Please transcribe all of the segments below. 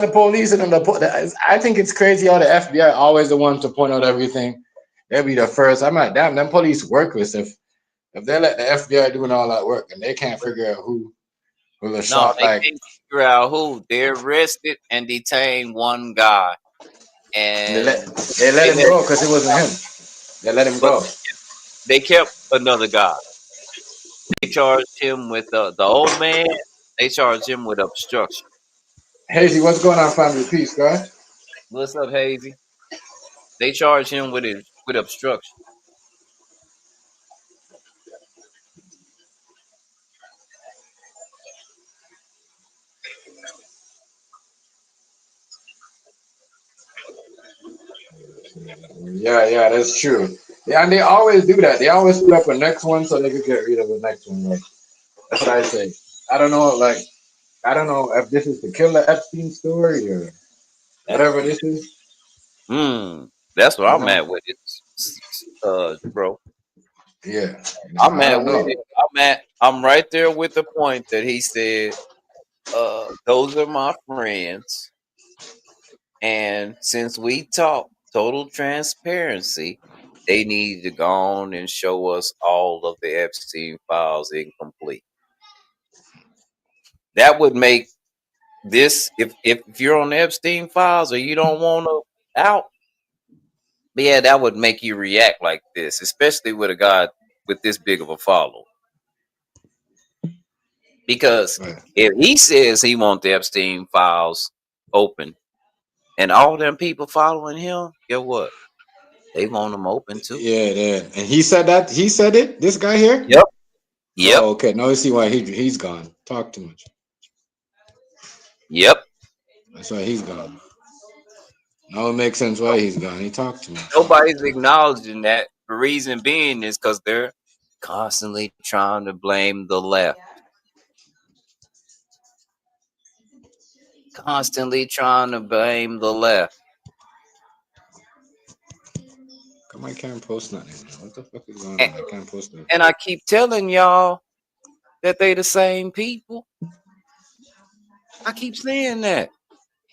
the police and I think it's crazy how the FBI always the one to point out everything. They'll be the first. I'm like, damn, them police workless. If they let the FBI doing all that work and they can't figure out who the No, shot they like can't figure out who. They arrested and detained one guy, they let and they let they him let go because it wasn't him. They let him but go. they kept another guy. They charged him with the old man. They charged him with obstruction. Hazy, what's going on, family? Peace, guys. What's up, Hazy? They charged him with obstruction. Yeah, that's true. Yeah, and they always do that. They always put up a next one so they could get rid of the next one. Like that's what I say. I don't know, like I don't know if this is the killer Epstein story or whatever this is. Hmm. That's what You I'm know? at with it, bro. Yeah. No, I'm I at don't with know. it. I'm right there with the point that he said, those are my friends. And since we talk total transparency, they need to go on and show us all of the Epstein files incomplete. That would make this if you're on the Epstein files or you don't want to out, yeah, that would make you react like this, especially with a guy with this big of a follow. Because Right. if he says he wants the Epstein files open and all them people following him, get what? They want them open too. Yeah. And he said that. He said it. This guy here. Yep. Yep. Oh, okay. Now you see why he's gone. Talk too much. Yep. That's why he's gone. Now it makes sense why he's gone. He talked too much. Nobody's acknowledging that. The reason being is because they're constantly trying to blame the left. Constantly trying to blame the left. Come on, I can't post nothing. What the fuck is going And, on? I can't post nothing. and I keep telling y'all that they the same people. I keep saying that.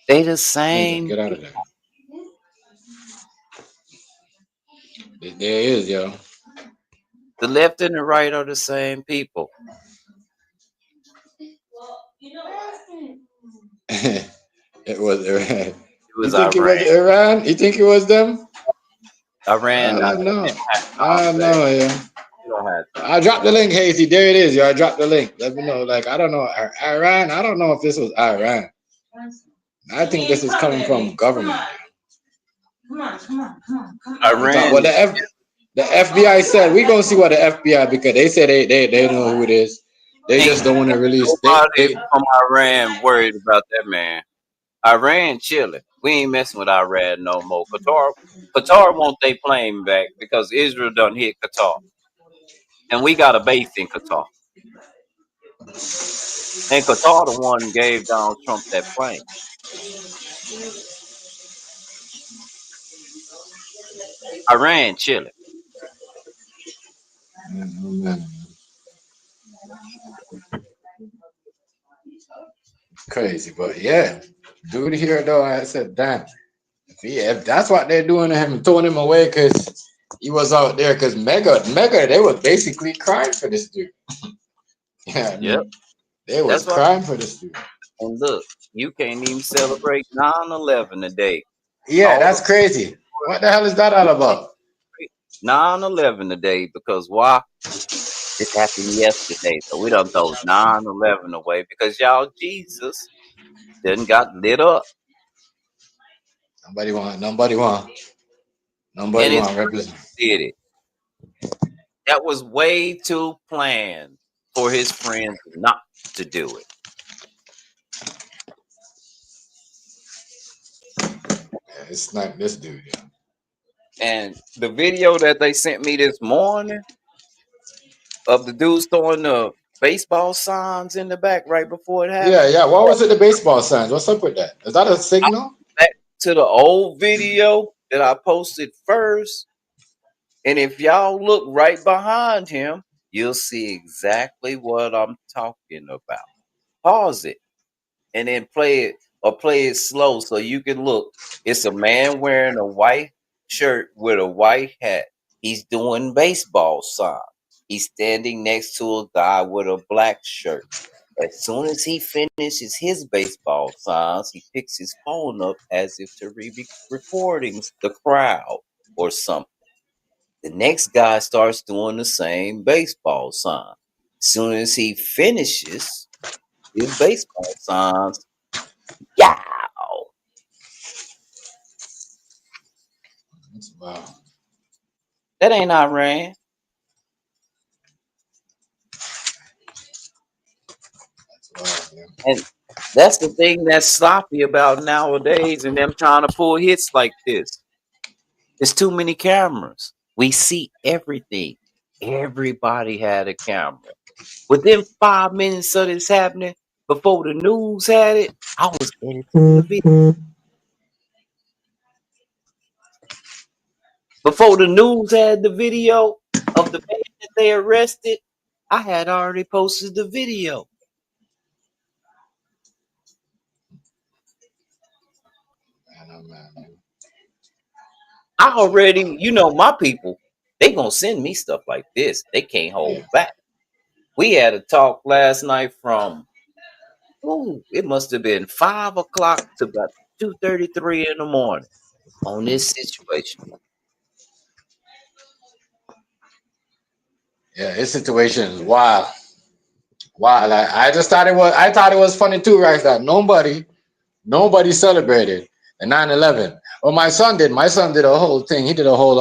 They the Nathan, same get out of there. people. There he is, yo. The left and the right are the same people. It was Iran. It You was think it was Iran. Iran? You think it was them? Iran not No. Tom Black. No, yeah. You don't have to. I dropped the link, Hazy. There it is, yo. I dropped the link. Let me know. Like, I don't know. Iran, I don't know if this was Iran. I think this is coming from government. I thought, well, Iran the FBI said we gonna see what the FBI because they said they know who it is. They ain't just don't want to release. nobody They from Iran worried about that man. Iran chilling. We ain't messing with Iran no more. Qatar want their plane back because Israel done hit Qatar. And we got a base in Qatar. And Qatar the one gave Donald Trump that plane. Iran chilling. man, crazy, but yeah, dude here though, I said, damn, if that's what they're doing to him, throwing him away because he was out there, because Mega, they were basically crying for this dude. Yeah, I Yep. mean, they was That's why. crying for this dude. And look, you can't even celebrate 9/11 today. Yeah, All the that's crazy. What the hell is that all about? 9/11 today because why? This happened yesterday. So we done throw 9/11 away because y'all Jesus didn't got lit up. Nobody want, nobody want, nobody And his want friends represent. did it. That was way too planned for his friends not to do it. Yeah, it's not this dude. Yeah. And the video that they sent me this morning of the dudes throwing the baseball signs in the back right before it Yeah, happened. yeah. What was it? The baseball signs. What's up with that? Is that a I signal? went back to the old video that I posted first. And if y'all look right behind him, you'll see exactly what I'm talking about. Pause it and then play it or play it slow so you can look. It's a man wearing a white shirt with a white hat. He's doing baseball sign. He's standing next to a guy with a black shirt. As soon as he finishes his baseball signs, he picks his phone up as if to be recording the crowd or something. The next guy starts doing the same baseball sign. As soon as he finishes his baseball signs, yeah, That's wow. that ain't Iran. That's wow, man. And that's the thing that's sloppy about nowadays and them trying to pull hits like this. There's too many cameras. We see everything. Everybody had a camera. Within 5 minutes of this happening, before the news had it, I was editing the video. Before the news had the video of the man that they arrested, I had already posted the video. Man, oh, man. I already, my people, they gonna send me stuff like this. They can't Yeah. hold back. We had a talk last night from, it must have been 5 o'clock to about 2:33 in the morning on this situation. Yeah, his situation is wild. Wow, like I thought it was funny too, right? That nobody celebrated the 9/11. Well, my son did. My son did a whole thing. He did a whole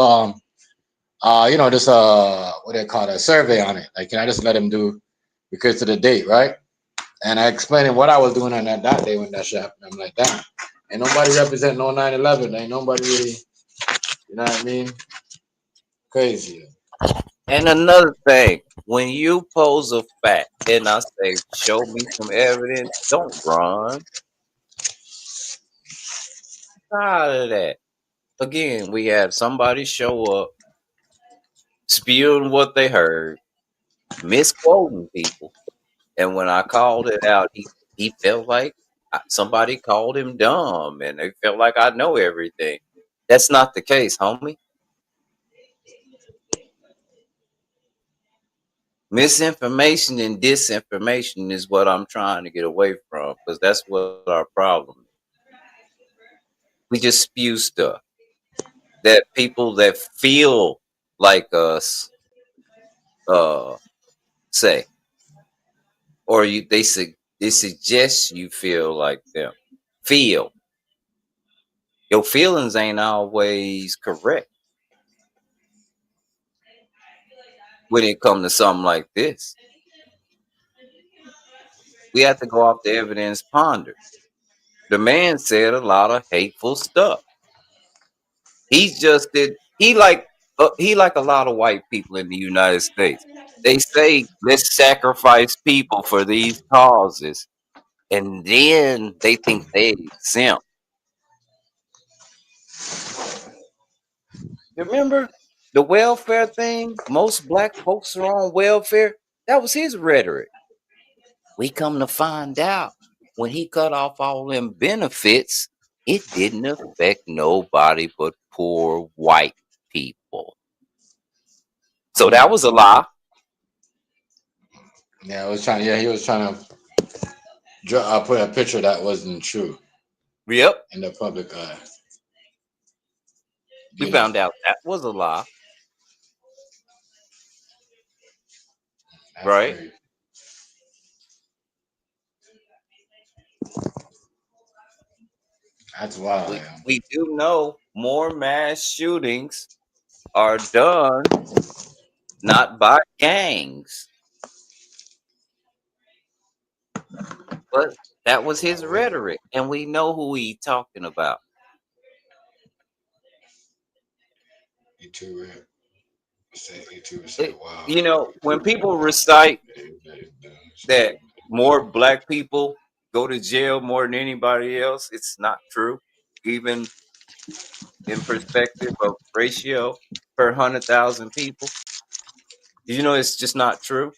this what they call it, a survey on it. Like, can I just let him do because of the date, right? And I explained him what I was doing on that day when that shit happened. I'm like, damn, ain't nobody represent no 9/11. Ain't nobody really, you know what I mean? Crazy. And another thing, when you pose a fact and I say, show me some evidence, don't run. Tired of that. Again, we had somebody show up, spewing what they heard, misquoting people. And when I called it out, he felt like somebody called him dumb and they felt like I know everything. That's not the case, homie. Misinformation and disinformation is what I'm trying to get away from because that's what our problem is. We just spew stuff that people that feel like us say, or they suggest you feel like them. Feel your feelings ain't always correct when it comes to something like this. We have to go off the evidence ponder. The man said a lot of hateful stuff. He just did. He like a lot of white people in the United States. They say let's sacrifice people for these causes, and then they think they exempt. Remember the welfare thing? Most black folks are on welfare. That was his rhetoric. We come to find out when he cut off all them benefits, it didn't affect nobody but poor white people. So that was a lie. Yeah, he was trying to put a picture that wasn't true Yep. in the public eye. We You know, found out that was a lie, that's right? crazy. That's wild. We Yeah. we do know more mass shootings are done not by gangs, but that was his rhetoric, and we know who he talking about. YouTube said, It, wow. when people recite that more black people go to jail more than anybody else, it's not true. Even in perspective of ratio per 100,000 people, it's just not true.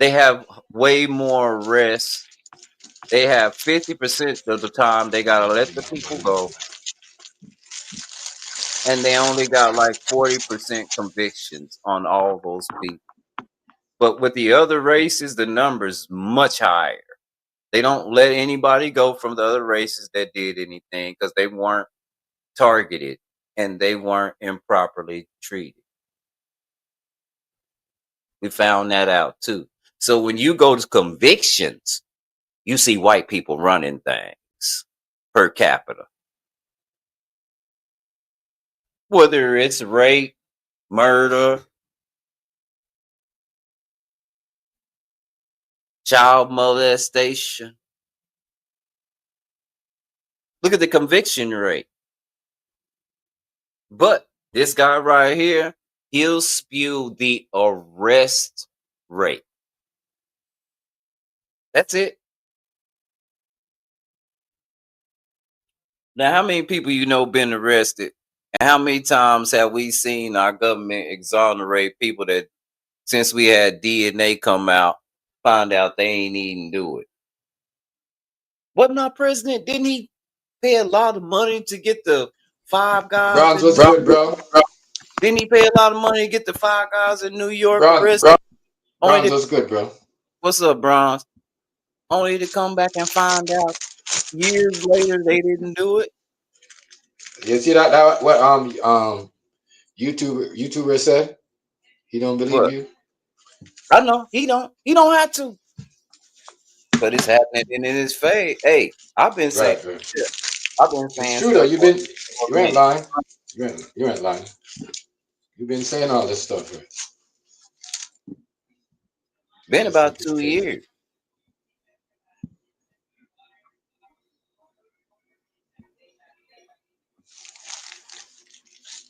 they have way more arrests. They have 50% of the time they gotta let the people go, and they only got like 40% convictions on all those people. But with the other races, the number's much higher. They don't let anybody go from the other races that did anything because they weren't targeted and they weren't improperly treated. We found that out too. So when you go to convictions, you see white people running things per capita. Whether it's rape, murder, child molestation. Look at the conviction rate. But this guy right here, he'll spew the arrest rate. That's it. Now, how many people you know been arrested? And how many times have we seen our government exonerate people that since we had DNA come out, find out they ain't even do it? Wasn't our president, didn't he pay a lot of money to get the 5 guys? Bronze, what's good, bro? Didn't he pay a lot of money to get the 5 guys in New York Bronze, arrested? Bronze, what's good, bro? What's up, Bronze? Only to come back and find out years later they didn't do it. You see that what YouTuber said? He don't believe What? you. I know he don't have to, but it's happening in his face. Hey, I've been saying, Right. I've been saying. It's true though. You ain't lying. You ain't lying. You've been saying all this stuff. Right? Been about 2 years.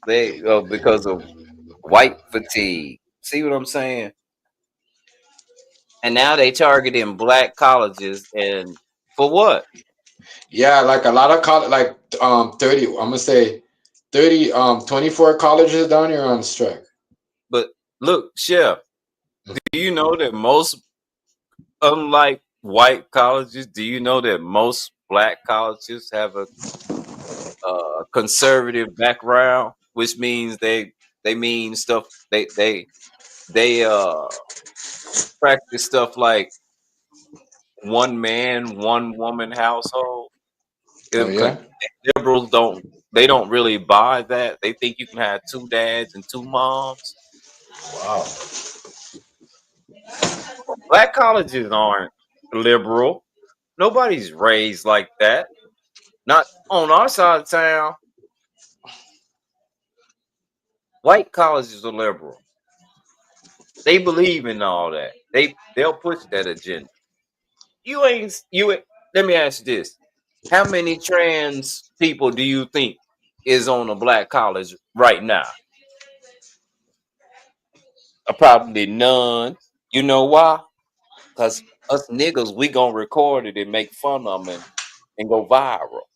They because of white fatigue. See what I'm saying? And now they targeting black colleges, and for what? Yeah, like a lot of college, like 30. I'm gonna say 30. 24 colleges down here on strike. But look, Chef, do you know that most, unlike white colleges, do you know that most black colleges have a conservative background, which means they mean stuff. They practice stuff like one man, one woman household. Oh, yeah? Liberals don't really buy that. They think you can have 2 dads and 2 moms. Wow. Black colleges aren't liberal. Nobody's raised like that. Not on our side of town. White colleges are liberal. They believe in all that. They'll push that agenda. You ain't. Let me ask you this: how many trans people do you think is on a black college right now? Probably none. You know why? Because us niggas, we gonna record it and make fun of them and go viral.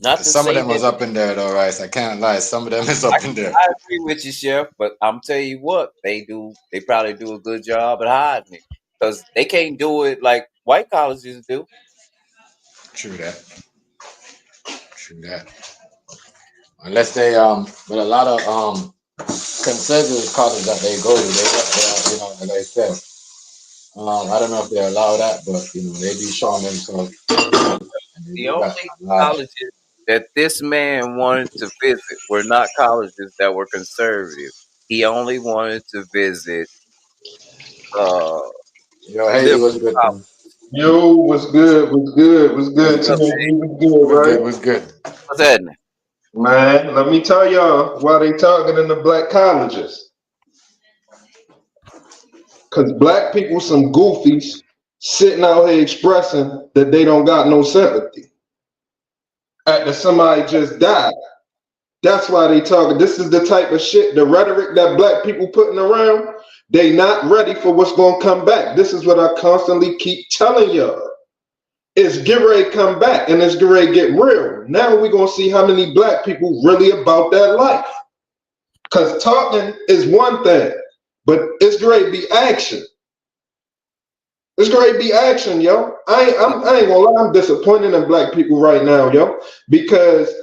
Not to Some of say them was that up in there though, right? I can't lie. Some of them is up in there. I agree with you, Chef, but I'm telling you what, they do. They probably do a good job at hiding it because they can't do it like white colleges do. True that. True that. Unless they but a lot of conservative colleges that they go to, they you know, like I said, I don't know if they allow that, but you know, they be showing themselves. The only colleges that this man wanted to visit were not colleges that were conservative. He only wanted to visit Yo, Haley was good. Yo, what's good? What's good? What's good? What's up, What's good, right? What's good? What's happening? Man, let me tell y'all why they targeting the black colleges. Because black people some goofies sitting out here expressing that they don't got no sympathy after somebody just died. That's why they talking. This is the type of shit, the rhetoric that black people putting around. They not ready for what's going to come back. This is what I constantly keep telling y'all. It's get ready to come back and it's get ready to get real. Now we're going to see how many black people really about that life. Because talking is one thing, but it's great to be action. It's great to be action, yo. I ain't gonna lie, I'm disappointed in black people right now, yo, because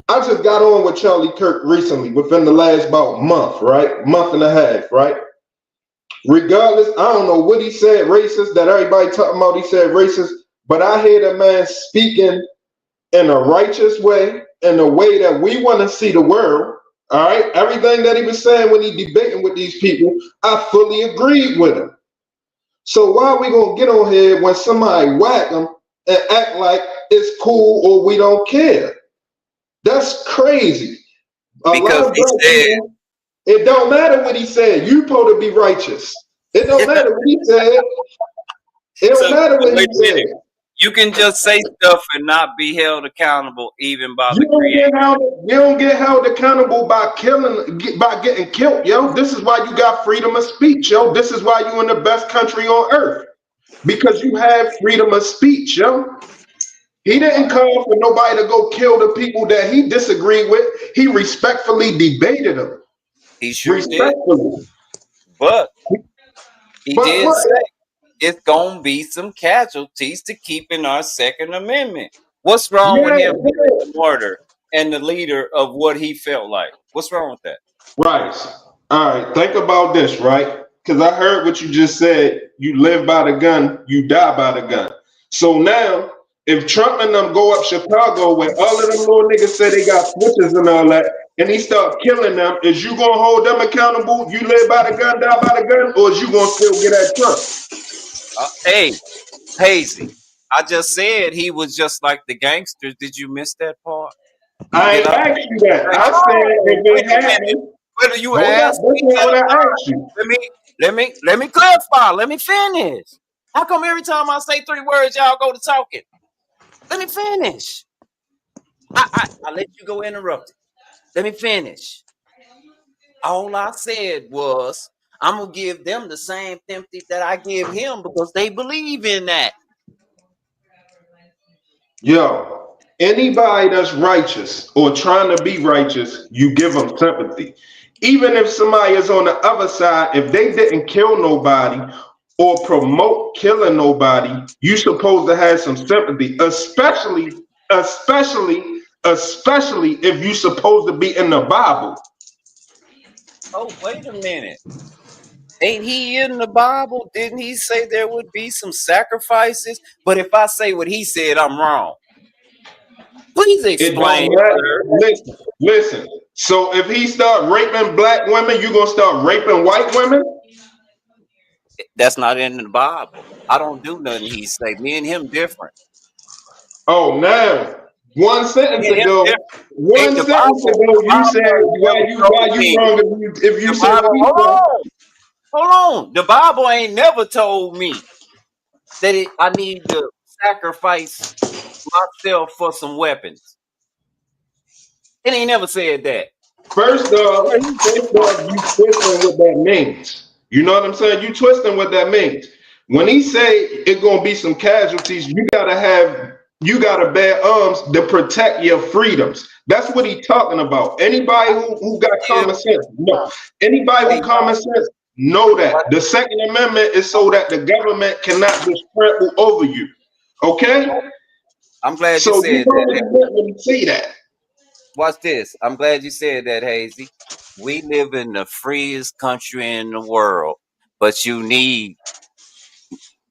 I just got on with Charlie Kirk recently, within the last about month, right? Month and a half, right? Regardless, I don't know what he said, racist, that everybody talking about, he said racist, but I hear the man speaking in a righteous way, in a way that we want to see the world, all right? Everything that he was saying when he debating with these people, I fully agreed with him. So why are we going to get on here when somebody whack them and act like it's cool or we don't care? That's crazy. Because he said, people, it don't matter what he said. You supposed to be righteous. It don't matter what he said. It don't matter what he said. You can just say stuff and not be held accountable even by the Creator. You don't get held accountable by getting killed, yo. This is why you got freedom of speech, yo. This is why you in the best country on earth. Because you have freedom of speech, yo. He didn't call for nobody to go kill the people that he disagreed with. He respectfully debated them. He sure did. But he did say it's going to be some casualties to keeping our Second Amendment. What's wrong with him being the martyr and the leader of what he felt like? What's wrong with that? Right. All right. Think about this, right? Because I heard what you just said. You live by the gun, you die by the gun. So now, if Trump and them go up Chicago where all of them little niggas say they got switches and all that, and he start killing them, is you gonna hold them accountable? You live by the gun, die by the gun, or is you gonna still get at Trump? Hey, Hazy, I just said he was just like the gangsters. Did you miss that part? I ain't asked you that. I said if it happened. Whether you asked me, let me clarify. Let me finish. How come every time I say 3 words, y'all go to talking? Let me finish. I let you go interrupted. Let me finish. All I said was I'm gonna give them the same sympathy that I give him because they believe in that. Yo, anybody that's righteous or trying to be righteous, you give them sympathy. Even if somebody is on the other side, if they didn't kill nobody or promote killing nobody, you supposed to have some sympathy, especially if you supposed to be in the Bible. Oh, wait a minute. Ain't he in the Bible? Didn't he say there would be some sacrifices? But if I say what he said, I'm wrong. Please explain. Listen. So if he start raping black women, you gonna start raping white women? That's not in the Bible. I don't do nothing he say. Me and him different. Oh, now one sentence ago, you said why you wrong if you said hold on. The Bible ain't never told me that I need to sacrifice myself for some weapons. It ain't never said that. First off, you twisting what that means. You know what I'm saying? You twisting what that means. When he say it's gonna be some casualties, you gotta bear arms to protect your freedoms. That's what he talking about. Anybody who got common sense, no. Anybody who common sense know that the Second Amendment is so that the government cannot just trample over you. Okay? I'm glad you said that. See that. Watch this. I'm glad you said that, Hazy. We live in the freest country in the world, but you need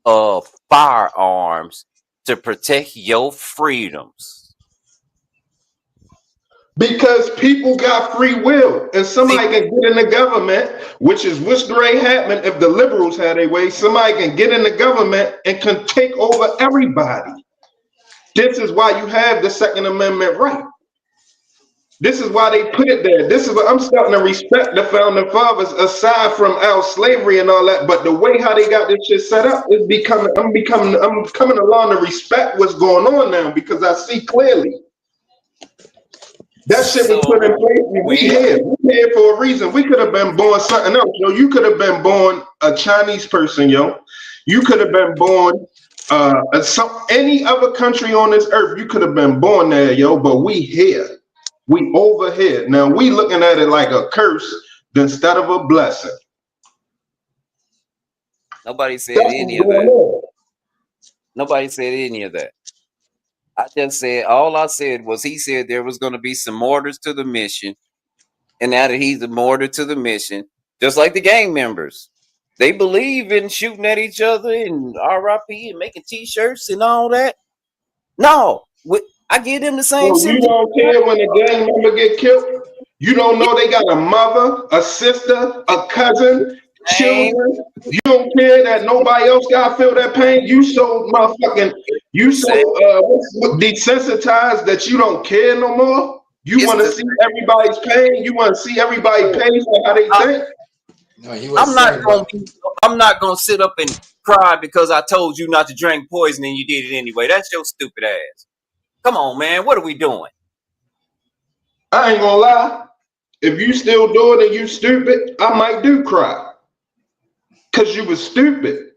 firearms to protect your freedoms. Because people got free will, and somebody can get in the government, which is what's going to happen if the liberals had their way. Somebody can get in the government and can take over everybody. This is why you have the Second Amendment right. This is why they put it there. This is what I'm starting to respect the founding fathers, aside from our slavery and all that. But the way how they got this shit set up is I'm coming along to respect what's going on now because I see clearly. That shit was put in place. We're here for a reason. We could have been born something else, yo. You could have been born a Chinese person, yo. You could have been born any other country on this earth. You could have been born there, yo. But we here. We over here. Now we looking at it like a curse instead of a blessing. Nobody said That's any what's of going that. on. Nobody said any of that. I just said, all I said was he said there was going to be some orders to the mission. And now that he's a mortar to the mission, just like the gang members, they believe in shooting at each other and RIP and making T-shirts and all that. No, I give them the same So you sympathy. don't care when a gang member get killed? You don't know they got a mother, a sister, a cousin, children. You don't care that nobody else gotta feel that pain. You so motherfucking, desensitized that you don't care no more. You want to see everybody's pain. You want to see everybody pay for how they think. No, he was I'm not gonna sit up and cry because I told you not to drink poison and you did it anyway. That's your stupid ass. Come on, man. What are we doing? I ain't gonna lie. If you still do it and you stupid, I might do cry. Cause you was stupid.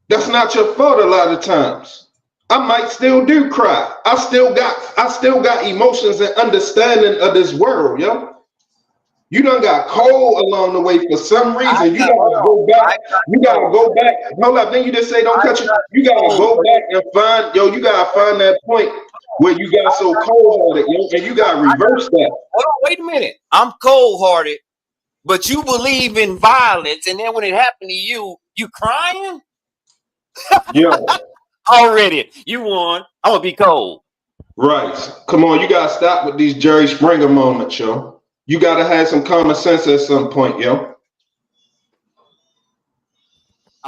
That's not your fault a lot of times. I might still do cry. I still got emotions and understanding of this world, yo. You done got cold along the way for some reason. You gotta go back. You gotta go back. Hold up. Then you just say don't cut you. You gotta go back and find, yo. You gotta find that point where you got so cold-hearted, yo, and you gotta reverse that. Hold on, wait a minute. I'm cold-hearted, but you believe in violence, and then when it happened to you, you crying? Yeah. Already, you won. I'm gonna be cold. Right. Come on, you gotta stop with these Jerry Springer moments, yo. You gotta have some common sense at some point, yo.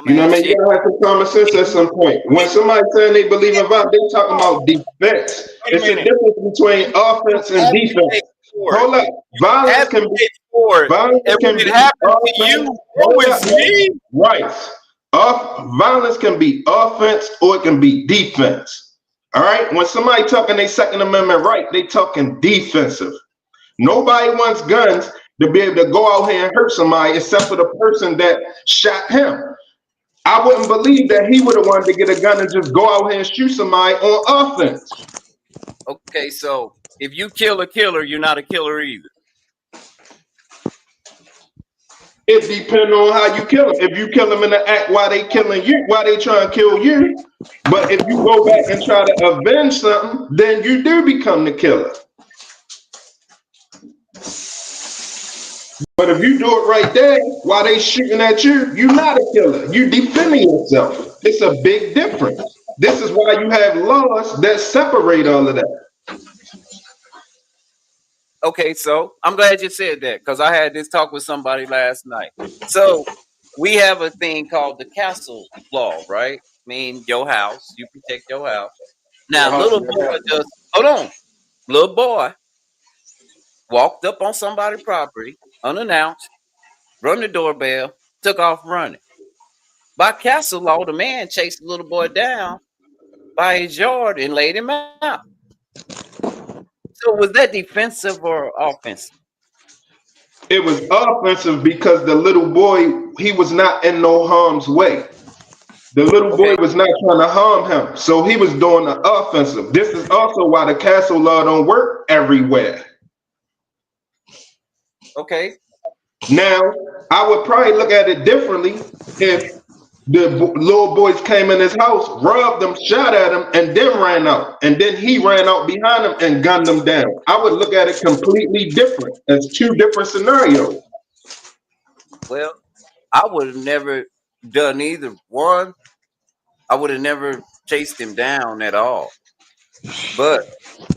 You know what I mean? You gotta have some common sense at some point. When somebody saying they believe in violence, they talking about defense. It's a difference between offense and defense. Hold up. Violence can be right. Violence can be offense or it can be defense. All right. When somebody talking their Second Amendment right, they talking defensive. Nobody wants guns to be able to go out here and hurt somebody except for the person that shot him. I wouldn't believe that he would have wanted to get a gun and just go out here and shoot somebody on offense. Okay, so if you kill a killer, you're not a killer either. It depends on how you kill them. If you kill them in the act while they killing you, while they trying to kill you. But if you go back and try to avenge something, then you do become the killer. But if you do it right there while they shooting at you, you're not a killer. You defending yourself. It's a big difference. This is why you have laws that separate all of that. Okay, so I'm glad you said that because I had this talk with somebody last night. So we have a thing called the castle law, right? I mean, your house, you protect your house. Now, little boy just, hold on. Little boy walked up on somebody's property unannounced, rung the doorbell, took off running. By castle law, the man chased the little boy down by his yard and laid him out. So was that defensive or offensive? It was offensive because the little boy, he was not in no harm's way. The little boy was not trying to harm him. So he was doing the offensive. This is also why the castle law don't work everywhere. Okay. Now, I would probably look at it differently if the little boys came in his house, robbed them, shot at him, and then ran out. And then he ran out behind him and gunned them down. I would look at it completely different. As two different scenarios. Well, I would have never done either one. I would have never chased him down at all. But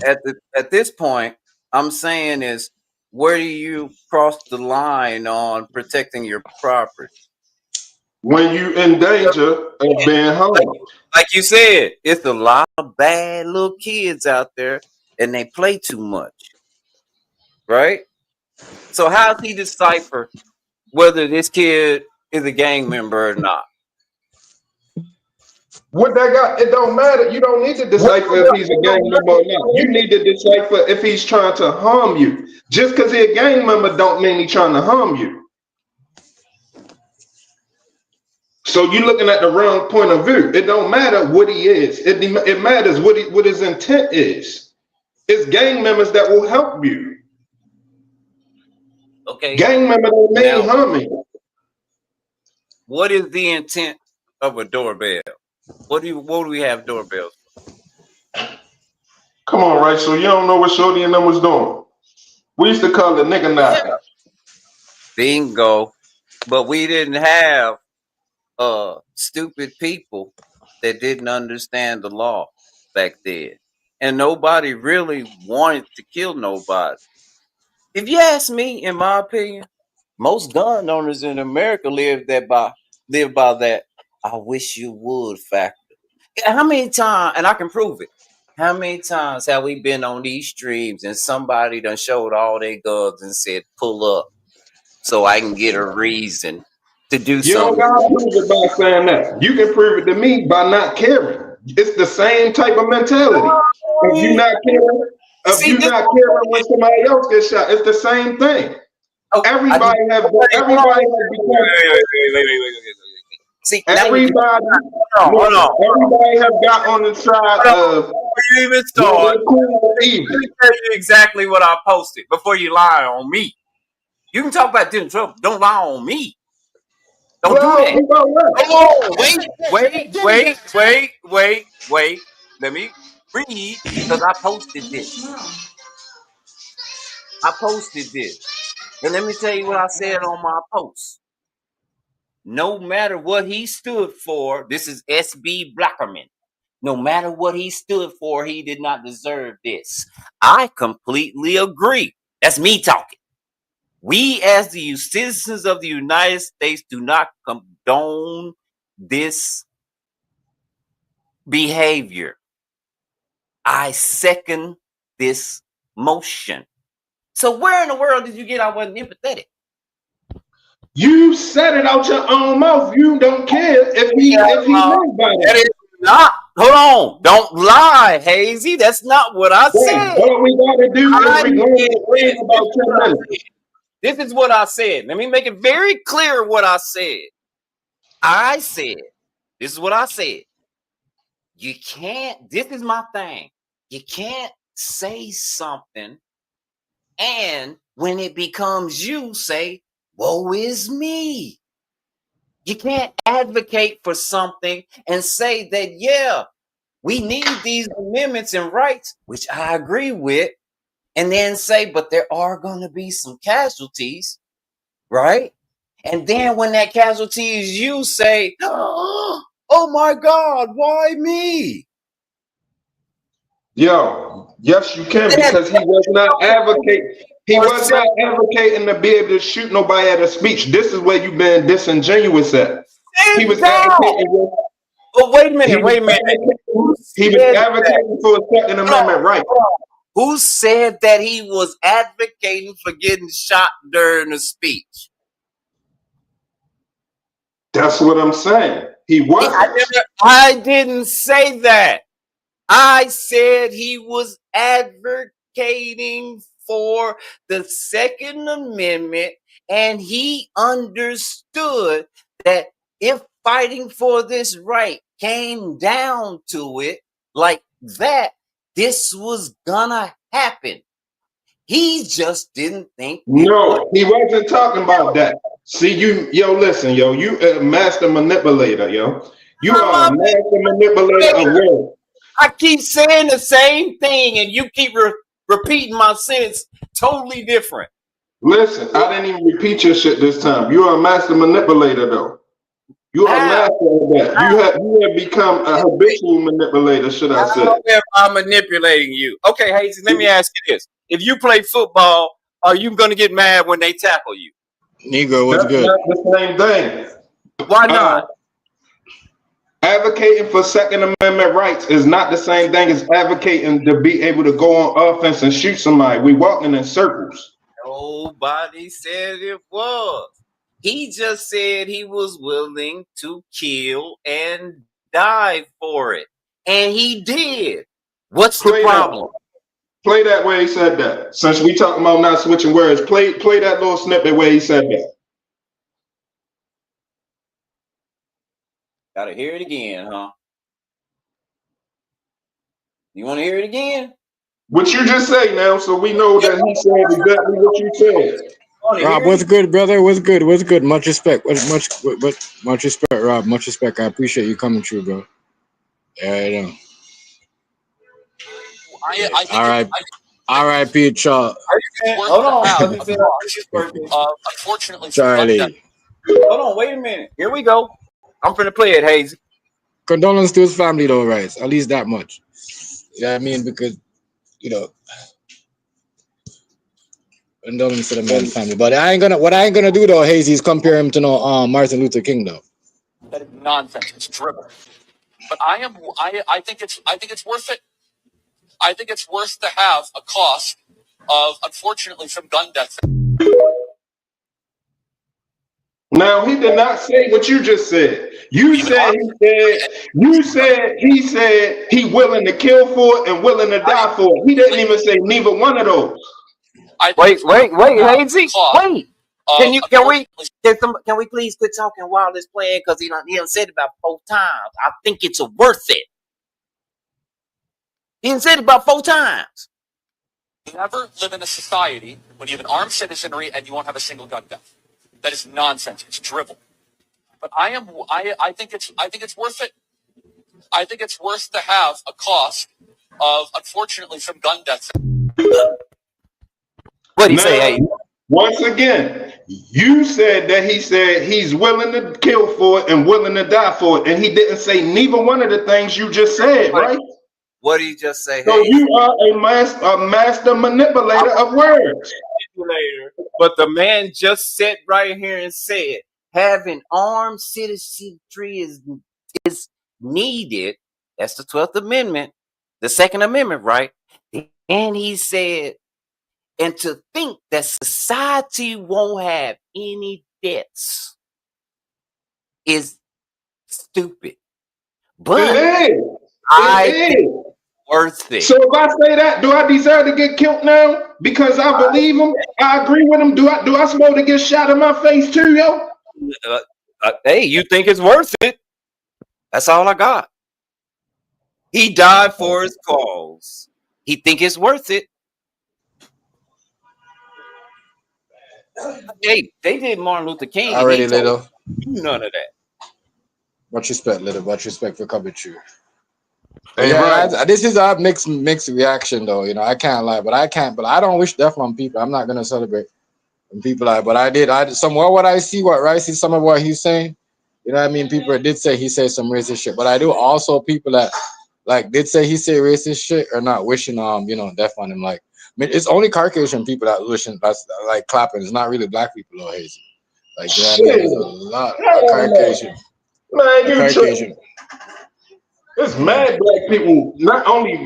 at this point, I'm saying is, where do you cross the line on protecting your property? When you in danger of being harmed. Like you said, it's a lot of bad little kids out there and they play too much. Right? So how does he decipher whether this kid is a gang member or not? What that got, it don't matter. You don't need to decipher if he's a gang member or not. You need to decipher if he's trying to harm you. Just because he's a gang member don't mean he's trying to harm you. So you're looking at the wrong point of view. It don't matter what he is. It matters what his intent is. It's gang members that will help you. Okay. Gang members don't mean harming. What is the intent of a doorbell? What do we have doorbells? Come on, right? So you don't know what Shorty and them was doing. We used to call it nigga knocker. Bingo. But we didn't have stupid people that didn't understand the law back then. And nobody really wanted to kill nobody. If you ask me, in my opinion, most gun owners in America live by that "I wish you would" factor. How many times, and I can prove it, how many times have we been on these streams and somebody done showed all their guns and said, "Pull up so I can get a reason to do You don't something"? gotta prove it by saying that. You can prove it to me by not caring. It's the same type of mentality. If you're not caring when somebody else gets shot, it's the same thing. Everybody has become. See, everybody have got on the side of. Before you even start, let me tell you exactly what I posted before you lie on me. You can talk about getting trouble. Don't lie on me. Don't do that. Oh, wait. Let me read because I posted this. And let me tell you what I said on my post. No matter what he stood for, this is S.B. Blackerman. No matter what he stood for, he did not deserve this. I completely agree. That's me talking. We, as the citizens of the United States, do not condone this behavior. I second this motion. So where in the world did you get I wasn't empathetic? You said it out your own mouth. You don't care if he knows about it. That is not. Hold on. Don't lie, Hazy. That's not what I said. All we gotta do is about 10 minutes. This is what I said. Let me make it very clear what I said. This is what I said. You can't, this is my thing. You can't say something and when it becomes you, say, woe is me. You can't advocate for something and say that, yeah, we need these amendments and rights, which I agree with, and then say, but there are going to be some casualties, right? And then when that casualty is you, say, oh my God, why me? Yo, yes, you can, because he was not advocating. He was not advocating to be able to shoot nobody at a speech. This is where you've been disingenuous at. He was advocating. Oh, wait a minute. He was advocating for a Second Amendment right. Who said that he was advocating for getting shot during the speech? That's what I'm saying. He wasn't. I didn't say that. I said he was advocating for the Second Amendment, and he understood that if fighting for this right came down to it like that, this was gonna happen. He just didn't think. No, he wasn't talking about that. See, listen, you a master manipulator, yo. You are a master manipulator of words. I keep saying the same thing, and you keep repeating my sentence totally different. Listen, I didn't even repeat your shit this time. You are a master manipulator, though. You are a master of that. You have become a habitual manipulator, should I say. How am I manipulating you? Okay, Hazy, let me ask you this. If you play football, are you going to get mad when they tackle you? Negro, what's good? That's not the same thing. Why not? Advocating for Second Amendment rights is not the same thing as advocating to be able to go on offense and shoot somebody. We walking in circles. Nobody said it was. He just said he was willing to kill and die for it. And he did. What's the problem? Play that where he said that. Since we talking about not switching words, play that little snippet where he said that. Gotta hear it again, huh? You want to hear it again? What you just say now, so we know that he said exactly what you said. Rob, what's good, brother? What's good? What's good? Much respect. Much respect, Rob. Much respect. I appreciate you coming through, bro. Yeah, I know. I think All right. R.I.P. Charles. Hold on. Let me unfortunately, Charlie. Hold on. Wait a minute. Here we go. I'm finna play it, Hazy. Condolence to his family, though, right? At least that much. You know what I mean? Because, you know, condolence to the man's family. But what I ain't gonna do though, Hazy, is compare him to Martin Luther King though. that is nonsense. It's dribble. But I think it's worth it. I think it's worth to have a cost of, unfortunately, some gun deaths. Now he did not say what you just said. You said he willing to kill for it and willing to die for it. He didn't even say neither one of those. Wait, Hazy. Wait. Can we please quit talking while it's playing? Because he done said it about 4 times. I think it's worth it. He done said it about 4 times. You never live in a society when you have an armed citizenry and you won't have a single gun death. That is nonsense. It's drivel. But I think it's worth it. I think it's worth to have a cost of, unfortunately, some gun deaths. What did he say? Hey? Once again, you said that he said he's willing to kill for it and willing to die for it, and he didn't say neither one of the things you just said, right? What did he just say? So you are a master manipulator of words. But the man just sat right here and said having armed citizenry is needed. That's the 12th Amendment, the Second Amendment, right? And he said, and to think that society won't have any deaths is stupid. But it is. I think it's worth it. So if I say that, do I deserve to get killed now? Because I believe him, I agree with him. Do I supposed to get shot in my face too, yo? Hey, you think it's worth it? That's all I got. He died for his cause. He think it's worth it. Hey, they did Martin Luther King. Already, Little. None of that. Much respect, Little. Much respect for coming through. Hey, yeah, this is a mixed reaction though. You know, I can't lie, but I don't wish death on people. I'm not gonna celebrate when people lie, but I did somewhere what I see, what Rice is some of what he's saying. You know what I mean? People did say he said some racist shit, but I do also people that like did say he said racist shit are not wishing death on him. Like, I mean, it's only Caucasian people that wishing that's like clapping. It's not really black people or Hazy. Like, you know what I mean? There's a lot of Caucasian. Caucasian. There's mad black people not only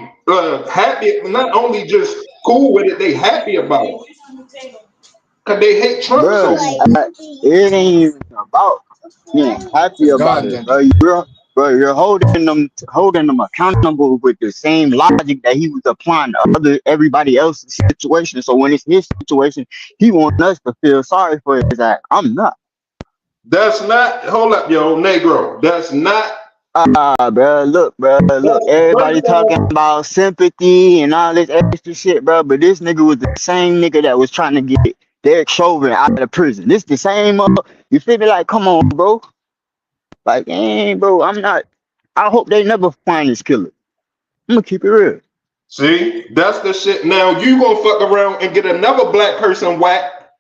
happy, not only just cool with it, they happy about it. Cause they hate Trump. It ain't even about being happy about it, bro. You're holding them accountable with the same logic that he was applying to everybody else's situation. So when it's his situation, he wants us to feel sorry for his act. I'm not. That's not. Hold up, yo, Negro. That's not. Bro, look. Everybody talking about sympathy and all this extra shit, bro. But this nigga was the same nigga that was trying to get Derek Chauvin out of prison. This the same. You feel me? Like, come on, bro. Like, bro, I'm not. I hope they never find this killer. I'm gonna keep it real. See, that's the shit. Now you gonna fuck around and get another black person whacked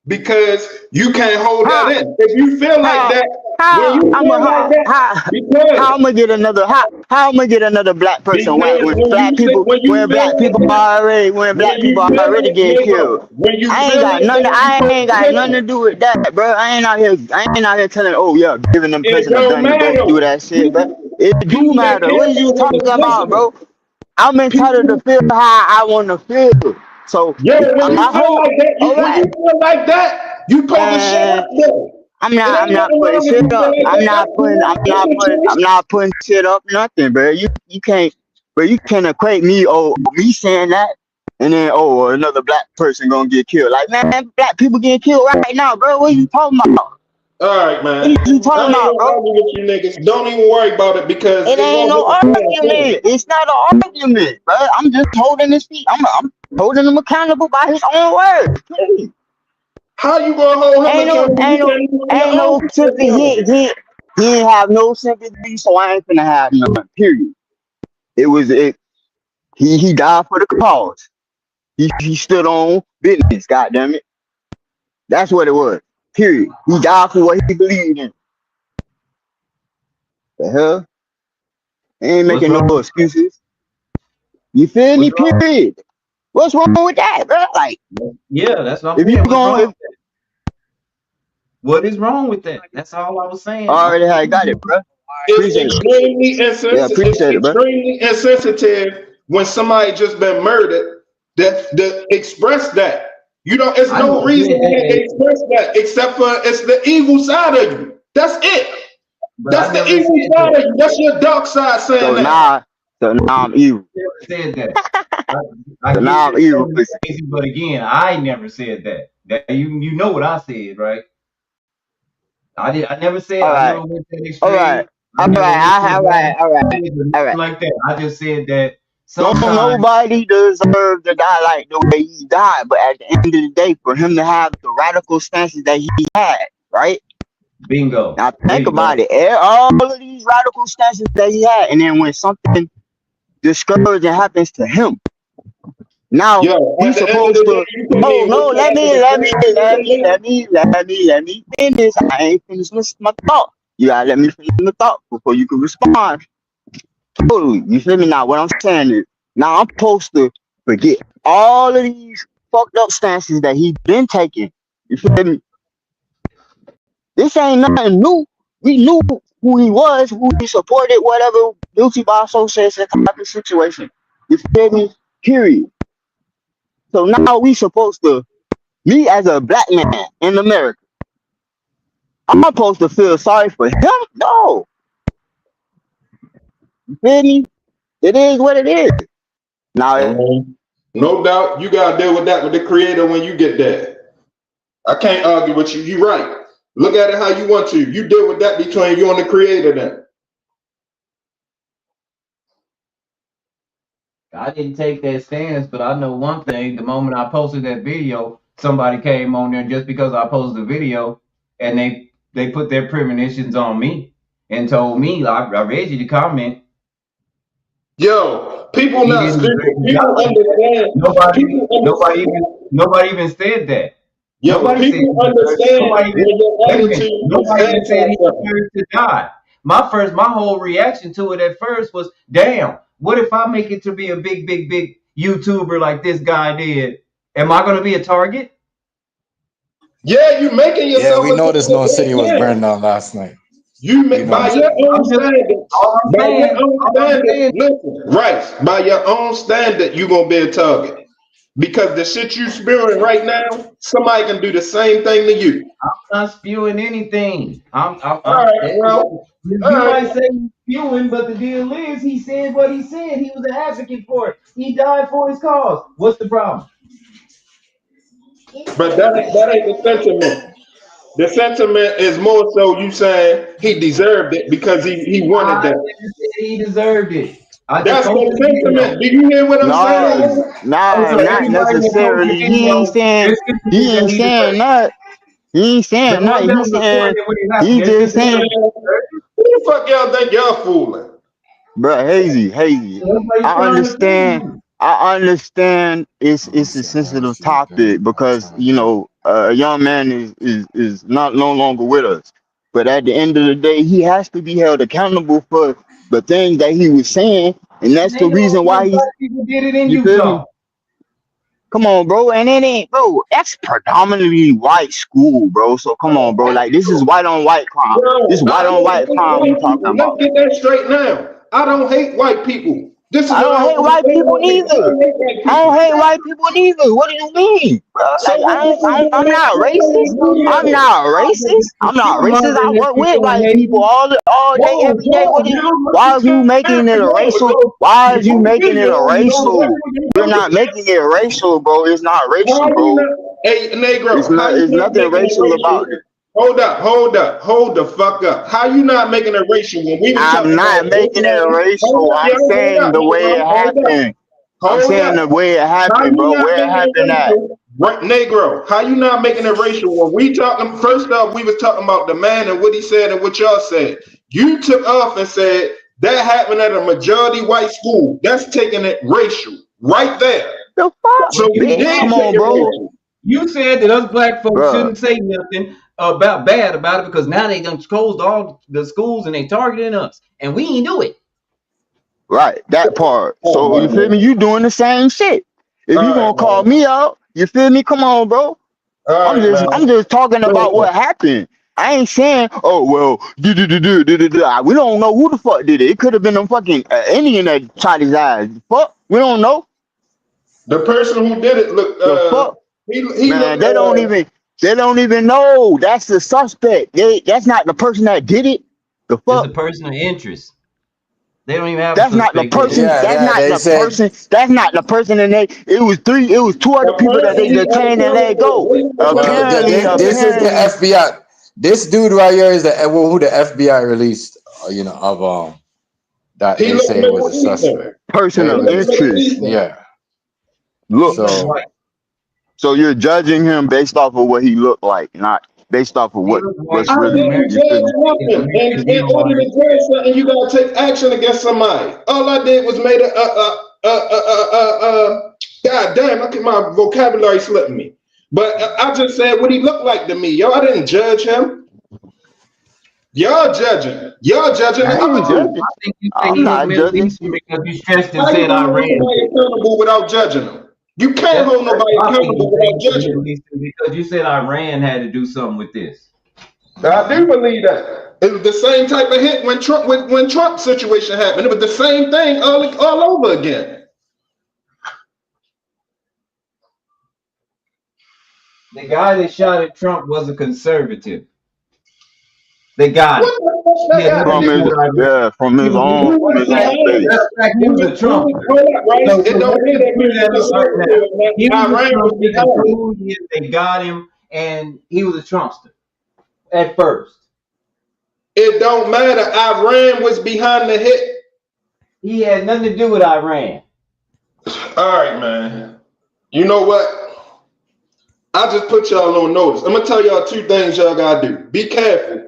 because you can't hold that in. If you feel like that. How I'm gonna get another black person when black people already get killed? I ain't got nothing to do with that, bro. I ain't out here telling, oh yeah, giving them person a gun to go do that shit, bro. It do matter. What are you talking about, bro? I'm entitled to feel how I want to feel. So when you feel like that, you put the shit up there. I'm not putting shit up. I'm not putting shit up. Nothing, bro. You can't equate me me saying that and then another black person gonna get killed. Like, man, black people getting killed right now, bro. What are you talking about? All right, man. What are you I talking ain't about, gonna bro? argue with you niggas. Don't even worry about it because It it's ain't gonna no hit the same thing. argument. It's not an argument, bro. I'm just holding his feet. I'm holding him accountable by his own words. Please. How you gonna hold him Ain't no, accountable? You ain't no, can't even hold ain't your own no people sympathy. accountable. He ain't have no sympathy, so I ain't finna have none. Period. It was it. He died for the cause. He stood on business. God damn it. That's what it was. Period. He died for what he believed in. The hell? He ain't What's making no wrong? excuses. You feel me? What's wrong? Period. What's wrong with that, bro? Like, Yeah, that's what I'm if you saying. What's going, wrong? if What is wrong with that? That's all I was saying. I already had got it, bro. It's Appreciate it. extremely Yeah, insensitive. It's appreciate it, bro. extremely insensitive when somebody just been murdered that express that. You know, it's I no never reason said why that, they express that except for it's the evil side of you. That's it. but That's I the never evil said side that. of you. That's your dark side saying So that. now, so now I'm evil. I never said that. I, I So get now you I'm evil, totally pussy. crazy, but again, I never said that. That you know what I said, right? I never said All I right, never went that all extreme. right, I all never went right, to all right, all right, violence or all nothing right. like that. I just said that Don't sometimes nobody deserve to die like the way he died, but at the end of the day, for him to have the radical stances that he had, right? bingo. Now There think you go. about it. All of these radical stances that he had, and then when something discouraging happens to him, now Yo, at he's the end of the supposed day, to. you couldn't No, even no, look let at me, the let me, same let me, thing. let me, let me finish. I ain't finished my thought. You gotta let me finish my thought before you can respond. Totally. You feel me? Now, what I'm saying is, now I'm supposed to forget all of these fucked up stances that he's been taking. You feel me? This ain't nothing new. We knew who he was, who he supported, whatever, guilty by association type of situation. You feel me? Period. So now we supposed to, me as a black man in America, I'm supposed to feel sorry for him? No. You feel me? It is what it is. I Now, mean, no doubt you gotta deal with that with the creator when you get there. I can't argue with you. You're right. Look at it how you want to. You deal with that between you and the creator then. I didn't take that stance, but I know one thing. The moment I posted that video, somebody came on there just because I posted the video, and they put their premonitions on me and told me, I read you the comment. Yo, people He not didn't stupid. deserve to People die. understand. People understand. Nobody even said that. Yo, Nobody said people he deserved. understand when your Wait a minute. attitude is Nobody even said he anti something. deserves to die. My whole reaction to it at first was, damn, what if I make it to be a big YouTuber like this guy did? Am I gonna be a target? Yeah, you making Yeah, yourself we a noticed no city was yeah. burned down last night. You We make by noticed your that. own I'm just standards. all I'm By your saying, own all I'm standards, saying, listen, right? By your own standard, you gonna be a target. Because the shit you spewing right now, somebody can do the same thing to you. I'm not spewing anything. All right, well, all You right. might say he's spewing, but the deal is he said what he said. He was an advocate for it. He died for his cause. What's the problem? But that ain't the sentiment. The sentiment is more so you saying he deserved it because he wanted I that. never said he deserved it. I just That's posted the the video. sentiment. Do you hear what I'm saying? no, So not everybody that posted necessarily. the video, they're saying He that ain't he saying deserved it. that. He ain't The saying ones nothing. that He's was saying, recording it when it happened, he they're saying just that saying, he deserved it. Who the fuck y'all think y'all fooling? bro, hazy. So that's why he's I trying to fool understand. you. I understand I don't it's a see a lot of sensitive shit topic going on because time, you man. know a young man is not no longer with us. But at the end of the day, he has to be held accountable for the things that he was saying, and And that's they the know reason why some he's. black people did it in You feel me? Utah. Come on, bro. And it ain't, bro. That's predominantly white school, bro. So come on, bro. Like this is white on white crime. This Bro, I white on don't white hate crime we white talking people. Let's about. get that straight now. I don't hate white people. This is I what don't I hate want to white say people about it. I neither. don't hate white I don't people. hate white people neither. What do you mean, bro? So Like what difference do I'm it make not what kind racist. of group I'm it is? not racist. I'm not You're racist. I mongering this work with people white people hate. all day, Whoa, every day. whoa, dude, what Why you is you saying making it a racial? Why is you your making it a video, racial? You're not making it racial, bro. It's not how racial, you bro. not, hey, Negro, how you It's not nothing making it racial about racial? it. Hold the fuck up. How you not making it racial when we were talking I'm not about making it racial. hold up, I'm yo, hold saying up, the way it hold up, happened. I'm hold saying the up. way it How happened, you bro. not Where it making it happened at? racial? Right, Negro, how you not making it racial when we talking? First off, we was talking about the man and what he said and what y'all said. You took off and said that happened at a majority white school. That's taking it racial right there. The fuck? So we You did Come take on, it bro. racial. you said that us black folks Bro. shouldn't say nothing bad about it because now they done closed all the schools and they targeting us, and we ain't do it. Right, that part. Oh So you my feel me? You doing the same shit. If you All gonna right, call man. me out, you feel me? Come on, bro. All I'm right, man. just talking about Listen. what happened. I ain't saying, oh well, we don't know who the fuck did it. It could have been a fucking Indian that shot his eyes. Fuck, we don't know. The person who did it look The fuck, he man. looked They don't even know. That's the suspect. That's not the person that did it. The It's a fuck. person of interest. They don't even have a That's not the suspect. person. Yeah, That's yeah. not They the said person. That's not the person. And it was two other people that they apparently detained and let go. well, this is the Apparently, FBI. This dude right here is who the FBI released. Of that he they looked say was a Middle Eastern. suspect. person They of He looked released. Middle interest. Eastern. Yeah. Look, He look So white. so you're judging him based off of what he looked like, not based off of He look white. what's I He's really. didn't You American. feel judge me? He's nothing. And American. He in don't order to want judge something, you gotta take action against somebody. All I did was made God damn, I my vocabulary slipping me. But I just said what he looked like to me. Yo, I didn't judge him. Y'all judging. Y'all judging I the other ain't two. judging. I think you say I'm he look not Middle judging Eastern shit. because you stretched and How you said gonna hold Iran somebody too. accountable without judging them? You can't hold That's nobody what I think accountable you say without he look judging them. Middle Eastern because you said Iran had to do something with this. I do believe that. It was the same type of hit when Trump situation happened. It was the same thing all over again. The guy that shot at Trump was a conservative. They got What him. the fuck He that had got to nothing From to do do his with with it? Iran. He was, from his own matter of base. fact, he was a Trumpster. Hold up, right? So It don't let's mean just that he clear was a that up right now. conservative and He that was a Iran was Trumpster. They behind told him. who he is. They got him, and he was a Trumpster at first. It don't matter. Iran was behind the hit. He had nothing to do with Iran. All right, man. You know what? I just put y'all on notice. I'm gonna tell y'all two things y'all gotta do. Be careful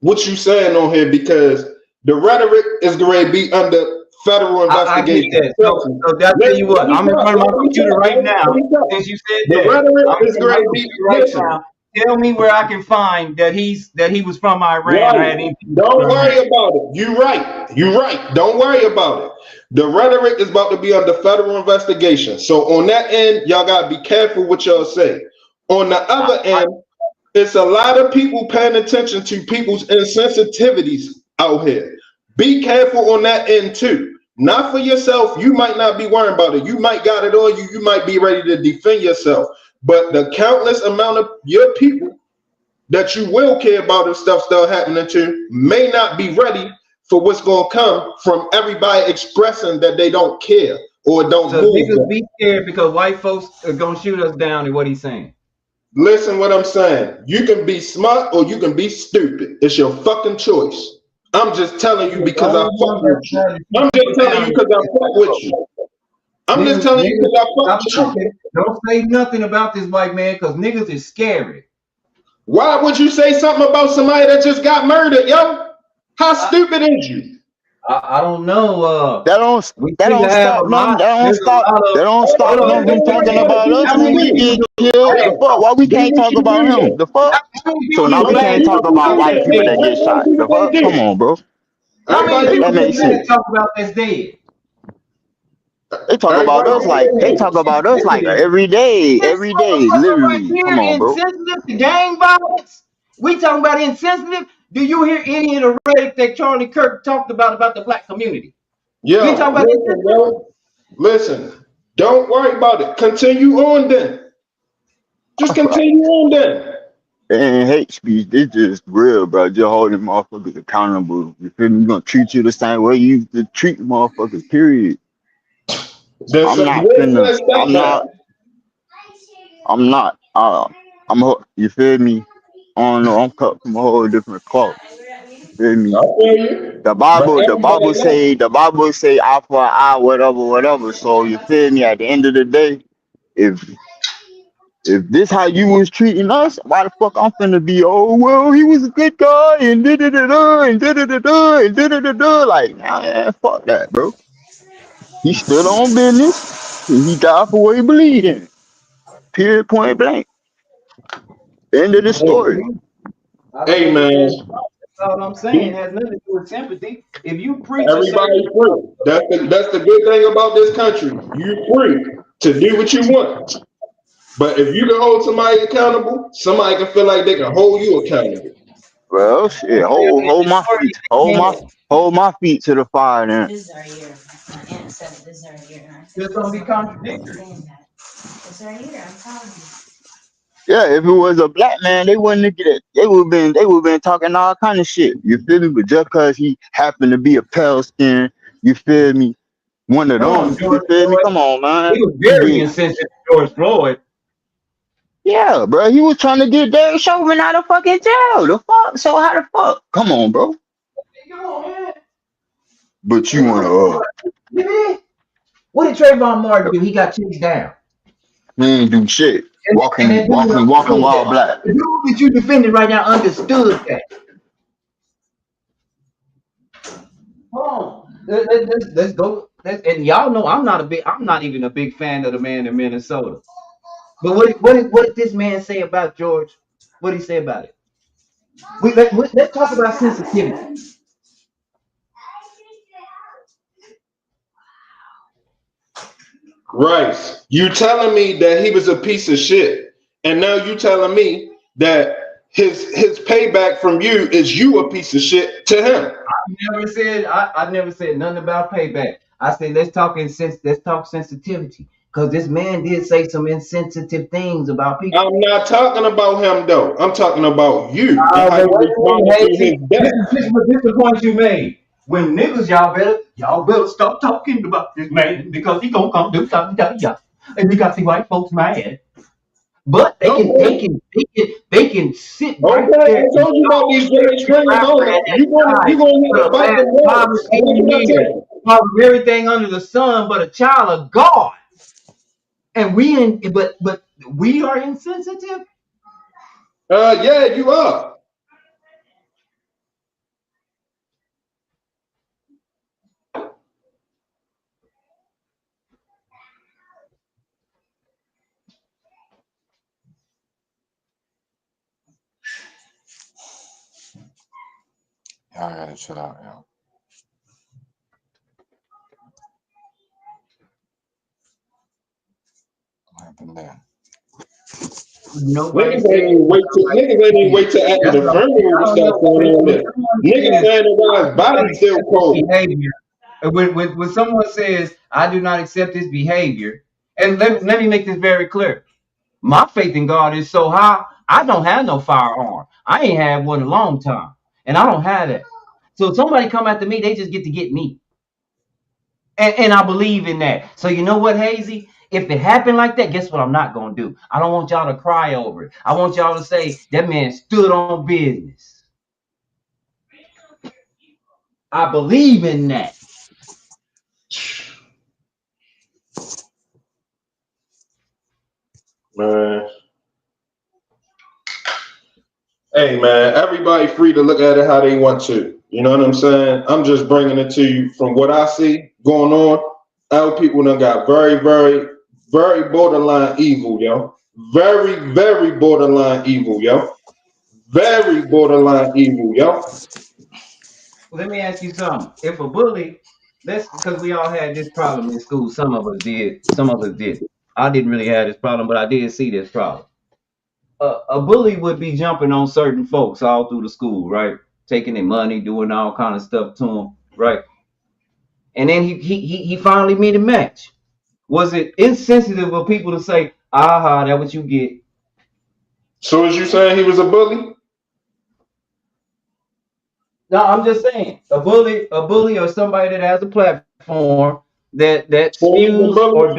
what you saying on here because the rhetoric is going to be under federal I get investigation. that. So I tell you Listen, what, I'm in front of my computer right now. let me talk. Since you said The that, rhetoric I'm in is front of my going to be computer right listen. now. Tell me where I can find that he was from Iran or had Right. anything to do Don't with Iran. worry about it. You right. You right. Don't worry about it. The rhetoric is about to be under federal investigation. So on that end, y'all gotta be careful what y'all say. On the other end, it's a lot of people paying attention to people's insensitivities out here. Be careful on that end too. Not for yourself. You might not be worrying about it. You might got it on you. You might be ready to defend yourself. But the countless amount of your people that you will care about if stuff start happening to may not be ready for what's going to come from everybody expressing that they don't care or don't So move niggas them. be scared because white folks are gonna shoot us down. Is what he's saying. Listen what I'm saying. You can be smart or you can be stupid. It's your fucking choice. I'm just telling you because I fuck with you. I'm just telling you because I fuck with you. I'm just telling you because I fuck Stop with you. talking. Don't say nothing about this white man because niggas is scary. Why would you say something about somebody that just got murdered, yo? How stupid is you? I don't know. That don't stop them. There's a lot of That don't hold stop on. them from How talking many about us when we get killed. The fuck? Why we can't talk about him? The fuck? So people now you we mad? can't talk about white people that get shot. The fuck? Come on, bro. How many Make people that make you mad sense. talk about that's dead? They talk about us like every day, This motherfucker right literally. Come here on, bro. insensitive to gang violence. We talking about insensitive. Do you hear any of the rhetoric that Charlie Kirk talked about the black community? Yo, We talking about listen, yo. Listen. Don't worry about it. Continue on then. Just continue on then. And hate speech, it's just real, bro. Just holding motherfuckers accountable. You feel me? You gonna treat you the same way you used to treat motherfuckers, period. Then I'm so not where's finna, that stop now? I'm not, you feel me? I don't know. I'm cut from a whole different cloth. Feel me? I feel you. The But Bible, everybody else, the Bible say eye for an eye, whatever, whatever. So you feel me? At the end of the day, if if this how you was treating us, why the fuck I'm finna be? Oh well, he was a good guy and da da da da and da da da da and da da da da. Like, nah, fuck that, bro. He stood on business and he died for what he believed in. Period. Point blank. End of the story. I hey think man, that's all I'm saying. It has nothing to do with sympathy. If you preach a certain, everybody's free. That's the good thing about this country. You're free to do what you want. But if you can hold somebody accountable, somebody can feel like they can hold you accountable. Well, shit. Hold my feet. Hold my feet to the fire then. This is our year. My aunt said this is our year. And I said, just don't be contradictory. it's our year. I'm telling you. Yeah, if it was a black man, they wouldn't get it. They would have been talking all kind of shit. You feel me? But just cause he happened to be a pale skin, you feel me? One of Come on, them. You George feel me? Floyd. Come on, man. He was He very did. insensitive to George Floyd. Yeah, bro. He was trying to get Derek Chauvin out of fucking jail. The fuck? So how the fuck? Come on, bro. Come on, man. But you wanna What did Trayvon Martin do? He got chased down. he ain't do shit. And Walking that dude while understood black. that. The dude that you defended right now understood that. Come on. Let's go. And y'all know I'm not even a big fan of the man in Minnesota. But what did this man say about George? What did he say about it? Let's talk about sensitivity. Rice, you telling me that he was a piece of shit, and now you telling me that his payback from you is you a piece of shit to him. I never said nothing about payback. I said let's talk sensitivity. Because this man did say some insensitive things about people. I'm not talking about him though. I'm talking about you and how you responded to his death. This is the point you made. When niggas, y'all better stop talking about this man because he gonna come do something to y'all. And you got the white folks mad. But they can sit right Okay, there. I told you about these very strange moments. You gonna hear about the world. Everything under the sun but a child of God. And but we are insensitive. Yeah, you are. Y'all gotta chill out, yo. What happened there? Nobody Niggas ain't even wait till after the funeral to start going on this. Niggas saying the guy's body still cold. When someone says, I do not accept this behavior, and let me make this very clear. My faith in God is so high, I don't have no firearm. I ain't had one in a long time. And I don't have that. So if somebody come after me, they just get to get me. And I believe in that. So you know what, Hazy? If it happened like that, guess what I'm not going to do? I don't want y'all to cry over it. I want y'all to say, that man stood on business. I believe in that. Man. Hey, man, everybody free to look at it how they want to. You know what I'm saying? I'm just bringing it to you from what I see going on. Our people done got very, very, very borderline evil, yo. Very, very borderline evil, yo. Very borderline evil, yo. Well, let me ask you something. If a bully, because we all had this problem in school. Some of us did. Some of us didn't. I didn't really have this problem, but I did see this problem. A bully would be jumping on certain folks all through the school, right? Taking their money, doing all kind of stuff to them, right? And then he finally made a match. Was it insensitive of people to say, aha, that's what you get? So is you saying he was a bully? No, I'm just saying a bully or somebody that has a platform that spews or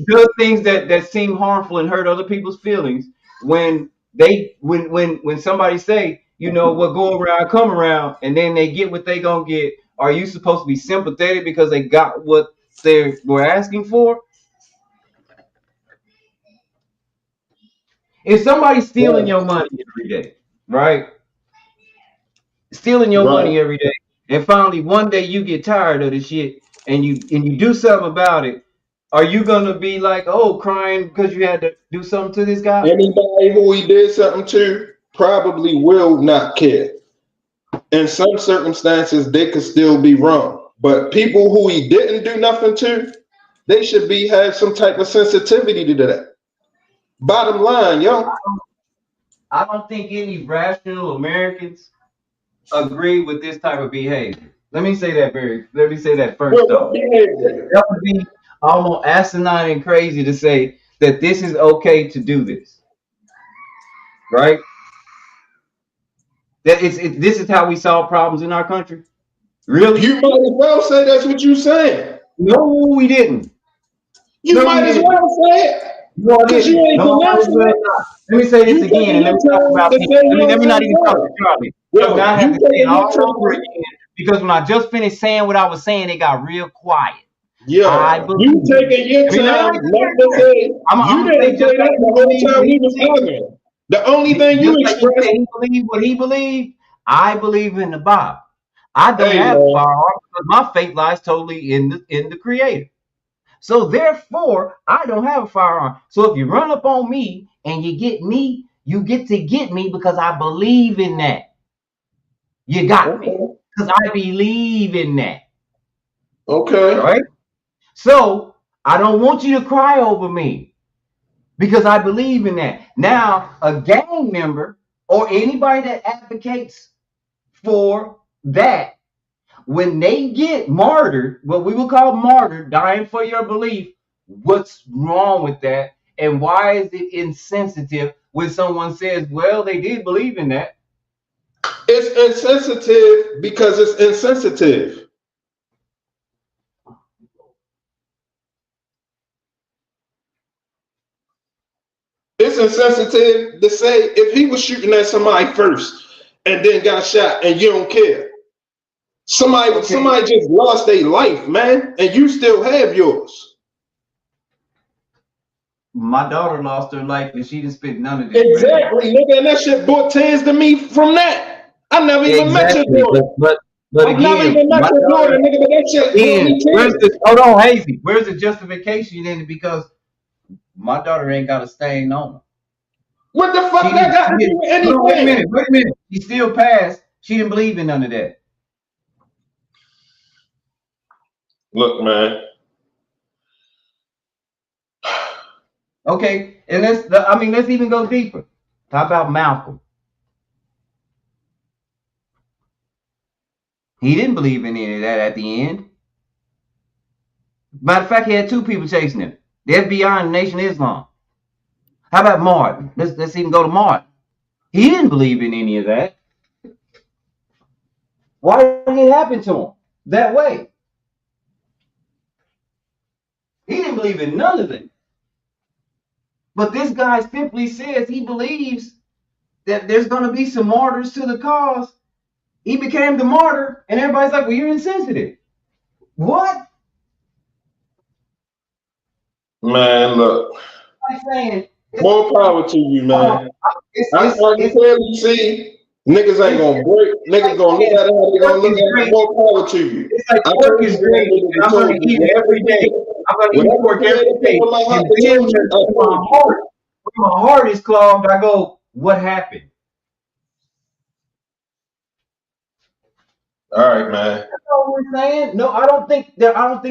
does things that seem harmful and hurt other people's feelings. When they when somebody say, you know, what go around come around, and then they get what they gonna get, are you supposed to be sympathetic because they got what they were asking for? If somebody's stealing Right. your money every day, right? Stealing your Right. money every day, and finally one day you get tired of the shit and you do something about it, are you gonna be like, oh, crying because you had to do something to this guy? Anybody who he did something to probably will not care. In some circumstances, they could still be wrong. But people who he didn't do nothing to, they should be have some type of sensitivity to that. Bottom line, yo. I don't think any rational Americans agree with this type of behavior. Let me say that first Well, what off. behavior? That would be almost asinine and crazy to say that this is okay to do this, right? That this is how we solve problems in our country. Really? You might as well say that's what you saying. No, we didn't. You No, we might as didn't. well say it. No, I Because you didn't. ain't No, I denouncing will it. not. Let me say this You again, taking and let your me talk time about to this. say you Let me don't not say even talk to sorry. Charlie. Because now I Yo, have you to say it taking all your over time. again. Because when I just finished saying what I was saying, it got real quiet. I Yo, believe. you taking your I mean, let time me not to say say I'm you gonna say didn't just say like that he the whole believed time what we he was believed. arguing. The only thing you Just like he expressed, said he believed what he believed, I believe in the Bible. I don't hey have a man, firearm because my faith lies totally in the Creator. So therefore, I don't have a firearm. So if you run up on me and you get me, you get to get me because I believe in that. You got me okay, because I believe in that. okay. Right? So I don't want you to cry over me because I believe in that. Now, a gang member or anybody that advocates for that, when they get martyred, what we would call martyred, dying for your belief, what's wrong with that? And why is it insensitive when someone says, well, they did believe in that? It's insensitive because it's insensitive. It's insensitive to say if he was shooting at somebody first and then got shot and you don't care. Somebody Okay, just lost their life, man, and you still have yours. my daughter lost her life and she didn't spend none of this, man. Exactly, nigga, and that shit brought tears to me from that. I never even met your Exactly, daughter. but I've never again, even met my your daughter, daughter, nigga, but that shit brought again, me where's tears. the hold on, Hazy? Where's the justification in it? Because my daughter ain't got a stain on her. What the fuck She that didn't. got She to do didn't. with Hold on, wait a minute. anything? Wait a minute. She still passed. She didn't believe in none of that. Look, man. Okay, and let's even go deeper. How about Malcolm? He didn't believe in any of that at the end. Matter of fact, he had two people chasing him: the FBI and Nation of Islam. How about Martin? Let's even go to Martin. He didn't believe in any of that. Why did it happen to him that way? He didn't believe in none of it. But this guy simply says he believes that there's going to be some martyrs to the cause. He became the martyr, and everybody's like, well, you're insensitive. What? Man, look. I'm saying, More power to you, man. I it's, can clearly see niggas ain't gonna break. Niggas like gonna look saying at it how they pork gonna look is at it. great. More power to you. It's like I pork told is you what great, niggas and have I'm going told to you. eat it every day. I'm going to eat Whatever pork every creator put day. on my heart And to then told you, I when told you. my heart is clogged, I go, what happened? All right, man. That's all we're saying. No, I don't think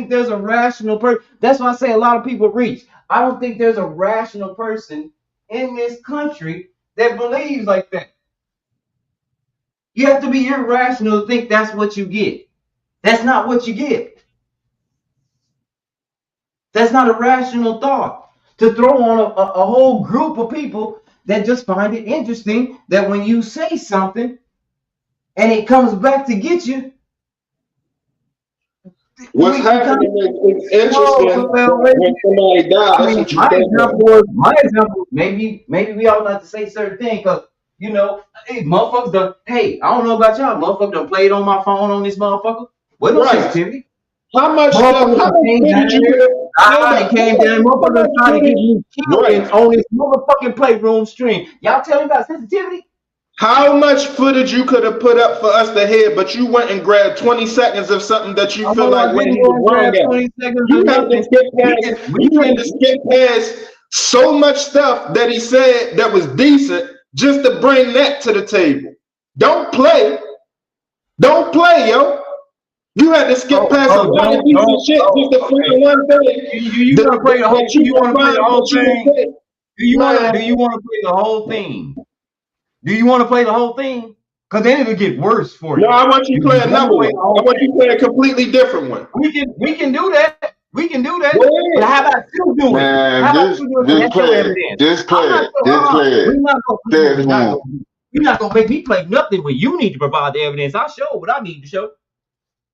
there's a rational person. That's why I say a lot of people reach. I don't think there's a rational person in this country that believes like that. You have to be irrational to think that's what you get. That's not what you get. That's not a rational thought to throw on a whole group of people that just find it interesting that when you say something and it comes back to get you, What's happening is interesting when somebody dies. I That's mean, what you my think of. example, maybe we all not to say certain things, cause you know, hey, motherfuckers done. Hey, I don't know about y'all, motherfucker done played on my phone on this motherfucker. What no Right. sensitivity? How much Motherfuckers done came down footage you there. could It came down. Motherfuckers trying to get me killed Right. on this motherfucking playroom stream. Y'all tell me about sensitivity? How much footage you could have put up for us to hear, but you went and grabbed 20 seconds of something that you feel like when he was wrong at. 20 seconds You or had to nothing. skip past so much stuff that he said that was decent just to bring that to the table. Don't play. Don't play, yo. You had to skip past a lot of decent shit just to find one thing. You want to play the whole? You want to play the whole thing? Do you want to play the whole thing? Do you want to play the whole thing? Because then it'll get worse for you. No, I want you to play another one. I want you to play a completely different one. We can do that. We can do that. Go ahead. But how about you do it? Man, How about you do it? just play it. You're not gonna make me play nothing when you need to provide the evidence. I'll show what I need to show.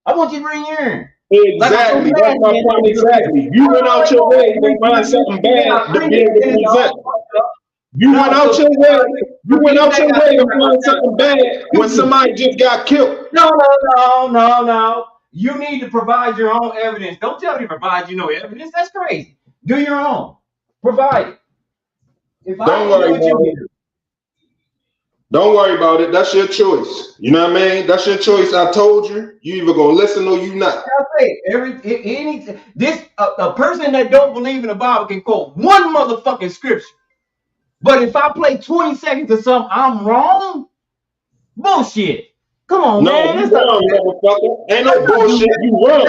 I want you to bring in. Exactly. That's my point. Exactly. You went out your way to find something bad to be able to present. You went out your way to find something bad when somebody just got killed. No. You need to provide your own evidence. Don't tell me to provide you no evidence. That's crazy. Do your own. Provide it. If Don't worry about it. Don't worry about it. That's your choice. You know what I mean? That's your choice. I told you. You either gonna listen or you not. I say a person that don't believe in the Bible can quote one motherfucking scripture. But if I play 20 seconds of something, I'm wrong. Bullshit. Come on, man. You wrong, motherfucker. Ain't no bullshit. You wrong.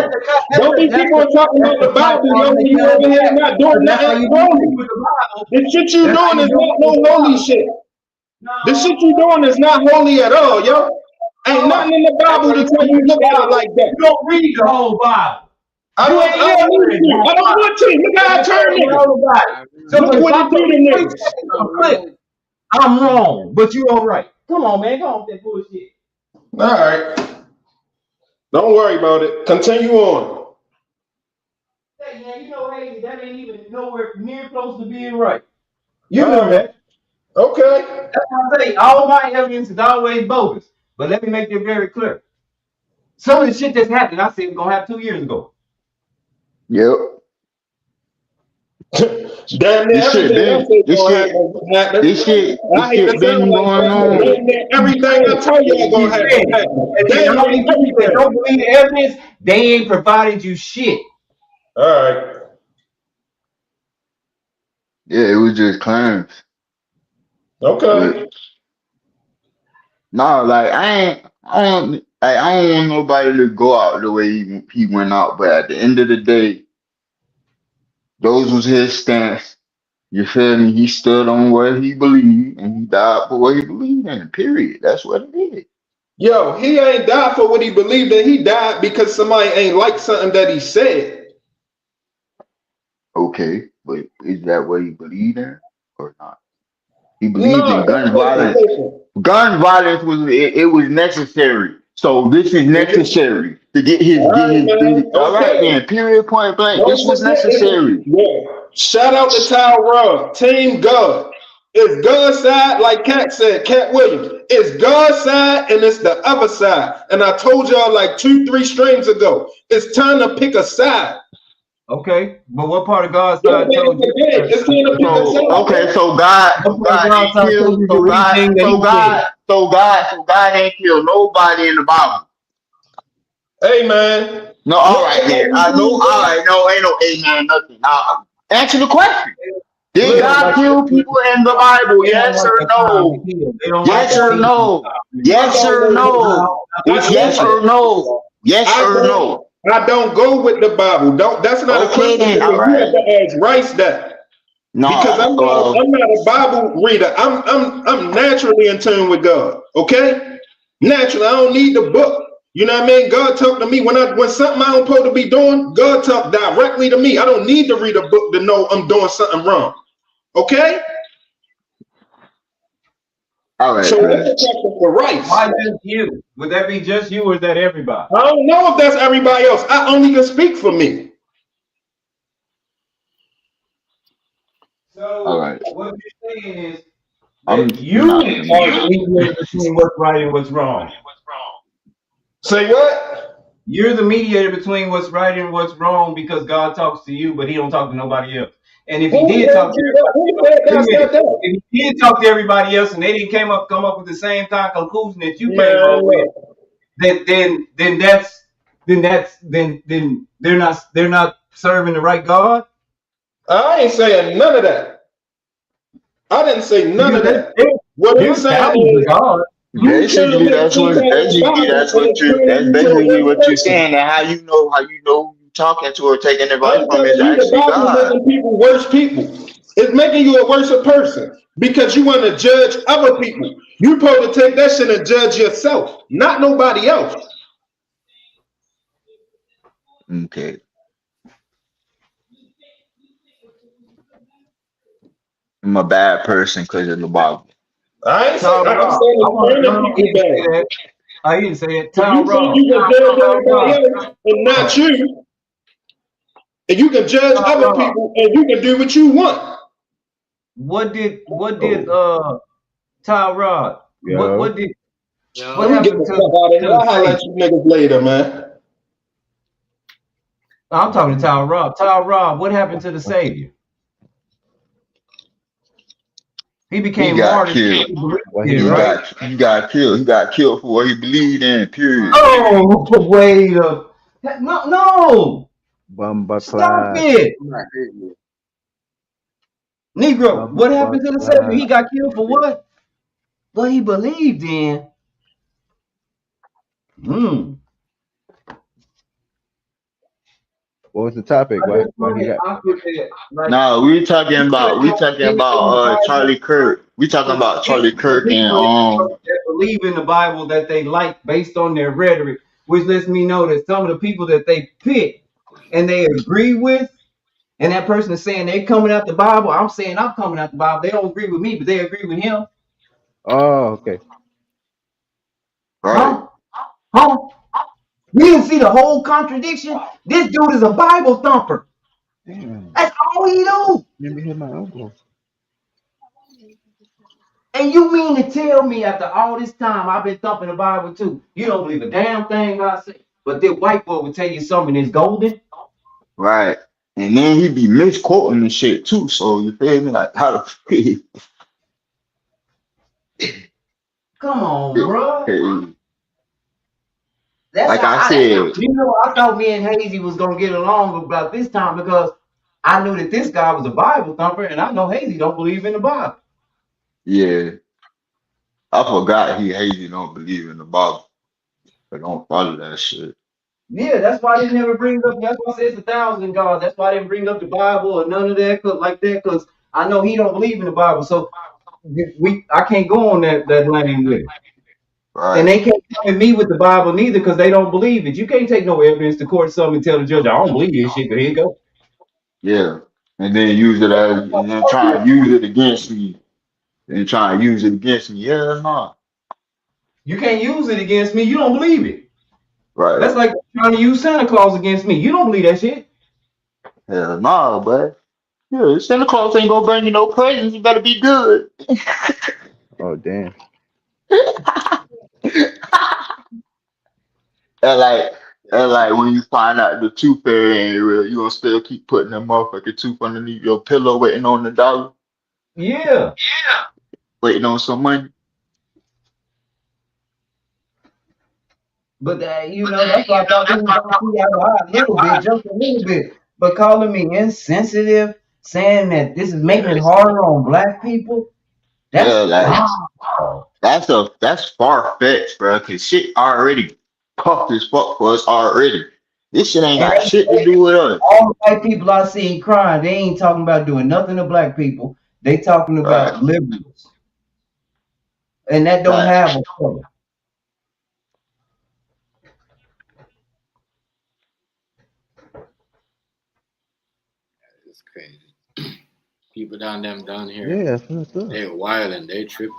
Don't be people talking about the Bible. Don't you over here not doing nothing holy. The shit you doing is not no holy shit. The shit you doing is not holy at all, yo. Ain't nothing in the Bible to tell you look at it like that. You don't read the whole Bible. I don't want to. Look how I turn it. So look what you do to niggas. I'm wrong, but you all right. Come on, man. Go on with that bullshit. All right. Don't worry about it. Continue on. Hey, man, you know, hey, that ain't even nowhere near close to being right. You know that. Okay. That's what I say. All my evidence is always bogus. But let me make it very clear. Some of the shit that's happened, I said was gonna happen 2 years ago. Yep. Damn near this shit been going on. Everything I tell you is gonna happen. They don't believe the evidence, they ain't provided you shit. All right. Yeah, it was just claims. Okay. No, like I don't want nobody to go out the way he went out, but at the end of the day, those was his stance. You feel me? He stood on what he believed and he died for what he believed in, period. That's what it is. Yo, he ain't died for what he believed in. He died because somebody ain't like something that he said. Okay, but is that what he believed in or not? He believed in gun violence. Gun violence was necessary. So this is necessary to get his. All right, then. Period. Point blank. This was necessary. Yeah. Shout out to Tyrell, Team God. It's God's side, like Cat said, Cat Williams. It's God's side and it's the other side. And I told y'all like 2-3 streams ago, it's time to pick a side. Okay, but what part of God's side told you? Okay, so God ain't killed nobody in the Bible. Amen. No, all right then. I know. All right, no, ain't no amen, nothing. Answer the question. Did God kill people in the Bible? Yes or no? Yes or no? Yes or no? Yes or no? Yes or no? I don't go with the Bible. That's not a question. Then, you have to ask Rice that. No, because I'm not a Bible reader. I'm naturally in tune with God. Okay, naturally. I don't need the book. You know what I mean? God talked to me when something I don't supposed to be doing. God talked directly to me. I don't need to read a book to know I'm doing something wrong. Okay. All right, So that's bro. a question for Rice. Why just you? Would that be just you or is that everybody? I don't know if that's everybody else. I only can speak for me. All So right. what you're saying is I'm that you not are gonna. the mediator between what's right and what's wrong. Say what? You're the mediator between what's right and what's wrong because God talks to you, but he don't talk to nobody else. And if he Who did talk to said that? Who said everybody, wait a that's minute. not that? If he did talk to everybody else and they didn't come up with the same kind of conclusion that you came Man, up with, look. then they're not serving the right God. I ain't saying none of that. I didn't say none Because of that. What I'm there's saying thousands of is, gods. you trying to Basically, make that's some what. kind of Basically, Bible that's and what you. explain That's you to a basically one what you're person. saying, and how you know you talking to or taking advice I'm from is telling you, the actually Bible God. making people worse people. It's making you a worse person because you want to judge other people. You supposed to take that shit and judge yourself, not nobody else. Okay, I'm a bad person because of the Bible. I ain't saying. Tall I'm Rob. I saying want turning no, he people didn't say down. that. I didn't say it. If Tall you say Rob. you can judge Tall everybody Rob. else and not you, and you can judge Tall other Rob. people and you can do what you want. What did Oh, Tall Rod? Yo, What Let me get happened the fuck out of to here. the I'll holler Savior? at you niggas later, man. I'm talking to Tall Rob. Tall Rob, what happened to the Savior? He he became got martyred. killed. He believed what he in it, He do? right? got he got killed. He got killed for what he believed in. Period. Oh, wait a no. Bumba Stop clad, it. I'm not hearing you. Negro, what bumba happened to the Savior? clad. He got killed for what? What he believed in. Hmm. What was the topic? I just Why he wanted got? awkward that, like, No, we talking anything in the about Bible, Charlie Kirk. We talking because about Charlie Kirk and people that believe in the Bible that they like based on their rhetoric, which lets me know that some of the people that they pick and they agree with, and that person is saying they coming out the Bible. I'm saying I'm coming out the Bible. They don't agree with me, but they agree with him. Oh, okay. right. Huh? Huh? You didn't see the whole contradiction? This dude is a Bible thumper. Damn, That's all he do. let me hit my elbow. And you mean to tell me after all this time I've been thumping the Bible too, you don't believe a damn thing I say? But this white boy will tell you something is golden. Right. And then he be misquoting the shit too. So you feel me? Like how the Come on, bro. That's like how I that's how, said, I thought me and Hazy was gonna get along about this time because I knew that this guy was a Bible thumper, and I know Hazy don't believe in the Bible. yeah, I forgot he hated don't believe in the Bible. But don't follow that shit. Yeah, that's why they never bring up. That's why I said it's 1,000 gods. That's why I didn't bring up the Bible or none of that, like that, because I know he don't believe in the Bible. So I can't go on that lane with it. And Right. they can't come at me with the Bible neither because they don't believe it. You can't take no evidence to court something and tell the judge I don't believe this shit, but here you go. Yeah. And then use it as and then try and use it against me. And try and use it against me. Yeah, no. You can't use it against me. You don't believe it. Right. That's like trying to use Santa Claus against me. You don't believe that shit. Hell no, but yeah, Santa Claus ain't gonna bring you no presents. You better be good. Oh, damn. And like when you find out the tooth fairy ain't real, you gonna still keep putting that motherfucking tooth underneath your pillow, waiting on the dollar, Yeah. waiting on some money. But that's why I thought he was gonna see out of eye a little bit, just a little bit. But calling me insensitive, saying that this is making it harder on black people, Yeah, that's like wow. that's far fetched, bro. Cause shit already puffed as fuck for us already. This shit ain't And got shit to do with us. all the white people I seen crying, they ain't talking about doing nothing to black people. They talking Right. about liberals. And that don't Right. have a color. It's crazy. People down here, Yeah, that's what's up. they wild and they tripping.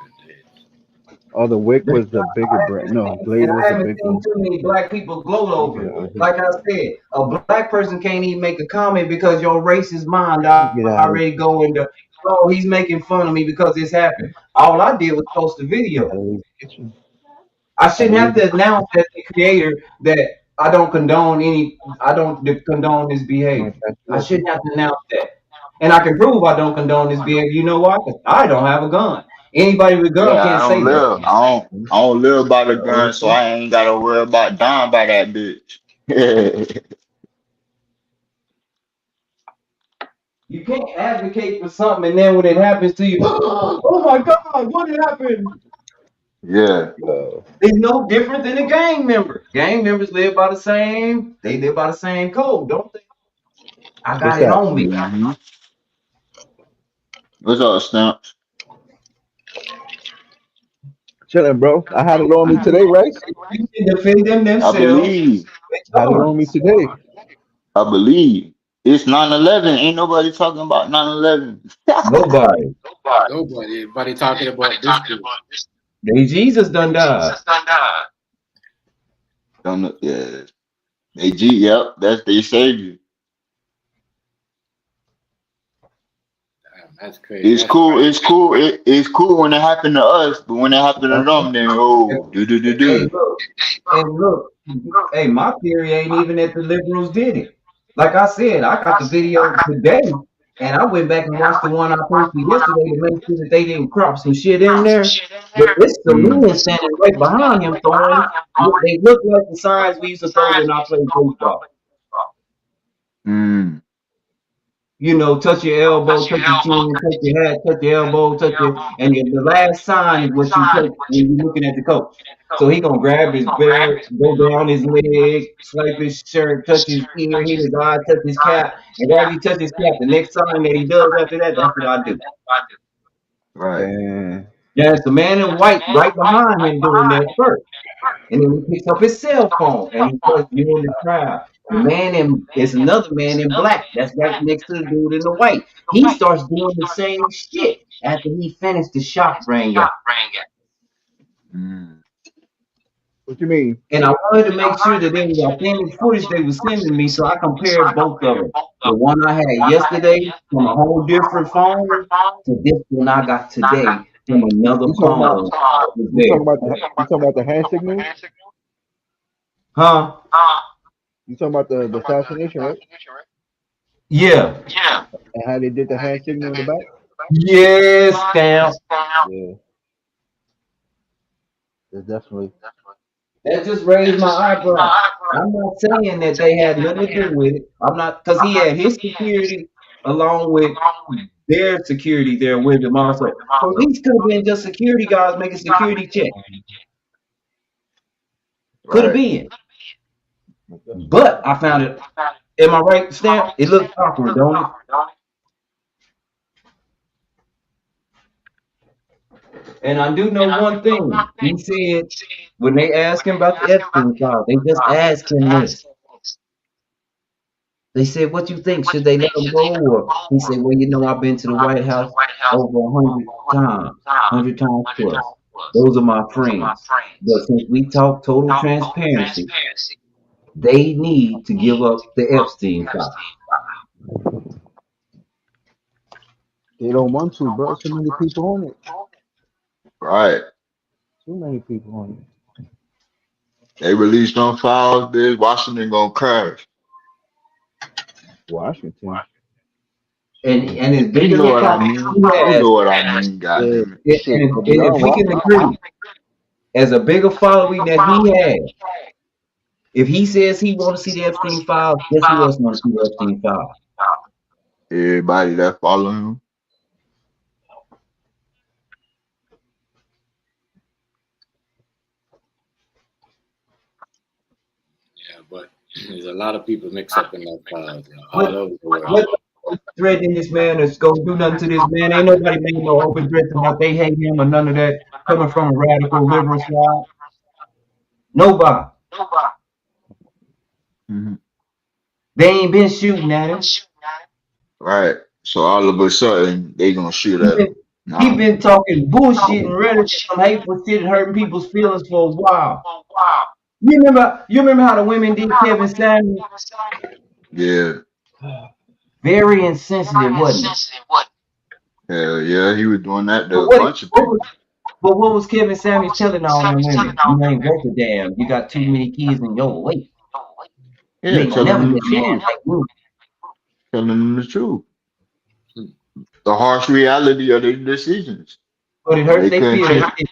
Oh, the Wick was the bigger brand. No, Glade And was I the haven't big seen one. too many black people gloat over Yeah, it. I hate Like I said, a black person can't even make a comment because your racist mind get out of already go into, oh, he's making fun of me because this happened. All I did was post a video. gotta leave the kitchen. I Gotta shouldn't have leave the to announce as the creator that I don't condone this behavior. I kitchen. shouldn't have to announce that. And I can prove I don't condone this behavior. You know why? 'Cause I don't have a gun. Anybody with a gun Yeah, I can't don't say that. live. I don't live by the gun, so I ain't gotta worry about dying by that bitch. You can't advocate for something and then when it happens to you, oh my God, what happened? Yeah. It's no different than a gang member. Gang members live by the same code, don't they? I What's got it that? on me. hmm What's up, Stamps? Chilling, bro. I had it on me today, right? You can defend them I themselves. believe. It's I had it on. on me today. I believe. It's 9/11. Ain't nobody talking about 9/11. Nobody. Nobody talking about this dude. They Jesus done died. Don't know. Yeah. Yep. That's they savior. Damn, that's crazy. It's cool. It's cool. It's cool when it happened to us, but when it happened to them, then oh, do do do Hey, do. look. And look. Hey, my theory ain't even that the liberals did it. Like I said, I got the video today, and I went back and watched the one I posted yesterday to make sure that they didn't crop some shit in there. But it's the Mm, men standing right behind him throwing. They look like the signs we used to throw when I played baseball. mm. You know, touch your elbow, touch your chin, touch your hat, touch your elbow, the last sign is what you take when you're looking at the coach. So he gonna grab his bear, go down his leg, swipe his shirt, touch his ear, hit his eye, touch his cap, and after he touch his cap, the next sign that he does after that, that's what I do. Right. Damn. Yeah, it's the man in white right behind him doing that first. And then he picks up his cell phone and he starts viewing the crowd. The man in it's another man in black that's right next to the dude in the white. He starts doing the same shit after he finished the shot rang out. Mm. What you mean? And I wanted to make sure that there was authentic footage they were sending me, so I compared both of them. The one I had yesterday from a whole different phone to this one I got today from another You talking about phone that was there. you talking about the hand signal? Huh? You talking about the assassination, right? Yeah. And how they did the hand signal in the back? Yes, Stamp. Yeah. It's definitely That just raised my eyebrow. I'm not saying that they had nothing to do with it. I'm not, because he had his security along with their security there with him also. Police could have been just security guards making security checks. Could have Right. been. But I found it. Am I right, Stamp? It looks awkward, don't it? And I do know one thing. He said when they asked him about the Epstein file, they just asked him this. They said, "What you think? Should they let him go?" Or he said, "Well, you know, I've been to the White House over 100 times plus. Those are my friends. But since we talk total transparency, they need to give up the Epstein file." they don't want to, bro. So many people on it. Right. Too many people on it. They released on files, bitch. Washington gonna crash. Washington. And as You big of know a what I problem mean. he You has, know what I mean, goddamn it. Shit, and beyond if we can Washington. agree, as a bigger following that he has, if he says he want to see the Epstein file, guess who else want to see the Epstein file? Everybody that follow him. Yeah, but there's a lot of people mixed up in that files all What over the world. what threatening this man is gonna do nothing to this man? Ain't nobody made no open threats about they hate him or none of that coming from a radical liberal side. Nobody. hmm They ain't been shooting at him. Right. So all of a sudden they gonna shoot at Even him. He Nah. been talking bullshit and ready some hateful shit and hurting people's feelings for a while. You remember how the women did Kevin Samuels? Yeah. Very insensitive, wasn't it? Hell yeah, he was doing that to But a bunch of people. what was Kevin Samuels telling all them women? You ain't worth a damn. You got too many kids in your weight. You Yeah, ain't gonna telling never them the get a man truth. like me. Telling them the truth. The harsh reality of their decisions. But it And hurt they their couldn't feelings. change.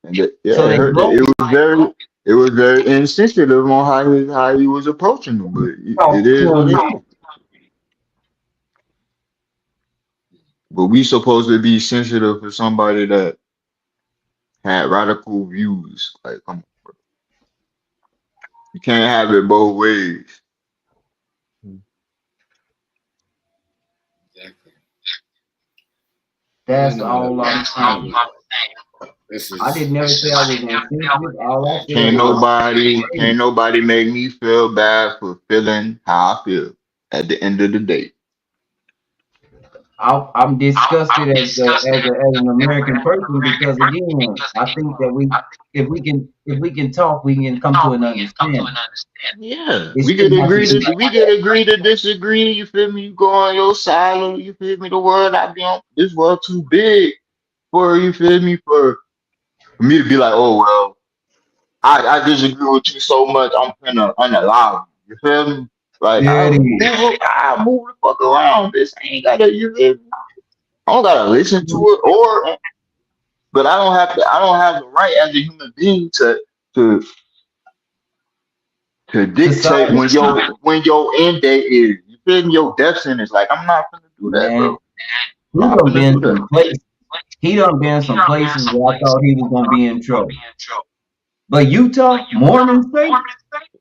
And they, So yeah, it they hurt. broke It was very insensitive on how he was approaching them. But it talk to is what him. it is. But we supposed to be sensitive for somebody that had radical views. Like, come on, bro. You can't have it both ways. Exactly. That's No, all I'm saying. this I is didn't never say I was insensitive. All I said Can't was nobody make me feel bad for feeling how I feel at the end of the day. I'm disgusted as an American person because again, I think that if we can talk, we can come to an understanding. Yeah, It we could shouldn't have to agree be to we could agree to disagree. You feel me? You go on your side, or you feel me? The world I be on, this world too big for you. Feel me? For me to be like, oh well, I disagree with you so much, I'm gonna unallow you. You feel me? Like there it is. I move the fuck around. This I ain't gotta. You feel me? I don't gotta listen to it, but I don't have to. I don't have the right as a human being to dictate Society, when your end date is. You feel me? Your death sentence. Like I'm not gonna do that, man, bro. I'm not gonna do that. he done been some places where I thought he was gonna be in trouble. But Utah, Mormon state,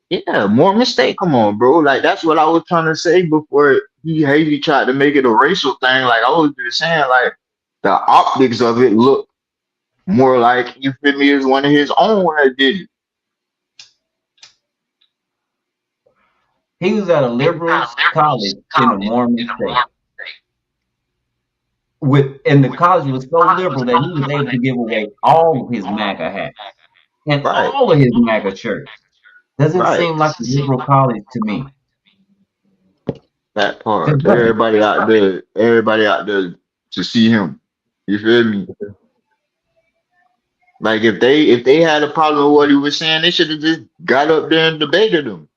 Yeah, more mistake. Come on, bro. Like that's what I was trying to say before he tried to make it a racial thing. Like I was just saying, like the optics of it look more like you feel me is one of his own that did it. he was at a liberal college in a Mormon state. And the college was so liberal that he was able to give away all of his MAGA hats and Right, all of his MAGA shirts. Doesn't right. seem like a liberal college to me. That Just part. doesn't. Everybody out there to see him. You feel me? Like if they had a problem with what he was saying, they should have just got up there and debated him.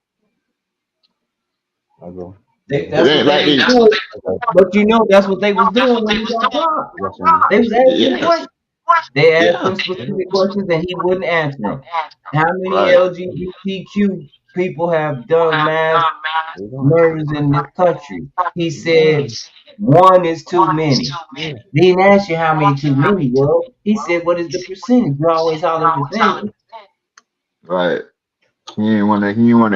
I go. That's It what ain't they like was they, doing. Okay. But you know that's what they was doing when he got blocked. Yes, sir. They was asking yeah, questions. They asked yeah, him specific questions and he wouldn't answer them. How many right. LGBTQ people have done mass There you go. murders in this country? He said one is too many. Yeah. He didn't ask you how many too many was. He said, what is the percentage? You always holler percentage. Right. He didn't wanna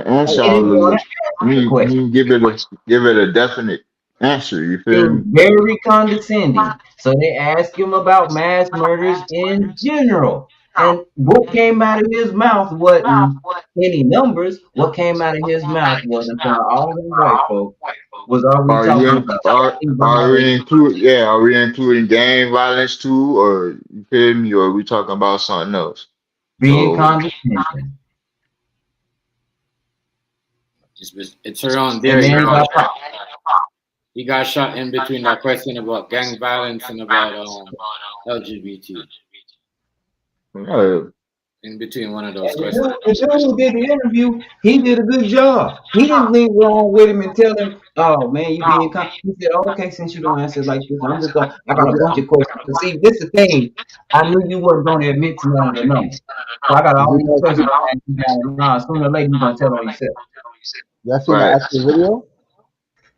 answer He all didn't of want it. to answer the He question. didn't give it a definite answer, you feel Being me? very condescending. So they asked him about mass murders in general. And what came out of his mouth wasn't any numbers. What came out of his mouth was in front of all them white folks was are we Are talking you about gang are violence? we are we including gang violence too, or you feel me, or are we talking about something else? Being So condescending. it's around there. And then He got shot in between that question about gang violence and about LGBT. In between one of those questions. the dude who did the interview, he did a good job. He didn't leave wrong with him and tell him, "Oh man, you being con." He said, oh, "Okay, since you don't answer like this, I'm just gonna. I got a bunch of questions. But see, this is the thing. I knew you wasn't gonna admit to none of the numbers, so I got Did all you these guys questions. And you gonna, nah, sooner or later you gonna tell on yourself." y'all seen the right, actual video?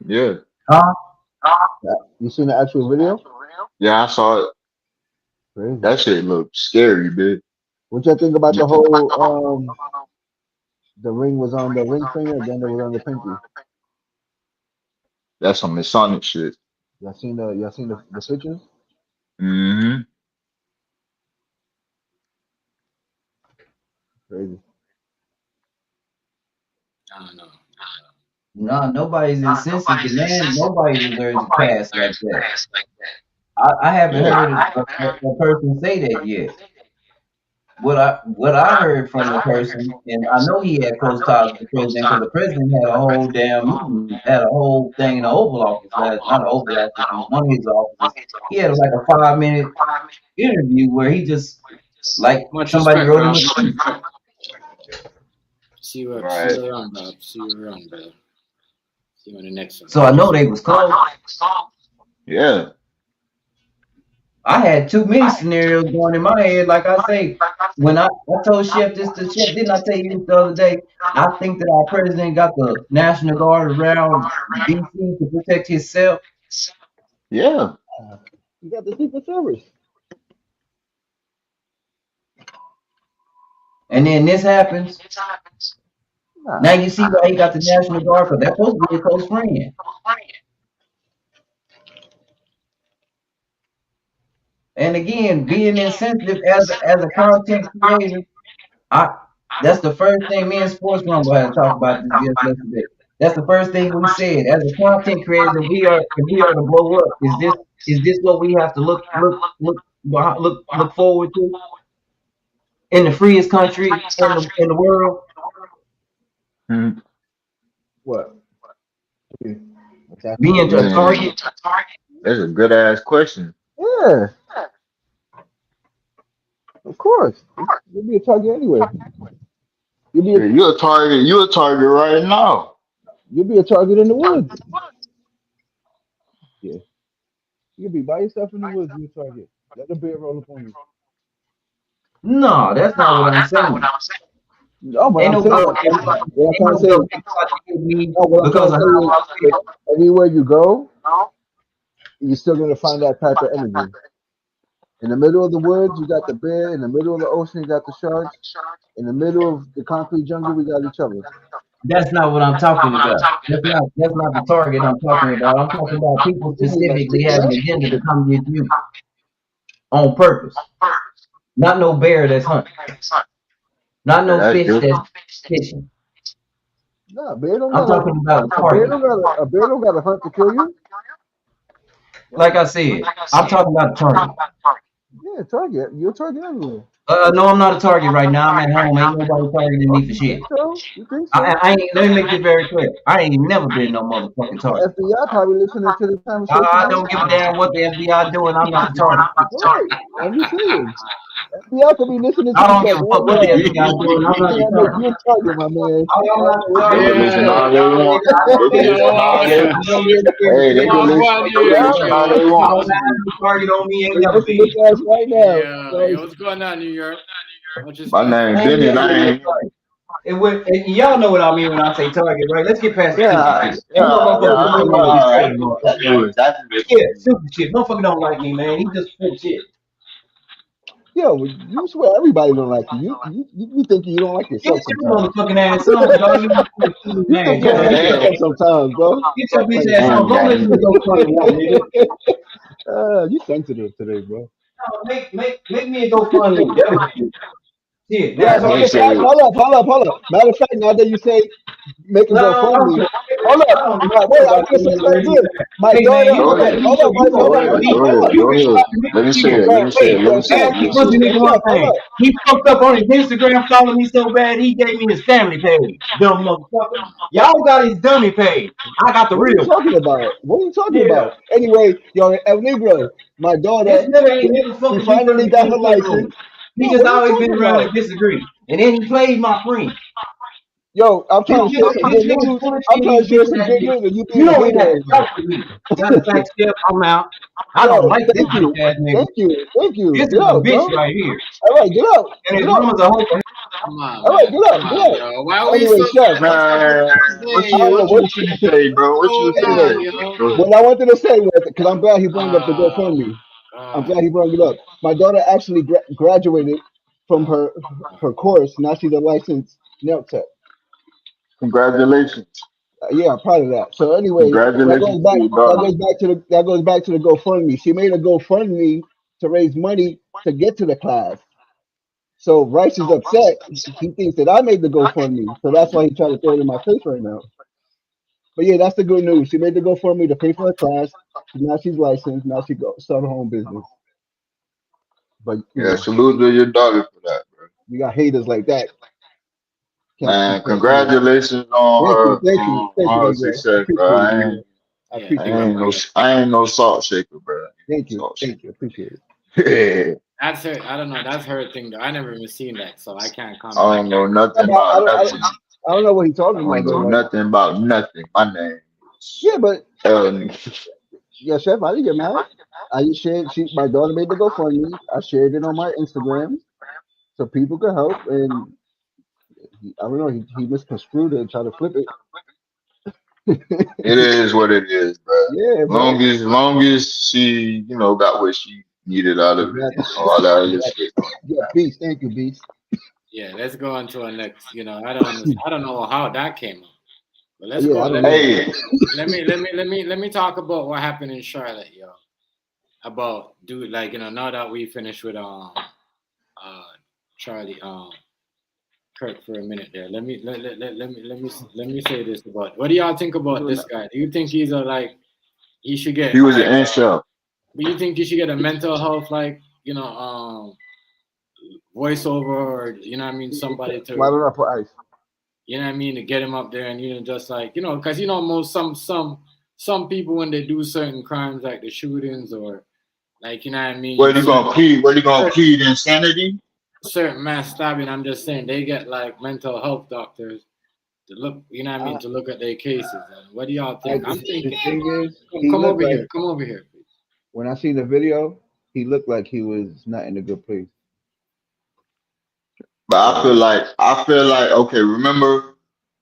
yeah, Huh? Yeah. You seen the actual video? yeah, I saw it. Crazy. That shit looked scary, bitch. What y'all think about the whole the ring was on the ring finger, then it was on the pinky. That's some Masonic shit. Y'all seen the pictures? Mm-hmm. Crazy. I don't know. No, nobody's insensitive, man. Nobody deserves to pass like that. I haven't Yeah. heard a person say that yet. What I heard from the person, and I know he had close ties with the president because the president had a whole damn meeting, had a whole thing in the Oval Office last, not the Oval Office, it was one of his offices. He had like a 5 minute interview where he just like Much somebody respect, wrote him bro. a speech. See Right. you around, bro. See you around, bro. See you on the next one. So I know they was close. Yeah. I had too many scenarios going in my head. Like I say, when I told Chef this to Chef, didn't I tell you this the other day? I think that our president got the National Guard around DC to protect himself. Yeah. You got the Secret Service. And then this happens. Nah. Now you see why he got the National Guard, because they're supposed to be a close friend. And again, being insensitive as a content creator, that's the first thing me and Sports Rumble had to talk about this yesterday. That's the first thing we said. As a content creator, if we are to blow up, is this what we have to look forward to in the freest country in the world? Mhm. What? Being a Man, target. that's a good ass question. Yeah, of course. You'll be a target anyway. You'll be Yeah, you're a target. You're a target right now. you'll be a target in the woods. Yeah. You'll be by yourself in the woods, you a target. Let the bear roll up on you. No, that's not what I'm saying. No, but Ain't I'm no saying girl, what I'm trying to say. ain't no girl get me No, what I'm because trying of to say how I is feel. everywhere you go, you're still gonna find that type of energy. In the middle of the woods, you got the bear. In the middle of the ocean, you got the sharks. In the middle of the concrete jungle, we got each other. That's not what I'm talking about. That's not the target I'm talking about. I'm talking about people You mean like specifically having Superman? an agenda to come get you on purpose. Not no bear that's hunting. Not Yeah, no that's fish different. that's fishing. No, bear don't I'm gotta. talking about a A bear target. don't gotta. A bear don't gotta hunt to kill you. Like I said, I'm talking about a target. Yeah, target. You're a target everywhere. No, I'm not a target right now. I'm at home. Ain't nobody targeting me for You shit. think so? You think so? I ain't. Let me make this very clear. I ain't never been no motherfucking target. FBI probably listening to this conversation I right don't give a now. damn what the FBI doing. I'm not a target. Right. I'm just saying. FBI could be listening to I this don't like give a right fuck what the now. FBI doing. I'm not Trying a to make target. you a target, my man. I'm I not don't know a what They you're target. can doing listen Yeah. all they want. They can listen all they want. Hey, they can listen. They can Yeah, listen all they want. Target on me ain't they never listening been. to us right now. Yeah. So Yo, what's going on, New York? Much My respect. name I ain't Benny, and never I been a ain't. target. Y'all know what I mean when I say target, right? Let's get past the stupid Yeah, shit. yeah, You know yeah. motherfuckers I don't know. want to be All right. target, That motherfucker, right? was that's Yeah, stupid shit. Motherfucker don't like me, man. He just full shit. yo, you swear everybody don't like you. You thinking you don't like Get yourself your sometimes. motherfucking ass on, dog. You stupid You think man. you don't like it. yourself sometimes, bro. Get your Stop bitch playing. ass on. Go listen to those fucking one, nigga. You sensitive today, bro. No, make me a GoFundMe. That was it. Shit. Yeah, That's That all matter he of it fact, said. hold up. Matter of fact, now that you say make a No, I don't GoFundMe, care. hold I up. don't give My a wait, fuck I'm about gonna say you right every here. time. My Hey daughter, man, you Go gonna okay, have to ahead. be hold sure up, you gonna Go come to ahead. me. Go ahead. You Go can come ahead. out to me Let me for say shit. it. Let me say Hey, it. Let me say ask it. Let this me say pussy it. Let nigga me say one it. hold thing. up. He fucked up on his Instagram, following me so bad he gave me his family page. Dumb motherfucker. Y'all got his dummy page. I got the What are you real one. talking about? What are you talking Yeah. about? Anyway, yo, El Negro, my This daughter, nigga ain't she, never she fucked with me from finally the got her beginning of license. He No, just what are you always been talking around about? and disagree. And then he played my friend. Yo, I'm This trying to shit, share some this good shit was news. full of I'm shit, trying these to share bitch some ass good niggas. news, and you You being a don't even hater have to right now. talk to me. Matter of fact, Steph, I'm out. I don't Yo, like this thank bitch you, ass nigga. thank you. This Get is a out, bitch bro. right here. All right, get out, And his get out. mama's a hoe. Come on, All right, man. get Come out, get on, out. yo. Why we Anyway, so chef, mad? What's up with Man, today, I don't know what yo? you what. was finna say, bro? What you was Hold finna Anyway, on, say? yo. Go ahead. what I wanted to say was because I'm glad he brought up the Ah, GoFundMe. I'm ah, glad he brought it up. My daughter actually graduated from ah. her course. Now she's a licensed nail tech. Congratulations. Yeah, I'm proud of that. So anyway, Congratulations to your that daughter. goes back to the GoFundMe. She made a GoFundMe to raise money to get to the class. So Rice is upset. He thinks that I made the GoFundMe, so that's why he tried to throw it in my face right now. But yeah, that's the good news. She made the GoFundMe to pay for her class. Now she's licensed. Now she go start her own business. But you Yeah, know, salute to your daughter for that, bro. you got haters like that. Man, Can't say that. congratulations on Thank you, her Miguel. I success, bro. appreciate it, man. I Yeah, appreciate it. I ain't no salt shaker, bro. Thank you, Salt shaker. appreciate it. Yeah. that's her. I don't know. That's her thing, though. I never even seen that, so I can't I comment. don't know nothing I about don't, I nothing. don't, I don't know what he's I talking don't about though. know Like, nothing about nothing. My name is yeah, but Ellen. yeah, Chef, I didn't get mad. I just shared. My daughter made the GoFundMe. I shared it on my Instagram so people could help. And I don't know, he misconstrued it and tried to flip it. It is what it is, bro. Yeah, bro. Long as she, got what she needed out of it, Exactly. all that other shit. Yeah, Beast. Thank you, Beast. Yeah, let's go on to our next. I don't understand. I don't know how that came up. But let's Yeah, go. I don't Let me Hey, let me talk about what happened in Charlotte, yo. About now that we finished with Charlie Kirk for a minute there. Let me say this about what do y'all think about this guy? Do you think he's he should get he was an incel. but you think he should get a mental health voiceover or somebody to Why don't I put ice? to get him up there and just because most some people when they do certain crimes like the shootings or What are you gonna plead? What are you gonna plead? Insanity? certain mass stabbing, I'm just saying they get mental health doctors to look, to look at their cases. And what do y'all think? I'm thinking, The thing is, he come looked over like here, please. when I seen the video, he looked like he was not in a good place. But I feel like okay. Remember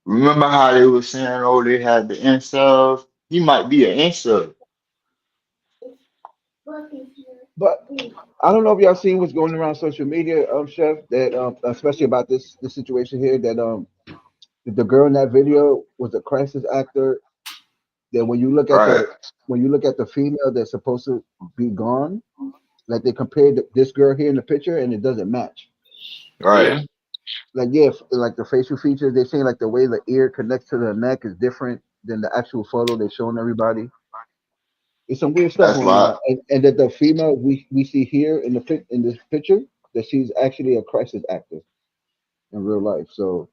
how they were saying, oh, they had the incels. He might be an incel. But I don't know if y'all seen what's going around social media, Chef, that especially about this situation here, that the girl in that video was a crisis actor. That when you look at Right, the female that's supposed to be gone, like they compared this girl here in the picture and it doesn't match. right. Yeah, Like yeah, like the facial features, they saying like the way the ear connects to the neck is different than the actual photo they're showing everybody. It's some weird stuff That's going on, why. and that the female we see here in in this picture that she's actually a crisis actor in real life. So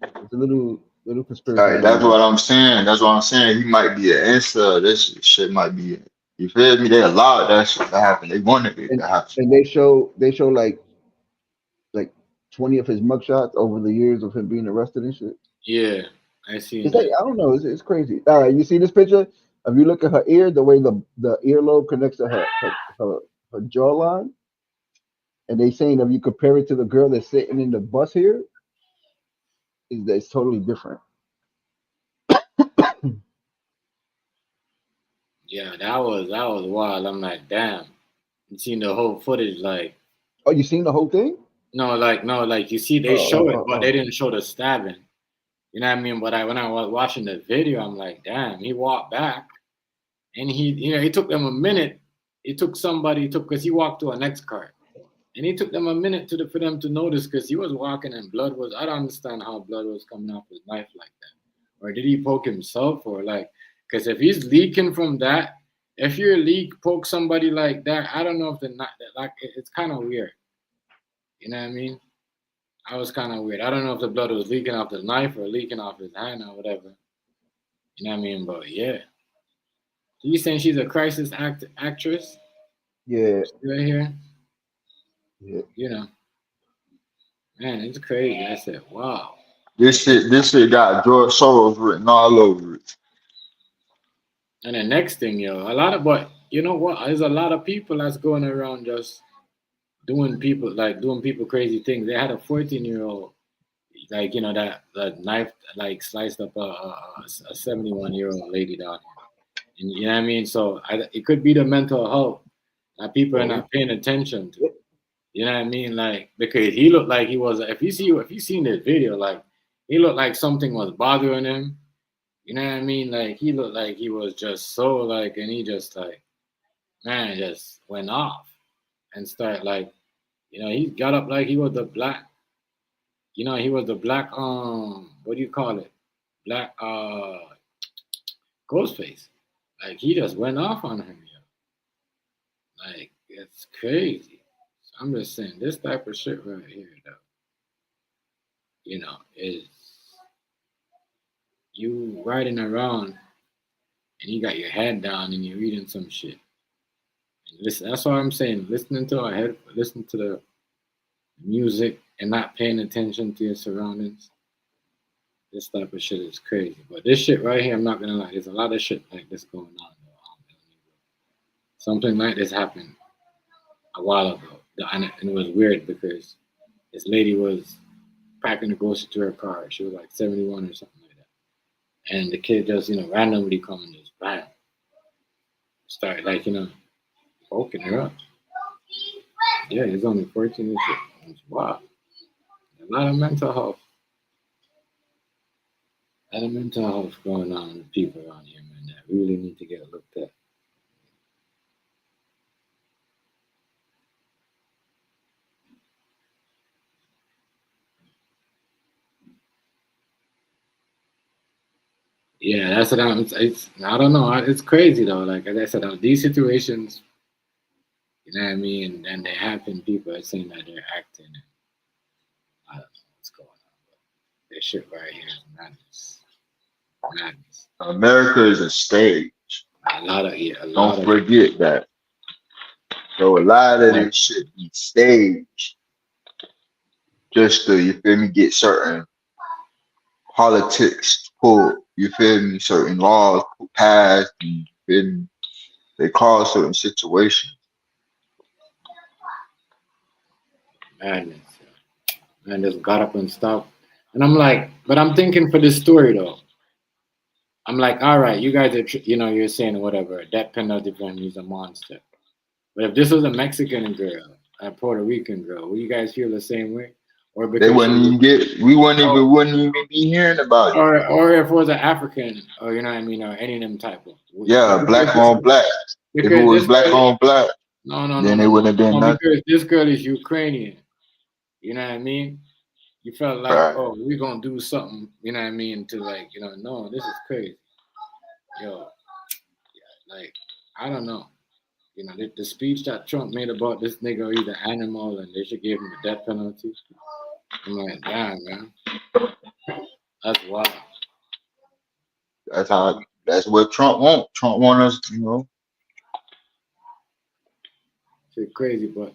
it's a little All conspiracy right, going that's on. what I'm saying. That's what I'm saying. He might be an incel. This shit might be. You feel me? They allowed that shit to happen. They wanted it And to happen. they show like 20 of his mugshots over the years of him being arrested and shit. yeah, I seen It's like that. I don't know. It's crazy. All right, you see this picture? If you look at her ear, the way the earlobe connects to her jawline, and they saying if you compare it to the girl that's sitting in the bus here, is that it's totally different. Yeah, that was wild. I'm like, damn. You seen the whole footage, Oh, you seen the whole thing? no, you see they Oh, show oh, it, oh, but they oh. didn't show the stabbing. You know what I mean? But when I was watching the video, I'm like, damn, he walked back and he took them a minute. Because he walked to a next car. And he took them a minute for them to notice because he was walking and I don't understand how blood was coming off his knife like that. Or did he poke himself because if he's leaking from that, if your poke somebody like that, I don't know if it's kind of weird. You know what I mean? I was kind of weird. I don't know if the blood was leaking off the knife or leaking off his hand or whatever. You know what I mean? But yeah. So you saying she's a crisis actress? Yeah, Right here? yeah. Man, it's crazy. I said, wow. This shit got George Soros written all over it. And the next thing, but you know what? There's a lot of people that's going around just doing people crazy things. They had a 14-year-old, that knife sliced up a 71-year-old lady down here. And you know what I mean? So it could be the mental health that people are not paying attention to. You know what I mean? Because he looked like he was. If you seen this video, he looked like something was bothering him. You know what I mean? He looked like he was just so and he just man, just went off and started he got up like he was the black. He was the black what do you call it? Black Ghostface. Like he just went off on him, yo. Like it's crazy. So I'm just saying this type of shit right here, though. You know, is you riding around and you got your head down and you're reading some shit. And listen, that's what I'm saying. Listening to listen to the music and not paying attention to your surroundings. This type of shit is crazy. But this shit right here, I'm not gonna lie, there's a lot of shit like this going on. Something like this happened a while ago. And it was weird because this lady was packing the groceries to her car. She was like 71 or something like that. And the kid just, randomly come and just bam. Start like, poking her up. Yeah, he's only 14 and shit. It's wild. A lot of mental health. A lot of mental health going on with people around here, man, that really need to get looked at. Yeah, that's what I don't know. It's crazy though. Like as I said, these situations, you know what I mean, and they happen. People are saying that they're acting. And I don't know what's going on, but this shit right here is madness. Madness. America is a stage. Don't forget that. So a lot of this shit be staged just to, you feel me, get certain politics pulled, you feel me, certain laws passed, and you feel me, they cause certain situations. Madness. Man just got up and stopped. And I'm like, but I'm thinking for this story though. I'm like, all right, you guys are, you're saying whatever, death penalty for him, he's a monster. But if this was a Mexican girl, a Puerto Rican girl, would you guys feel the same way? Or because we wouldn't even be hearing about it. Or if it was an African, or you know what I mean, or any of them type of. Yeah, black on black. If it was black on black, then it wouldn't have been nothing. Because this girl is Ukrainian. You know what I mean? You felt like, right. Oh, we're gonna do something, you know what I mean, to like, no, this is crazy. Yo, like, I don't know. The speech that Trump made about this nigga, he's an animal and they should give him a death penalty. I'm like, damn, man. That's wild. That's what Trump wants. Trump wants us, It's crazy, but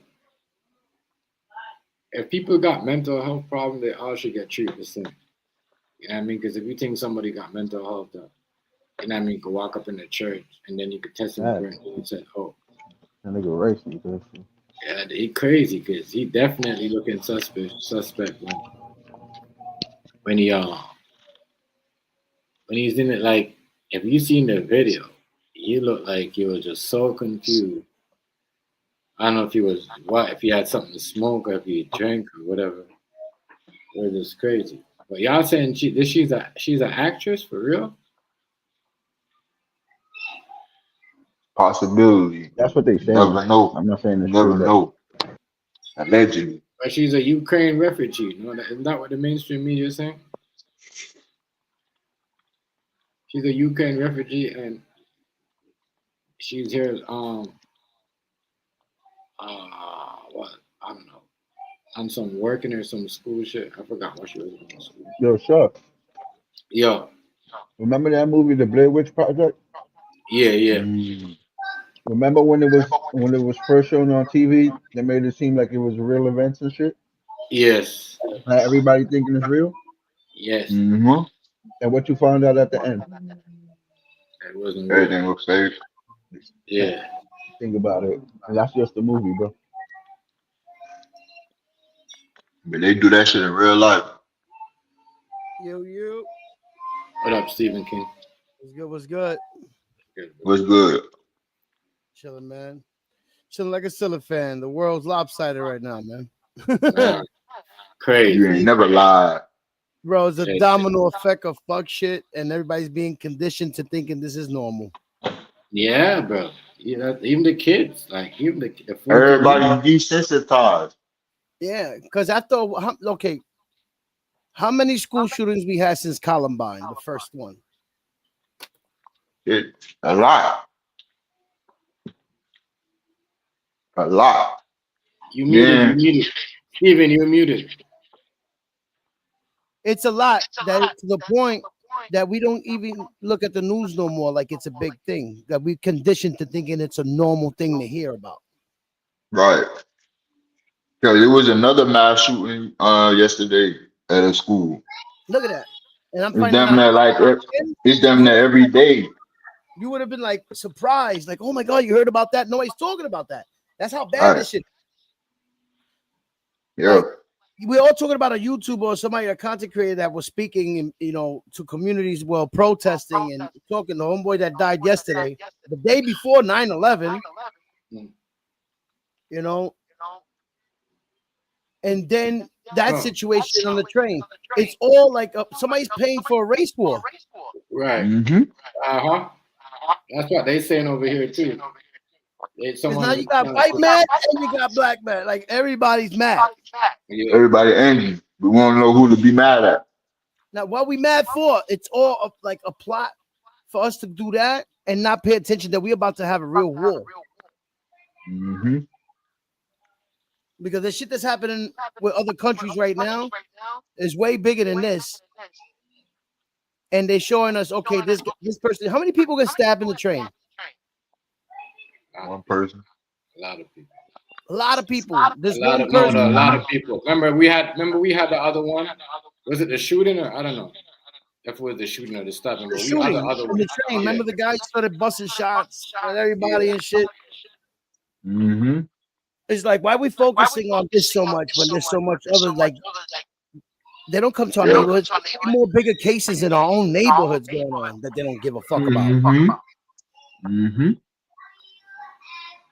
if people got mental health problems, they all should get treated the same. You know what I mean? Because if you think somebody got mental health, you know what I mean, you could walk up in the church and then you could test him for it and say, oh. That nigga racist. Yeah, he crazy because he definitely looking suspect when he's in it. Like, if you seen the video, he looked like he was just so confused. I don't know if he had something to smoke or if he drank or whatever. It was just crazy. But y'all saying she's an actress for real? Possibility. That's what they say. Never know. I'm not saying this. Never know. Allegedly. But she's a Ukraine refugee. Isn't that what the mainstream media is saying? She's a Ukraine refugee and she's here. What? I don't know. On some working or some school shit. I forgot what she was doing. Yo, Chuck. Yo. Remember that movie, The Blair Witch Project? Yeah. Remember when it was first shown on TV? They made it seem like it was real events and shit. Yes. Everybody thinking it's real. Yes. Mm-hmm. And what you found out at the end? It wasn't. Everything was safe. Yeah. Think about it. And that's just a movie, bro. But they do that shit in real life. Yo. What up, Stephen King? What's good? What's good? Chilling, man. Chilling like a Steelers fan. The world's lopsided right now, man. Crazy. You ain't never lied. Bro, it's a domino effect of fuck shit, and everybody's being conditioned to thinking this is normal. Yeah, bro. Even the kids, like even the everybody desensitized. Yeah, because I thought, okay, how many school shootings we had since Columbine, the first one? It a lot. A lot. You muted. You Yeah. muted. Steven, you're muted. It's a lot that to the point that we don't even look at the news no more like it's a big thing. That we conditioned to thinking it's a normal thing to hear about. Right. Because it was another mass shooting yesterday at a school. Look at that. And I'm It's finding damn out near like it's damn near every day. you would have been like surprised, like, oh my god, you heard about that? Nobody's talking about that. That's how bad Right. this shit. Yeah. Like, we're all talking about a YouTuber or somebody, a content creator that was speaking, to communities while protesting and talking. The homeboy that died yesterday, the day before 9/11, and then that situation on the train. It's all like somebody's paying for a race war. Right. Mm-hmm. That's what they saying over here too. Because now you got white mad and you got black mad. Like everybody's mad. Yeah. Everybody angry. We want to know who to be mad at. Now, what we mad for? It's all like a plot for us to do that and not pay attention that we're about to have a real war. Mm-hmm. Because the shit that's happening with other countries right now is way bigger than this. And they're showing us, okay, this person, how many people get stabbed in the train? One person. A lot of people. A lot of people. This A lot one of, person. no, a lot of people. Remember we had the other one. Was it the shooting or I don't know if it was the shooting or the stuffing? The But shooting we had the other in one. the train. Remember the guy started busting shots at everybody and shit. Mm-hmm. It's like, why are we focusing on this so much when there's so much other, like, they don't come to our neighborhoods. There's more bigger cases in our own neighborhoods going on that they don't give a fuck about. Mm-hmm.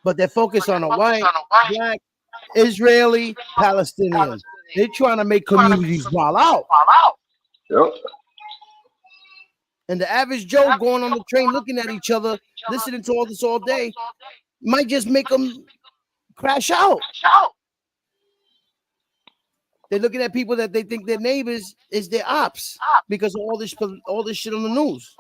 But they're focused on a white, black, Israeli, Palestinian. They're trying to make communities fall out. Yep. And the average Joe going on the train looking at each other, listening to all this all day, might just make them crash out. They're looking at people that they think their neighbors is their ops because of all this shit on the news.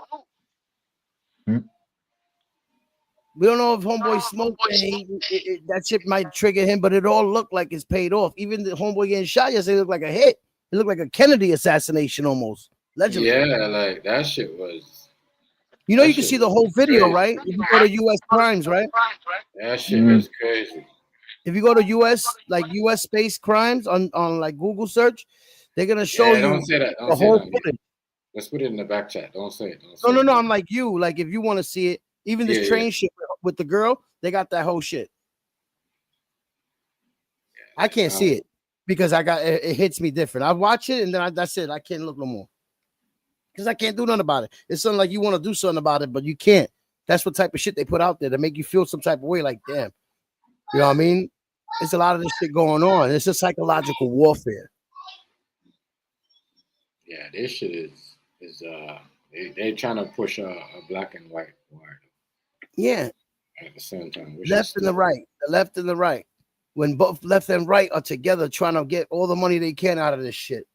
We don't know if homeboy smoked and that shit might trigger him, but it all looked like it's paid off. Even the homeboy getting shot yesterday looked like a hit. It looked like a Kennedy assassination almost. Allegedly. Yeah, like that shit was. You know, you can see the whole video, right? If you go to U.S. Crimes, right? That shit was crazy. If you go to U.S. Space Crimes on like Google search, they're gonna show you don't say that. Don't the say whole that. footage. Let's put it in the back chat. Don't say it. No. I'm like you. Like if you want to see it, even this train shit with the girl, they got that whole shit. I can't see it because it hits me different. I watch it and then that's it. I can't look no more because I can't do nothing about it. It's something like you want to do something about it, but you can't. That's what type of shit they put out there to make you feel some type of way. Like, damn, you know what I mean? It's a lot of this shit going on. It's a psychological warfare. Yeah, this shit is they trying to push a black and white war. Yeah. At the same time, Left and the right, the left and the right. When both left and right are together trying to get all the money they can out of this shit.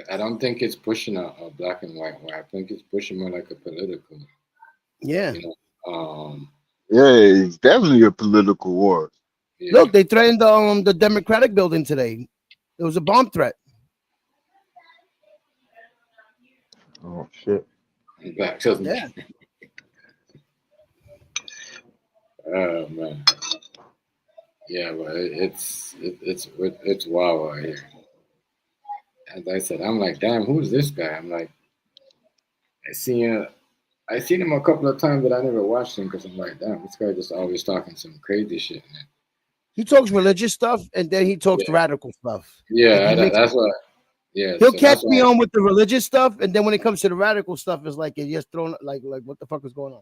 I don't think it's pushing a black and white war. I think it's pushing more like a political. Yeah. Yeah, it's definitely a political war. Yeah. Look, they threatened the Democratic building today. It was a bomb threat. Oh shit. Back to Yeah. Oh man. Yeah, but it's wild out here. As I said, I'm like, damn, who's this guy? I'm like, I seen him a couple of times, but I never watched him because I'm like, damn, this guy just always talking some crazy shit, man. He talks religious stuff and then he talks radical stuff. Yeah, that's what. Yeah, he'll catch me on with the religious stuff, and then when it comes to the radical stuff, it's like it's just thrown like what the fuck is going on?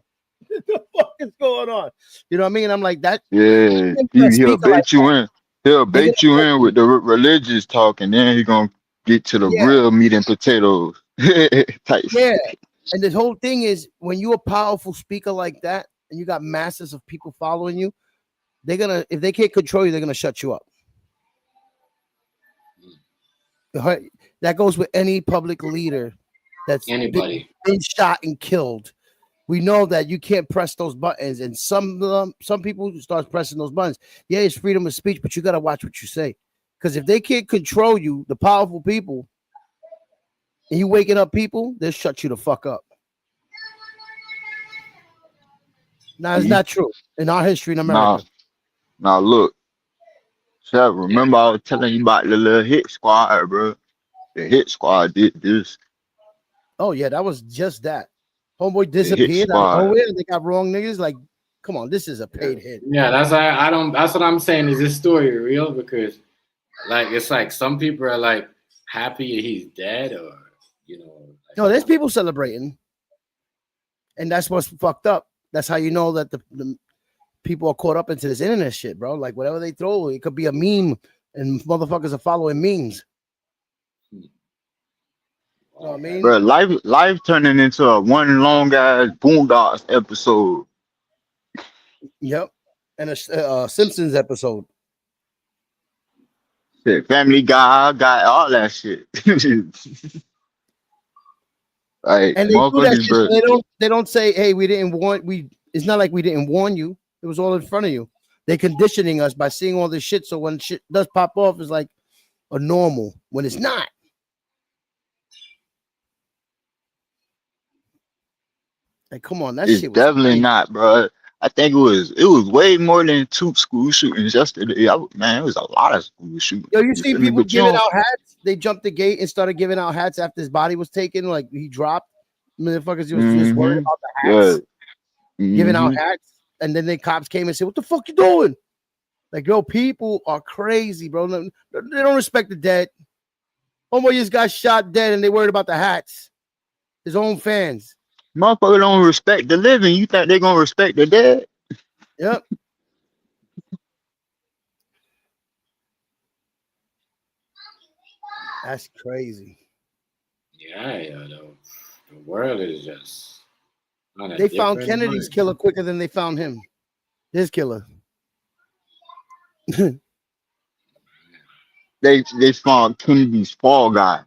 What the fuck is going on? You know what I mean? I'm like that. Yeah, he'll bait you in. He'll bait you in with the religious talk, and then he gonna get to the real meat and potatoes type. Yeah, and this whole thing is when you're a powerful speaker like that, and you got masses of people following you, they're gonna, if they can't control you, they're gonna shut you up. That goes with any public leader that's Anybody. been shot and killed. We know that you can't press those buttons, and some people start pressing those buttons. Yeah, it's freedom of speech, but you gotta watch what you say, because if they can't control you, the powerful people, and you waking up people, they'll shut you the fuck up. Now it's not true in our history in America. Now look, Chef, remember I was telling you about the little hit squad, bro. The hit squad did this. Oh yeah, that was just that. Homeboy The hit disappeared out of squad. nowhere. They got wrong niggas. Like, come on, this is a paid hit. Yeah, that's why I don't. That's what I'm saying. Is this story real? Because, like, it's like some people are like happy he's dead, or you know. Like, No, there's people celebrating, and that's what's fucked up. That's how you know that the people are caught up into this internet shit, bro. Like whatever they throw, it could be a meme, and motherfuckers are following memes. You know what I mean? Bro, life turning into a one long ass Boondocks episode. Yep, and a Simpsons episode. Shit, Family Guy got all that shit. Like And they do that motherfuckers, shit. bro. So they don't say, "Hey, we didn't warn." It's not like we didn't warn you. It was all in front of you. They're conditioning us by seeing all this shit. So when shit does pop off, it's like a normal when it's not. Like, come on, that It's shit was definitely crazy. not, bro. I think it was way more than 2 school shootings yesterday. Man, it was a lot of school shootings. Yo, you seen feel me? people But you giving don't- out hats? They jumped the gate and started giving out hats after his body was taken. Like he dropped. Motherfuckers was just worried about the hats, giving out hats, and then the cops came and said, "What the fuck you doing?" Like, yo, people are crazy, bro. They don't respect the dead. Homeboy just got shot dead, and they worried about the hats. His own fans. Motherfucker don't respect the living. You think they're gonna respect the dead? Yep. That's crazy. Yeah, the world is just. On a They found different Kennedy's level. killer quicker than they found him. His killer. They found Kennedy's fall guy.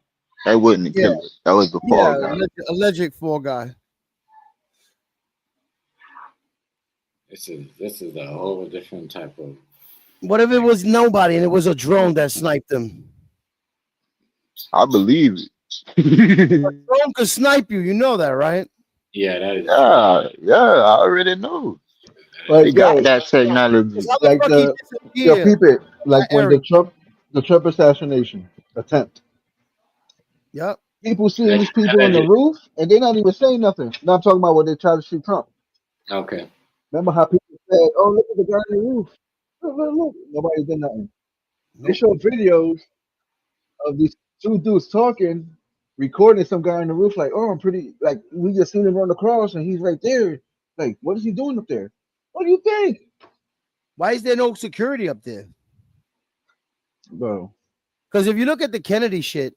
That wasn't the Yeah. killer. That was the fall guy. Alleged fall guy. This is a whole different type of. What if it was nobody and it was a drone that sniped him? I believe it. A drone could snipe you. You know that, right? Yeah, that is. Yeah, I already know. But They got yo, that technology. How the like fuck the he yo, disappeared? peep it. Like That when area. the Trump assassination attempt. Yep. People seeing these people on the roof and they're not even saying nothing. Now I'm talking about when they try to shoot Trump. Okay. Remember how people said, "Oh, look at the guy on the roof. Look. Nobody did nothing." They showed videos of these two dudes talking, recording some guy on the roof, like, "Oh, I'm pretty." Like we just seen him run across, and he's right there. Like, what is he doing up there? What do you think, Why is there no security up there? bro? Because if you look at the Kennedy shit,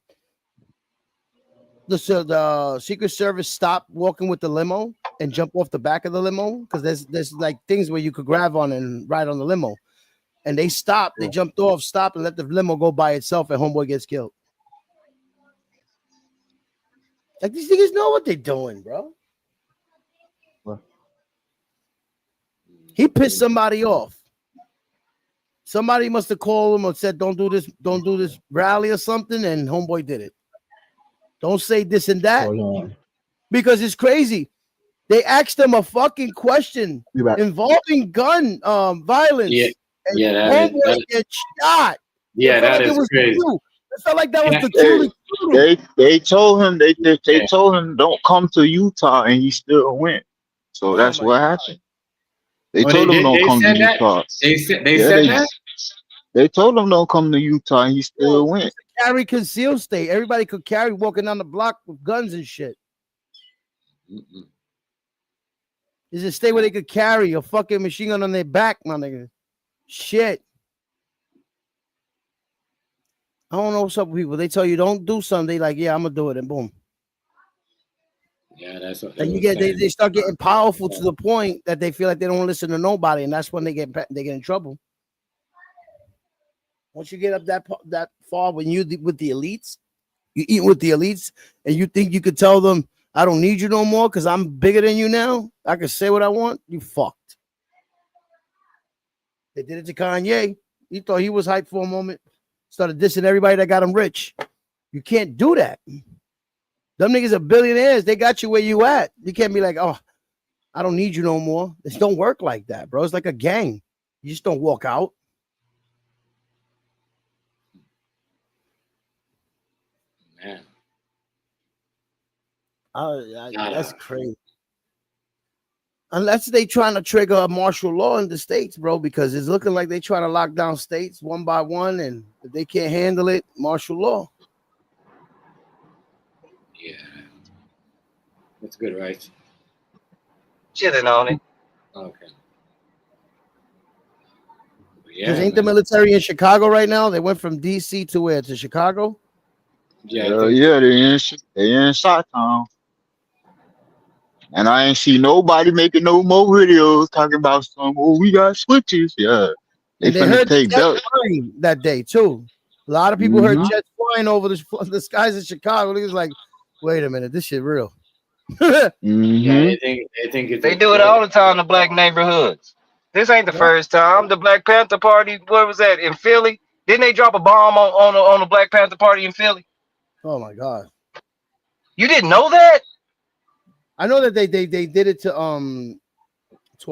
the Secret Service stopped walking with the limo and jump off the back of the limo because there's like things where you could grab on and ride on the limo, and they stopped. They jumped off, stopped, and let the limo go by itself, and homeboy gets killed. Like these niggas know what they're doing, bro. What? He pissed somebody off. Somebody must have called him or said, don't do this rally or something, and homeboy did it. Don't say this and that. Because it's crazy. They asked him a fucking question involving gun violence. Yeah, and yeah, that is- homeboy gets shot. Yeah, It felt that like is it was the crazy. cue. It felt like that was the cue. They told him they told him don't come to Utah, and he still went. So that's what happened. They Oh, told him don't come to said that? Utah. They said Yeah, that? They told him don't come to Utah, and he still went. Carry concealed state. Everybody could carry walking down the block with guns and shit. Is a state where they could carry a fucking machine gun on their back, my nigga. Shit. I don't know what's up with people. They tell you don't do something. They like, yeah, I'm gonna do it, and boom. Yeah, that's what. And you get they start getting powerful to the point that they feel like they don't listen to nobody, and that's when they get in trouble. Once you get up that far, when you with the elites, You eat with the elites, and you think you could tell them, I don't need you no more because I'm bigger than you now? I can say what I want? You fucked. They did it to Kanye. He thought he was hyped for a moment. Started dissing everybody that got him rich. You can't do that. Them niggas are billionaires. They got you where you at. You can't be like, oh, I don't need you no more. This don't work like that, bro. It's like a gang. You just don't walk out. Man. That's crazy. Unless they trying to trigger a martial law in the states, bro, because it's looking like they trying to lock down states one by one, and if they can't handle it, martial law. Yeah. That's good, right? Chilling on it. Okay. Because Yeah, ain't the man. military in Chicago right now? They went from DC to where? To Chicago? Yeah, I Hell think yeah, they in Chi-Town. And I ain't see nobody making no more videos talking about some, oh, we got switches. Yeah. They And they finna heard take jets belt. flying that day too. A lot of people heard Mm-hmm. jets flying over the skies of Chicago. Niggas like, wait a minute, this shit real. yeah, Mm-hmm. they think it's They a do it joke. all the time in the black neighborhoods. This ain't the Yeah. first time. The Black Panther Party, where was that? In Philly? Didn't they drop a bomb on the Black Panther Party in Philly? Oh my god. You didn't know that? I know that they did it to a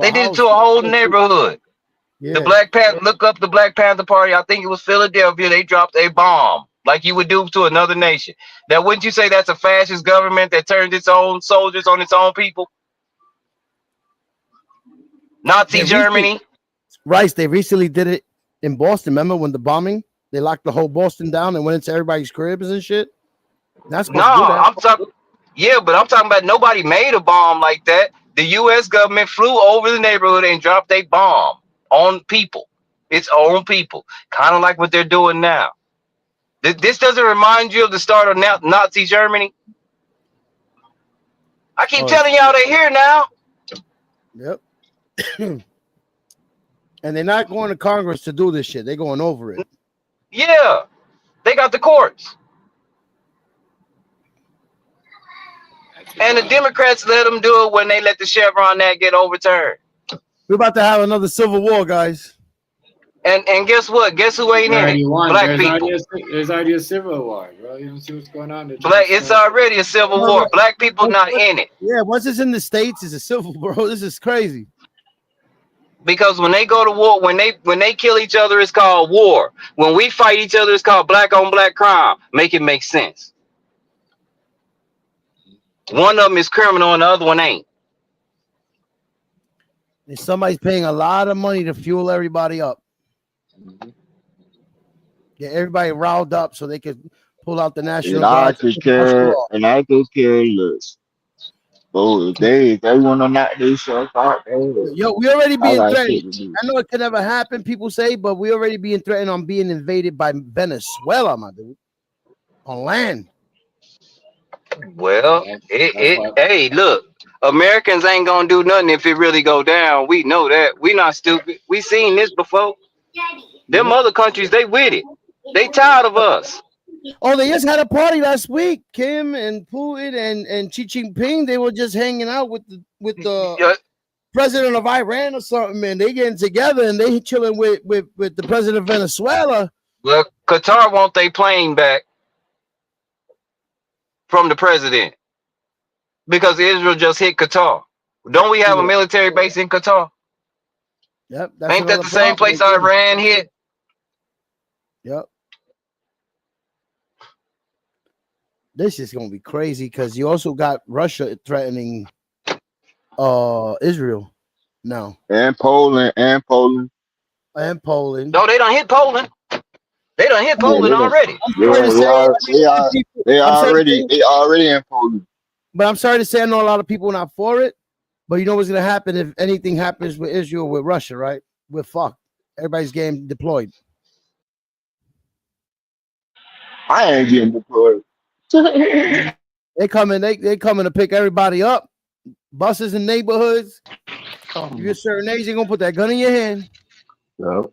They did it house. to a whole neighborhood. The Yeah. Black Panther, look up the Black Panther Party. I think it was Philadelphia. They dropped a bomb like you would do to another nation. Now, wouldn't you say that's a fascist government that turned its own soldiers on its own people? Nazi They recently, Germany. Rice, they recently did it in Boston. Remember when the bombing? They locked the whole Boston down and went into everybody's cribs and shit. Not supposed to do that. I'm talking. Yeah, but I'm talking about nobody made a bomb like that. The U.S. government flew over the neighborhood and dropped a bomb on people, its own people, kind of like what they're doing now. This doesn't remind you of the start of Nazi Germany. I keep telling y'all they here now. Yep. And they're not going to Congress to do this shit. They're going over it. Yeah, they got the courts. And the Democrats let them do it when they let the Chevron Act get overturned. We're about to have another civil war, guys. And guess what? Guess who ain't in it? Black people. There's already a civil war, bro. You don't see what's going on there. It's already a civil war. Black people not in it. Yeah, once it's in the States, it's a civil war. This is crazy. Because when they go to war, when they kill each other, it's called war. When we fight each other, it's called black on black crime. Make it make sense. One of them is criminal and the other one ain't. And somebody's paying a lot of money to fuel everybody up. Get everybody riled up so they could pull out the National And I Guard. could care less. Oh, if they want to knock themselves out, Yo, we already I being got threatened. shit to do. I know it could never happen, people say, but we already being threatened on being invaded by Venezuela, my dude. On land. Well, hey, look, Americans ain't gonna do nothing if it really go down. We know that. We not stupid. We seen this before. Them other countries, they with it. They tired of us. Oh, they just had a party last week. Kim and Putin and Xi Jinping, they were just hanging out with the president of Iran or something, and they getting together and they chilling with the president of Venezuela. Well, Qatar want their plane back from the president because Israel just hit Qatar. Don't we have a military base in Qatar? Yep. Ain't that the same place Iran hit? Yep. This is gonna be crazy because you also got Russia threatening Israel now. And Poland. No, they don't hit Poland. They done hit Poland already. They already in Poland. But I'm sorry to say, I know a lot of people are not for it. But you know what's gonna happen if anything happens with Israel with Russia, right? We're fucked. Everybody's getting deployed. I ain't getting deployed. They coming to pick everybody up. Buses in neighborhoods. If you're a certain age, they're gonna put that gun in your hand. Yep.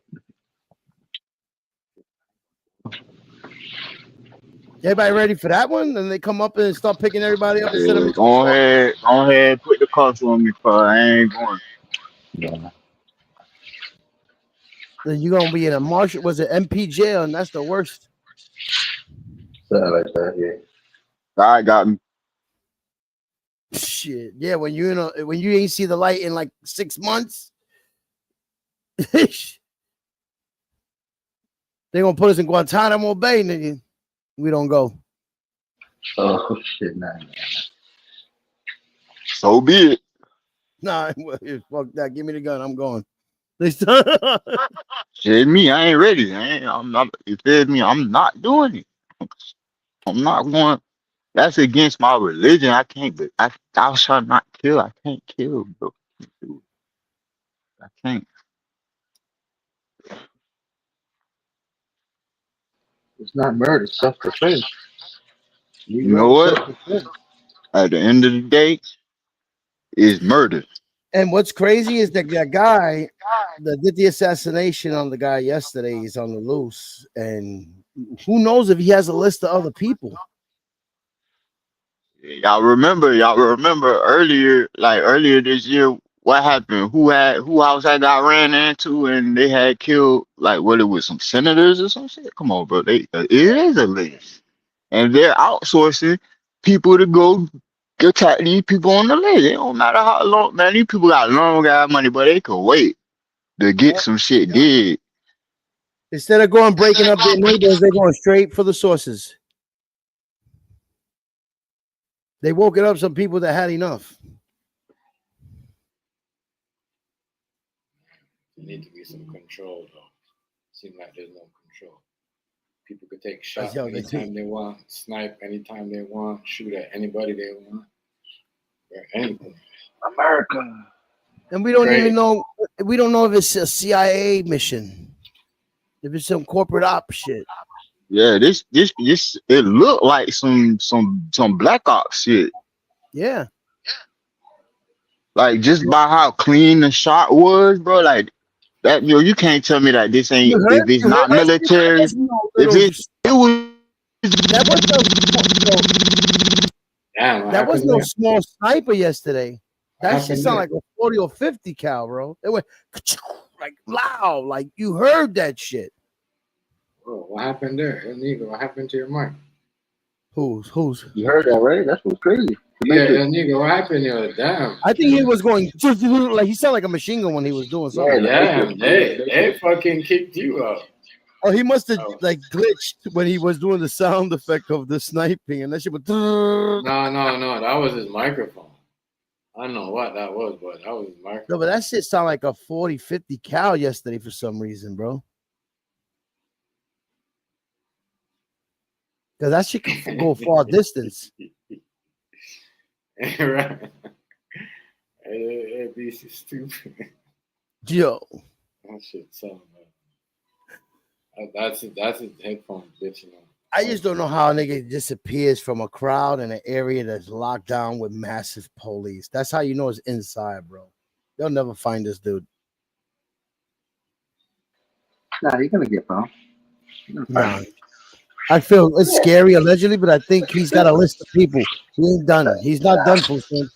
Everybody ready for that one? And they come up and start picking everybody up instead of Yeah, me. go ahead, put the cuffs on me, cause I ain't going. Yeah. Then you're gonna be in a Marshall. Was it MP jail? And that's the worst. Something like that, yeah. I got me. Shit. Yeah, when you ain't see the light in like 6 months, they gonna put us in Guantanamo Bay, nigga. We don't go. Oh shit, nah. So be it. Nah, fuck that. Give me the gun. I'm going. Shit, me, I ain't ready. I'm not. You feel me? I'm not doing it. I'm not going. That's against my religion. I can't. But I shall not kill. I can't kill, bro. I can't. It's not murder, it's self-defense. You know what? Self-defense. At the end of the day, it's murder. And what's crazy is that guy that did the assassination on the guy yesterday is on the loose, and who knows if he has a list of other people. Y'all remember earlier this year what happened? Who house that got ran into and they had killed like what it was some senators or some shit? Come on, bro. It is a list. And they're outsourcing people to go attack these people on the list. It don't matter how long, man. These people got long ass money, but they could wait to get some shit did. Instead of going breaking up their neighbors, they're going straight for the sources. They woken up some people that had enough. There need to be some control, though. Seems like there's no control. People could take shots anytime they want, snipe anytime they want, shoot at anybody they want, or anything. America. And we don't even know. We don't know if it's a CIA mission, if it's some corporate op shit. Yeah, this it looked like some Black Ops shit. Yeah. Like just by how clean the shot was, bro. Like that, you can't tell me that this ain't if it's not military. If it was that was no small sniper yesterday. That shit sound like a 40 or 50 cal, bro. It went like loud, like you heard that shit. Bro, what happened there? Nigga, what happened to your mic? Who's? You heard that, right? That's what's crazy. Yeah, nigga, what happened there? Damn. I think he was going like he sounded like a machine gun when he was doing something. Yeah, they fucking kicked you out. Oh, he must have like glitched when he was doing the sound effect of the sniping, and that shit was. No, that was his microphone. I don't know what that was, but that was his microphone. No, but that shit sounded like a 40, 50 cal yesterday for some reason, bro. Because that shit can go far distance. Right. This is stupid. Yo. That shit sound bad. That's his headphones bitching on. I just don't know how a nigga disappears from a crowd in an area that's locked down with massive police. That's how you know it's inside, bro. They'll never find this dude. Nah, you're gonna get found. Nah. I feel it's scary allegedly, but I think he's got a list of people. He ain't done it. He's not done for him.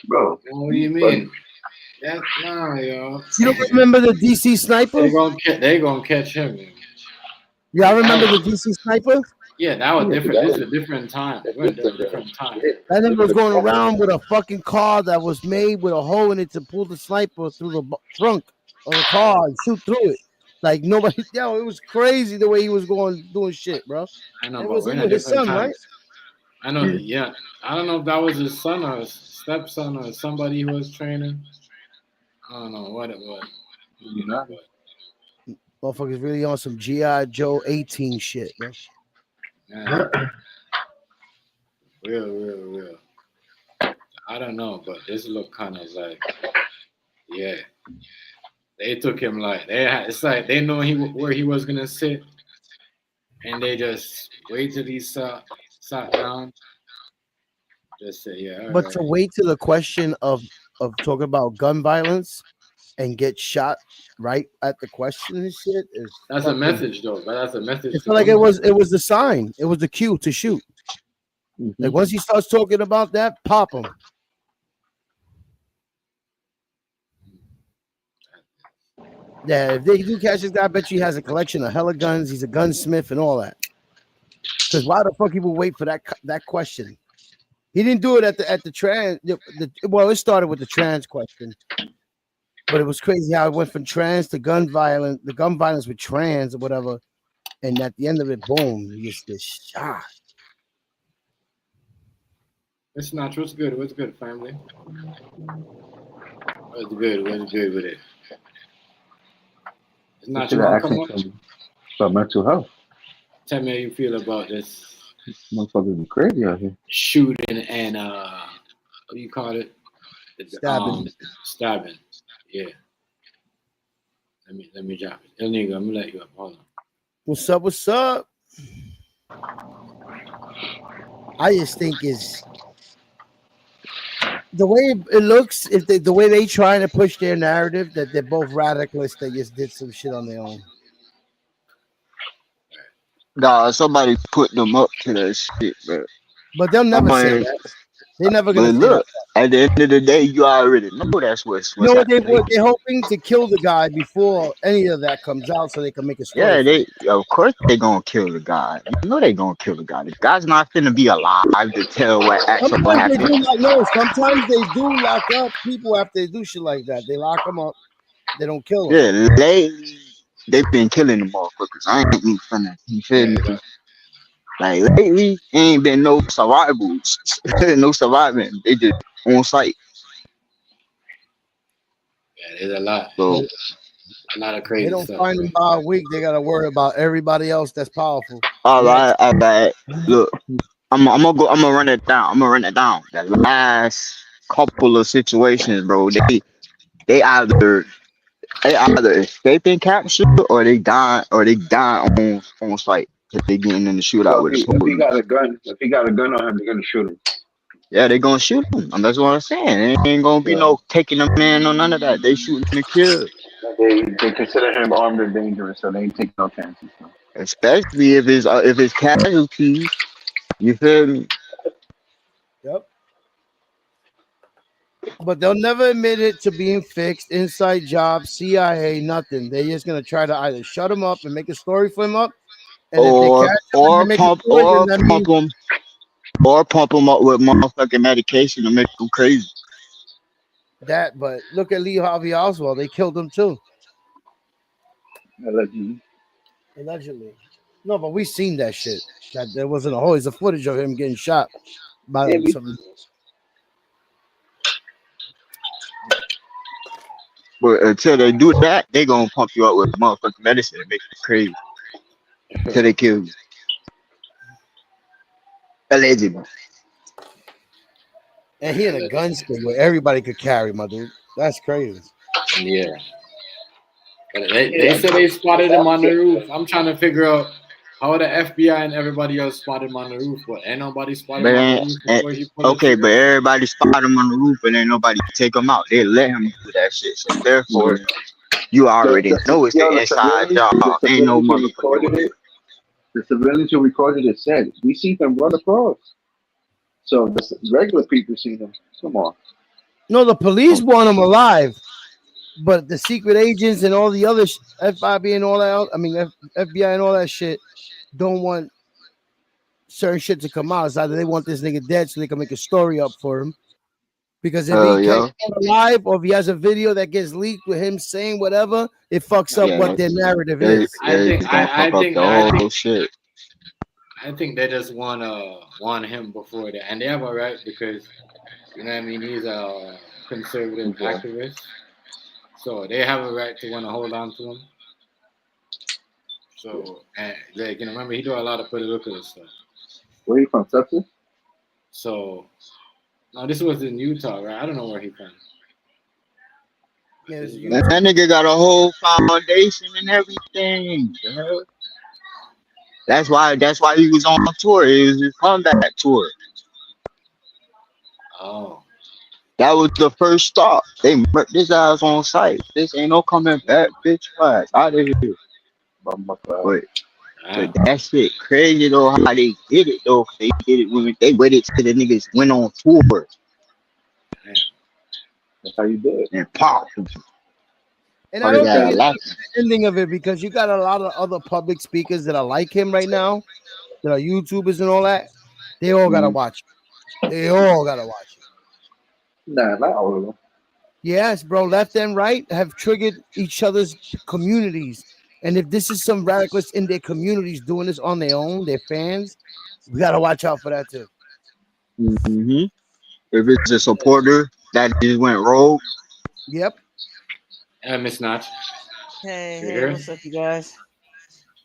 Bro. What do you mean? That's nah, yo. You don't remember the DC sniper? They gonna catch him. Man. Yeah, I remember the DC sniper. Yeah, that was different. This is a different time. We're in a different time. That nigga was going around with a fucking car that was made with a hole in it to pull the sniper through the trunk of the car and shoot through it. Like nobody, yo, it was crazy the way he was doing shit, bro. I know, it but was we're in a his different son, time. right? I know, yeah. I don't know if that was his son or his stepson or somebody he was training. I don't know what it was. You know, but Motherfuckers really on some G.I. Joe 18 shit, bro. Man. Real. I don't know, but this look kind of like, yeah. They took him like it's like they know where he was gonna sit, and they just wait till he sat down. Just say, yeah. But to wait to the question of talking about gun violence and get shot right at the question and shit is That's a fucking. message though, but that's a message It's to like come with. it was the sign. It was the cue to shoot. Like once he starts talking about that, pop him. Yeah, if they do catch this guy, I bet you he has a collection of hella guns. He's a gunsmith and all that. Because why the fuck people wait for that question? He didn't do it at the trans. Well, it started with the trans question, but it was crazy how it went from trans to gun violence. The gun violence with trans or whatever, and at the end of it, boom, you just get shot. It's not. What's good? What's good, family? What's good? What's good with it? It's not. You want to come up? About mental health. Tell me how you feel about this Motherfuckers are crazy out here. shooting and what do you call it? Stabbing. Stabbing. Yeah. Let me drop it. El Nigga, I'm gonna let you up. Hold on. What's up? What's up? I just think is the way it looks. If the way they trying to push their narrative that they're both radicalists that just did some shit on their own. Nah, somebody put them up to that shit, bro. But they'll never say Somebody, that. They're never but gonna say look, at the end of the day, you already know that's what's that. You know what happening. they're hoping to kill the guy before any of that comes out, so they can make a story. Yeah, for it. of course they gonna kill the guy. You know they gonna kill the guy. The guy's not finna be alive to tell what actually what Sometimes they happened. do no. Sometimes they do lock up people after they do shit like that. They lock them up. They don't kill them. Yeah, they've been killing the motherfuckers. I ain't even finna. You feel me? Like lately, ain't been no survivals, no surviving. They just on site. Yeah, there's a lot. So A lot of They crazy don't stuff. find them by a week. They gotta worry about everybody else that's powerful. all right. Look, I'm gonna run it down. The last couple of situations, bro. They either escaping capture or they die on site. If they getting in the shootout Well, with the if he police. got a gun, on him, they're gonna shoot him. Yeah, they gonna shoot him. And that's what I'm saying. It ain't gonna be no taking them in or none of that. They shooting the kill. They consider him armed and dangerous, so they ain't taking no chances. Especially if it's casualties. You feel me? Yep. But they'll never admit it to being fixed. Inside job, CIA, nothing. They're just gonna try to either shut him up and make a story for him up, and if they catch him and make a story, then that means pump them up with motherfucking medication to make them crazy. that. But look at Lee Harvey Oswald. They killed him too. Allegedly. No, but we seen that shit. That there wasn't always a footage of him getting shot by some. But until they do that, they gonna pump you up with motherfucking medicine and make you crazy. Until they kill you. Allegedly. And he in a gun state where everybody could carry, my dude. That's crazy. Yeah. But they said they spotted him on the roof. I'm trying to figure out how the FBI and everybody else spotted him on the roof, but ain't nobody spotted him on the roof before he put Okay, but everybody spot him on the roof and ain't nobody take him out. They let him do that shit. So therefore, you already know it's the inside job. Ain't no motherfucker. The civilians who recorded it said, we see them run across. So the regular people see them. Come on. No, the police want him alive, but the secret agents and all the other FBI and all that, FBI and all that shit don't want certain shit to come out. It's either they want this nigga dead so they can make a story up for him. Because if he can't come alive, or if he has a video that gets leaked with him saying whatever, it fucks up what their narrative is. I think they just want him before that, and they have a right because you know what I mean. He's a conservative activist, so they have a right to want to hold on to him. So, and like you know, remember he do a lot of political stuff. Where he from, Texas? So, no, this was in Utah, right? I don't know where he from. That nigga got a whole foundation and everything. Bro. That's why he was on tour. It was his comeback tour. Oh. That was the first stop. They murked his ass on site. This ain't no coming back, bitch. Right, out of here. But Damn. that shit crazy though. How they did it though? They did it when they waited till the niggas went on tour That's how you do it. and pop. And I don't think it's the ending of it because you got a lot of other public speakers that are like him right now, that are YouTubers and all that. They all gotta watch it. They all gotta watch it. Nah, not all of them. Yes, bro. Left and right have triggered each other's communities. And if this is some radicalists in their communities doing this on their own, their fans, we gotta watch out for that too. Mm-hmm. If it's a supporter that just went rogue. Yep. Miss Notch. Hey, what's up, you guys?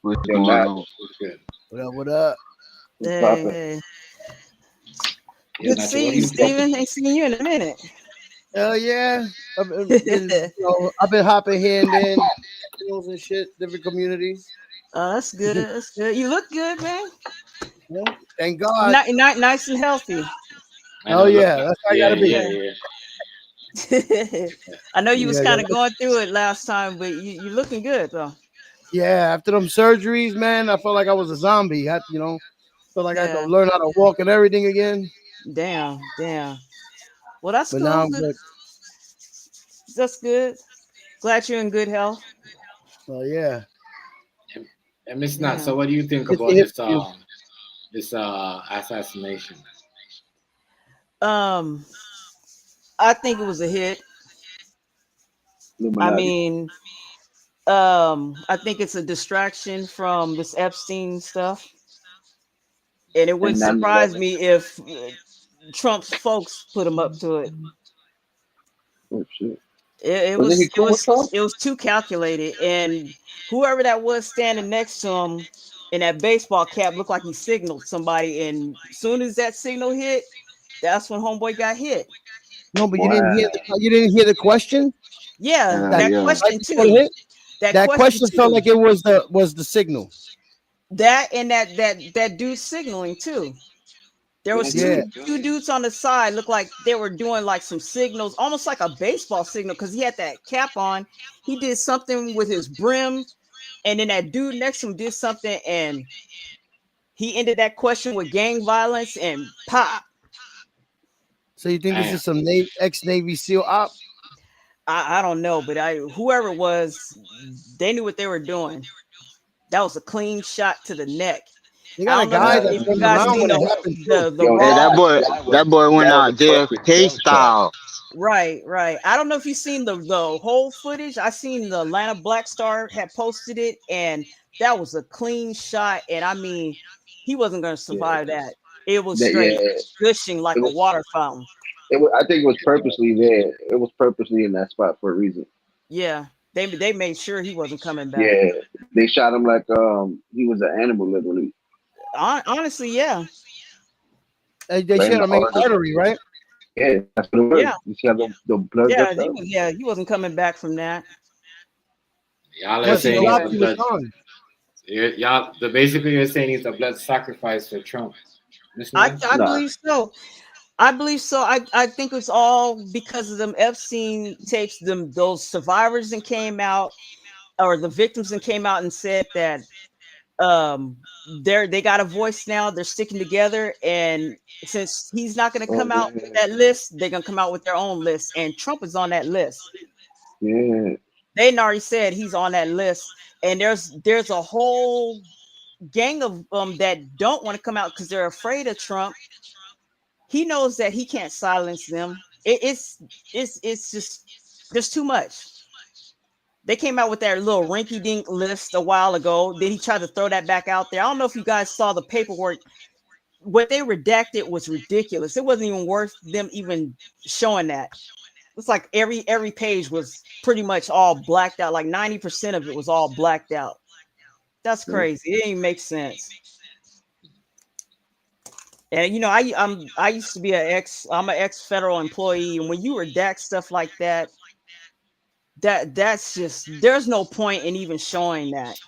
What's going on? Good. What up? What up? Hey. Yeah, Good to see you, Steven. Ain't seen you in a minute. Hell yeah. I've been hopping here and there, and shit, different communities. That's good. That's good. You look good, man. Yeah, thank God. Nice and healthy. Oh yeah, that's how I gotta be. Yeah. I know you was kind of going through it last time, but you looking good though. Yeah, after them surgeries, man, I felt like I was a zombie. I felt like I had to learn how to walk and everything again. Damn. Well, that's but cool. Now I'm good. That's good. Glad you're in good health. Oh yeah. And Miss Notch, so what do you think about this assassination? I think it was a hit. Illuminati. I mean, I think it's a distraction from this Epstein stuff. And it wouldn't surprise me if Trump's folks put him up to it. Oh shit. It was too calculated, and whoever that was standing next to him in that baseball cap looked like he signaled somebody, and as soon as that signal hit, that's when homeboy got hit. No, but you didn't hear the question? Yeah, that question too. That question felt like it was the signal. That and that dude signaling too. There was two dudes on the side, looked like they were doing like some signals, almost like a baseball signal, because he had that cap on. He did something with his brim, and then that dude next to him did something, and he ended that question with gang violence and pop. So you think this is some ex-Navy SEAL op? I don't know, but whoever it was, they knew what they were doing. That was a clean shot to the neck. You got a guy that's running around when it happened. That boy went out JFK style. Right. I don't know if you've seen the whole footage. I seen the Atlanta Black Star had posted it, and that was a clean shot. And I mean, he wasn't going to survive that. It was straight gushing like a water fountain. I think it was purposely there. It was purposely in that spot for a reason. Yeah, they made sure he wasn't coming back. Yeah, they shot him like he was an animal, literally. Honestly, yeah. They shot him in artery, right? Yeah, that's what it was. Yeah. You see how the blood. He wasn't coming back from that. Y'all are saying basically you're saying it's a blood sacrifice for Trump. I believe so. I think it's all because of them Epstein tapes. Those survivors that came out, or the victims that came out and said that they got a voice now. They're sticking together, and since he's not going to come out with that list, they're going to come out with their own list. And Trump is on that list. Yeah, they already said he's on that list, and there's a whole gang of them that don't want to come out because they're afraid of Trump. He knows that he can't silence them. It's just there's too much. They came out with their little rinky-dink list a while ago. Then he tried to throw that back out there. I don't know if you guys saw the paperwork. What they redacted was ridiculous. It wasn't even worth them even showing that. It's like every page was pretty much all blacked out. Like 90% of it was all blacked out. That's crazy. It didn't make sense. And you know, I used to be I'm an ex-federal employee, and when you redact stuff like that, that's just, there's no point in even showing that.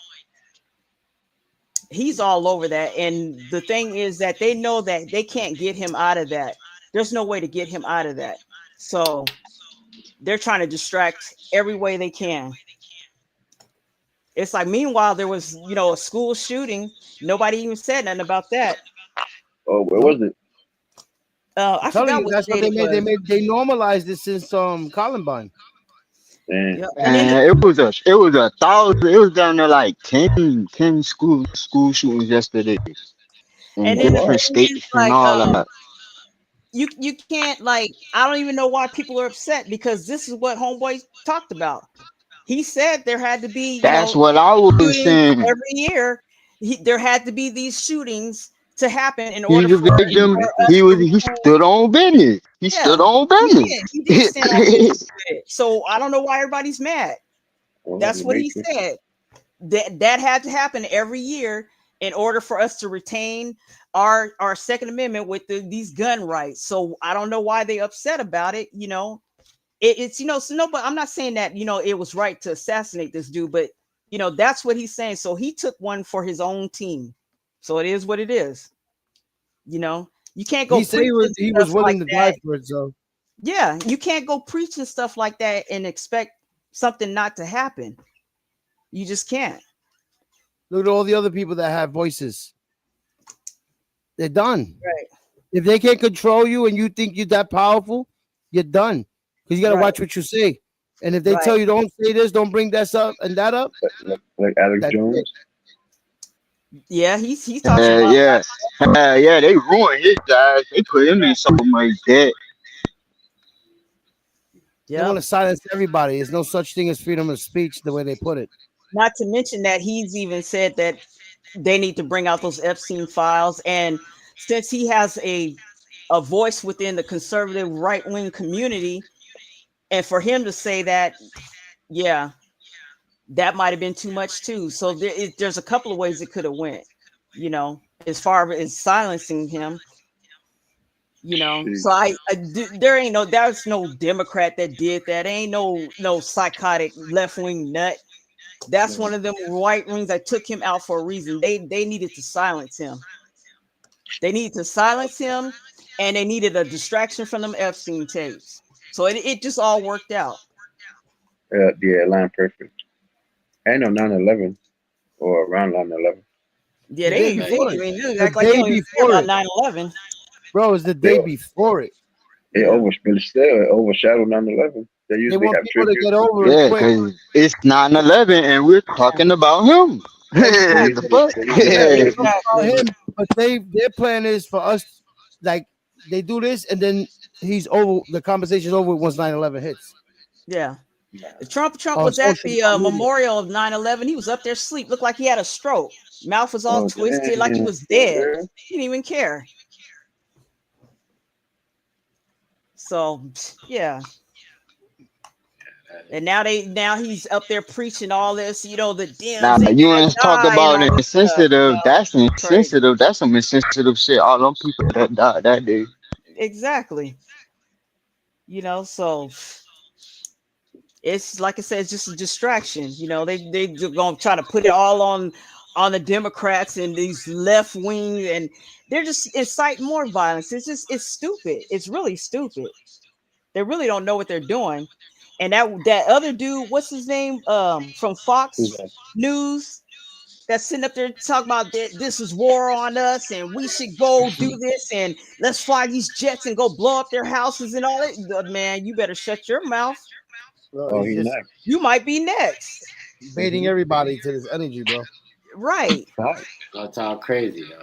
He's all over that, and the thing is that they know that they can't get him out of that. There's no way to get him out of that. So they're trying to distract every way they can. It's like, meanwhile, there was, a school shooting. Nobody even said nothing about that. Oh, where was it? I I'm telling forgot you, what that's what state they it made. was. They normalized it since Columbine. Damn. Yeah. And then And it was a 1,000. It was down there like 10 school shootings yesterday in and then the different thing is, states and like, all that. you can't, like, I don't even know why people are upset, because this is what Homeboy talked about. He said there had to be, That's what I was shootings saying. every year. There had to be these shootings to happen in order He's a for victim. us He to stood on business. He yeah, stood on he business. did. He did stand on business with it. So I don't know why everybody's mad. Oh, That's the what he Matrix. said. That had to happen every year in order for us to retain our Second Amendment with these gun rights. So I don't know why they upset about it. It's so no, but I'm not saying that it was right to assassinate this dude, but that's what he's saying. So he took one for his own team. So it is what it is. You can't go He said preaching he was stuff like willing to die that. for it. So Yeah, you can't go preaching stuff like that and expect something not to happen. You just can't. look at all the other people that have voices. They're done. Right. If they can't control you and you think you're that powerful, you're done. Because you got to Right. watch what you say. And if they tell Right. you don't say this, don't bring that up and that up, Like Alex that's Jones. it. Yeah, he talks about Yeah. Yeah, they ruined his ass. They put him in so much debt. They want to silence everybody. There's no such thing as freedom of speech the way they put it. Not to mention that he's even said that they need to bring out those Epstein files. And since he has a voice within the conservative right-wing community, and for him to say that, yeah, that might have been too much too. So there's a couple of ways it could have went, as far as silencing him. So there's no Democrat that did that. Ain't no psychotic left-wing nut. That's one of them right wings that took him out for a reason. They needed to silence him. They needed to silence him, and they needed a distraction from them Epstein tapes. So it just all worked out. Yeah, line perfect. Ain't no 9/11 or around 9/11. Yeah, The they day ain't before even it. act The like they day don't even say before about it. 9/11. Bro, it's the day before it. It overshadowed 9/11. They They usually want have people to tribute. get over it Yeah, quick. because it's 9/11 and we're talking about him. Exactly. The fuck? It's about Exactly. him, but their plan is for us, like they do this and then he's over. The conversation's over once 9/11 hits. Yeah. Trump On was at social the media. memorial of 9/11. He was up there asleep. Looked like he had a stroke. Mouth was all Oh, twisted, like he damn. was dead. Yeah. He didn't even care. So yeah. And now he's up there preaching all this, the Dems Now ain't you gonna want to talk die and about all this stuff. insensitive? That's Crazy. insensitive. That's some insensitive shit. All them people that died that day. Exactly. So it's like I said, it's just a distraction. They're gonna try to put it all on the Democrats and these left wing, and they're just inciting more violence. It's stupid. It's really stupid. They really don't know what they're doing. And that other dude, what's his name? From Fox News, that's sitting up there talking about this is war on us, and we should go do this, and let's fly these jets and go blow up their houses and all that. Man, you better shut your mouth. Bro, Oh, he's he's just next. You might be next. baiting everybody to this energy, bro. Right. That's all crazy, yo.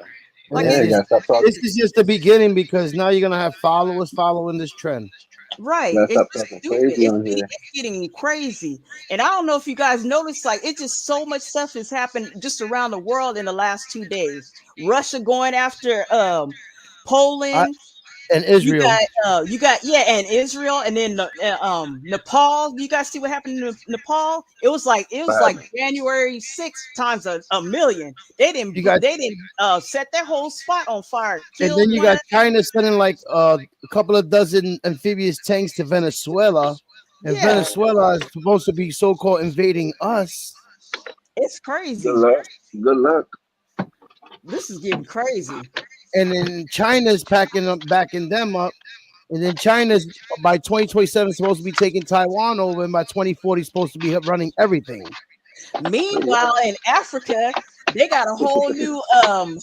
Like Yeah, you gotta stop talking. This is just the beginning because now you're gonna have followers following this trend. Right. Let's It's stop just talking stupid. crazy on here. It's getting crazy. And I don't know if you guys noticed, like, it's just so much stuff has happened just around the world in the last 2 days. Russia going after Poland. And Israel. You got and Israel, and then Nepal. You guys see what happened in Nepal? It was like January 6th times a million. They didn't set their whole spot on fire. And then you got China sending like a couple of dozen amphibious tanks to Venezuela, and Venezuela is supposed to be so-called invading us. It's crazy. Good luck. This is getting crazy. And then China's backing them up. And then China's by 2027 supposed to be taking Taiwan over, and by 2040 supposed to be running everything. Meanwhile, in Africa, they got a whole new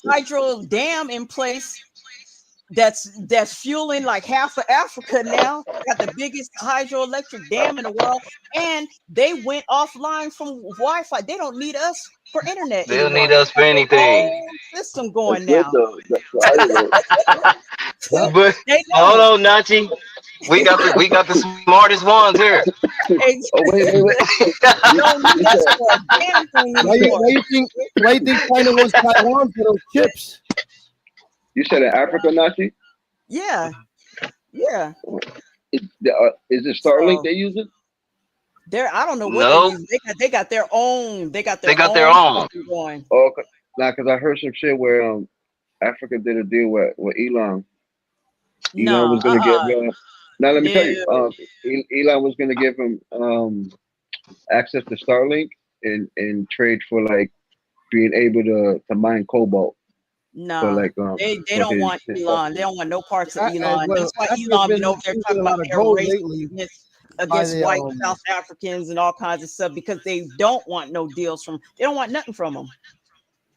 hydro dam in place that's fueling like half of Africa now. Got the biggest hydroelectric dam in the world, and they went offline from Wi-Fi. They don't need us for internet They don't anymore. need us for anything. Whole system going That's good now. though. So I will. But They hold don't. on, Nachi. We got the smartest ones here. Oh wait. They don't need us for a damn thing Why anymore. you think China wants Taiwan for those chips? You said in Africa, Nazi? Yeah. Is it Starlink So they using? I don't know what No, they use. They got their own. They got they their got their own own. system going. Oh, because I heard some shit where Africa did a deal with Elon. Elon No, was gonna give now let me tell you, no, Elon was gonna give him access to Starlink and trade for like being able to mine cobalt for no. like They for don't his want Elon. They don't want no parts of Elon. Well, That's why Africa's Elon been been over there losing talking a about lot of their gold race lately by against the white South Africans and all kinds of stuff because they don't want no deals from. They don't want nothing from them.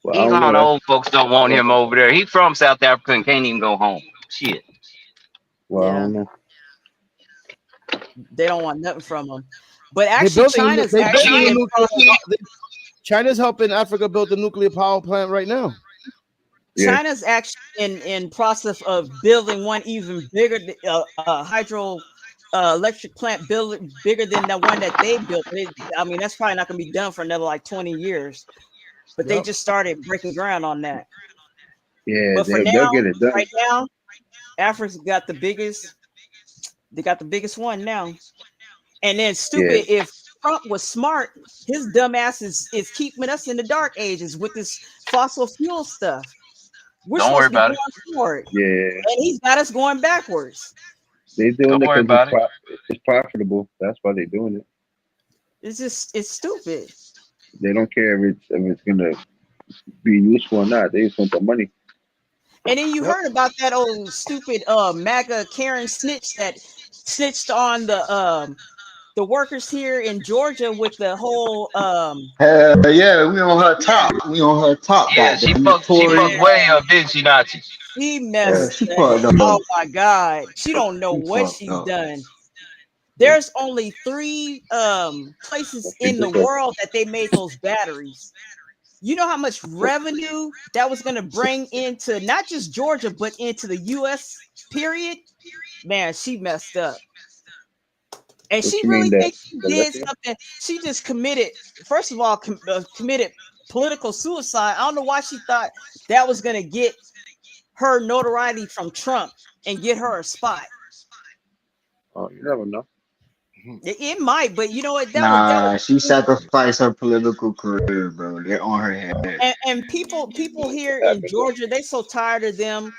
well, I don't know. Elon That's old folks don't want him over there. He from South Africa and can't even go home. Shit. well, I Yeah, don't know. they don't want nothing from them. But They're actually, building. China's They building actually a in nuclear. China's helping Africa build a nuclear power plant right now. Yeah. China's actually in process of building one even bigger hydro electric plant bigger than the one that they built. I mean, that's probably not going to be done for another like 20 years. But they just started breaking ground on that. Yeah, But for they'll now, get it done. right now, Africa's got the biggest. They got the biggest one now. And then stupid, if Trump was smart, his dumb ass is keeping us in the dark ages with this fossil fuel stuff. We're Don't supposed worry to be about going it. forward. Yeah, And he's got us going backwards. they doing Don't it worry because about it. it's profitable. That's why they're doing it. It's stupid. They don't care if it's gonna be useful or not. They just want the money. And then you heard about that old stupid MAGA Karen snitch that snitched on the workers here in Georgia with the whole Hell yeah, we on her top. We on her top. Yeah, she fucked Notorious. way up, didn't she, Nachi? She Yeah, messed she up. fucked up. Oh my God. She don't know She what fucked she's up. done. There's only 3 places in the world that they made those batteries. You know how much revenue that was going to bring into not just Georgia, but into the U.S. period? Man, she messed up. And What she you really mean that? thinks she did something. She just committed, first of all, committed political suicide. I don't know why she thought that was going to get her notoriety from Trump and get her a spot. Oh, you never know. It might, but you know what? Nah, she sacrificed her political career, bro. They're on her head. And people here in Georgia, they so tired of them.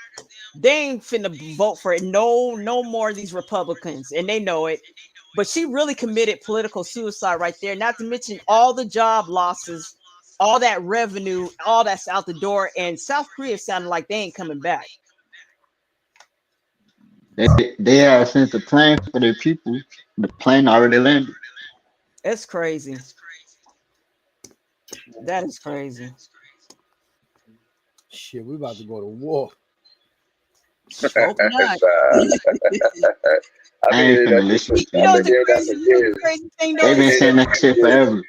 They ain't finna vote for it. No more of these Republicans, and they know it. But she really committed political suicide right there. Not to mention all the job losses, all that revenue, all that's out the door. And South Korea sounded like they ain't coming back. They have sent a plane for their people. The plane already landed. It's crazy. That is crazy. Shit, we about to go to war. Hope not. I ain't finna listen. You know the crazy thing though? They've been saying that shit forever.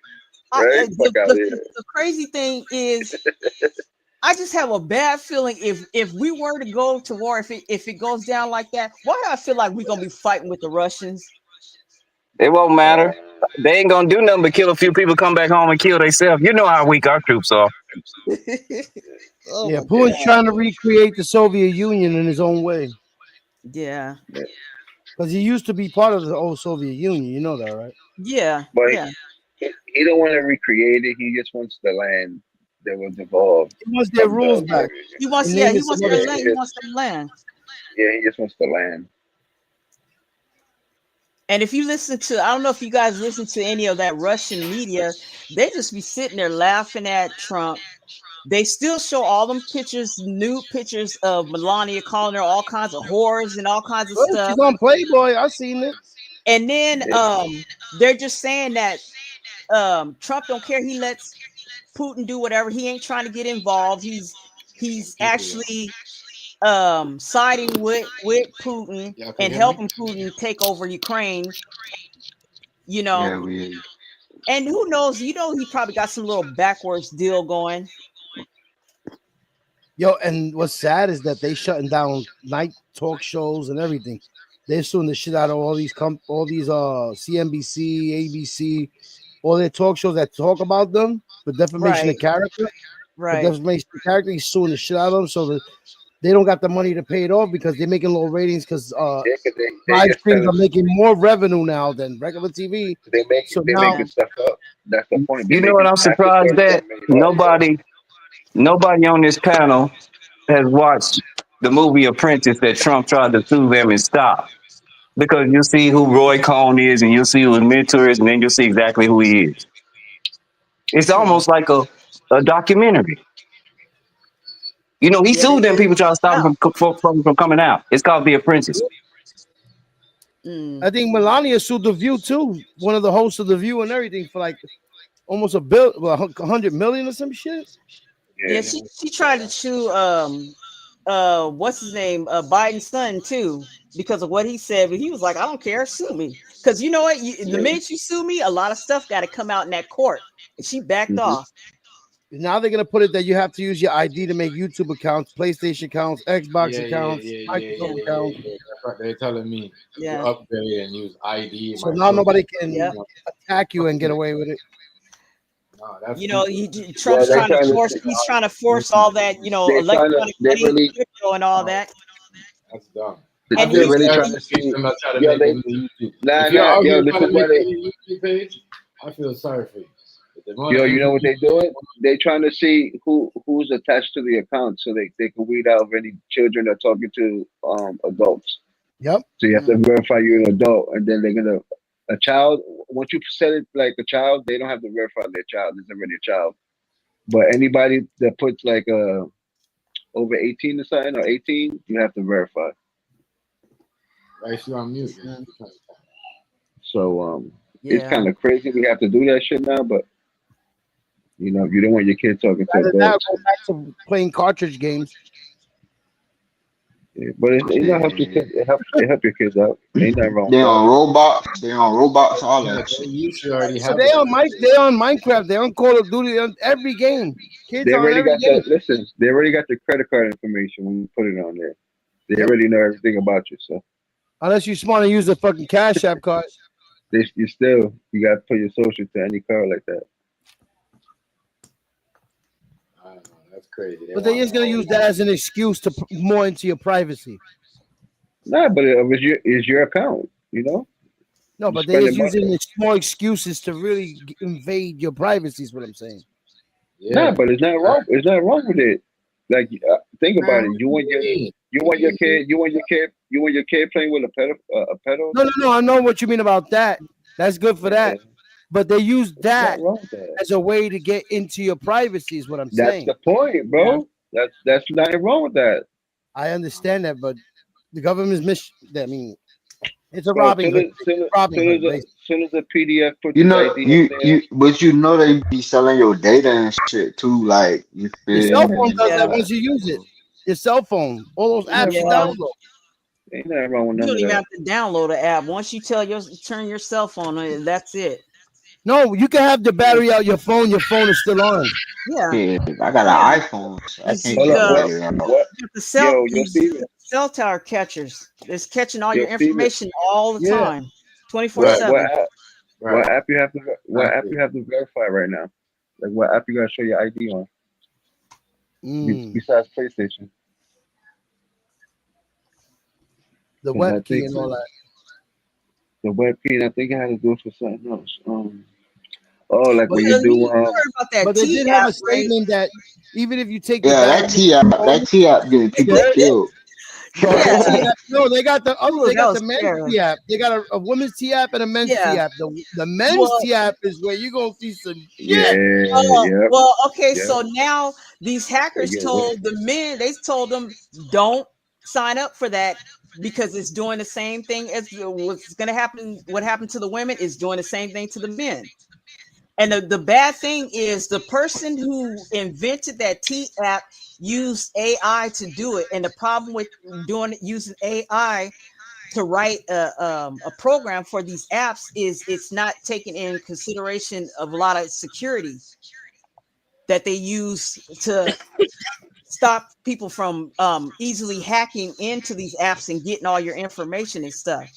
The crazy thing is, I just have a bad feeling if we were to go to war, if it goes down like that, why do I feel like we're gonna be fighting with the Russians? It won't matter. They ain't gonna do nothing but kill a few people, come back home and kill themselves. You know how weak our troops are. Yeah, Putin's trying to recreate the Soviet Union in his own way. Yeah. Because he used to be part of the old Soviet Union. You know that, right? Yeah. But yeah. he don't want to recreate it. He just wants the land that was evolved. He wants their rules back. He wants their land. He wants their land. Yeah, he just wants the land. And if you listen to, I don't know if you guys listen to any of that Russian media, they just be sitting there laughing at Trump, they still show all them pictures, nude pictures of Melania calling her all kinds of whores and all kinds of Well, stuff. she's on Playboy. I seen it. And then they're just saying that Trump don't care. He lets Putin do whatever. He ain't trying to get involved. He's actually siding with Putin Y'all can and hear me? helping Putin take over Ukraine. You know, Yeah, we. and who knows? You know, he probably got some little backwards deal going. Yo, and what's sad is that they shutting down night talk shows and everything. They're suing the shit out of all these CNBC, ABC, all their talk shows that talk about them for defamation of character. Right. For defamation of character, he's suing the shit out of them so that they don't got the money to pay it off because they're making low ratings because live streams are making more revenue now than regular TV. They making stuff up. That's the point. You know what I'm surprised that nobody on this panel has watched the movie Apprentice that Trump tried to sue them and stop. Because you'll see who Roy Cohn is and you'll see who his mentor is, and then you'll see exactly who he is. It's almost like a documentary. You know, he sued them people trying to stop him from coming out. It's called The Apprentice. I think Melania sued The View too. One of the hosts of The View and everything for like almost $100 million or some shit. Yeah, she tried to sue what's his name, Biden's son too, because of what he said. But he was like, I don't care, sue me. Because you know what? The minute you sue me, a lot of stuff got to come out in that court. And she backed off. Now they're gonna put it that you have to use your ID to make YouTube accounts, PlayStation accounts, Xbox accounts, Microsoft accounts. That's what they're telling me. Yeah. To upgrade and use ID. So now nobody can attack you and get away with it. You know, Trump's trying to force. He's trying to force all that. You know, electronic money, crypto, and all that. That's dumb. And they're he's really trying trying to see. I'm not trying to Yo, make they, them the YouTube. nah, If you're nah, out yo, here this trying is to why make they, a YouTube page, I feel sorry for you. But the more yo, you know what they're doing? They're trying to see who's attached to the account, so they can weed out if any children are talking to adults. Yep. So you have to verify you're an adult, and then they're gonna a child. Once you set it like a child, they don't have to verify their child. It's already a child. But anybody that puts like over 18 or something or 18, you have to verify. Right, you on mute. So it's kind of crazy we have to do that shit now, but you know, you don't want your kid talking to Rather now adults. go back to playing cartridge games. Yeah, but it help your kids. It help your kids out. Ain't nothing wrong. They on Roblox. They on Roblox. All that shit. You should already So have they on Minecraft, they on Call of Duty, on every game. Kids They on already every got game. that. Listen, they already got the credit card information when you put it on there. They already know everything about you. So Unless you smart and use the fucking Cash App card. you got to put your social to any card like that. I don't know. That's crazy. But they're just gonna use that as an excuse to more into your privacy. Nah, but it's your account. You know. No, You but they're just spend it using more excuses to really invade your privacy. Is what I'm saying. Nah, but it's not wrong. It's not wrong with it. Like think about it. You want your kid playing with a pedo. No. I know what you mean about that. That's good for that. But they use that as a way to get into your privacy. Is what I'm That's saying. the point, bro. That's nothing wrong with that. I understand that, but the government's I mean, it's a Bro, robbing hood. Soon as a PDF puts You know, ID in there, but you know they be selling your data and shit too. Like you Your feel cell me? phone does that once you use it. Your cell phone, all those apps you download. ain't nothing wrong with You none don't of even that. have to download an app. Once you turn your cell phone on, that's it. No, you can have the battery out your phone is still on. Yeah. I got an iPhone. So I can't Hold get up, battery out. The cell, yo, Steven. cell tower catchers. It's catching all Yo, your Steven. information all the time, 24/7. What app you have to verify right now? Like what app you gotta show your ID on? Besides PlayStation. The I web key think and all that. The web key, and I think I had to do it for something else. Like when Well, you do you heard about that But they T did have a app, statement that even if you take the Yeah, battery that T app getting people killed. Bro, Yeah. no, they got the other. Ooh, They that got was the men's scary. T app. They got a women's T app and a men's Yeah. T app. The men's Well, T app is where you gonna see some shit. Yeah. well, okay. Yep. So now these hackers get told the men, they told them, don't sign up for that because it's doing the same thing as what's going to happen. What happened to the women is doing the same thing to the men. And the bad thing is the person who invented that T app used AI to do it. And the problem with using AI to write a program for these apps is it's not taking in consideration of a lot of security that they use to stop people from easily hacking into these apps and getting all your information and stuff.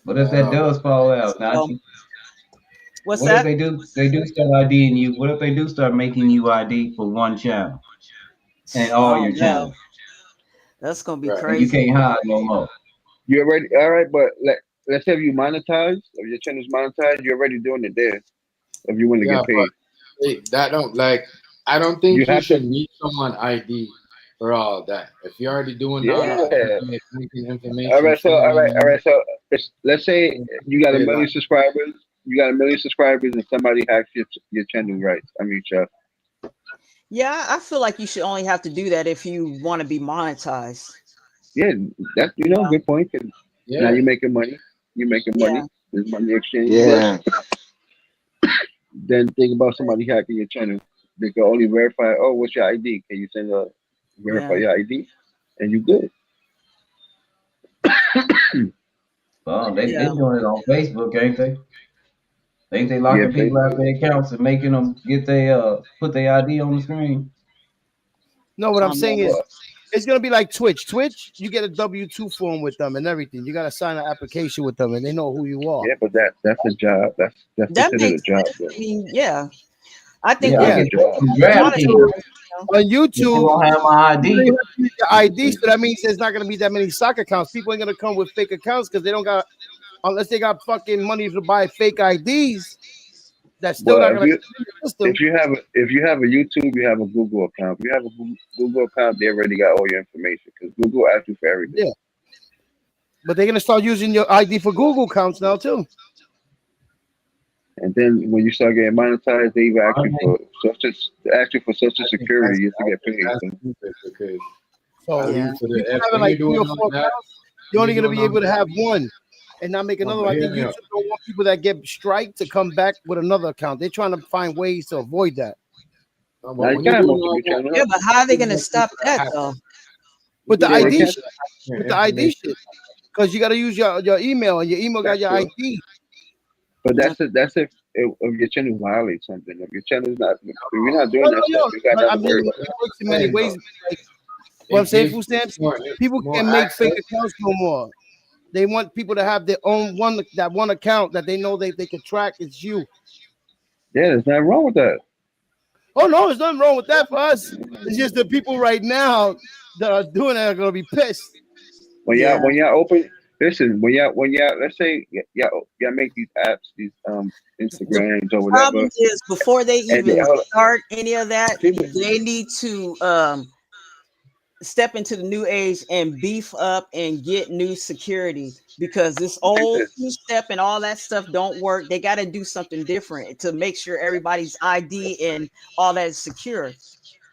But if that does fall out, Nachi, What's what that? if they do start IDing you? What if they do start making you ID for one channel and all your channels? That's gonna be And you crazy. can't hide no more. You already all right, but let's say if you monetize, if your channel's monetized, you're already doing it there. If you want to Yeah, get paid, but that don't like. I don't think You you have should to- need someone ID for all that. If you're already doing Yeah. information, All right, so sharing, so let's say you got a Say million that. subscribers. You got a million subscribers, and somebody hacks your channel rights. I mean, Yeah, I feel like you should only have to do that if you want to be monetized. yeah, that's good point. 'Cause now Yeah. you're making money. You're making money. Yeah. There's money exchange. Yeah. Then think about somebody hacking your channel. They can only verify. Oh, what's your ID? Can you send verify Yeah. your ID? And you good. Well, they Yeah. doing it on Facebook, ain't they? Ain't they locking people out their accounts and making them get put their ID on the screen? No, what I'm Um, saying is, it's gonna be like Twitch. Twitch, you get a W-2 form with them and everything. You gotta sign an application with them, and they know who you are. Yeah, but that's a job. That's that considered a makes job. sense. Bro. I mean, yeah. I think Yeah, I when get you that. monetize, DraftKings, On YouTube, you won't have my ID. you have to use your ID, so that means there's not gonna be that many stock accounts. People ain't gonna come with fake accounts because they don't got, unless they got fucking money to buy fake IDs. That's still not Well, gonna come in the system. if you have a YouTube, you have a Google account. If you have a Google account, they already got all your information because Google asks you for everything. Yeah, but they're gonna start using your ID for Google accounts now too. And then when you start getting monetized, they even ask you for social security. You have to get paid. Because So Yeah. for the, people if having you're like 3 doing or all 4 that, accounts, you're only you're gonna be doing able to all have one and not make another one. I think Yeah. YouTube don't want people that get striked to come back with another account. They're trying to find ways to avoid that. But Now you when you're can doing multiple all that, channels. Yeah, but how are they you gonna get stop people that that hack. though? With the Yeah, they ID can. shit, with the ID shit, because you got to use your email, and your email got That's your true. ID. But that's if your channel violates something. If your channel's not, if you're not doing No, that no, stuff, you got but I nothing to worry mean, about. it works in many ways. Like, what I'm It saying, gives food stamps, more people can't make fake access. accounts no more. They want people to have their own one account that they know they can track. It's you. Yeah, there's nothing wrong with that. Oh no, there's nothing wrong with that for us. It's just the people right now that are doing that are gonna be pissed. When Yeah. y'all open, listen, when y'all let's say y'all make these apps, these Instagrams or whatever, Problem is, before they and even hold on. start any of that, People- they need to step into the new age and beef up and get new security because this old two-step and all that stuff don't work. They got to do something different to make sure everybody's ID and all that is secure.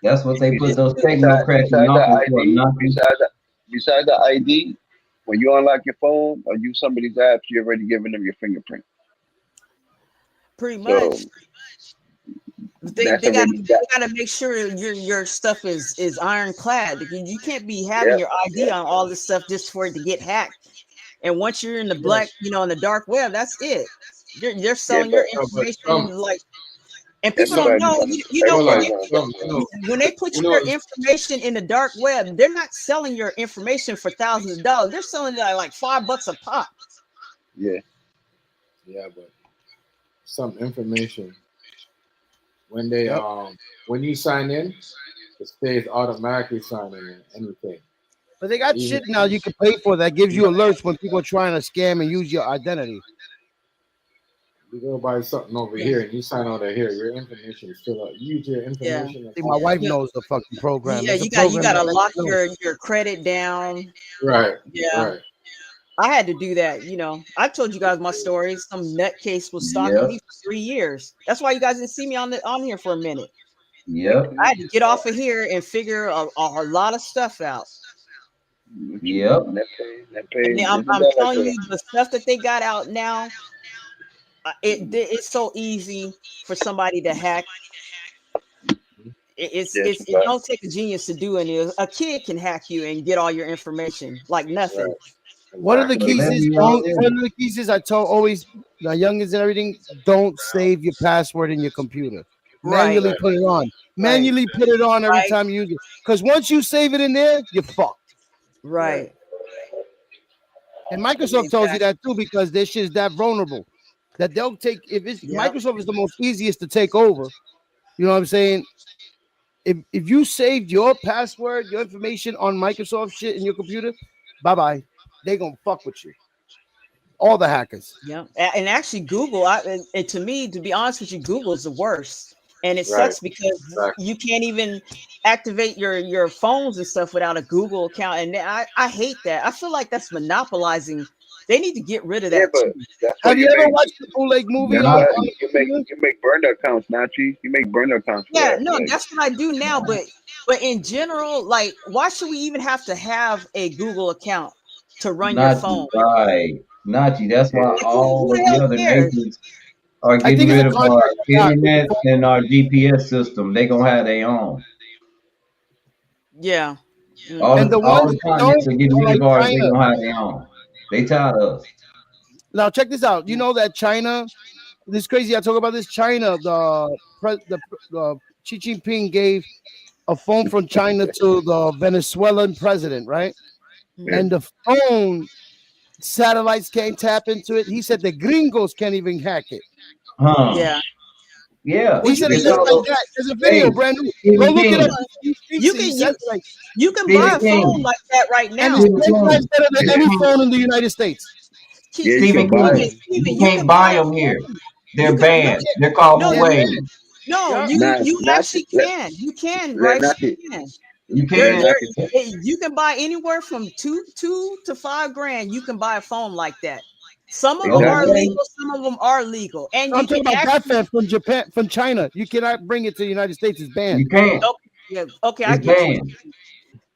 That's what they put those Besides technocrats in the office for. ID, Nothing. besides the ID, when you unlock your phone or use somebody's apps, you're already giving them your fingerprint. Pretty much. So They that's got already to make sure your stuff is ironclad. You can't be having your ID on all this stuff just for it to get hacked. And once you're in the black, in the dark web, that's it. You're selling your information like, and people don't know. When they put your information in the dark web, they're not selling your information for thousands of dollars. They're selling it like $5 a pop. Yeah, but some information when they when you sign in, it stays automatically signing in anything. But they got shit now you can pay for that gives you alerts when people are trying to scam and use your identity. You go buy something over Yeah. here and you sign on to here, your information is still up. Use your information. See, my wife Yeah. knows the fucking program. Yeah, There's a you program gotta that lock knows. your credit down. Right. Yeah. Right. I had to do that, you know. I told you guys my story. Some nutcase was stalking Yep. me for 3 years. That's why you guys didn't see me on here for a minute. Yep. I had to get off of here and figure a lot of stuff out. Yep. That And page. I'm Isn't that like telling a you, the stuff that they got out now, it's so easy for somebody to hack. yes, It right, don't take a genius to do any. A kid can hack you and get all your information like nothing. right, One of the exactly. keys Let is me know this. one of the keys is I told always the youngins and everything, don't save your password in your computer. Right. Manually put it on. Right. Manually put it on every Right. time you use it. Because once you save it in there, you're fucked. Right. And Microsoft tells you Exactly. that too, because this shit is that vulnerable. That they'll take if it's Yep. Microsoft is the most easiest to take over. You know what I'm saying? If you saved your password, your information on Microsoft shit in your computer, bye-bye. They gonna fuck with you. All the hackers. Yeah, and actually, Google. And to me, to be honest with you, Google is the worst, and it Right. sucks because Exactly. you can't even activate your phones and stuff without a Google account, and I hate that. I feel like that's monopolizing. They need to get rid of Yeah, that but too. that's why Have you you ever make watched the bootleg movie that's on, why on you the make burner accounts, Nachi. You make burner accounts for Yeah, that. no, Like that's what I do now. But in general, like, why should we even have to have a Google account to run your Nachi, phone? right. Nachi, that's why Like, all who of the the hell other cares? nations are I getting think it's rid a of our contract they got with the internet phone. and our GPS system. They gonna have their own. Yeah. All And the the ones that continents don't are getting are rid like of ours. They China. gonna have their own. They tired of us. Now check this out. You know that China, this is crazy. I talk about this. China, the Xi Jinping gave a phone from China to the Venezuelan president, right? yeah. And the phone satellites can't tap into it. He said the gringos can't even hack it. Huh. Yeah. Yeah. Well, He said it It's just like all that. There's a video, hey, brand new. Go Stevie look it up. King. He speaks You it. He can says like, you can Stevie buy a phone King. like that right and now. it's Stevie 10 times King. better than Yeah. any phone in the United States. Yeah, you Stephen can buy King. it. Steven, You you can't can buy buy a them here. phone. They're You can banned. They're called no, They're Huawei. banned. no, Yup. you Nachi, actually can. You can, let Bryce. Nachi, You can. You let can. Nachi. You can buy anywhere from two to $5,000. You can buy a phone like that. Some of them are Exactly. Okay. legal, some of them are legal, and I'm you talking can about that actually. fan from Japan, from China. You cannot bring it to the United States. It's banned. You can't. Okay, yeah, okay, I It's get you. banned.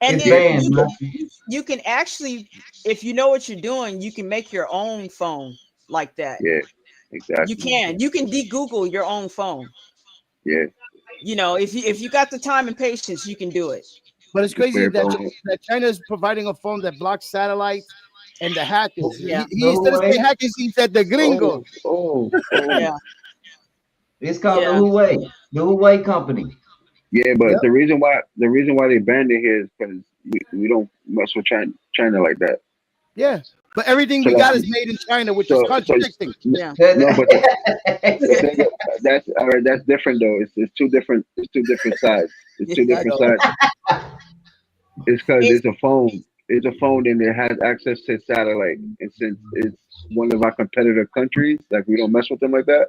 And It's then Yeah. banned. you can actually, if you know what you're doing, you can make your own phone like that. Yeah. You Exactly. can de-Google your own phone. Yeah. You know, if you got the time and patience, you can do it. But it's You can put crazy your that phone. that China is providing a phone that blocks satellites and the hackers. Yeah. He instead of saying hackers, he said the gringos. Oh. Yeah. It's called Yeah. the Huawei company. Yeah, but Yep. the reason why they banned it here is because we don't mess with China like that. Yeah. But everything So we got that's is made in China, which is so contradicting. Yeah. no, but the thing that's all right. That's different though. It's two different. It's two different sides. It's two I different know. sides. It's because It's it's a phone. It's a phone and it has access to satellite. And since it's one of our competitor countries, like we don't mess with them like that.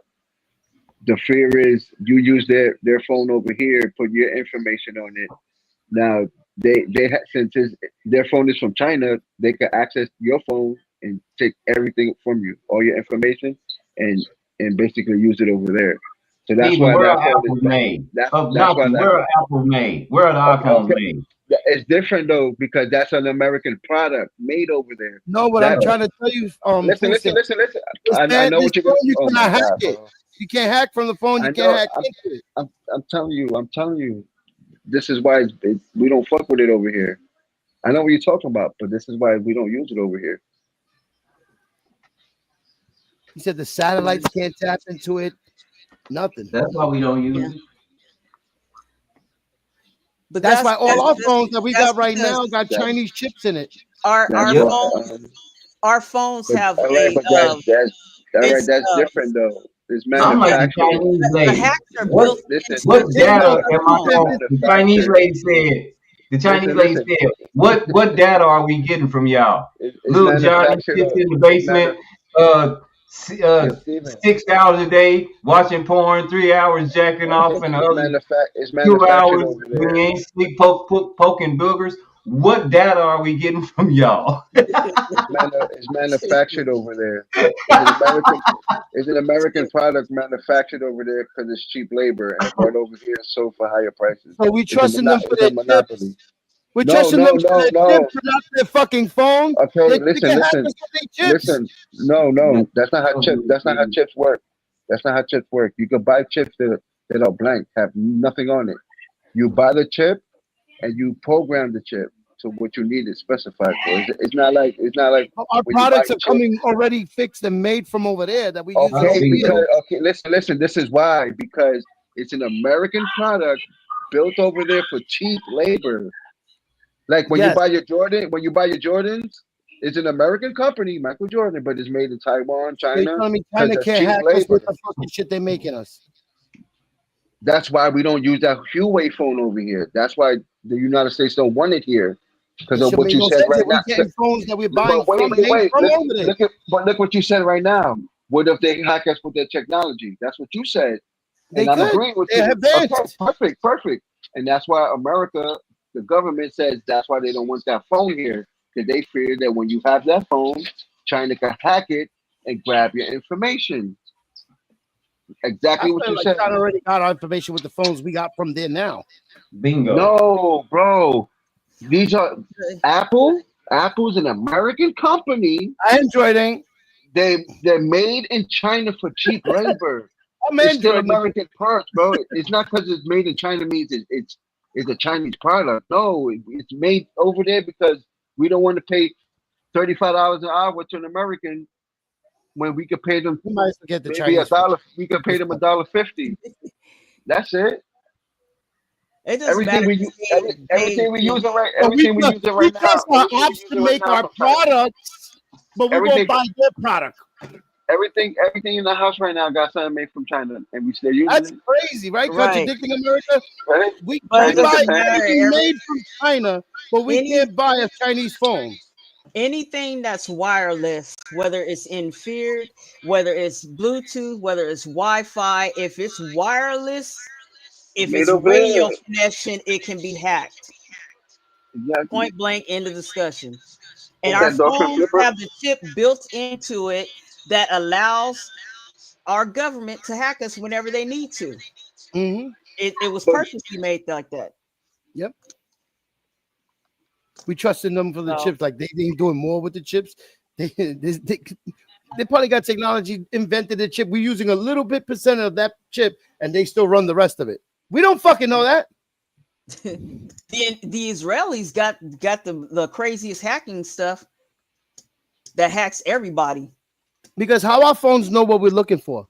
The fear is you use their phone over here, put your information on it. Now since their phone is from China, they can access your phone and take everything from you, all your information, and basically use it over there. So that's Steven, why where that are phone is Apple made? that's why Nachi, that where are Apple made? Where are the iPhones okay. made? It's different though because that's an American product made over there. No, what I'm That trying to tell you, listen. Pooh, I know this what you're phone gonna. you Oh my cannot hack God, it. bro! You can't hack from the phone. I You can't know. hack into it. I'm telling you. I'm telling you. This is why we don't fuck with it over here. I know what you're talking about, but this is why we don't use it over here. He said the satellites can't tap into it. Nothing. That's why we don't use Yeah. it. But That's why all our that's phones that we that's got right because now got That, Chinese chips in it. our that's Yep. what. our phones But have all right, a but that's all right. it's That's different though. It's I'm like yeah, the manufactured. Chinese the lady. hacks are What built Listen, into what They data know. am I it's on? The Chinese manufactured. lady said. The Chinese lady Listen. said, "What data are we getting from y'all? It's Little Johnny manufactured. sits in the basement, Yo, Steven. 6 hours a day watching porn, 3 hours jacking off, and the other It's 2 manufactured hours over when there. you ain't sleep poking boogers. What data are we getting from y'all? It's manufactured over there. It's an American product manufactured over there because it's cheap labor and brought over here and sold for higher prices. So we trusting them for It's a their monopoly. chips. We No, trusting no, them for no, their no. chips, but not their fucking phone. Okay, They listen, can hack listen, us with their chips. listen. No, that's not how chips work. That's not how chips work. You can buy chips that are blank, have nothing on it. You buy the chip and you program the chip to what you need it specified for. It's not like Our when you buy products a are chip. coming already fixed and made from over there that we use Okay, over here. listen. This is why, because it's an American product built over there for cheap labor. Like when you Yes. buy your Jordans, it's an American company, Michael Jordan, but it's made in Taiwan, So you're China, telling me because China of can't cheap hack us with labor. the fucking shit they making us? That's why we don't use that Huawei phone over here. That's why the United States don't want it here, because It of should what make you no said sense right if we're now. getting phones that we're buying But from made from over there. look what you said right now. What if they hack us with their technology? That's what you said. They And I'm could. agreeing with They're you. advanced. Okay, perfect. And that's why America, the government says that's why they don't want that phone here, because they fear that when you have that phone, China can hack it and grab your information. Exactly I what feel you like said. China already got our information with the phones we got from there now. Bingo. No, bro. These are Apple. Apple's an American company. Android ain't. They're made in China for cheap labor. I'm It's still Android. American parts, bro. It's not because it's made in China means it's a Chinese product. No, it's made over there because we don't want to pay $35 an hour to an American when we could pay them You might forget the maybe Chinese. $1. We could pay them $1.50. That's it. It doesn't Everything matter. we use, everything we using right, But everything we using we right now. trust our Everything we apps to using right make now our from China. products, but we Everything, won't buy their product. everything in the house right now got something made from China, and we still using That's it. crazy, right? Right. Contradicting America. Right? We But it buy doesn't matter. everything made from China, but we Any can't buy a Chinese phone. anything that's wireless, whether it's infrared, whether it's Bluetooth, whether it's Wi-Fi, if it's wireless, if Made it's over radio there. connection, it can be hacked. Exactly. Point blank, end of discussion. And What's our that dolphin phones flipper? have the chip built into it that allows our government to hack us whenever they need to. Mm-hmm. It was But purposely made like that. Yep. We trusting them for the So chips. Like they ain't doing more with the chips. They probably got technology, invented the chip. We're using a little bit percent of that chip, and they still run the rest of it. We don't fucking know that. the Israelis got the craziest hacking stuff that hacks everybody. Because how our phones know what we're looking for?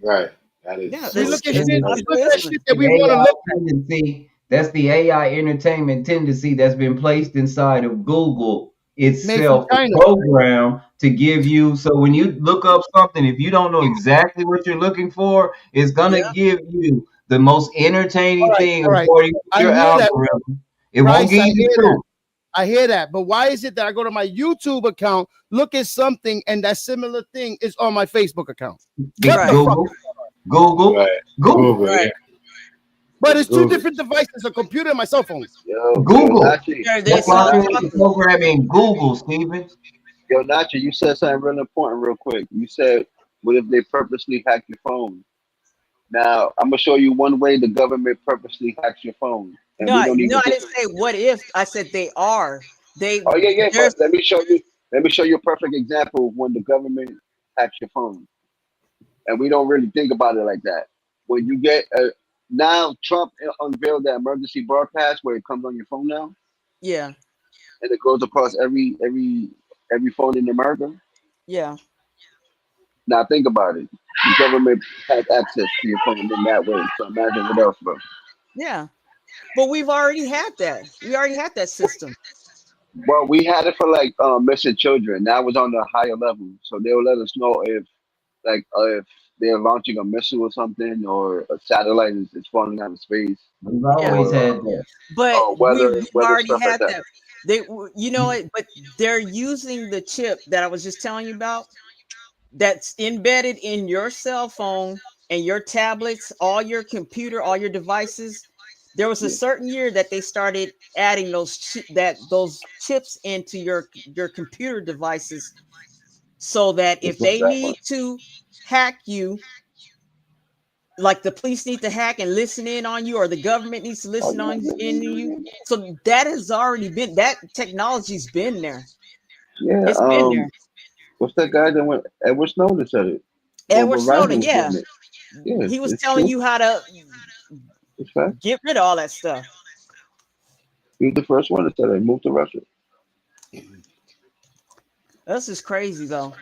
Right. That is Yeah, We this look at is shit. not We look at business. shit that The we want to AI look at. tendency, that's the AI entertainment tendency that's been placed inside of Google Made from itself, the China. program to give you. So when you look up something, if you don't know exactly what you're looking for, it's gonna Yeah. give you the most entertaining thing All right. according to I your hear that, algorithm. It won't Bryce. give I you the hear that. truth. I hear that. But why is it that I go to my YouTube account, look at something, and that similar thing is on my Facebook account? It's What the fuck? Google, Google, right. Google, Google. Right. Yeah. But It's it's two Google. different devices: a computer and my cell phone. Yo, Google. Nachi, That's why I Some created the program in Google, Stephen. yo, Nachi, you said something really important, real quick. You said, "What if they purposely hack your phone?" Now, I'm gonna show you one way the government purposely hacks your phone, and we don't no, even I think. didn't say what if. I said they are. They Oh yeah. there's But let me show you. Let me show you a perfect example of when the government hacks your phone, and we don't really think about it like that. When you get now, Trump unveiled that emergency broadcast where it comes on your phone now, yeah, and it goes across every phone in America. yeah. Now think about it. The government has access to your phone in that way. So imagine what else, bro. Yeah. But we've already had that. We already had that system. Well, we had it for like missing children. That was on the higher level, so they'll let us know if they're launching a missile or something, or a satellite is falling out of space, We've Yeah. always or had that. But we've weather already stuff like had that. that. They, you know it, but they're using the chip that I was just telling you about. that's embedded in your cell phone and your tablets, all your computer, all your devices. There was a certain year that they started adding those chips into your computer devices, so that if they need to hack you, like the police need to hack and listen in on you, or the government needs to listen in you. So that has already been, that technology's been there. Yeah. It's been there. What's that guy that went? Edward Snowden said it. Edward Verizon Snowden, was yeah. doing it. Yeah, He was it's telling true. you how to It's fact. get rid of all that stuff. He was the first one that said it. Move to Russia. This is crazy though.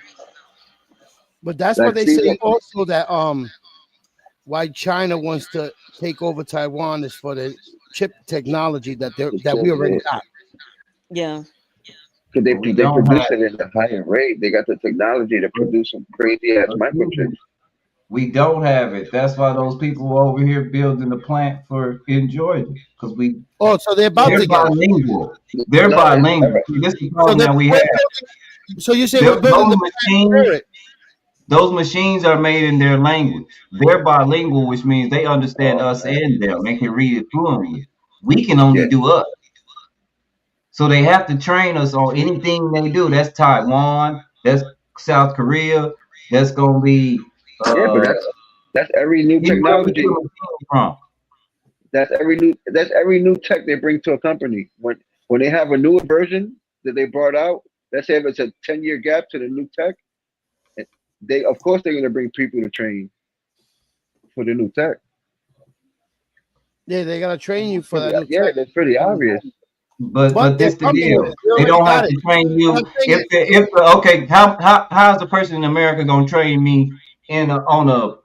But that's Like what they Steve, say also, that why China wants to take over Taiwan is for the chip technology that we already got. Yeah. Because they We don't produce have, it at a higher rate. They got the technology to produce some crazy ass microchips. we don't have it. That's why those people over here building the plant in Georgia, because Oh, so they're about they're to get it. bilingual. They're No, all bilingual. right. See, this is the So problem that we we're have. building, so you say we're building the plant for it. Those machines are made in their language. They're bilingual, which means they understand us and them. They can read it fluently. We can only Yeah. do us. So they have to train us on anything they do. That's Taiwan. That's South Korea. That's gonna be Yeah, but that's every new anywhere we technology. get a machine from. That's every new tech they bring to a company. When they have a newer version that they brought out, let's say if it's a 10-year gap to the new tech, they're gonna bring people to train for the new tech. Yeah, they gotta train you for that new Yeah, tech. that's pretty obvious. But they're this the coming deal. with it. We They already don't have got to it. train you. What I'm saying If okay, how's a person in America gonna train me on a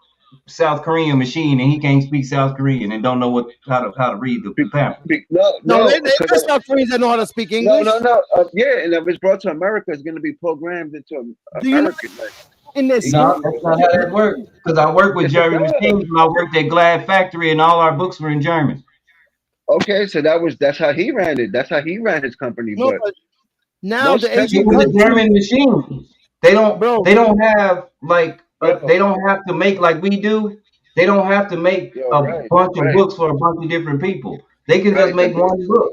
South Korean machine and he can't speak South Korean and don't know how to read the pamphlet? No, there's South Koreans that know how to speak English. No. Yeah, and if it's brought to America, it's gonna be programmed into Do you know American. in this No, that's not how that works. Because I work with Yes, it German does. machines and I worked at Glad Factory and all our books were in German. Okay, so that's how he ran it. That's how he ran his company. No, But but now most the tech Asian It was a countries, German machine. They don't have like Bro. they don't have to make like we do. They don't have to make a bunch of books for a bunch of different people. They can just make one book.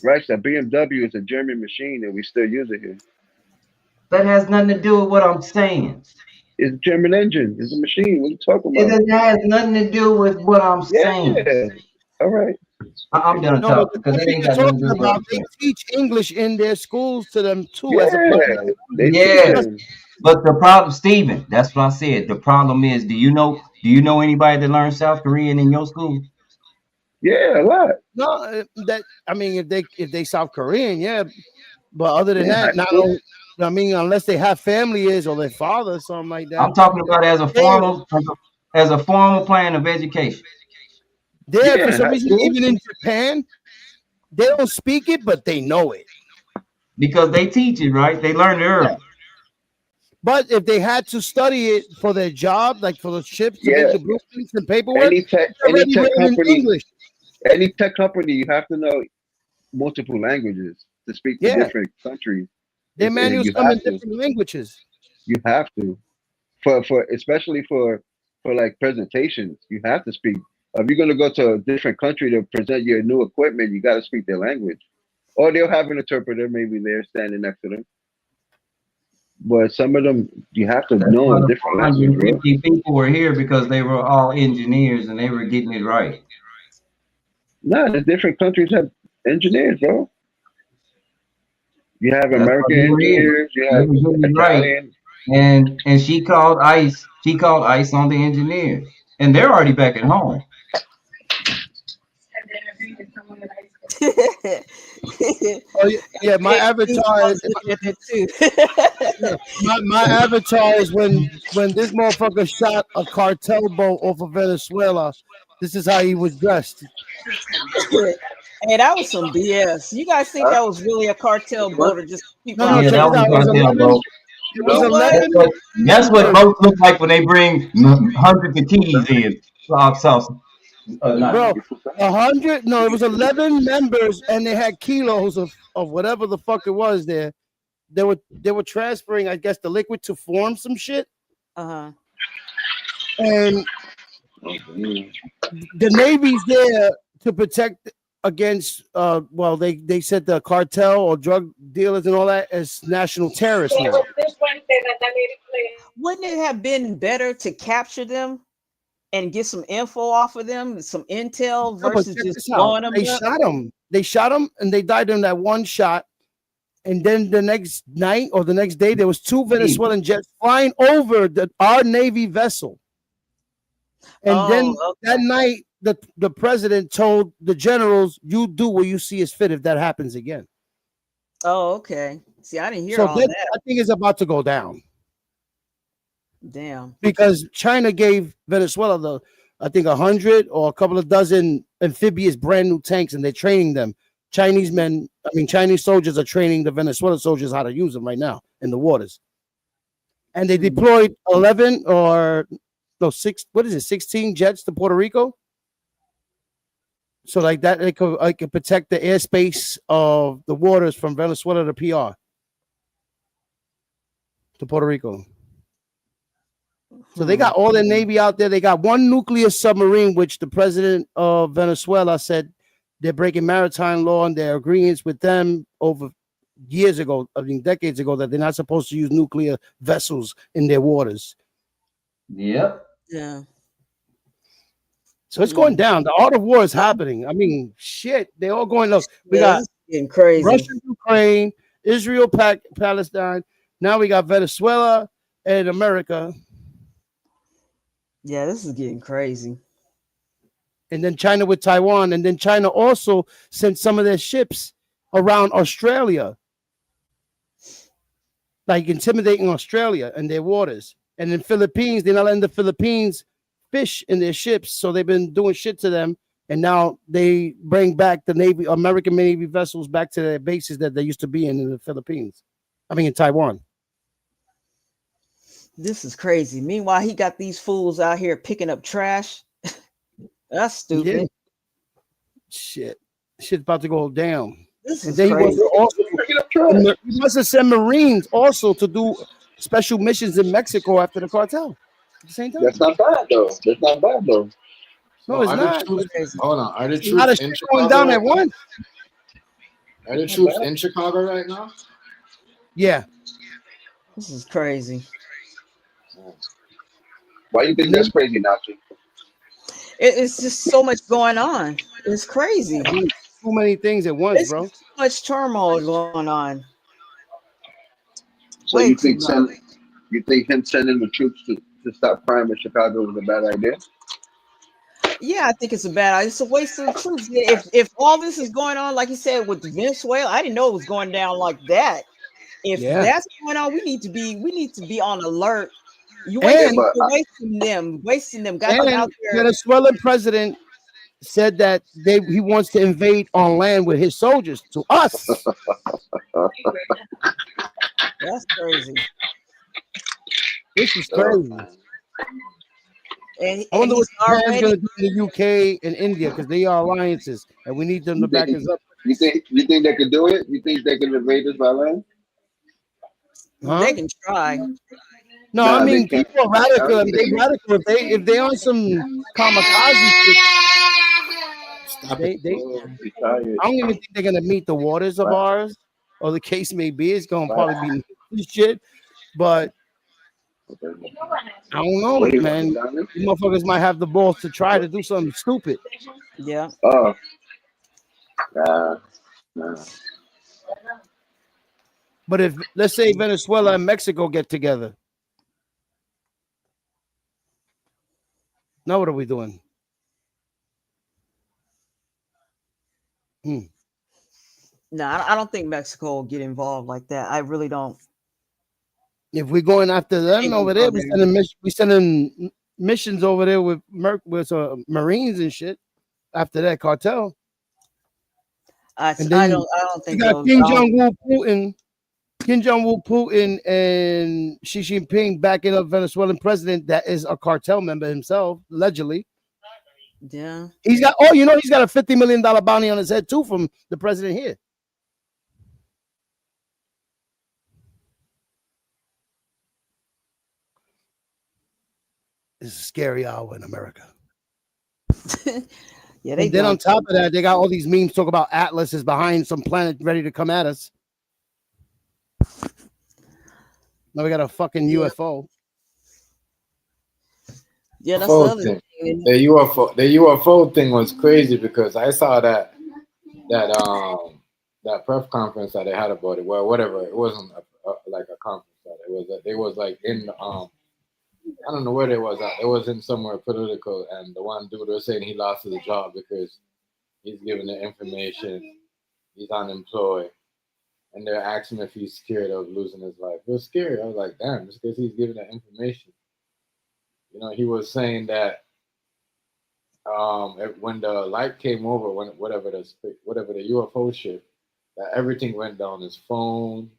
Right, so BMW is a German machine and we still use it here. That has nothing to do with what I'm saying. It's a German engine. It's a machine. What are you talking It about? has nothing to do with what I'm saying. Yeah. All right. I'm done no, but talking the because it country ain't you're got nothing to talking do with what I'm about, they saying. teach English in their schools to them too as a Yeah. primary They language. teach Yeah, them. but the problem, Steven, that's what I said. The problem is, do you know anybody that learns South Korean in your school? Yeah, a lot. No, that I mean, if they South Korean, yeah, but other than Yeah, that, not only, I mean, unless they have families or their father or something like that. I'm talking about as a formal plan of education. There, Yeah, for some high reason, school. even in Japan, they don't speak it, but they know it. Because they teach it, right? They learn it early. Yeah. But if they had to study it for their job, like for the ships to Yeah. make the blueprints and paperwork, Any it's tech already written in company, English. you have to know multiple languages to speak to Yeah. different countries. Their And manuals you come in have to. different languages. You have to. For especially for like presentations, you have to speak. If you're gonna go to a different country to present your new equipment, you gotta speak their language. Or they'll have an interpreter maybe there standing next to them. But some of them you have to That's know why a the different language, bro. 450 people were here because they were all engineers and they were getting it right. No, the different countries have engineers, bro. You have That's why American they were here. engineers, you They have were getting it right. Italian. And she called ICE. She called ICE on the engineers. And they're already back at home. Oh yeah, my avatar is my avatar is when this motherfucker shot a cartel boat off of Venezuela. This is how he was dressed. Hey, that was some BS. You guys think that was really a cartel boat or just people? No, Yeah, check that this out. was cartel boat. It was 11. That's what boats look like when they bring hundreds of keys in. Sauce. Bro, 100. No, it was 11 members, and they had kilos of whatever the fuck it was. There, they were transferring, I guess, the liquid to form some shit. Uh-huh. And the Navy's there to protect against well, they said the cartel or drug dealers and all that as national terrorists now. Wouldn't it have been better to capture them and get some info off of them, some intel No, but versus check just this out. blowing them They up? shot him. They shot him and they died in that one shot. And then the next night or the next day, there was 2 Venezuelan jets flying over our Navy vessel. And then that night, the president told the generals, "You do what you see as fit if that happens again." Oh, okay. See, I didn't hear So all that, that. I think it's about to go down Damn. because China gave Venezuela I think 100 or a couple of dozen amphibious brand new tanks, and they're training them. Chinese soldiers are training the Venezuelan soldiers how to use them right now in the waters. And they deployed 11 or no 16 jets to Puerto Rico. So like that, they could protect the airspace of the waters from Venezuela to PR to Puerto Rico. So they got all their Navy out there. They got 1 nuclear submarine, which the president of Venezuela said they're breaking maritime law and their agreements with them over years ago, decades ago, that they're not supposed to use nuclear vessels in their waters. Yep. Yeah. So it's going down. The art of war is happening. I mean, shit, they're all going. Look, we Yeah, got this is getting crazy. Russia, Ukraine, Israel, Palestine. Now we got Venezuela and America. Yeah, this is getting crazy. And then China with Taiwan. And then China also sent some of their ships around Australia, like intimidating Australia and their waters. And in Philippines, they're not letting the Philippines fish in their ships. So they've been doing shit to them. And now they bring back the Navy, American Navy vessels back to their bases that they used to be in the Philippines. I mean, in Taiwan. This is crazy. Meanwhile, he got these fools out here picking up trash. That's stupid. Yeah. Shit's about to go down. This And is then crazy. he must have sent Marines also to do special missions in Mexico after the cartel. At the same time. That's not bad though. That's not bad though. No, it's Are the not. troops, hold on. Are the There's a lot of troops in shit going Chicago down right at now? once. Are the troops in Chicago right now? Yeah. This is crazy. Why you think that's crazy, Nachi? It's just so much going on. It's crazy. Too many things at once, It's bro. so much turmoil going on. So Way you too think much. you think him sending the troops to stop crime in Chicago was a bad idea? Yeah, I think it's a bad idea. It's a waste of the troops. If all this is going on, like you said, with Venezuela, I didn't know it was going down like that. If that's going on, we need to be on alert. You And- wasting them. Got them out And there. Venezuelan president said that he wants to invade on land with his soldiers to us. That's crazy. This is crazy. And I wonder what he's Japan's already going to do in the UK and India because they are alliances and we need them to back us up. You think they could do it? You think they can invade us by land? Huh? They can try. No, Nah, I mean they can't. people are radical. I mean, They- they radical. If they on some kamikaze shit, they I don't even think they're gonna meet the waters of ours, or the case may be. It's gonna probably be shit, but I don't know, man. These motherfuckers might have the balls to try to do something stupid. Yeah. Oh. Nah. But if let's say Venezuela and Mexico get together, now what are we doing? No, I don't think Mexico will get involved like that. I really don't. If we're going after them Ain't over gonna there, go we sending missions over there with Marines and shit. After that cartel, I and don't think you got they'll- Kim Jong-un, Putin, and Xi Jinping backing up Venezuelan president that is a cartel member himself, allegedly. Yeah. He's got he's got a $50 million bounty on his head too from the president here. is a scary hour in America. Yeah, they And then doing on top of that, they got all these memes talk about Atlas is behind some planet ready to come at us. Now we got a fucking UFO. Yeah, that's the UFO other thing. thing. The UFO thing was crazy because I saw that press conference that they had about it. Well, whatever, it wasn't like a conference. It was like in I don't know where they was at. It was in somewhere political, and the one dude was saying he lost his job because he's giving the information. He's unemployed, and they're asking if he's scared of losing his life. He was scared. I was like, damn, it's because he's giving that information. You know, he was saying that when the light came over, whatever the UFO ship, that everything went down. His phone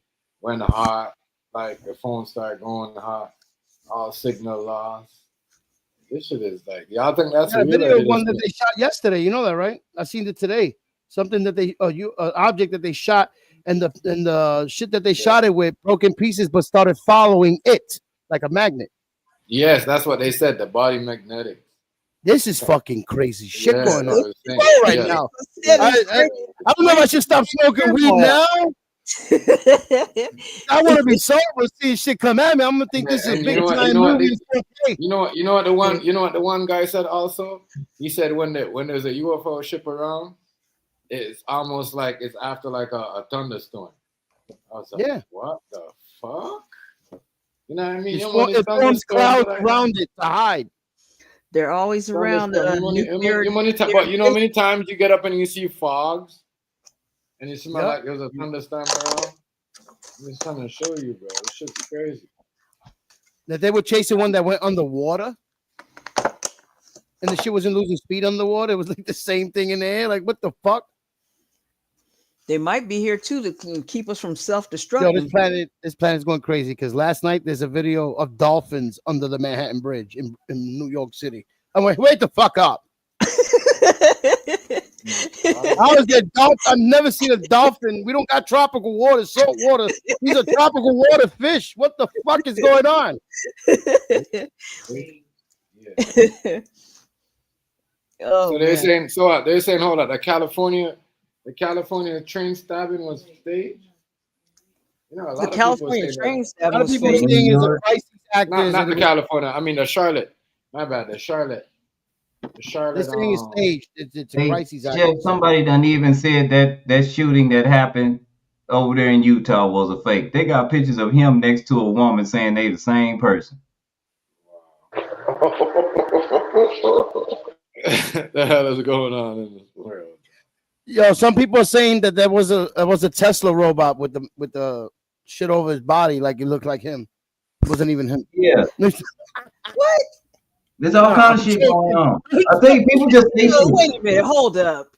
went hot, like the phone started going hot. All signal lost. This shit is like, y'all think that's Yeah, real? video one that they shot yesterday. You know that, right? I seen it today. Something that they object that they shot, and the shit that they shot it with broke in pieces, but started following it like a magnet. Yes, that's what they said. The body magnetic. This is fucking crazy shit Yeah, going I on was saying, right yeah. now. I don't know if I should stop smoking weed now. I want to be sober and see shit come at me. I'm gonna think this is a And big you know what? time You know what? movie. You know what the one? You know what the one guy said also? He said when there's a UFO ship around, it's almost like it's after like a thunderstorm. I was like, Yeah. what the fuck? You know what I mean? It forms clouds around it to hide. They're always around the nuclear. But you know how many times you get up and you see fogs, and it smells like there's a thunderstorm around. I'm just trying to show you, bro. This shit's crazy. That they were chasing one that went underwater, and the shit wasn't losing speed underwater. It was like the same thing in the air. Like, what the fuck? They might be here too to keep us from Yo, self-destructing. this planet's going crazy because last night there's a video of dolphins under the Manhattan Bridge in New York City. I'm like, wait the fuck up. How is that dolphin? I've never seen a dolphin. We don't got tropical water, salt water. These are tropical water fish. What the fuck is going on? So they're saying, hold on, the California train stabbing was staged. You know, a lot The of California people say train that. stabbing A lot of was people staged. saying it's a crisis actor. Not the California. I mean the Charlotte. My bad. The Charlotte. The Charlotte. They're saying it's staged. It's a Hey, crisis actor. Jeff, somebody done even said that shooting that happened over there in Utah was a fake. They got pictures of him next to a woman saying they the same person. The hell is going on in this world? Yo, some people are saying that there was a Tesla robot with the shit over his body, like it looked like him. It wasn't even him. Yeah. What? There's all kind of shit going on. I think people just say shit. Wait a minute. Hold up.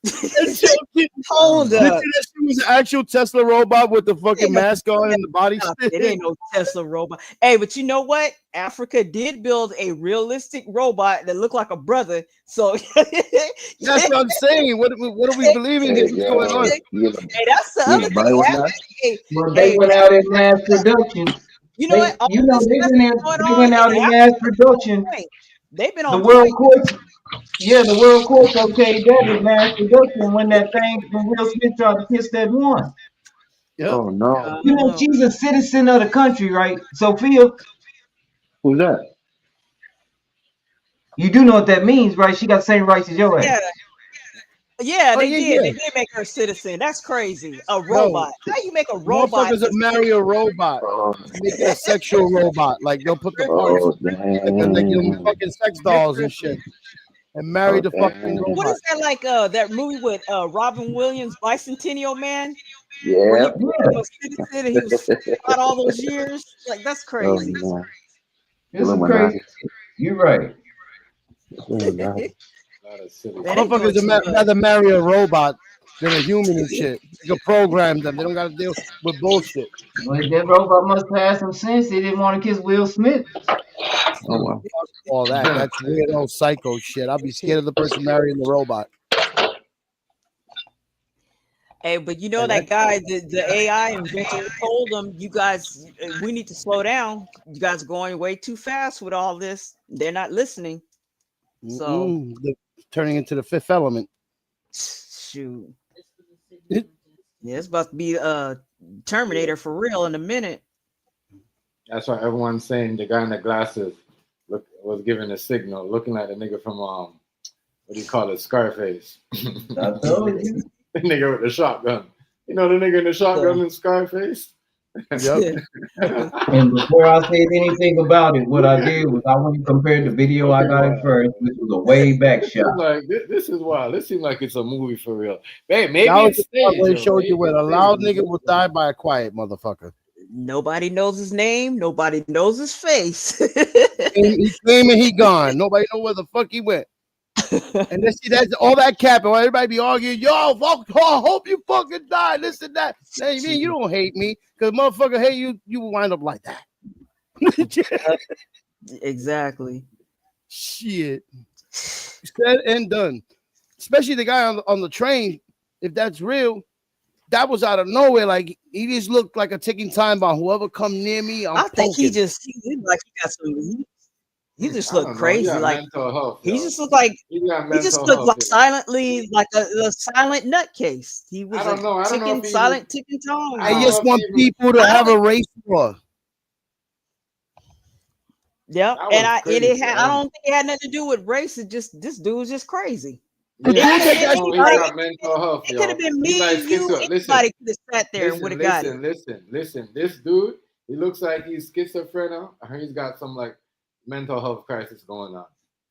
Hold You think up. that shit was an actual Tesla robot with the fucking mask on and the body stick? It ain't no Tesla robot. Hey, but you know what? Africa did build a realistic robot that looked like a brother. So that's what I'm saying. What are we believing? What's going on? Hey, that's the other thing. Hey, Well, they went out in mass production. You know what? All You know, this they stuff went, going they on went out in mass production. They've been The on world point. courts, the world courts okayed that in mass production when Will Smith tried to kiss that one. Yep. Oh no. You know, she's a citizen of the country, right? Sophia, Who's that? you do know what that means, right? She got the same rights as your ass. Yeah, Oh, they yeah, did. yeah. They did make her a citizen. That's crazy. A robot. How you make a robot? Motherfuckers that marry a robot, make it a sexual robot. Like they'll put the parts, like fucking sex dolls and shit, and marry the fucking robot. What is that like? That movie with Robin Williams, Bicentennial Man. Yeah. Where he became a citizen and he was out all those years. Like that's crazy. Oh, This is crazy. You're right. Motherfuckers would rather marry a robot than a human and shit. You can program them. They don't got to deal with bullshit. Well, that robot must have some sense. They didn't want to kiss Will Smith. Oh, wow. All that. That's weirdo psycho shit. I'll be scared of the person marrying the robot. Hey, but you know And that guy, the AI inventor told them, you guys, we need to slow down. You guys are going way too fast with all this. They're not listening. So turning into the fifth element. shoot. Yeah, it's about to be Terminator for real in a minute. That's why everyone's saying the guy in the glasses was giving a signal, looking like the nigga from what do you call it, Scarface. I told you. The nigga with the shotgun. You know the nigga in the shotgun in Scarface? Yep. And before I said anything about it, what I did was I went and compared the video I got at first, which was a way back shot. Like this is wild. This seems like it's a movie for real. Hey, maybe That was it's the staged. part where it yo. showed you Maybe where a it's loud staged. nigga will die by a quiet motherfucker. Nobody knows his name. Nobody knows his face. He came and he gone. Nobody know where the fuck he went. And then see that's all that capping. While everybody be arguing, yo, fuck, I hope you fucking die. This and that. Now you mean you don't hate me because motherfucker hate you. You will wind up like that. Exactly. Shit. Said and done. Especially the guy on the train. If that's real, that was out of nowhere. Like he just looked like a ticking time bomb. Whoever come near me, I think he just like he got some. He just looked crazy. Like he just looked like he just looked like silently like a silent nutcase. He was a silent ticking time. I just want people to have a race war. Yep, That and was I crazy, I don't think it had nothing to do with race. It just this dude's just crazy. Yeah, It could have been me, you, anybody could have sat there and would have got it. Listen. This dude, he looks like he's schizophrenic. Or he's got some like mental health crisis going on.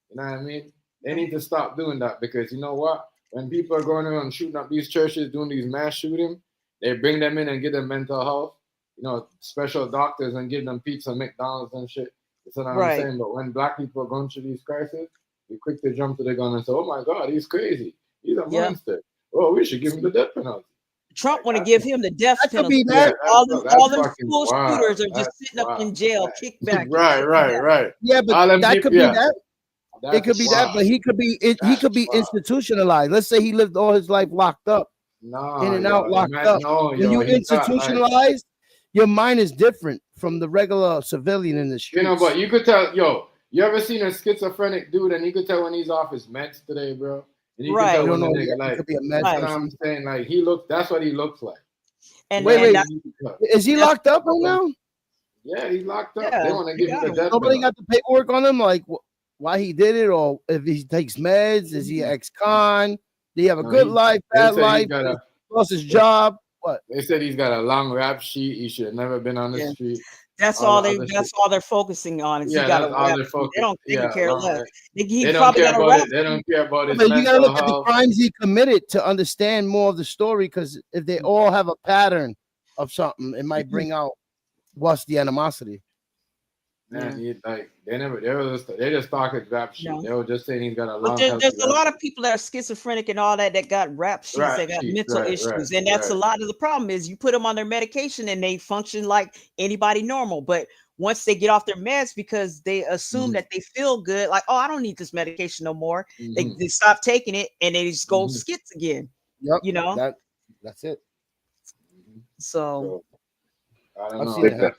You know what I mean? They need to stop doing that because you know what? When people are going around shooting up these churches, doing these mass shootings, they bring them in and give them mental health, special doctors and give them pizza, McDonald's and shit. That's what I'm saying. But when black people are going through these crises, we quick to jump to the gun and say, "Oh my God, he's crazy. He's a monster. Oh, we should give him the death penalty." Trump want to give him the death penalty. All them school shooters are just sitting up in jail, kicked back. Right. Yeah, but that could be that. It could be that, but he could be institutionalized. Let's say he lived all his life locked up, in and out, locked up. When you institutionalized, your mind is different from the regular civilian in the streets. But you could tell, you ever seen a schizophrenic dude and you could tell when he's off his meds today, bro? And you can tell when the nigga, like, could be a that's what I'm saying. Like, that's what he looks like. And wait, is he locked up right now? Yeah, he's locked up. They want to give him the death Nobody penalty. got the paperwork on him, like why he did it, or if he takes meds, is he ex-con? Did he have a good life, bad life? Lost his job? What? They said he's got a long rap sheet. He should have never been on the street. That's all they're focusing on. Is he got a rap. They don't care less. He probably got a rap. They don't care about his But you gotta mental look at the health. crimes he committed to understand more of the story, because if they all have a pattern of something, it might bring out what's the animosity. Man, they just talking rap shit. They were just saying he's got a long. But there's a lot of people that are schizophrenic and all that got rap sheets, that got mental issues, and that's a lot of the problem. Is you put them on their medication and they function like anybody normal, but once they get off their meds, because they assume that they feel good, like, oh, I don't need this medication no more. They stop taking it and they just go skits again. Yep, that's it. So I don't I've know. seen that.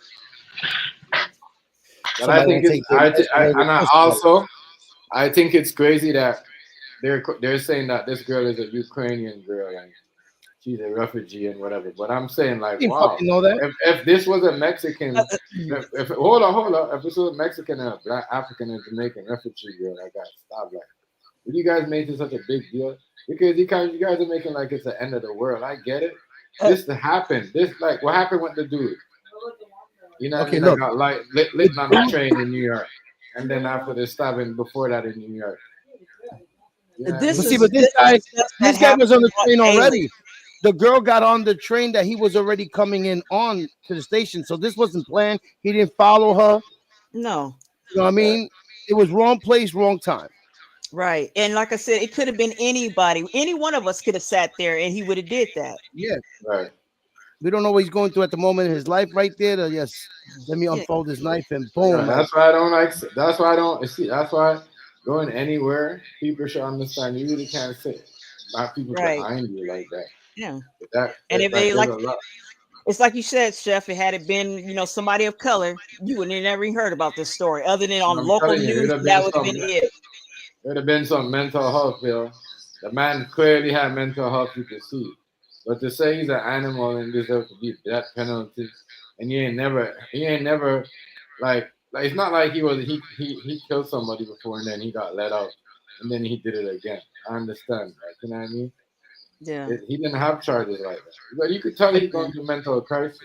But I think I think it's crazy that they're saying that this girl is a Ukrainian girl and she's a refugee and whatever. But I'm saying, like, You wow, fucking know that. if this was a Mexican, hold on, if this was a Mexican and a Black African and Jamaican refugee girl, I got stopped. Like, would you guys make this such a big deal? Because you guys are making like it's the end of the world. I get it. This happened. Like what happened with the dude. You know, Okay, look, got lit on the train in New York, and then after the stabbing before that in New York. You know This guy was on the train already. The girl got on the train that he was already coming in on to the station, so this wasn't planned. He didn't follow her. No, you know what I mean? It was wrong place, wrong time. Right, and like I said, it could have been anybody. Any one of us could have sat there, and he would have did that. Yeah, right. We don't know what he's going through at the moment in his life right there. Let me unfold his knife and boom. That's why I don't like. That's why I don't see. That's why going anywhere, people should understand. You really can't sit. Not people behind you like that. Yeah. That, And that, if that they there's like, a lot. it's like you said, Chef, it had it been, somebody of color, you wouldn't have never even heard about this story other than on I'm local telling you, news. That would have been it. it'd have been some mental health, yo. The man clearly had mental health, you can see. But to say he's an animal and deserves to be death penalty, and he ain't never like it's not like he killed somebody before and then he got let out and then he did it again. I understand, like, you know what I mean? Yeah. He didn't have charges like that, but you could tell he's going through mental crisis.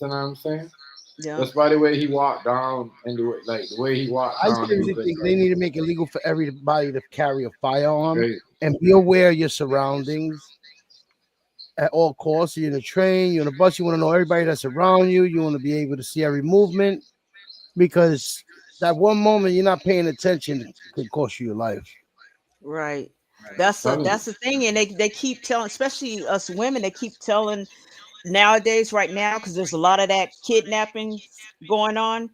You know what I'm saying? Yeah. Just by the way he walked down and the way he walked I down. seriously think they need to make it legal for everybody to carry a firearm Crazy. and be aware of your surroundings at all costs. You're in a train, you're in a bus, you want to know everybody that's around you. You want to be able to see every movement, because that one moment you're not paying attention could cost you your life. Right. That's the thing. And they keep telling, especially us women, they keep telling nowadays, right now, because there's a lot of that kidnapping going on.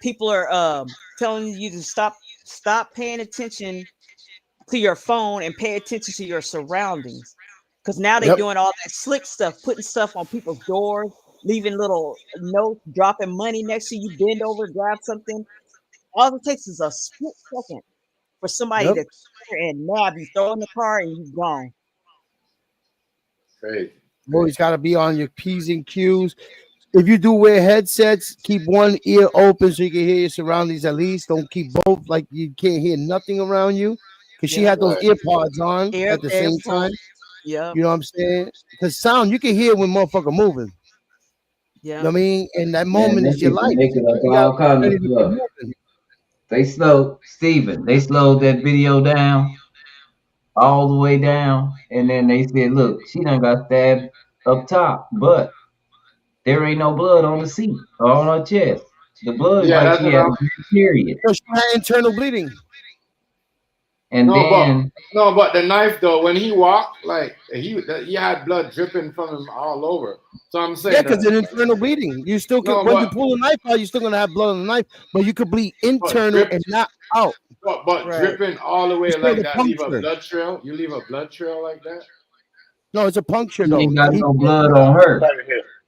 People are telling you to stop paying attention to your phone and pay attention to your surroundings. Because now they're doing all that slick stuff, putting stuff on people's doors, leaving little notes, dropping money next to you, bend over, grab something. All it takes is a split second for somebody to and nab you, throw in the car, and you gone. Great. You always got to be on your P's and Q's. If you do wear headsets, keep one ear open so you can hear your surroundings at least. Don't keep both, like you can't hear nothing around you. Because she had those ear pods on at the same time. Yeah. You know what I'm saying? Because sound, you can hear when motherfucker moving. Yeah. You know what I mean? And that Man, moment them is your people life. making up You all gotta kinds be of ready to keep stuff. moving. They slowed that video down all the way down, and then they said, look, she done got stabbed up top, but there ain't no blood on the seat or on her chest. The blood is Yeah, like that's she what had I'm. a period. So she had internal bleeding. And then But the knife though, when he walked, like he had blood dripping from him all over. So I'm saying Yeah, because it's internal bleeding. You still can, when you pull a knife out, you're still gonna have blood on the knife, but you could bleed internal and not out. But dripping all the way It's called like a that, leave a puncture. blood trail. You leave a blood trail like that. No, it's a puncture she though. ain't got no blood on her.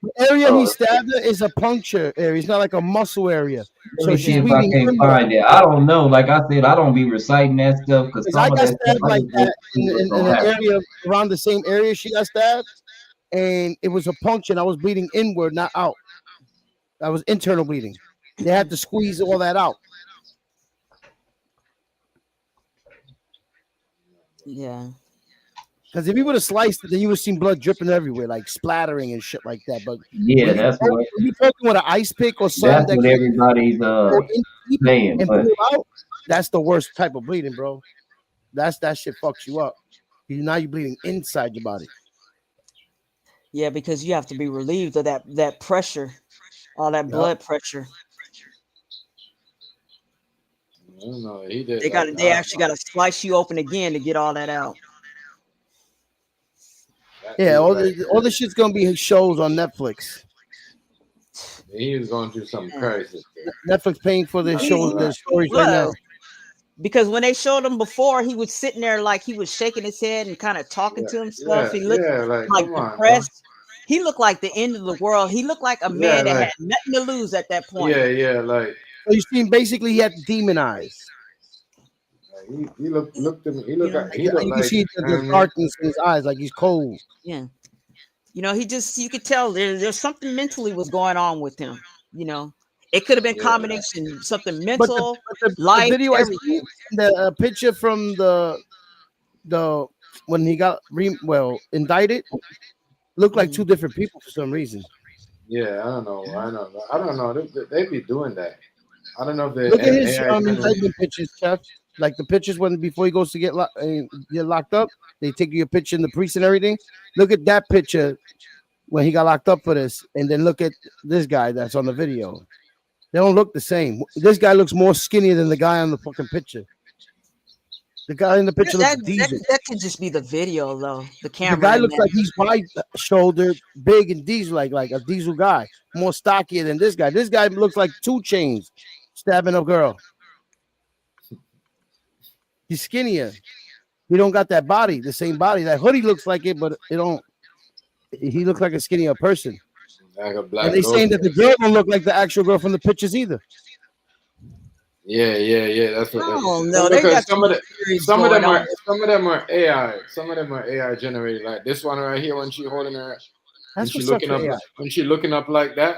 The area he stabbed her is a puncture area. It's not like a muscle area. Let So me see she's if I bleeding can inward. find it. I don't know. Like I said, I don't be reciting that stuff because Because some I of got that stuff stabbed I like just want that to see what's in gonna an happen. area around the same area she got stabbed, and it was a puncture. And I was bleeding inward, not out. That was internal bleeding. They had to squeeze all that out. Yeah. Because if you would have sliced it, then you would have seen blood dripping everywhere, like splattering and shit like that. But Yeah, when that's what you poking with an ice pick or something that can everybody's go in deep saying. and But pull out, that's the worst type of bleeding, bro. That shit fucks you up. Now you're bleeding inside your body. Yeah, because you have to be relieved of that pressure, all that blood pressure. No, he did. They actually got to slice you open again to get all that out. Yeah, all the shit's gonna be shows on Netflix. He was going through some crisis. Netflix paying for their shows, their stories right now. Because when they showed him before, he was sitting there like he was shaking his head and kind of talking to himself. He looked like depressed. He looked like the end of the world. He looked like a man that had nothing to lose at that point. Like. So you see, basically, he had demon eyes. He looked at me. He looked like you can see the darkness in his eyes, like he's cold. Yeah, you could tell there's something mentally was going on with him. It could have been combination something mental, life, the video everything. The picture from the when he got indicted looked like two different people for some reason. Yeah, I don't know. They be doing that. I don't know if they look at his indictment pictures, Chef. Like the pictures before he goes to get locked up, they take you a picture in the priest and everything. Look at that picture when he got locked up for this, and then look at this guy that's on the video. They don't look the same. This guy looks more skinny than the guy on the fucking picture. The guy in the picture looks diesel. That could just be the video, though. The camera. The guy looks like he's wide-shouldered, big and diesel, like a diesel guy, more stockier than this guy. This guy looks like 2 Chainz stabbing a girl. He's skinnier. He don't got that body, the same body. That hoodie looks like it, but it don't. he looked like a skinnier person. Like a And black they saying that the ghost. girl don't look like the actual girl from the pictures either. Yeah. That's what. Oh Well, no, they because got too much theories some of going them on. are AI. Some of them are AI generated. Like this one right here, when she holding her, when That's she what sucks looking for up, AI. when she looking up like that,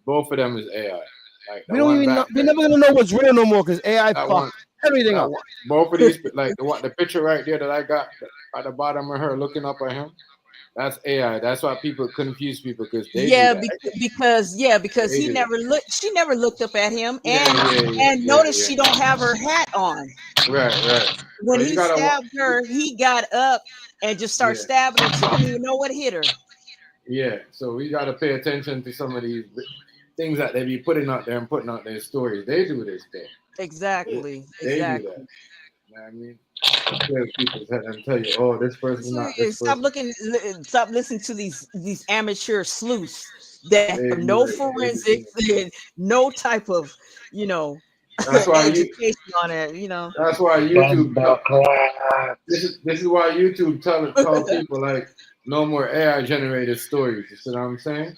both of them is AI. Like We the don't one even know. back We're there, never gonna know what's real no more because AI that fucked one, everything that up. one. Both of these, like the picture right there that I got at the bottom of her looking up at him, that's AI. That's why people confuse people because they do Yeah, that. because They he do that. never looked. She never looked up at him, Yeah. and notice she don't have her hat on. Right. When But you he gotta, stabbed her, he got up and just started yeah. stabbing her. She didn't even know what hit her. Yeah, so we got to pay attention to some of these things that they be putting out there and putting out their stories. They do this thing. Exactly. They do that. You know what I mean? Tell people's head and tell you, oh, this person not this Stop person. stop listening to these amateur sleuths that They have do no it. forensics and no type of, That's why education on it. That's why YouTube. This is why YouTube tell people like no more AI generated stories. You see what I'm saying?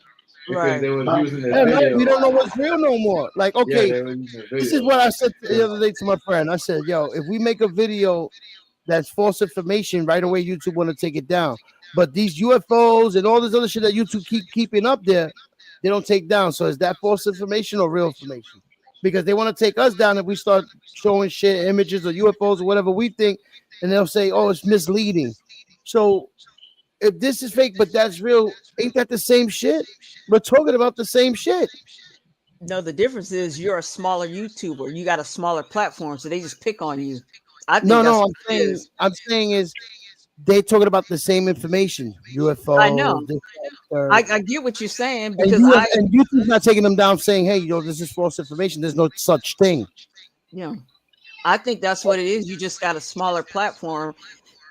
Because Right. they was using the Yeah, right. video. We don't know what's real no more. Like, Yeah, okay, they were using the this is video. what I said the other day to my friend. I said, yo, if we make a video that's false information, right away YouTube want to take it down. But these UFOs and all this other shit that YouTube keeping up there, they don't take down. So is that false information or real information? Because they want to take us down if we start showing shit, images of UFOs or whatever we think, and they'll say, oh, it's misleading. So if this is fake, but that's real, ain't that the same shit? We're talking about the same shit. No, the difference is you're a smaller YouTuber. You got a smaller platform, so they just pick on you. I think that's No, what it is. I'm saying is they talking about the same information. I know. UFOs, this, that, third. I get what you're saying And, because and YouTube's not taking them down saying, hey, this is false information. There's no such thing. I think that's what it is. You just got a smaller platform.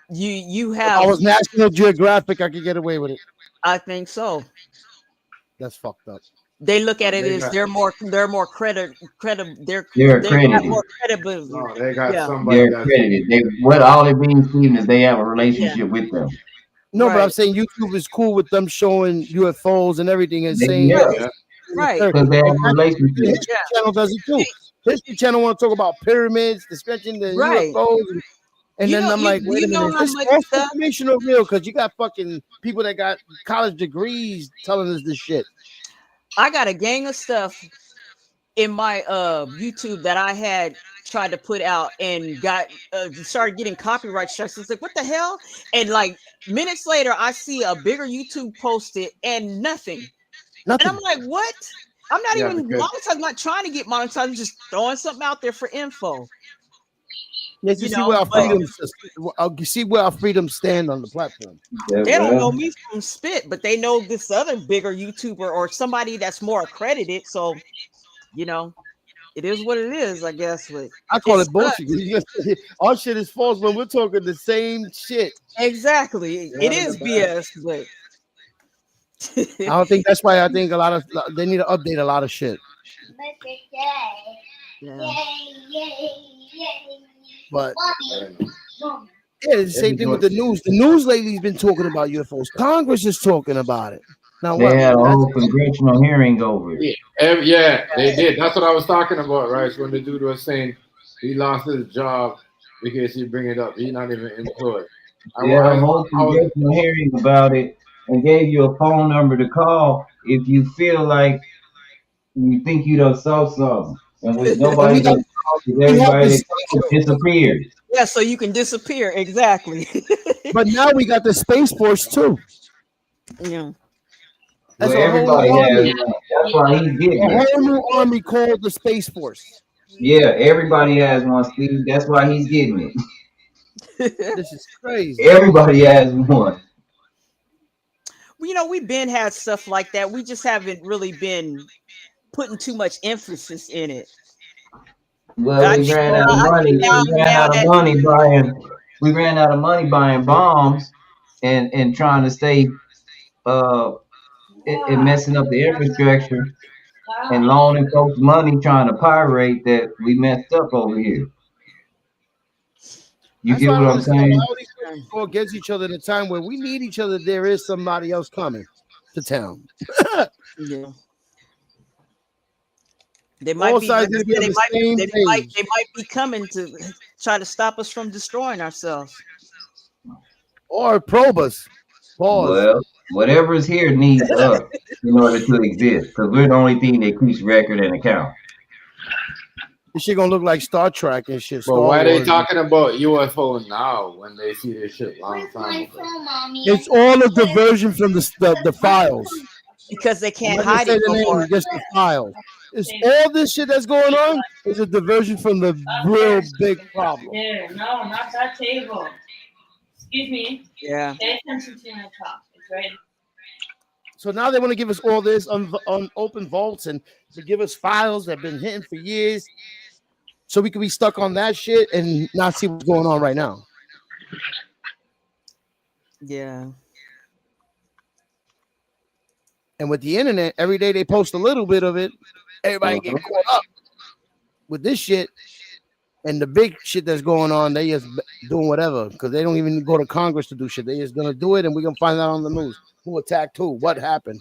You If have I was National Geographic, I could get away with it. I think so. That's fucked up. They look at it They as got- they're more credible. They're They're got accredited. more credibility. No, they got Yeah. somebody They're that's accredited. All they're being seen is they have a relationship with them. No, but I'm Right. saying YouTube is cool with them showing UFOs and everything and saying Yeah, Right. because they have a the relationship. History Channel does it too. History Channel want to talk about pyramids, the sketching, the Right. UFOs, and You then know- I'm you- like, wait you a know minute, how this much false stuff- information or real? Because you got fucking people that got college degrees telling us this shit. I got a gang of stuff in my YouTube that I had tried to put out and got started getting copyright strikes. It's like, what the hell? And like minutes later, I see a bigger YouTube posted and nothing. And I'm like, what? I'm not Yeah, even because- monetized. I'm not trying to get monetized. I'm just throwing something out there for info. Let's You just see know, where our but- freedoms. I'll see where our freedoms stand on the platform. They don't know me from spit, but they know this other bigger YouTuber or somebody that's more accredited. So, it is what it is, I guess. But I call it's it bullshit. Our shit is false when we're talking the same shit. Exactly. It is BS, but I don't think that's why I think a lot of they need to update a lot of shit. But yeah, it's the same thing with the news. The news lately's been talking about UFOs. Congress is talking about it. Now They what? had a whole congressional hearing over it. Yeah, they did. That's what I was talking about, right? So when the dude was saying he lost his job because he bring it up, he's not even employed. They had a whole congressional hearing about it and gave you a phone number to call if you feel like you think you done saw something. And with nobody done saw it, everybody that disappeared. Yeah, so you can disappear. Exactly. But now we got the Space Force too. Yeah. That's Well, a whole everybody new has army. one. That's why he's getting A it. whole new army called the Space Force. Yeah, everybody has one, Steve. That's why he's getting it. This is crazy. Everybody has one. We've been had stuff like that. We just haven't really been putting too much emphasis in it. Well, we ran out of money. We ran out of money buying bombs and trying to stay and messing up the infrastructure and loaning folks money trying to pirate that we messed up over here. You That's get why I what don't I'm understand saying? why all these people go against each other at a time where we need each other. There is somebody else coming to town. Yeah. They might All be, sides like I need to be said, on the same page. they might be coming to try to stop us from destroying ourselves. Or probe us. Pause. Well, whatever's here needs us in order to exist, because we're the only thing that keeps record and account. This shit gonna look like Star Trek and shit. But Star why are they Wars. talking about UFO now when they see this shit long time ago? It's all a diversion from the files. Because they I'm can't not gonna hide say it the no name, more. just the files. It's all this shit that's going on is a diversion from the real big problem. There, no, not that table. Excuse me. Yeah. Pay attention to my talk. It's right. So now they want to give us all this on open vaults and to give us files that have been hidden for years, so we can be stuck on that shit and not see what's going on right now. Yeah. And with the internet, every day they post a little bit of it. Everybody get caught up with this shit and the big shit that's going on. They just doing whatever because they don't even go to Congress to do shit. They just gonna do it, and we're gonna find out on the news who attacked who, what happened.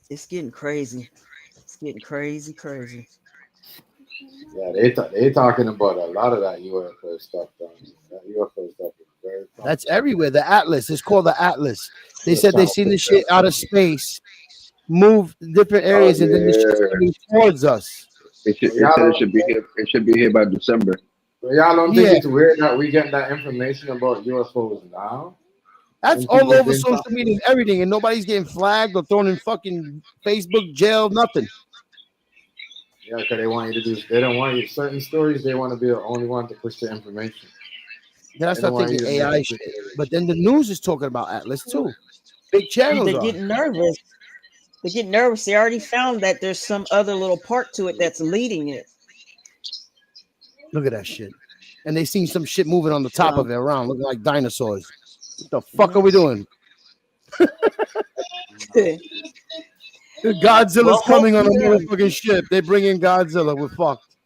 It's getting crazy. It's getting crazy. Yeah, they talking about a lot of that UFO stuff. That UFO stuff is very common. That's everywhere. The Atlas. It's called the Atlas. They said they seen this shit out of space, move different areas, and then the shit's coming towards us. It should be here. It should be here by December. So y'all don't think it's weird that we get that information about UFOs now? That's all over social media and everything, and nobody's getting flagged or thrown in fucking Facebook jail, nothing. Yeah, because they want you to do. They don't want you certain stories. They want to be the only one to push the information. Then I start thinking AI shit. But then the news is talking about Atlas too. Big channels. They're getting nervous. They get nervous. They already found that there's some other little part to it that's leading it. Look at that shit. And they seen some shit moving on the top of it around, looking like dinosaurs. What the fuck are we doing? Godzilla's coming on a motherfucking ship. They bring in Godzilla. We're fucked.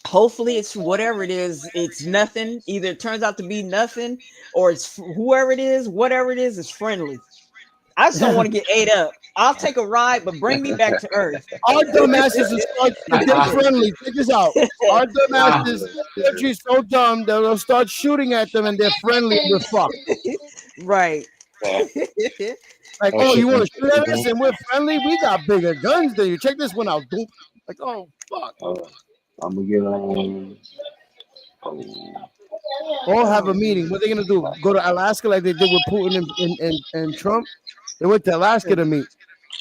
Hopefully it's whatever it is. It's nothing. Either it turns out to be nothing, or it's whoever it is, whatever it is friendly. I just don't want to get ate up. I'll take a ride, but bring me back to Earth. Our dumbasses are friendly. Check this out. Our dumbasses, country's so dumb that they'll start shooting at them and they're friendly. We're fucked. Right. Like, oh, you want to shoot at us and we're friendly? We got bigger guns than you. Check this one out. Doop. Like, oh, fuck. I'm gonna get on. All have a meeting. What are they gonna do? Go to Alaska like they did with Putin and Trump? They went to Alaska to meet.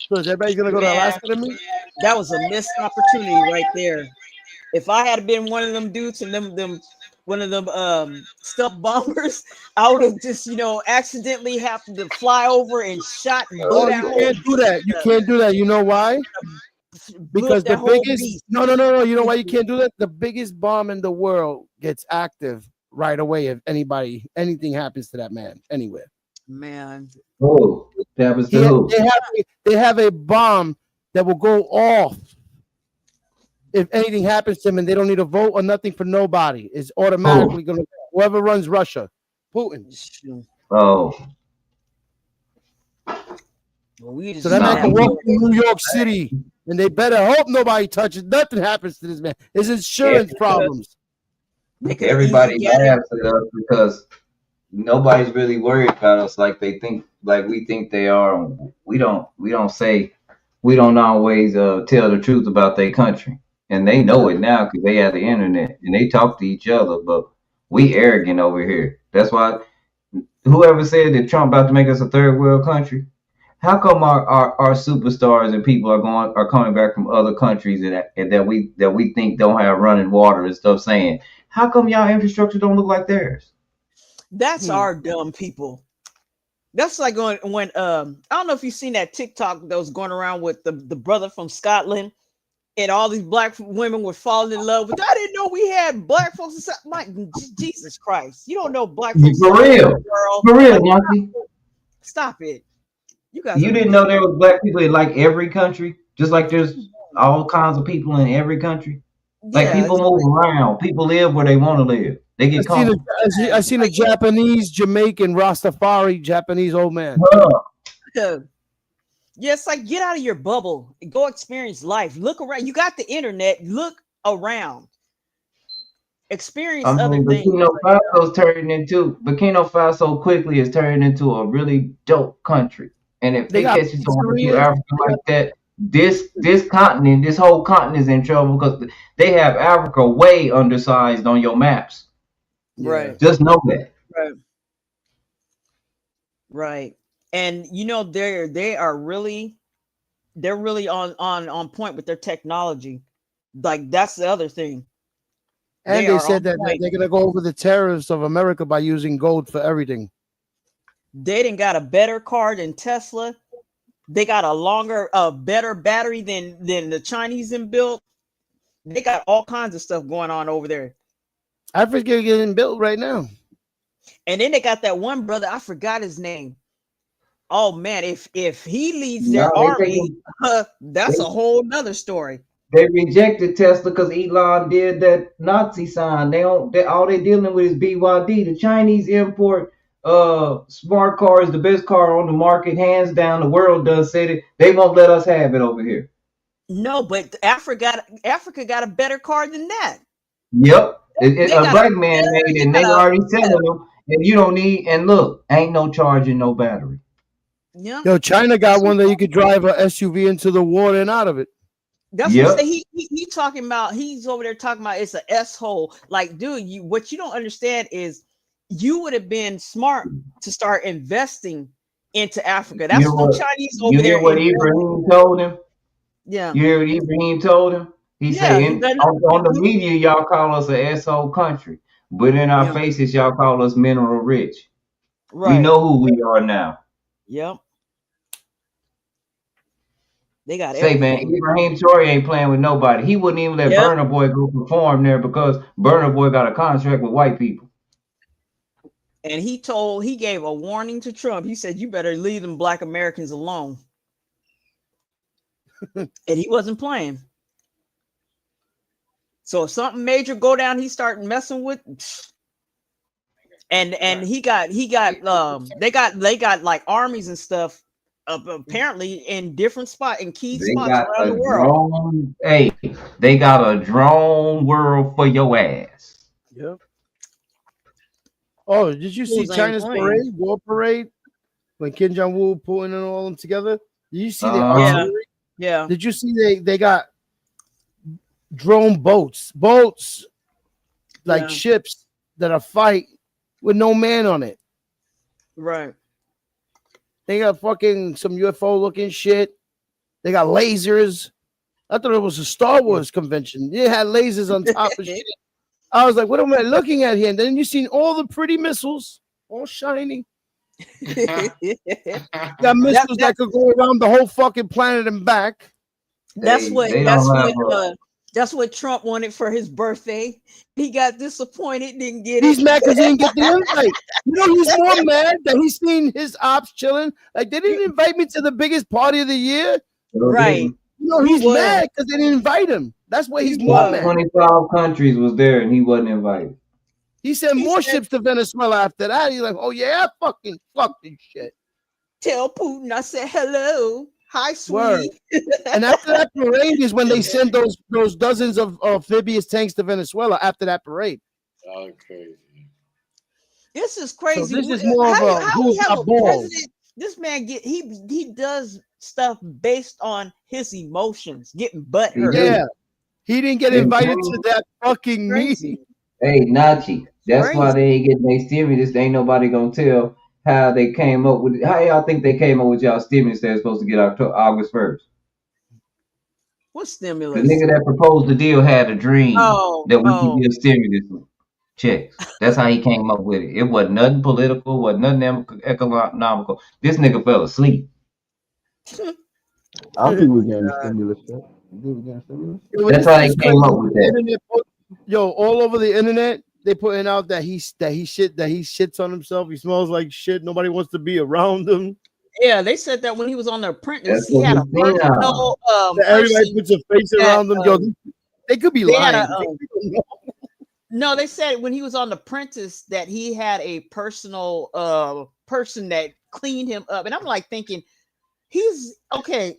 So is everybody gonna go to Alaska to meet? That was a missed opportunity right there. If I had been one of them dudes and them one of them stealth bombers, I would have just accidentally happened to fly over and shot. And Oh, you can't do that. You can't do that. You know why? Because the biggest no. You know why you can't do that? The biggest bomb in the world gets active right away if anything happens to that man anywhere. Man. Oh, that was the they have a bomb that will go off if anything happens to him, and they don't need a vote or nothing for nobody. It's automatically gonna whoever runs Russia, Putin. Oh. So that man can walk in New York City, and they better hope nobody touches. Nothing happens to this man. His insurance problems. Everybody laughs at us because nobody's really worried about us like we think they are. We don't always tell the truth about their country, and they know it now because they have the internet and they talk to each other. But we arrogant over here. That's why whoever said that Trump about to make us a third world country, how come our superstars and people are coming back from other countries and that we think don't have running water and stuff, saying, how come y'all infrastructure don't look like theirs? That's our dumb people. That's like when I don't know if you've seen that TikTok that was going around with the brother from Scotland, and all these black women were falling in love with. I didn't know we had black folks. My Jesus Christ, you don't know black folks for real, Monkey. Stop it. You didn't know there was black people in like every country, just like there's all kinds of people in every country. Like Yeah, people move around. People live where they want to live. They I get seen comfortable. I seen a Japanese, Jamaican, Rastafari, Japanese old man. yeah, it's like get out of your bubble and go experience life. Look around. You got the internet. Look around. Experience I other mean, things. Burkina Faso quickly is turning into a really dope country. And if They they got catch you going to pizzerias. Africa like that, this continent, this whole continent is in trouble because they have Africa way undersized on your maps. Right. Just know that. Right. And you know they're really on point with their technology. Like that's the other thing. And they are said on that point. they're gonna go over the tariffs of America by using gold for everything. They didn't got a better car than Tesla. They got a better battery than the Chinese in built. They got all kinds of stuff going on over there. Africa getting built right now. And then they got that one brother, I forgot his name. Oh man, if he leads their No, they army, that's a whole nother story. They rejected Tesla because Elon did that Nazi sign. All they dealing with is BYD. The Chinese import smart car is the best car on the market, hands down. The world does say it. They won't let us have it over here. No, but Africa got a better car than that. Yep. A got black man made it, and they already selling them. And you don't need, and look, ain't no charging, no battery. Yeah. Yo, China got one that you could drive a SUV into the water and out of it. That's what he talking about. He's over there talking about it's an S-hole. Like, dude, what you don't understand is you would have been smart to start investing into Africa. That's what Chinese over there. You hear what Ibrahim told him? Yeah. You hear what Ibrahim told him? He said, on the media, y'all call us an S-hole country, but in our faces, y'all call us mineral rich. Right. We know who we are now. Yep. They got Say, man, Ibrahim Traore ain't playing with nobody. He wouldn't even let Burna Boy go perform there because Burna Boy got a contract with white people. And he gave a warning to Trump. He said, you better leave them black Americans alone. And he wasn't playing. So if something major go down, he started messing with. And they got like armies and stuff. Apparently in different spots, in key spots around the world. They got a drone world for your ass. Yep. Oh, did you see China's war parade? When Kim Jong-un pulling all them together? Did you see the artillery? Yeah. Did you see they got drone boats like ships that are fight with no man on it? Right. They got fucking some UFO looking shit. They got lasers. I thought it was a Star Wars convention. They had lasers on top of shit. I was like, what am I looking at here? And then you seen all the pretty missiles, all shiny. Got missiles that could go around the whole fucking planet and back. That's what Trump wanted for his birthday. He got disappointed, didn't get it. He's mad because he didn't get the invite. You know, he's more mad that he's seen his ops chilling. Like, they didn't invite me to the biggest party of the year. Right. You know, he's mad because they didn't invite him. That's why he's more mad. 25 countries was there and he wasn't invited. He sent more ships to Venezuela after that. He's like, oh yeah, fuck this shit. Tell Putin I said hello. Hi, sweetie. Word. And after that parade is when they send those dozens of amphibious tanks to Venezuela after that parade. Okay. This is crazy. So this is more of a who's got balls. This man he does stuff based on his emotions, getting butthurt. Yeah. He didn't get invited to that fucking meeting. Hey, Nachi, that's why they ain't getting their stimulus. Ain't nobody gonna tell how they came up with it. How y'all think they came up with y'all stimulus they're supposed to get August 1st? What stimulus? The nigga that proposed the deal had a dream that we could get stimulus checks. That's how he came up with it. It wasn't nothing political, wasn't nothing economical. This nigga fell asleep. I don't think we're getting stimulus check. That's how they came up with that. Yo, all over the internet, they putting out that he shits on himself. He smells like shit. Nobody wants to be around him. Yeah, they said that when he was on The Apprentice, he had a personal everybody puts a face around them. Yo, They could be They had lying. a no, they said when he was on The Apprentice that he had a personal person that cleaned him up. And I'm like thinking, he's okay.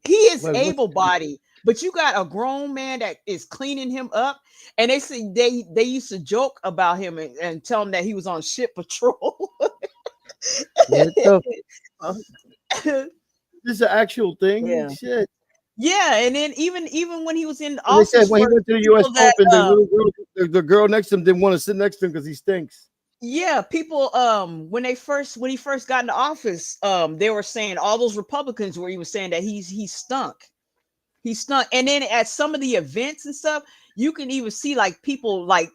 He is Wait, what's- able-bodied, but you got a grown man that is cleaning him up. And they say they used to joke about him and tell him that he was on ship patrol. Yeah, so- this is an actual thing. Yeah. Shit. Yeah, and then even when he was in And they office, said when he for went to the U.S. people that, Open, the little girl, the girl next to him didn't want to sit next to him because he stinks. yeah, people when he first got into office, they were saying all those Republicans where he was saying that he stunk. He stunk. And then at some of the events and stuff, you can even see like people like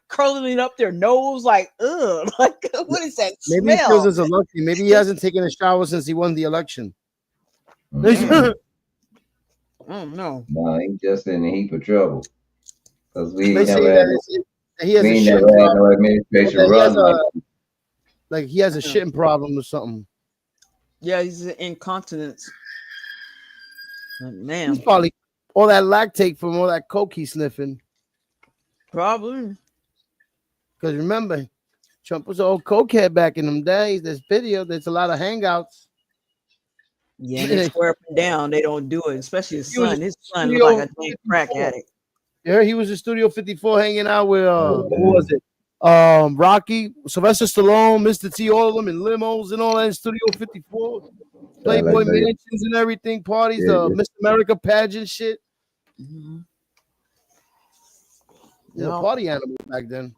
curling up their nose, like, ugh, like what is that Maybe he smell? feels as a lucky. Maybe he hasn't taken a shower since he won the election. Oh no. No, he just in a heap of trouble. Because we They say never that had, he has we a ain't shitting never had problem. no administration That he run has like like he has a shitting problem or something. Yeah, he's an incontinence. Oh, man, He's probably all that lactate from all that coke he's sniffing. probably. Because remember, Trump was an old cokehead back in them days. There's video. There's a lot of hangouts. Yeah, and they swear up and down they don't do it, especially his He was son. His son studio looked like a damn crack 54. addict. Yeah, he was in Studio 54 hanging out with who was it? Rocky, Sylvester Stallone, Mr. T, all of them in limos and all that in Studio 54. Playboy like that. mansions and everything, parties, Yeah, yeah. Miss America pageant shit. Mhm. Yeah, No. party animal back then.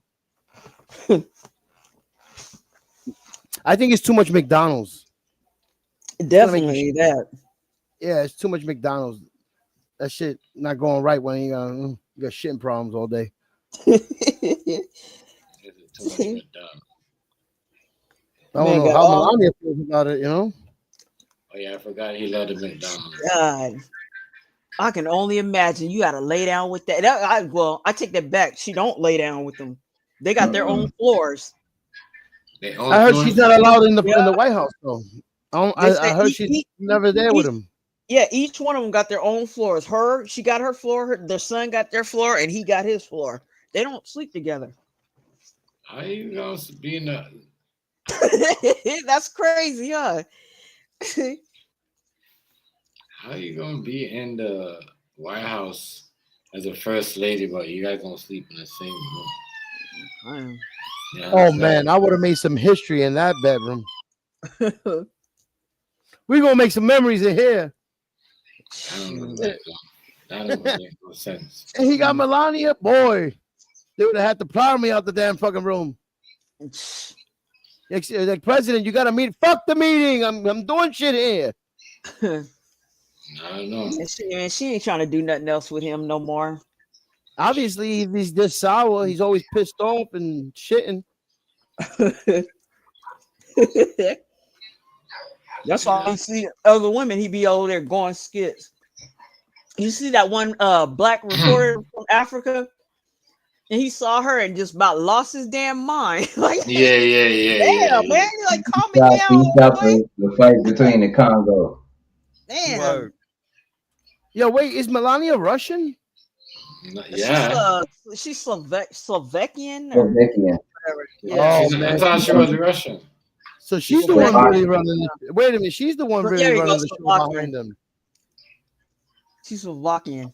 I think it's too much McDonald's. Definitely that. Yeah, it's too much McDonald's. That shit not going right when you got shitting problems all day. I don't Man know got how all- Melania feels about it, you know? Oh yeah, I forgot he led the McDonald's. God, I can only imagine. You got to lay down with that. I take that back. She don't lay down with them. They got their own floors. They own I heard floors? she's not allowed in the Yeah. White House though. They I say heard each- she's each- never there with each- him. Yeah, each one of them got their own floors. She got her floor. Their son got their floor, and he got his floor. They don't sleep together. How you gonna be in the? That's crazy, huh? How you gonna be in the White House as a first lady, but you guys don't sleep in the same room? Yeah, Oh man, I would have made some history in that bedroom. We're gonna make some memories in here. I don't know that don't make no sense. And he got Melania, boy. They would have had to plow me out the damn fucking room. Like president, you gotta meet. Fuck the meeting. I'm doing shit here. I don't know. And she ain't trying to do nothing else with him no more. Obviously, if he's this sour, he's always pissed off and shitting. That's why you see other women, he be over there going skits. You see that one black reporter from Africa, and he saw her and just about lost his damn mind. Like, damn, man, you like calm me South down. East Africa, the fight between the Congo. Damn. Yo, wait, is Melania Russian? Yeah. She's Slovakian or Slovakian. whatever. Oh, I man. thought she was Russian. So she's the one really running. Wait a minute, she's the one There really you go, running the show Slovakian. behind them. She's Slovakian.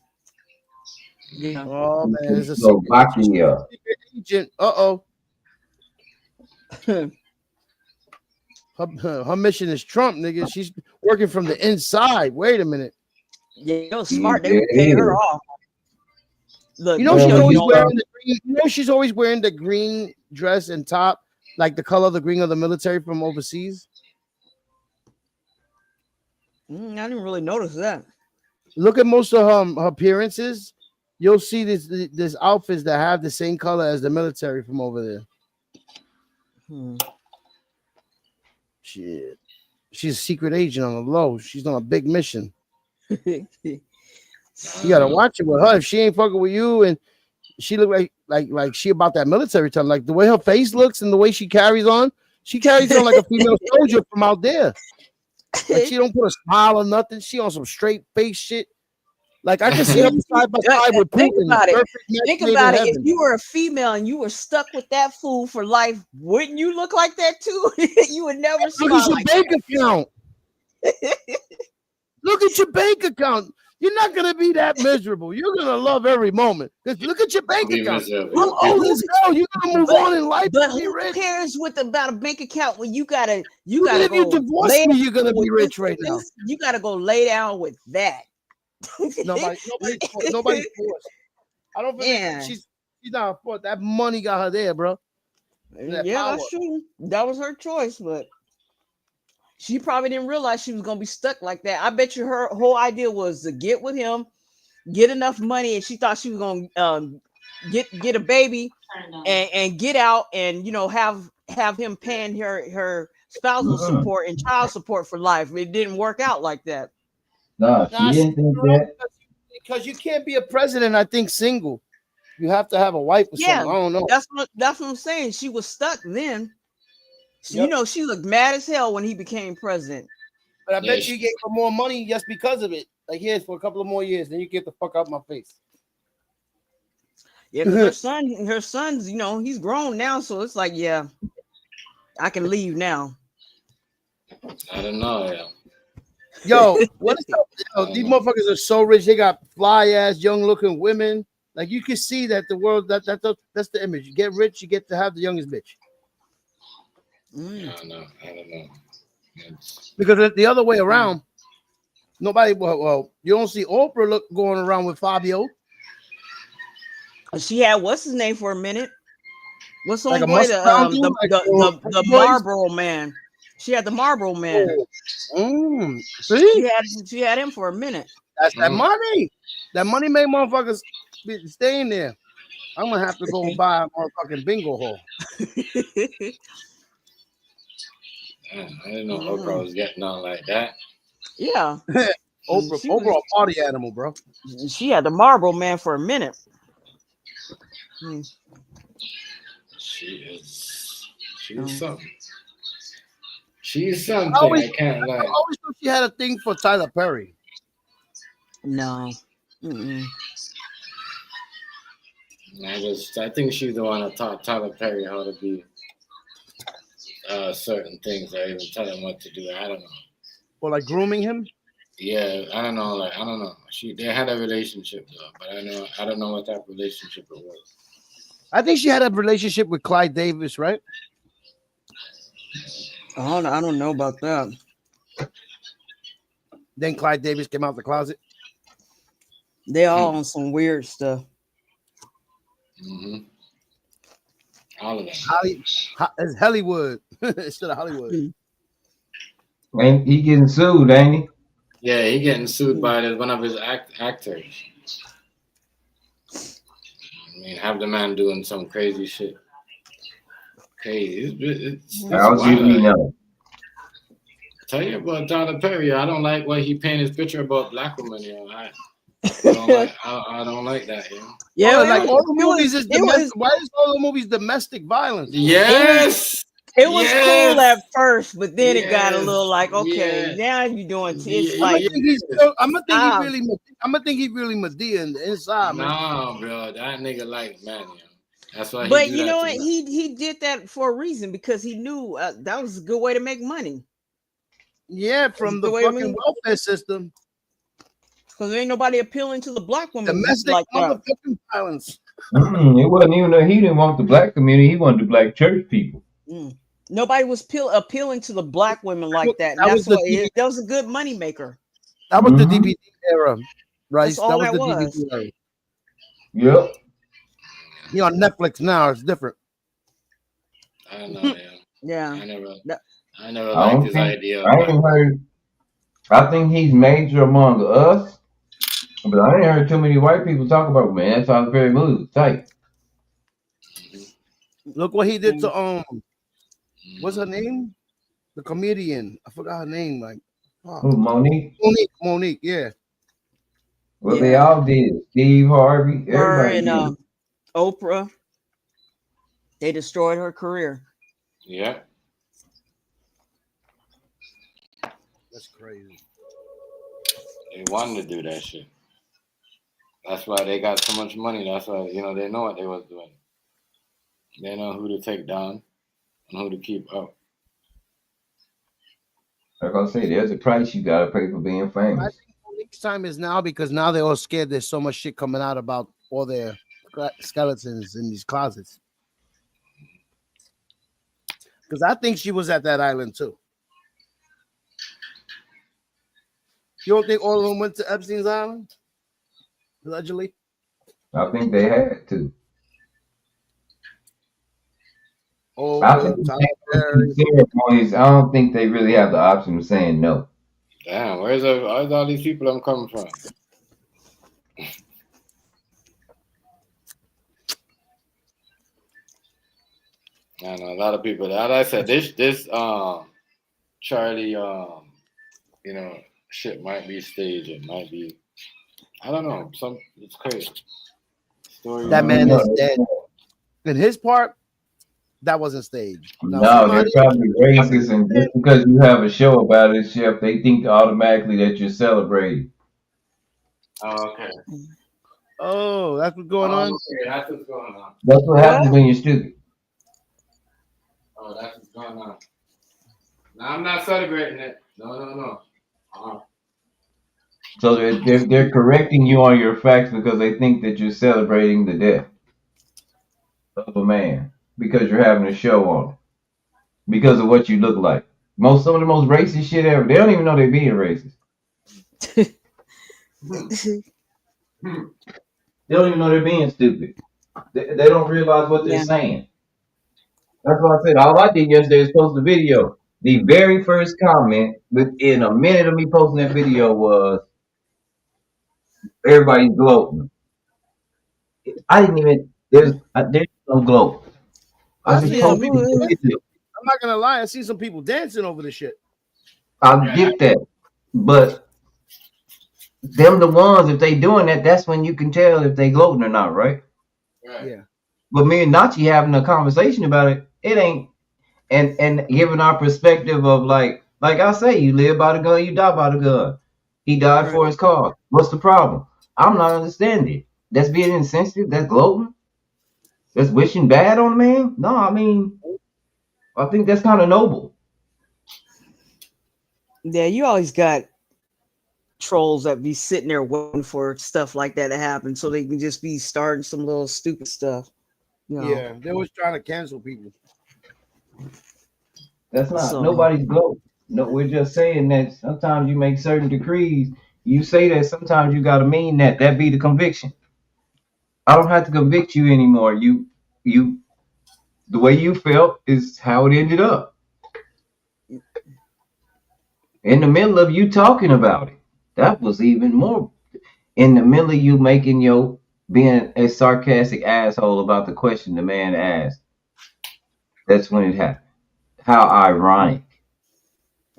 Yeah. Oh man, it's a Slovakia. secret agent. Her mission is Trump, nigga. She's working from the inside. Wait a minute. Yeah, it was smart. They would pay her off. Look, You know she's you always know- wearing the green. You know she's always wearing the green dress and top, like the color of the green of the military from overseas. I didn't really notice that. Look at most of her appearances. You'll see this outfits that have the same color as the military from over there. Shit, she's a secret agent on the low. She's on a big mission. You gotta watch it with her. If she ain't fucking with you, and she look like she about that military time, like the way her face looks and the way she carries on like a female soldier from out there. Like she don't put a smile or nothing. She on some straight face shit. Like I can see her side by side with Think Putin. about it. Perfect match Think made in about it. If heaven. you were a female and you were stuck with that fool for life, wouldn't you look like that too? You would never Look smile at your like bank account. Look at your bank account. You're not gonna be that miserable. You're gonna love every moment. Because look at your bank Be account. miserable. You're old as hell. You're gonna move on in life But and be who rich. cares about a bank account when you gotta Even if you go divorce lay me, you're gonna be with rich this right and now. this? You gotta go lay down with that. Nobody's forced. I don't believe Yeah. she's not forced. That money got her there, bro. That Yeah, power. that's true. That was her choice, but she probably didn't realize she was gonna be stuck like that. I bet you her whole idea was to get with him, get enough money, and she thought she was gonna get a baby and get out and have him paying her spousal support and child support for life. It didn't work out like that. Nah, she didn't think that. Because you can't be a president, I think, single. You have to have a wife or Yeah, something. I don't know. that's what I'm saying. She was stuck then. So, Yep. she looked mad as hell when he became president. But I bet you gave her more money just because of it. Like, here's for a couple of more years, then you get the fuck out my face. Yeah, because her son's, he's grown now, so it's like, yeah, I can leave now. I don't know, yeah. Yo, what is up? Yo, these motherfuckers are so rich. They got fly ass, young looking women. Like you can see that the world that's the image. You get rich, you get to have the youngest bitch. I don't know. Because the other way around, nobody. Well, you don't see Oprah going around with Fabio. She had what's his name for a minute. What's Like on a boy Mustang dude, the Marlboro man. She had the Marlboro man. See? She had him for a minute. That's that money. That money made motherfuckers staying there. I'm gonna have to go buy a motherfucking bingo hall. I didn't know Oprah was getting on like that. Yeah. Oprah a party animal, bro. She had the Marlboro man for a minute. She's something. She's something. I always can't lie. thought she had a thing for Tyler Perry. No. I think she's the one that taught Tyler Perry how to be certain things, or even tell him what to do. I don't know. Or like grooming him? Yeah, I don't know. I don't know. They had a relationship though, but I don't know what that relationship it was. I think she had a relationship with Clyde Davis, right? I don't know about that. Then Clyde Davis came out the closet. They all on some weird stuff. All of them. It's Hollywood instead of Hollywood. Ain't he getting sued, ain't he? Yeah, he getting sued by one of his actors. I mean, have the man doing some crazy shit. Crazy. It's How's he wild. know? Tell you about Tyler Perry. I don't like what he painted his picture about black women. I don't like that. Yeah, like all the movies is domestic. Why is all the movies domestic violence? Yes. It was cool at first, but then it got a little like, okay, yes. now you're doing it's I'm like gonna think he's really Medea in the inside, man. Nah, bro, that nigga like man, that's why. But you know what? He did that for a reason because he knew that was a good way to make money. Yeah, from the fucking welfare system. Because there ain't nobody appealing to the black woman Domestic like that. motherfucking violence. It wasn't even that he didn't want the black community. He wanted the black church people. Nobody was appealing to the black women like that. That was That was a good money maker. That was the DVD era, right? That's all that was. DVD era. Yep. You know, on Netflix now it's different. I don't know. Yeah. I never liked his idea. I ain't heard. I think he's major among us, but I ain't heard too many white people talk about, man, that sounds very movie tight. Look what he did to what's her name? The comedian. I forgot her name. Like Who, Monique? Monique, yeah. Well, they all did. Steve Harvey, Her everybody and did. Oprah. They destroyed her career. Yeah. That's crazy. They wanted to do that shit. That's why they got so much money. That's why they know what they was doing. They know who to take down and who to keep up. Like I say, there's a price you gotta pay for being I famous. think next time is now because now they're all scared. There's so much shit coming out about all their skeletons in these closets. Because I think she was at that island too. You don't think all of them went to Epstein's Island? Allegedly. I think they had to. Oh, I think ceremonies, I don't think they really have the option of saying no. Damn, where's all these people I'm coming from? I know a lot of people. As I said, this Charlie shit might be staged. It might be, I don't know. It's crazy. Story. That man is dead. In his part, that wasn't staged. No, they're probably racist, and just because you have a show about it, Chef, they think automatically that you're celebrating. Oh, okay. Oh, that's what's going on. Okay, that's what's going on. That's what happens when you're stupid. Oh, that's what's going on. No, I'm not celebrating it. No. So they're correcting you on your facts because they think that you're celebrating the death of a man because you're having a show on it because of what you look like. Some of the most racist shit ever. They don't even know they're being racist. They don't even know they're being stupid. They don't realize what they're saying. That's why I said all I did yesterday was post the video. The very first comment within a minute of me posting that video was everybody's gloating. I didn't even there's no gloat. I just told people I'm not gonna lie, I see some people dancing over the shit. I get that, but them the ones, if they doing that, that's when you can tell if they gloating or not, right? Yeah. But me and Nachi having a conversation about it, it ain't, and giving our perspective of like I say, you live by the gun, you die by the gun. He died for his cause. What's the problem? I'm not understanding. That's being insensitive. That's gloating. That's wishing bad on a man. No, I mean, I think that's kind of noble. Yeah, you always got trolls that be sitting there waiting for stuff like that to happen so they can just be starting some little stupid stuff. You know? Yeah, they was trying to cancel people. That's not nobody's gloat. No, we're just saying that sometimes you make certain decrees. You say that sometimes you gotta mean that. That be the conviction. I don't have to convict you anymore. You the way you felt is how it ended up. In the middle of you talking about it, that was even more. In the middle of you being a sarcastic asshole about the question the man asked, that's when it happened. How ironic.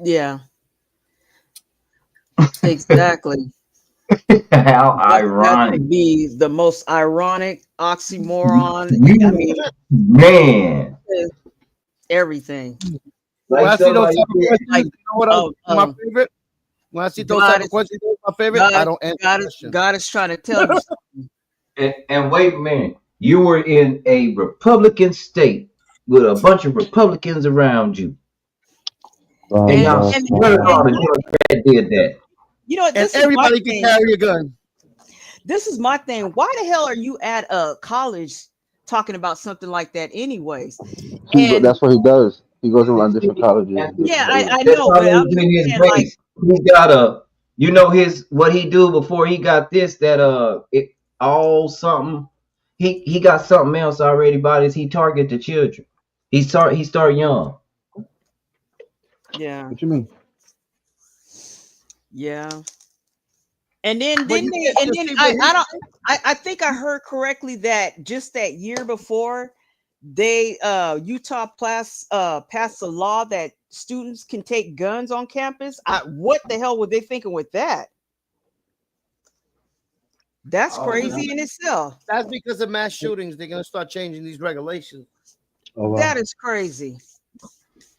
Yeah. Exactly. How ironic. That would be the most ironic oxymoron. Man. Everything. When I see those type of questions, you know what my favorite? When I see those type of questions, my favorite, I don't answer. God is trying to tell you something. And wait a minute. You were in a Republican state with a bunch of Republicans around you. And y'all did that. You know, and everybody can carry a gun. This is my thing. Why the hell are you at a college talking about something like that anyways? And That's what he does. He goes around different colleges. Yeah, I know. But I'm his saying, like, he's got what he do before he got this, that it all something. He got something else already about this. He target the children. He start young. Yeah. What you mean? Yeah. And then I think I heard correctly that just that year before they Utah passed a law that students can take guns on campus. What the hell were they thinking with that? That's crazy in itself. That's because of mass shootings. They're gonna start changing these regulations. Oh, wow. That is crazy.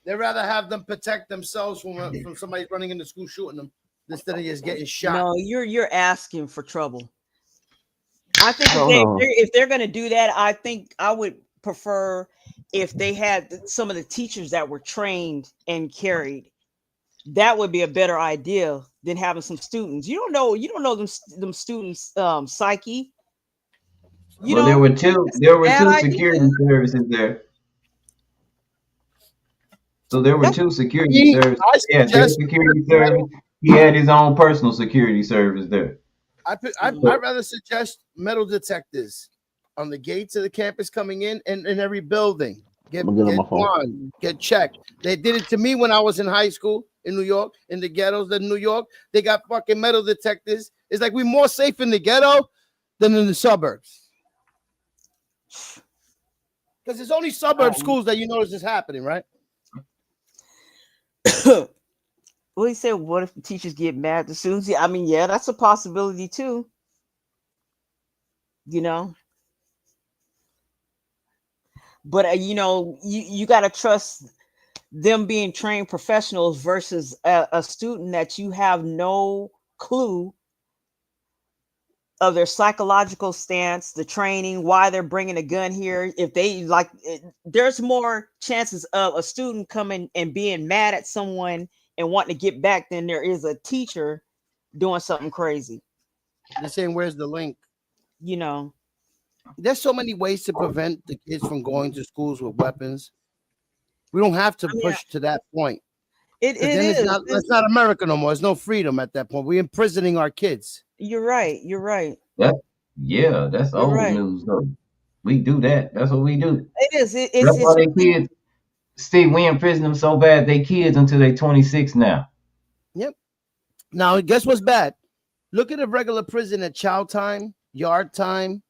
They'd rather have them protect themselves from somebody running into school shooting them instead of just getting shot. No, you're asking for trouble. I think Hold on. if they're going to do that, I think I would prefer if they had some of the teachers that were trained and carried. That would be a better idea than having some students. You don't know them students psyche. You Well, know, that's there a were bad two idea. security services there. So there were That's two security Me, services. I Yeah, their suggest security service. He had his own personal security service there. I'd But rather suggest metal detectors on the gates of the campus coming in and in every building. Get I'm gonna get on my phone. one, get checked. They did it to me when I was in high school in New York, in the ghettos of New York. They got fucking metal detectors. It's like we're more safe in the ghetto than in the suburbs. Because there's only suburb schools that you notice is happening, right? Well, he said, what if the teachers get mad at the students? Yeah, I mean, yeah, that's a possibility too. You know, but you got to trust them being trained professionals versus a student that you have no clue of their psychological stance, the training, why they're bringing a gun here. If they like, there's more chances of a student coming and being mad at someone and wanting to get back than there is a teacher doing something crazy. They're saying, where's the link? You know, there's so many ways to prevent the kids from going to schools with weapons. We don't have to push to that point. It then is. It's not America no more. There's no freedom at that point. We're imprisoning our kids. You're right. You're right. that's You're old right. news though. We do that. That's what we do. It is. That's why they kids. Steve, we imprison them so bad they kids until they 26 now. Yep. Now, guess what's bad? Look at a regular prison at chow time, yard time,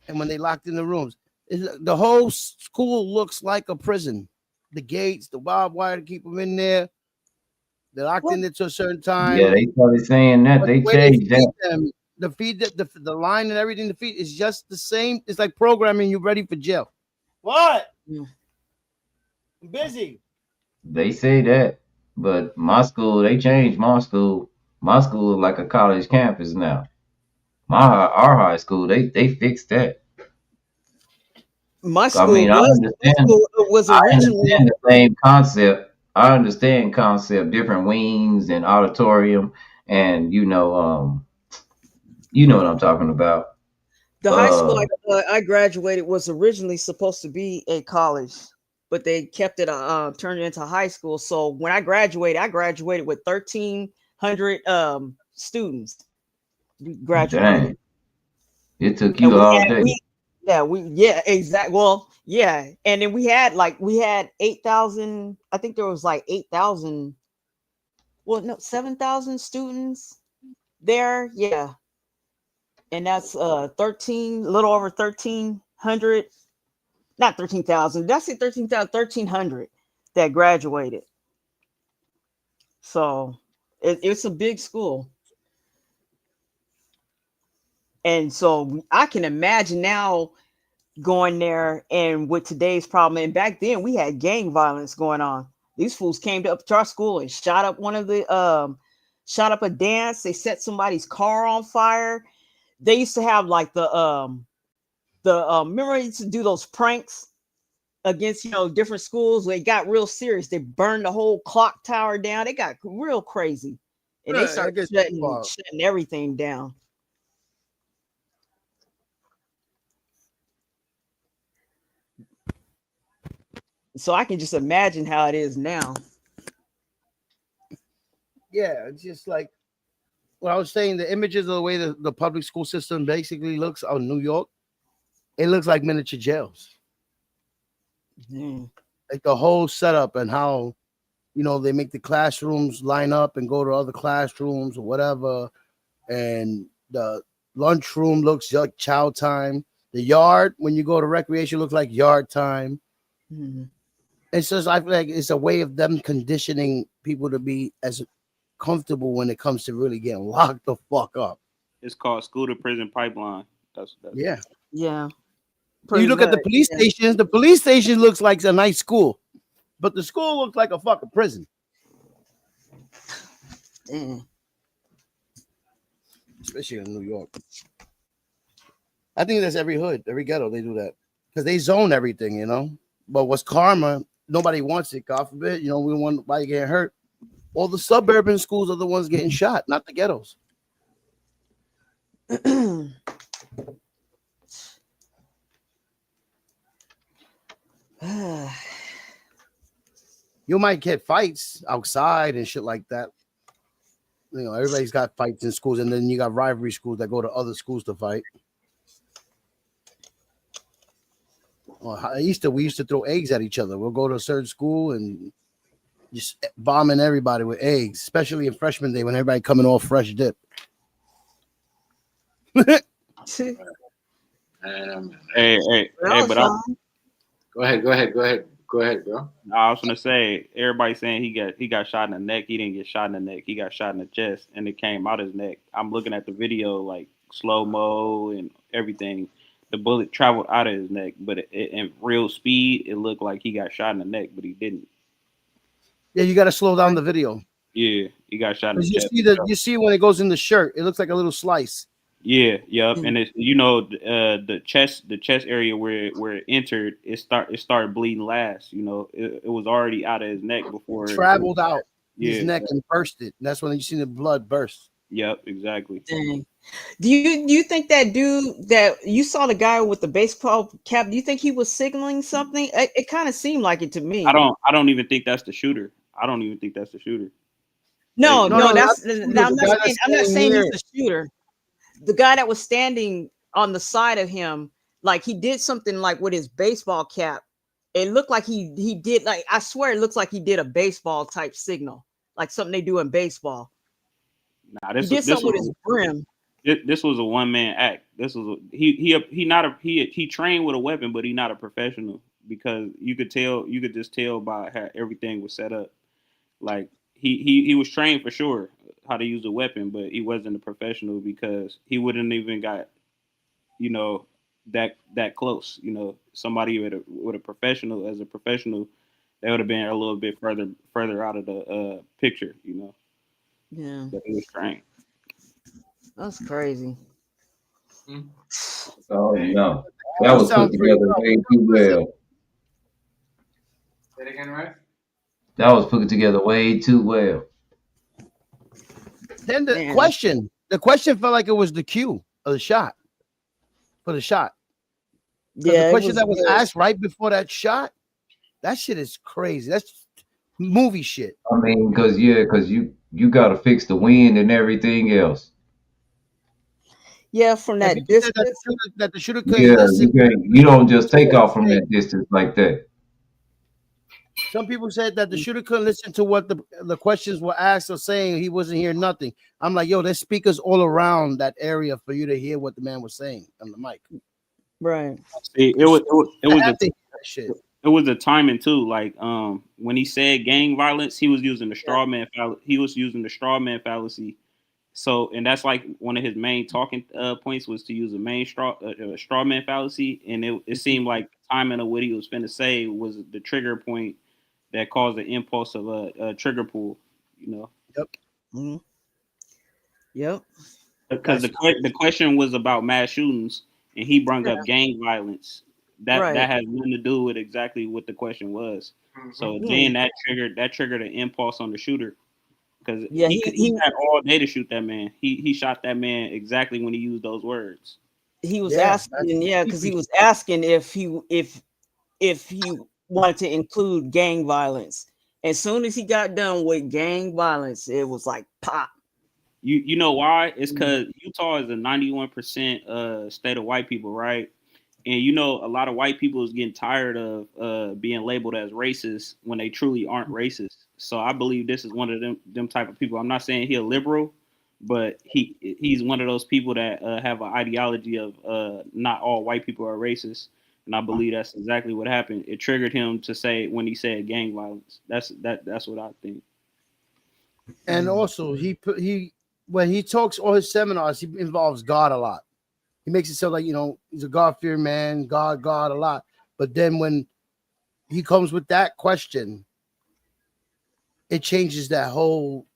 and when they locked in the rooms. The whole school looks like a prison. The gates, the barbed wire to keep them in there. They're locked in there to a certain time. Yeah, they started saying that. They changed that. The feed, the line and everything, the feed is just the same. It's like programming you ready for jail. What? I'm busy. They say that, but my school, they changed my school. My school is like a college campus now. Our high school, they fixed that. My school I was originally understand the same concept. I understand concept, different wings and auditorium, and you know what I'm talking about. the high school I graduated was originally supposed to be a college, but they kept it turned it into high school. So when I graduated with 1,300 students. We graduated. Dang. It took you all day. Exactly. Well, yeah, and then we had 8,000. I think there was like 8,000. Well, no, 7,000 students there. Yeah, and that's a little over 1,300. Not 13,000. Did I say 13,000? 1,300 that graduated. So it's a big school. And so I can imagine now going there and with today's problem. And back then we had gang violence going on. These fools came up to our school and shot up shot up a dance. They set somebody's car on fire. They used to have like remember they used to do those pranks against different schools where it got real serious. They burned the whole clock tower down. They got real crazy. And they started shutting everything down. So I can just imagine how it is now. Yeah, it's just like what I was saying. The images of the way the public school system basically looks on New York, it looks like miniature jails. Like the whole setup and how they make the classrooms line up and go to other classrooms or whatever, and the lunchroom looks like chow time. The yard, when you go to recreation, looks like yard time. It's just, I feel like it's a way of them conditioning people to be as comfortable when it comes to really getting locked the fuck up. It's called school to prison pipeline. That's yeah. Yeah. You look at the police stations. The police station looks like a nice school, but the school looks like a fucking prison. Especially in New York. I think that's every hood, every ghetto. They do that because they zone everything, you know. But what's karma? Nobody wants it. God forbid, you know, we don't want nobody getting hurt. All the suburban schools are the ones getting shot, not the ghettos. You might get fights outside and shit like that. You know, everybody's got fights in schools, and then you got rivalry schools that go to other schools to fight. Well, Easter, we used to throw eggs at each other. We'll go to a certain school and just bombing everybody with eggs, especially in freshman day when everybody coming off fresh dip. Hey, but Go ahead, bro. I was gonna say, everybody saying he got shot in the neck. He didn't get shot in the neck. He got shot in the chest, and it came out his neck. I'm looking at the video, like slow mo and everything. The bullet traveled out of his neck, but in real speed, it looked like he got shot in the neck, but he didn't. Yeah, you got to slow down the video. Yeah, he got shot in the chest. You see when it goes in the shirt, it looks like a little slice. Yeah, yep, and it's, you know, the chest area where it entered, it started bleeding last. You know, it was already out of his neck before it traveled out his yeah, neck and bursted. That's when you see the blood burst. Yep, exactly. Dang. Do you think that dude that you saw, the guy with the baseball cap, do you think he was signaling something? It kind of seemed like it to me. I don't even think that's the shooter. No, Like, I'm not saying he's the shooter. The guy that was standing on the side of him, like he did something like with his baseball cap. It looked like he did, like, I swear it looks like he did a baseball type signal, like something they do in baseball. Nah, He did something with his brim. This was a one-man act. This was he trained with a weapon, but he's not a professional, because you could just tell by how everything was set up. Like he was trained for sure how to use a weapon, but he wasn't a professional, because he wouldn't even got, you know, that close. You know, somebody with a professional, as a professional, they would have been a little bit further out of the picture. You know. Yeah. But he was trained. That's crazy. Oh no, that was put together way too well. Say it again, right? That was put together way too well. Then the question felt like it was the cue of the shot for the shot. Yeah, the question that was asked right before that shot, that shit is crazy. That's movie shit. I mean, because you got to fix the wind and everything else. Yeah, from that distance. That the shooter Yeah, you don't just take off from that distance like that. Some people said that the shooter couldn't listen to what the questions were asked, or saying he wasn't hearing nothing. I'm like, yo, there's speakers all around that area for you to hear what the man was saying on the mic. Right. See, it was a timing too. Like when he said gang violence, he was using the straw man. He was using the straw man fallacy. So, and that's like one of his main talking points, was to use a main straw man fallacy. And it seemed like the timing of what he was finna say was the trigger point that caused the impulse of a trigger pull. You know. Yep. Mm-hmm. Yep. Because the question was about mass shootings, and he brought up gang violence. That has nothing to do with exactly what the question was. Mm-hmm. So then that triggered an impulse on the shooter. Because he had all day to shoot that man. He shot that man exactly when he used those words. He was asking, because he was asking if he wanted to include gang violence. As soon as he got done with gang violence, it was like pop. You know why? It's because Utah is a 91% state of white people, right? And you know, a lot of white people is getting tired of being labeled as racist when they truly aren't racist. So I believe this is one of them type of people. I'm not saying he's a liberal, but he's one of those people that have an ideology of not all white people are racist. And I believe that's exactly what happened. It triggered him to say, when he said gang violence. That's what I think. And also, when he talks all his seminars, he involves God a lot. He makes it sound like, you know, he's a God-fearing man, God a lot. But then when he comes with that question, it changes that whole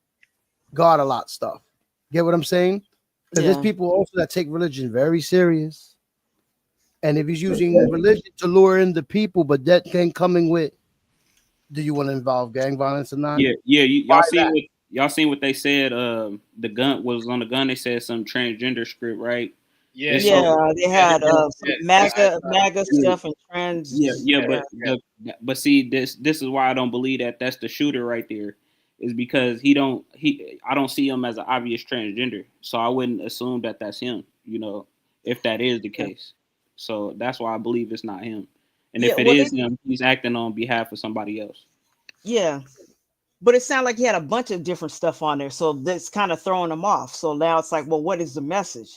God a lot stuff. Get what I'm saying? Because there's people also that take religion very serious. And if he's using religion to lure in the people, but that can coming with, do you want to involve gang violence or not? Yeah. Why Y'all seen what they said? The gun was on the gun. They said some transgender script, right? Yeah, And so Yeah, they had some MAGA stuff and trans. but see, this is why I don't believe that that's the shooter right there, is because I don't see him as an obvious transgender, so I wouldn't assume that that's him. You know, if that is the case, so that's why I believe it's not him. And if it is him, he's acting on behalf of somebody else. Yeah, but it sounded like he had a bunch of different stuff on there, so that's kind of throwing him off. So now it's like, well, what is the message?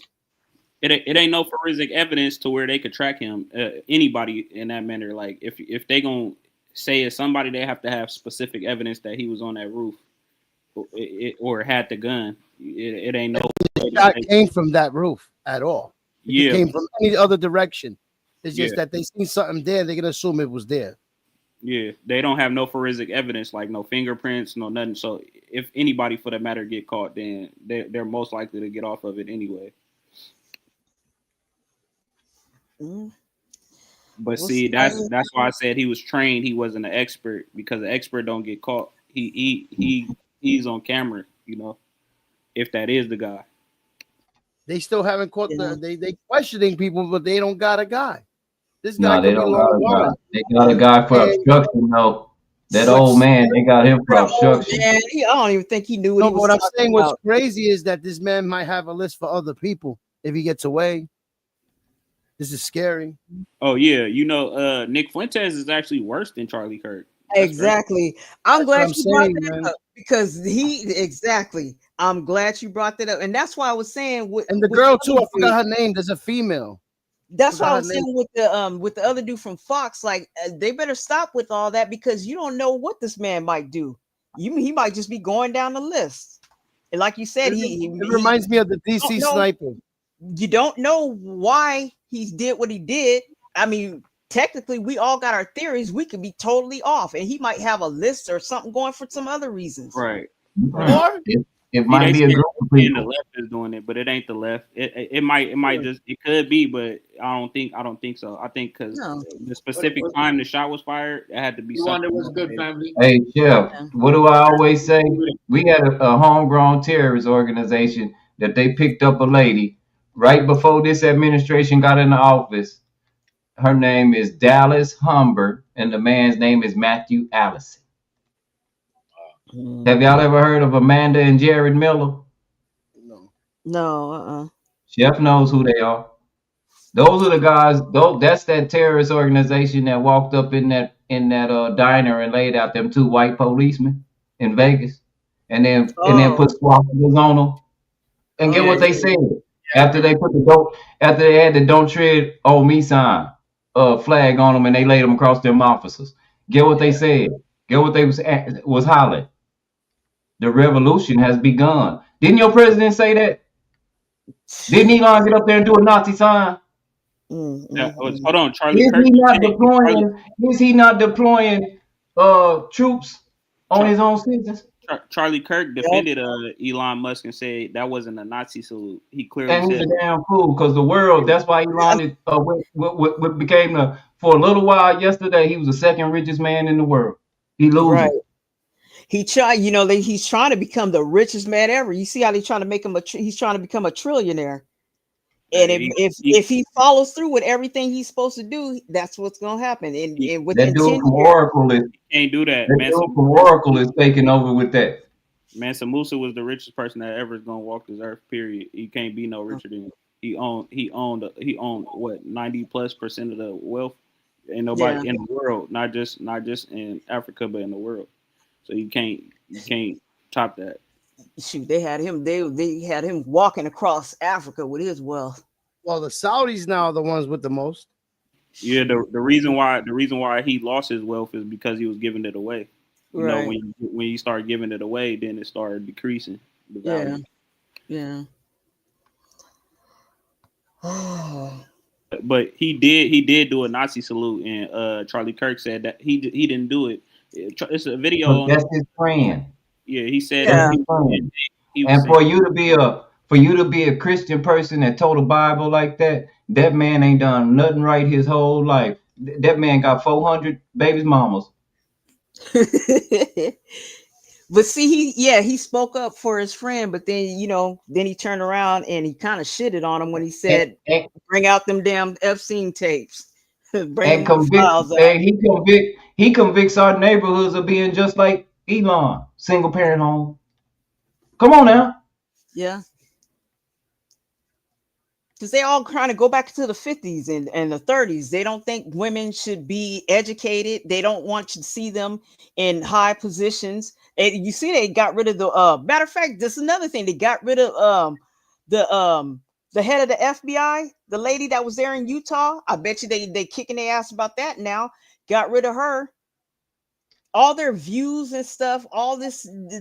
It ain't no forensic evidence to where they could track him. Anybody in that manner, like if they gonna say it's somebody, they have to have specific evidence that he was on that roof or had the gun. It ain't no. Shot came from that roof at all. Yeah, it came from any other direction. It's just that they seen something there. They can assume it was there. Yeah, they don't have no forensic evidence, like no fingerprints, no nothing. So if anybody for that matter get caught, then they're most likely to get off of it anyway. But see, that's why I said he was trained. He wasn't an expert, because the expert don't get caught. He's on camera, you know, if that is the guy. They still haven't caught they questioning people, but they don't got a guy. This guy they don't got a guy. They got a guy for obstruction though. That old man, they got him for obstruction. Man, I don't even think he knew what he was what I'm talking saying, about. what's crazy is that this man might have a list for other people if he gets away. This is scary. Oh yeah, you know, Nick Fuentes is actually worse than Charlie Kirk. Exactly. I'm glad what you I'm brought saying, that man. up, because I'm glad you brought that up, and that's why I was saying. And the girl too, I forgot her name. There's a female. That's why I Forgot was her saying with the other dude from Fox, like they better stop with all that, because you don't know what this man might do. He might just be going down the list, and like you said, It reminds me of the DC sniper. You don't know why he did what he did. I mean, technically, we all got our theories. We could be totally off, and he might have a list or something going for some other reasons. Right. Or it might be a group of The people. left is doing it, but it ain't the left. It might just, it could be, but I don't think so. I think because the specific time the shot was fired, it had to be something. was good, family. Hey, Chef, what do I always say? We had a homegrown terrorist organization that they picked up a lady right before this administration got into office. Her name is Dallas Humbert, and the man's name is Matthew Allison. Have y'all ever heard of Amanda and Jared Miller? no. Chef knows who they are. Those are the guys. That's that terrorist organization that walked up in that diner and laid out them 2 white policemen in Vegas, and then put swastikas on them. And get what they said after they had the "Don't Tread on Me" sign flag on them, and they laid them across them officers. Get what they said. Get what they was hollering. The revolution has begun. Didn't your president say that? Didn't Elon get up there and do a Nazi sign? Hold on, Charlie Is Kirk. he not deploying troops on his own citizens? Charlie Kirk defended Elon Musk and said that wasn't a Nazi salute. He clearly And he's said a damn fool, because the world, that's why Elon became for a little while yesterday, he was the second richest man in the world. He losing. Right. He's trying to become the richest man ever. You see how they're trying to make him he's trying to become a trillionaire. And if he follows through with everything he's supposed to do, that's what's gonna happen. And within That dude 10 from years, Oracle is can't do that. that dude from Oracle is taking over with that. Mansa Musa was the richest person that ever is gonna walk this earth. Period. He can't be no richer than he owned what 90+% of the wealth. Ain't nobody in the world, not just in Africa, but in the world. So you can't top that. Shoot, they had him walking across Africa with his wealth. Well, the Saudis now are the ones with the most. Yeah, the reason why he lost his wealth is because he was giving it away. You know, when you start giving it away, then it started decreasing the value. Yeah. But he did do a Nazi salute, and Charlie Kirk said that he didn't do it. It's a video. But that's his friend. Yeah, he said. That's his friend. And for you to be For you to be a Christian person that told the Bible like that, that man ain't done nothing right his whole life. That man got 400 babies mamas. But see, he spoke up for his friend, but then then he turned around and he kind of shitted on him when he said, "Bring out them damn Epstein tapes, bring them files out." He convicts our neighborhoods of being just like Elon, single parent home. Come on now. Yeah. Because they all kind of go back to the 50s and the 30s. They don't think women should be educated. They don't want you to see them in high positions. And you see, they got rid of the matter of fact, this is another thing. They got rid of the head of the FBI, the lady that was there in Utah. I bet you they kicking their ass about that now. Got rid of her. All their views and stuff,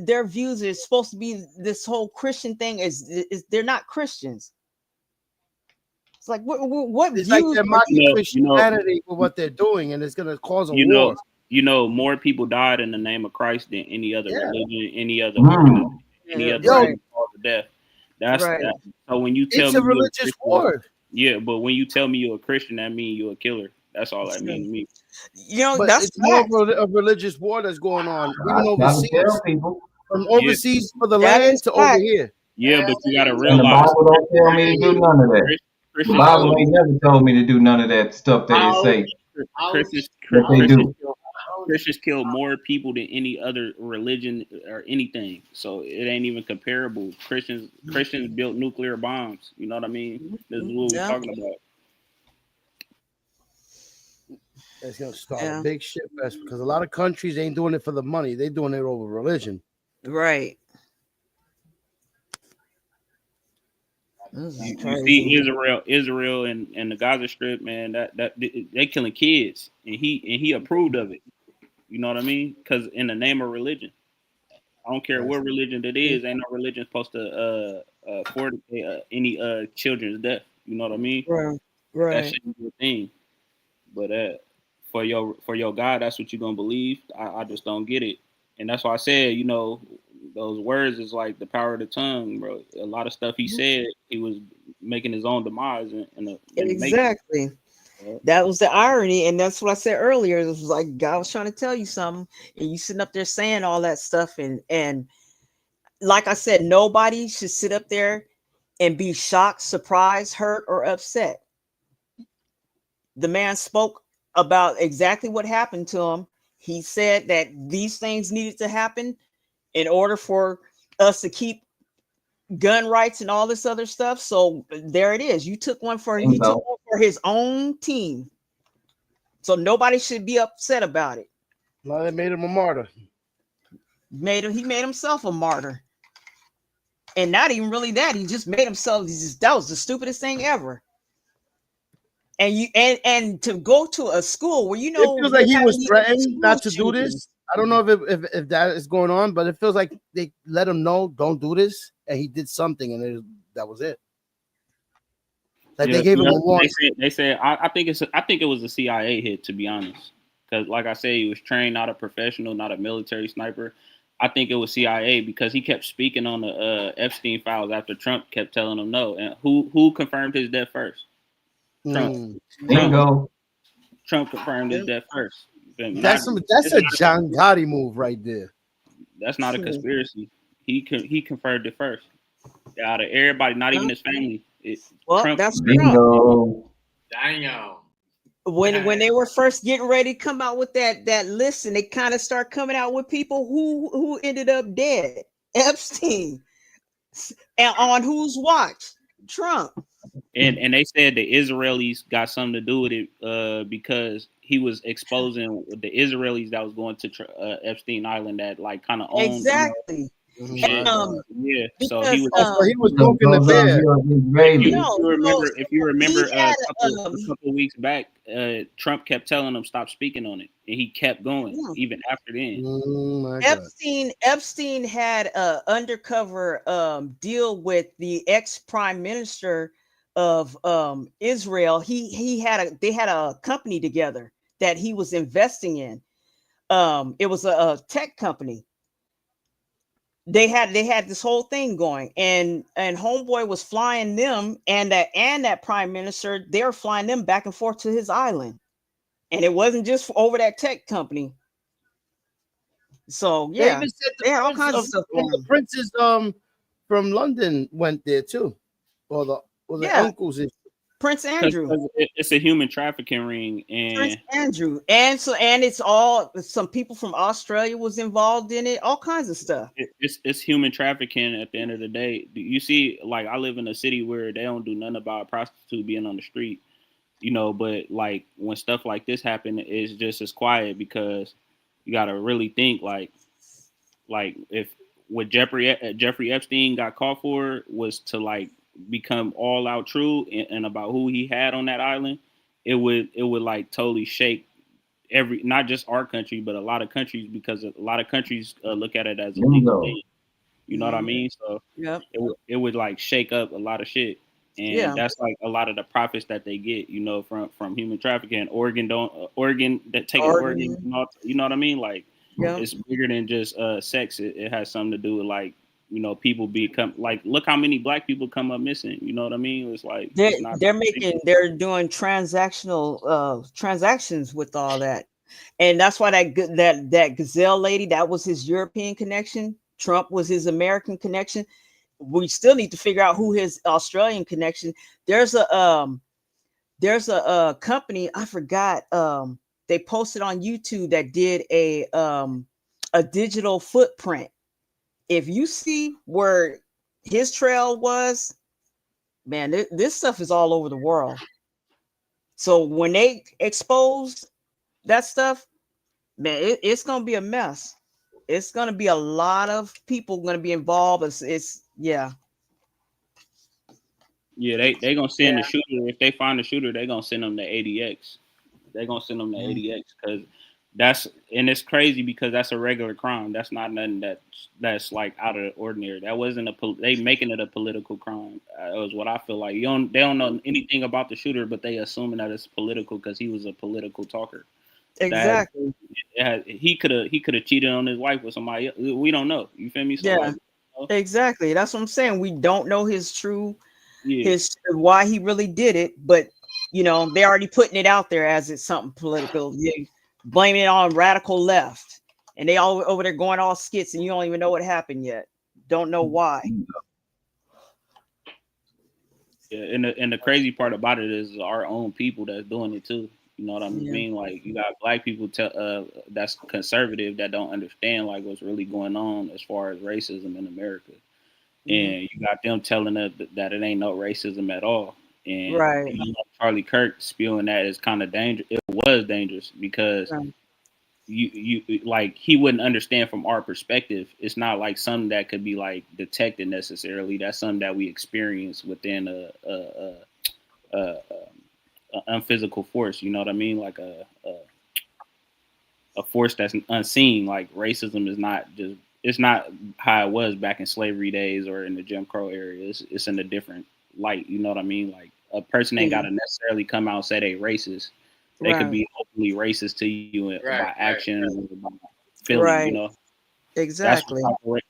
their views are supposed to be this whole Christian thing is they're not Christians. It's like what It's views like they're mocking Christianity for what they're doing, and it's gonna cause a war. More people died in the name of Christ than any other religion, any other any other Right. cause of death. That's Right. that. So when you tell It's me a you're religious Christian, war. yeah, but when you tell me you're a Christian, that means you're a killer. That's all that means to me. But that's it's more of a religious war that's going on, even Gotta overseas. tell people. From overseas for the That land is to over fact. here. Yeah, but you gotta And the realize Bible don't tell me to do none of that. The Christians Bible kill ain't never told me to do none of that stuff that it say that they do. Christians kill more people than any other religion or anything. So it ain't even comparable. Christians built nuclear bombs. You know what I mean? This is what we're Yeah. talking about. It's gonna start a big shit fest because a lot of countries ain't doing it for the money; they doing it over religion. Right. You see Israel and the Gaza Strip, man. That they killing kids, and he approved of it. You know what I mean? Because in the name of religion, I don't care what religion it is. Ain't no religion supposed to afford any children's death. You know what I mean? Right. That Right. shouldn't be a thing. But for your God, that's what you're gonna believe. I just don't get it, and that's why I said, those words is like the power of the tongue, bro. A lot of stuff he said, he was making his own demise in the Exactly. That was the irony, and that's what I said earlier. It was like God was trying to tell you something, and you sitting up there saying all that stuff, and like I said, nobody should sit up there and be shocked, surprised, hurt, or upset. The man spoke about exactly what happened to him. He said that these things needed to happen in order for us to keep gun rights and all this other stuff. So there it is. He took one for his own team. So nobody should be upset about it. Now they made him a martyr. He made himself a martyr. And not even really that. He just made himself. That was the stupidest thing ever. And to go to a school where It feels like he was threatened not to do children. this. I don't know if that is going on, but it feels like they let him know don't do this, and he did something, and that was it. Like they gave him a warning. They said I think it was a CIA hit, to be honest, because like I said, he was trained, not a professional, not a military sniper. I think it was CIA because he kept speaking on the Epstein files after Trump kept telling him no. And who confirmed his death first? Trump. Trump confirmed his death first. That's a John Gotti move right there. That's not a conspiracy. He confirmed it first. Out of everybody, not even his family. Trump. That's Trump. Damn. When they were first getting ready to come out with that list, and they kind of start coming out with people who ended up dead. Epstein. And on whose watch? Trump. And they said the Israelis got something to do with it because he was exposing the Israelis that was going to Epstein Island that like kind of owned. Exactly. Yeah. So because, he was poking the bear. If you remember a couple weeks back, Trump kept telling him stop speaking on it, and he kept going even after then. Epstein had a undercover deal with the ex-prime minister of Israel. They had a company together that he was investing in. It was a tech company. they had this whole thing going, and homeboy was flying them, and that prime minister, they were flying them back and forth to his island, and it wasn't just over that tech company. So They yeah, even said they had all prince kinds of stuff one going of the on. princes from London went there too, or the Yeah, uncles. Prince Andrew. Because it's a human trafficking ring, Prince and Andrew, and it's all some people from Australia was involved in it, all kinds of stuff. it's human trafficking at the end of the day. You see, like I live in a city where they don't do nothing about a prostitute being on the street, you know, but like when stuff like this happen, it's just as quiet because you got to really think like if what Jeffrey Epstein got caught for was to like become all out true and about who he had on that island, it would like totally shake every, not just our country but a lot of countries, because a lot of countries look at it as a legal thing. You know what I mean? So Yep. it would like shake up a lot of shit, and Yeah. that's like a lot of the profits that they get, you know, from human trafficking. Oregon that taking Oregon, you know what I mean? Like Yeah. it's bigger than just sex. It has something to do with like, you know, people become like, look how many black people come up missing. You know what I mean? It's like it's not. They're doing transactions with all that, and that's why that Gazelle lady, that was his European connection. Trump was his American connection. We still need to figure out who his Australian connection. There's a company, I forgot. They posted on YouTube that did a digital footprint. If you see where his trail was, man, this stuff is all over the world. So when they expose that stuff, man, it's gonna be a mess. It's gonna be a lot of people gonna be involved. It's yeah. Yeah, they gonna send the shooter. If they find the shooter, they gonna send them to ADX. They gonna send them to ADX because and it's crazy because that's a regular crime. That's not nothing that's like out of the ordinary. That wasn't they making it a political crime. That was what I feel like. They don't know anything about the shooter, but they assuming that it's political because he was a political talker. Exactly. He could have cheated on his wife with somebody else. We don't know. You feel me? So Yeah. like, Exactly. That's what I'm saying. We don't know his true Yeah. his why he really did it, but you know, they're already putting it out there as it's something political. They blaming it on radical left, and they all over there going all skits, and you don't even know what happened yet. Don't know why. Yeah, and the crazy part about it is our own people that's doing it too. You know what I Yeah. mean? Like you got black people that's conservative that don't understand like what's really going on as far as racism in America, and you got them telling us that it ain't no racism at all. And Right. you know, Charlie Kirk spewing that is kind of dangerous. It was dangerous because Right. you like he wouldn't understand from our perspective. It's not like something that could be like detected necessarily. That's something that we experience within a unphysical force. You know what I mean? Like a force that's unseen. Like racism is not just. It's not how it was back in slavery days or in the Jim Crow era. It's in a different light. You know what I mean? Like a person ain't got to necessarily come out and say they racist. They could be openly racist to you by action or by feeling. You know, Exactly.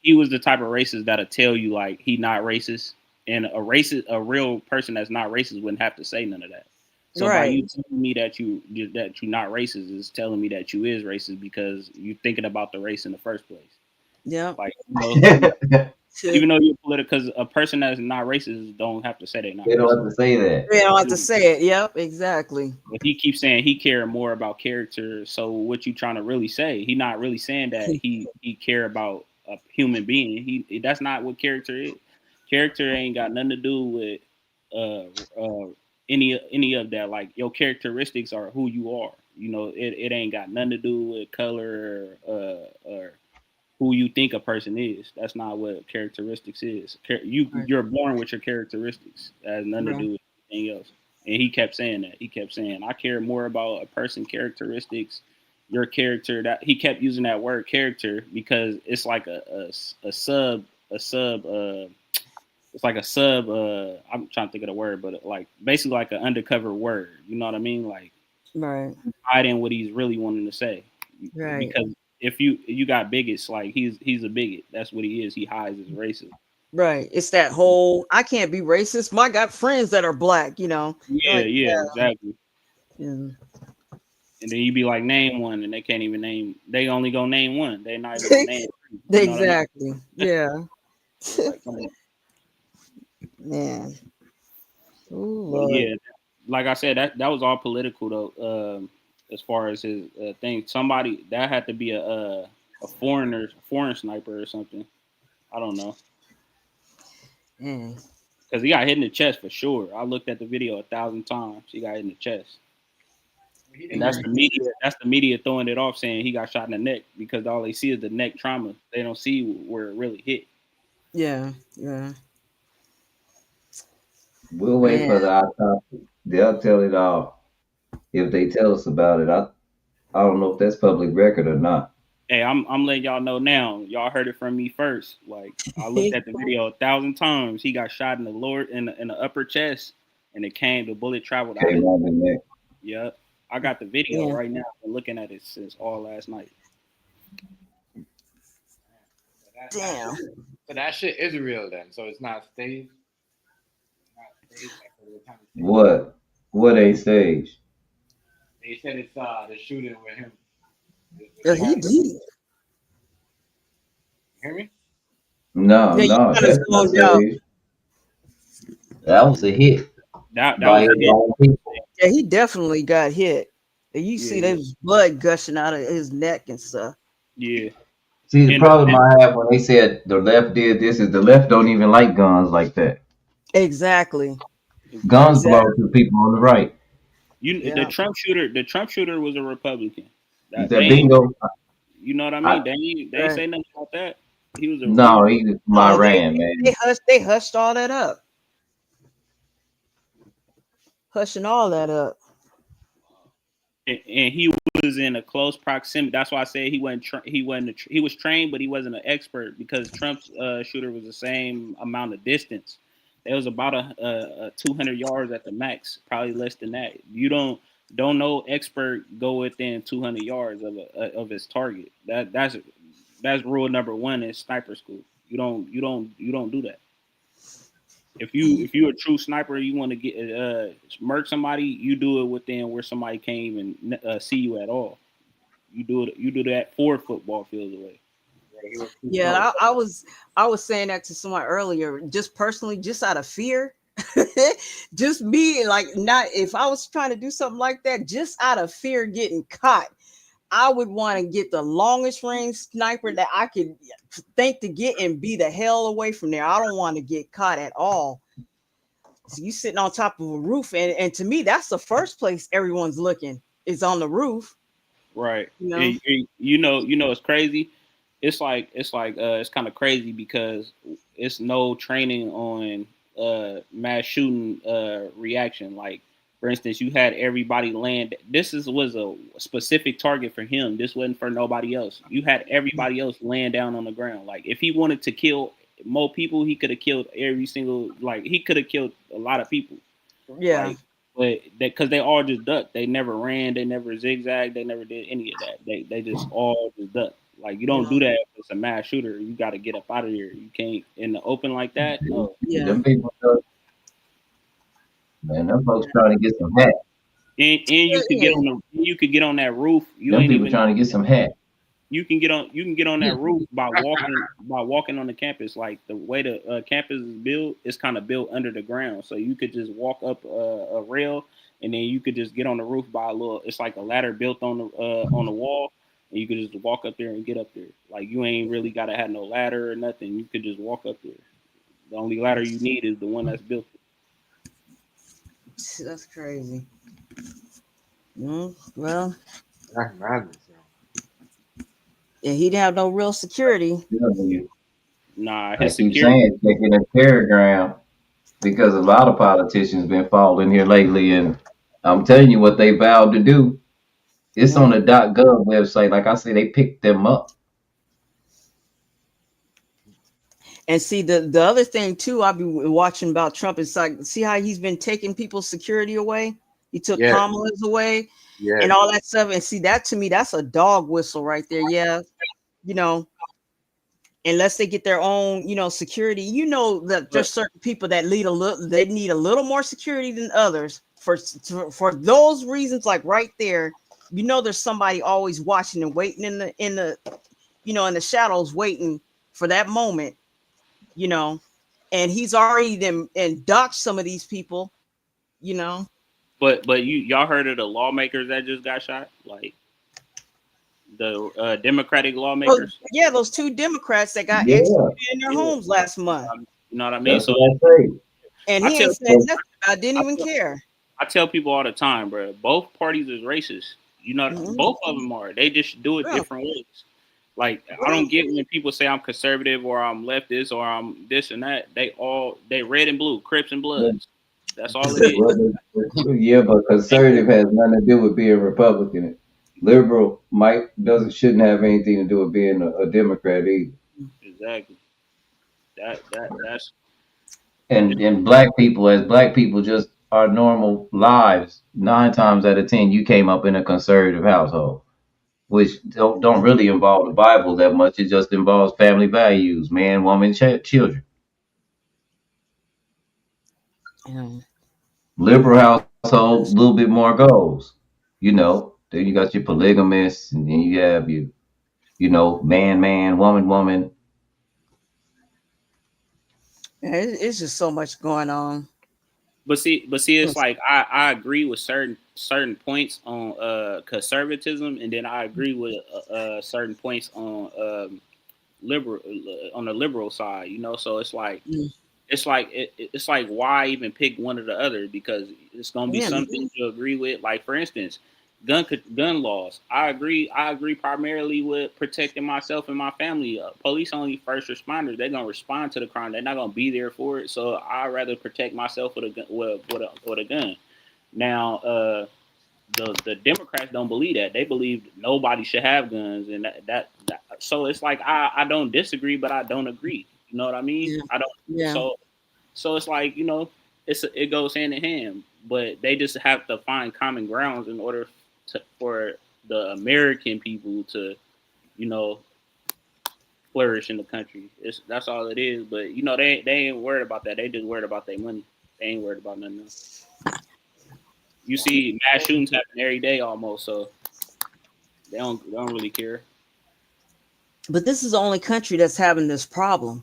He was the type of racist that'll tell you like he not racist, and a real person that's not racist wouldn't have to say none of that. So by you telling me that you're not racist is telling me that you is racist because you're thinking about the race in the first place. Yeah. Like, you know, even though you're political, because a person that's not racist don't have to say they're not. They don't have to say that. They don't have to say it. Yep, exactly. If he keeps saying he cared more about character, so what you trying to really say? He not really saying that he care about a human being. That's not what character is. Character ain't got nothing to do with any of that. Like your characteristics are who you are. You know, it ain't got nothing to do with color or who you think a person is. That's not what characteristics is. You're born with your characteristics. That has nothing to do with anything else. And he kept saying that. He kept saying, I care more about a person's characteristics, your character. That he kept using that word character because it's like a sub. It's like a sub. I'm trying to think of the word, but like basically like an undercover word. You know what I mean? Like right, hiding what he's really wanting to say. Right. Because if you got bigots, like he's a bigot. That's what he is. He hides his racism. Right. It's that whole I can't be racist. I got friends that are black, you know. Yeah, Like, yeah, exactly. yeah. And then you be like, name one, and they can't even name. They only gonna name one. They not even gonna name. Three, you know what I mean? Exactly. Yeah. Like, come on. Man. Ooh, But Lord. yeah, like I said, that was all political though. As far as his thing, somebody that had to be a foreign sniper or something. I don't know, Mm. because he got hit in the chest for sure. I looked at the video 1,000 times. He got hit in the chest, and that's the media. That's the media throwing it off, saying he got shot in the neck because all they see is the neck trauma. They don't see where it really hit. Yeah. Yeah. We'll wait Man. for the autopsy. They'll tell it all if they tell us about it. I don't know if that's public record or not. Hey, I'm letting y'all know now. Y'all heard it from me first. Like I looked at the video 1,000 times. He got shot in the lower in the upper chest, and the bullet traveled out. Came on the neck. Yep, I got the video Yeah. right now. I've been looking at it since all last night. Damn. So that shit is real then. So it's not staged. What? What ain't staged? They said it's the shooting with him. He did. You hear me? No, Yeah, you no, kind of that's not zoned out. staged. That was a hit That by was a his hit. own people. Yeah, he definitely got hit. And you see Yeah, there's blood gushing out of his neck and stuff. yeah. See, the And problem I have when they said the left did this is the left don't even like guns like that. Exactly. Guns Exactly. belong to people on the right. the Yeah. Trump shooter was a Republican. Is They that ain't, bingo? you know what I I, mean? They ain't Right. say nothing about that. He was no, he's from No, Iran, man. they hushed all that up. Hushing all that up. and he was in a close proximity. That's why I said he was trained, but he wasn't an expert because Trump's shooter was the same amount of distance. It was about a 200 yards at the max, probably less than that. You don't no expert go within 200 yards of his target. That's rule number one in sniper school. You don't do that. If you're a true sniper, you want to get murk somebody, you do it within where somebody can't even see you at all. You do that 4 football fields away. Yeah, I was saying that to someone earlier, just personally, just out of fear. Just me, like, not if I was trying to do something like that, just out of fear getting caught, I would want to get the longest range sniper that I could think to get and be the hell away from there. I don't want to get caught at all. So you sitting on top of a roof, and to me, that's the first place everyone's looking is on the roof. Right. You know? And you know it's crazy. It's kind of crazy because it's no training on mass shooting reaction. Like, for instance, you had everybody land. Was a specific target for him. This wasn't for nobody else. You had everybody else laying down on the ground. Like, if he wanted to kill more people, he could have killed he could have killed a lot of people. Yeah. But because they all just ducked. They never ran. They never zigzagged. They never did any of that. They just all just ducked. Like, you don't do that if it's a mass shooter. You got to get up out of here. You can't in the open like that. No. Yeah. Them people, man, them folks trying to get some hat. And you could get on that roof. Them people trying to get some hat. You can get on that roof by walking on the campus. Like, the way the campus is built, it's kind of built under the ground, so you could just walk up a rail, and then you could just get on the roof by it's like a ladder built on the wall, and you could just walk up there and get up there. Like, you ain't really gotta have no ladder or nothing. You could just walk up there. The only ladder you need is the one that's built. That's crazy. Well, That's madness. yeah, he didn't have no real security. Nah, I his keep security. saying taking a terror ground because a lot of politicians been falling here lately, and I'm telling you what they vowed to do. It's on the .gov website. Like I say, they picked them up. And see, the other thing too, I've been watching about Trump is like, see how he's been taking people's security away. He took Kamala's away. Yeah. and all that stuff. And see, that to me, that's a dog whistle right there. Yeah, you know, unless they get their own, security. You know that there's certain people that need a little more security than others. For those reasons, like right there, there's somebody always watching and waiting in the in the shadows, waiting for that moment. And he's already them and doxed some of these people. You know, But y'all heard of the lawmakers that just got shot? Like the Democratic lawmakers? yeah, those 2 Democrats that got Yeah, executed in their Yeah. homes last month, You know what I mean? that's So what I say. and I he tell ain't said nothing about it, didn't even care. I tell people all the time, bro. Both parties is racist. You know, Mhm. both of them are. They just do it Yeah. different ways. Like I don't get when people say I'm conservative or I'm leftist or I'm this and that. They red and blue, Crips and Bloods. That's all it is. Yeah, but conservative has nothing to do with being Republican. Liberal shouldn't have anything to do with being a Democrat either. Exactly. That's And black people, just our normal lives. 9 times out of 10, you came up in a conservative household, which don't really involve the Bible that much. It just involves family values, man, woman, children. Yeah. Liberal household, a little bit more goals. Then you got your polygamists, and then you have man, woman. Yeah, it's just so much going on. But see, it's like I agree with certain points on conservatism, and then I agree with certain points on liberal on the liberal side. So it's like it's like why even pick one or the other, because it's gonna be Yeah. some things you agree with. Like for instance, gun laws. I agree primarily with protecting myself and my family. Police only first responders. They're gonna respond to the crime. They're not gonna be there for it. So I'd rather protect myself with a gun. With a gun. Now, the Democrats don't believe that. They believe nobody should have guns, and that so it's like I don't disagree, but I don't agree. You know what I mean? Yeah. I don't. Yeah. So it's like it goes hand in hand, but they just have to find common grounds in order for the American people to flourish in the country. That's all it is. But they ain't worried about that. They just worried about their money. They ain't worried about nothing else. You see mass shootings happen every day almost, so they don't really care. But this is the only country that's having this problem.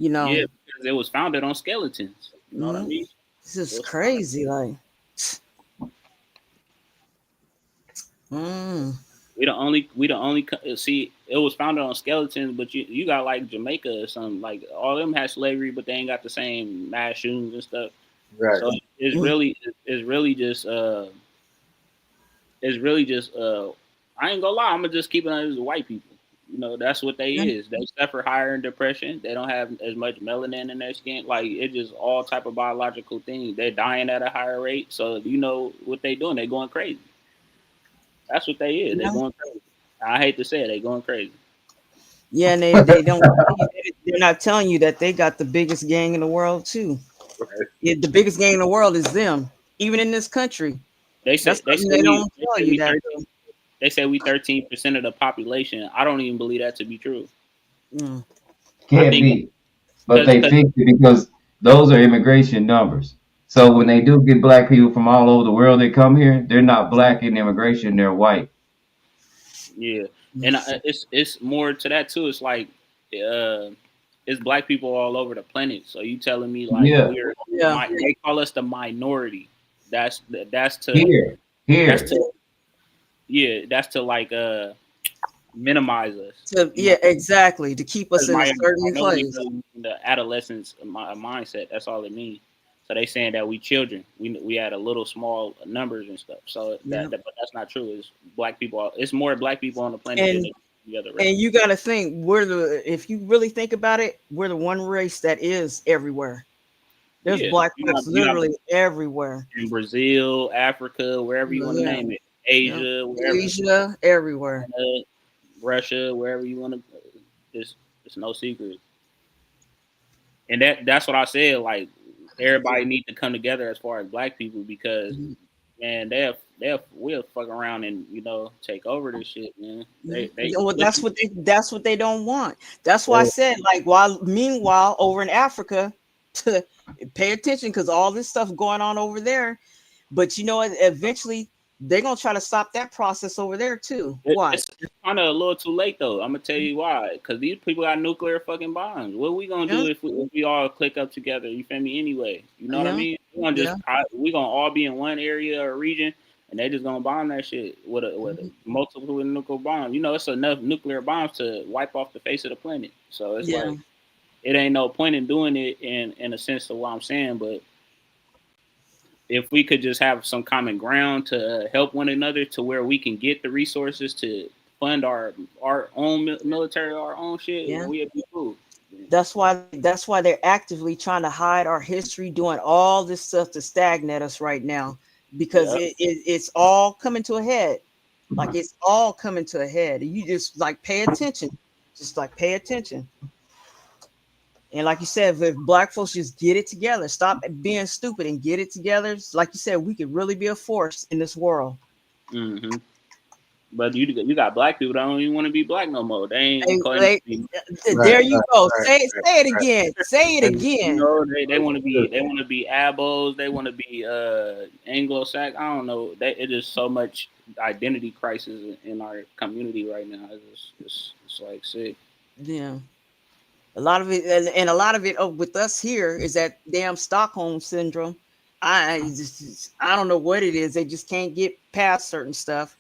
Yeah, because it was founded on skeletons. You know what I mean? This is crazy. Like, we the only see. It was founded on skeletons, but you got like Jamaica or something. Like all of them had slavery, but they ain't got the same mass shootings and stuff. Right. So it's really just I ain't gonna lie. I'm gonna just keep it as white people. That's what they is. They suffer higher in depression. They don't have as much melanin in their skin. Like it's just all type of biological things. They're dying at a higher rate. So you know what they doing? They going crazy. That's what they is. They going crazy. I hate to say it. They going crazy. yeah, and they don't. They're not telling you that they got the biggest gang in the world too. Right. Yeah, the biggest gang in the world is them. Even in this country, They say they don't tell you that. They say we 13% of the population. I don't even believe that to be true. Can't be. But they fixed it because those are immigration numbers. So when they do get black people from all over the world that come here, they're not black in immigration, they're white. Yeah, and it's more to that too. It's like it's black people all over the planet. So you telling me like they call us the minority. That's to here. That's to like minimize us. Exactly, to keep us in a certain place. The adolescence mindset. That's all it means. So they saying that we children. We had a little small numbers and stuff. So but that's not true. It's black people. It's more black people on the planet than the other race. And you got to think if you really think about it, we're the one race that is everywhere. There's black folks literally everywhere. In Brazil, Africa, wherever you want to name it. Asia, wherever. Asia, everywhere. Russia, wherever you want to. It's no secret. And that's what I said. Like everybody needs to come together as far as black people, because man, we'll fuck around and take over this shit, man. They Well, that's what they don't want. That's why I said, like, meanwhile over in Africa, to pay attention because all this stuff going on over there. But you know what? Eventually they're gonna try to stop that process over there too. Why? It's kind of a little too late though. I'm gonna tell you why. Because these people got nuclear fucking bombs. What are we gonna do if we all click up together? You feel me? Anyway, you know what I mean? We gonna all be in one area or region, and they just gonna bomb that shit with a multiple nuclear bombs. You know, it's enough nuclear bombs to wipe off the face of the planet. So it's like it ain't no point in doing it in a sense of what I'm saying, but if we could just have some common ground to help one another to where we can get the resources to fund our own military, our own shit, we'd be cool. That's why they're actively trying to hide our history, doing all this stuff to stagnate us right now, because it's all coming to a head. Like it's all coming to a head. You just like pay attention. Just like pay attention. And like you said, if black folks just get it together, stop being stupid and get it together, like you said, we could really be a force in this world. Mm-hmm. But you got black people that don't even want to be black no more. They ain't. There you go. Say it again. Say it again. You know, they want to be abos. They want to be Anglo-Saxon. I don't know. It is so much identity crisis in our community right now. It's like sick. Yeah. A lot of it, and a lot of it with us here is that damn Stockholm syndrome. I don't know what it is. They just can't get past certain stuff.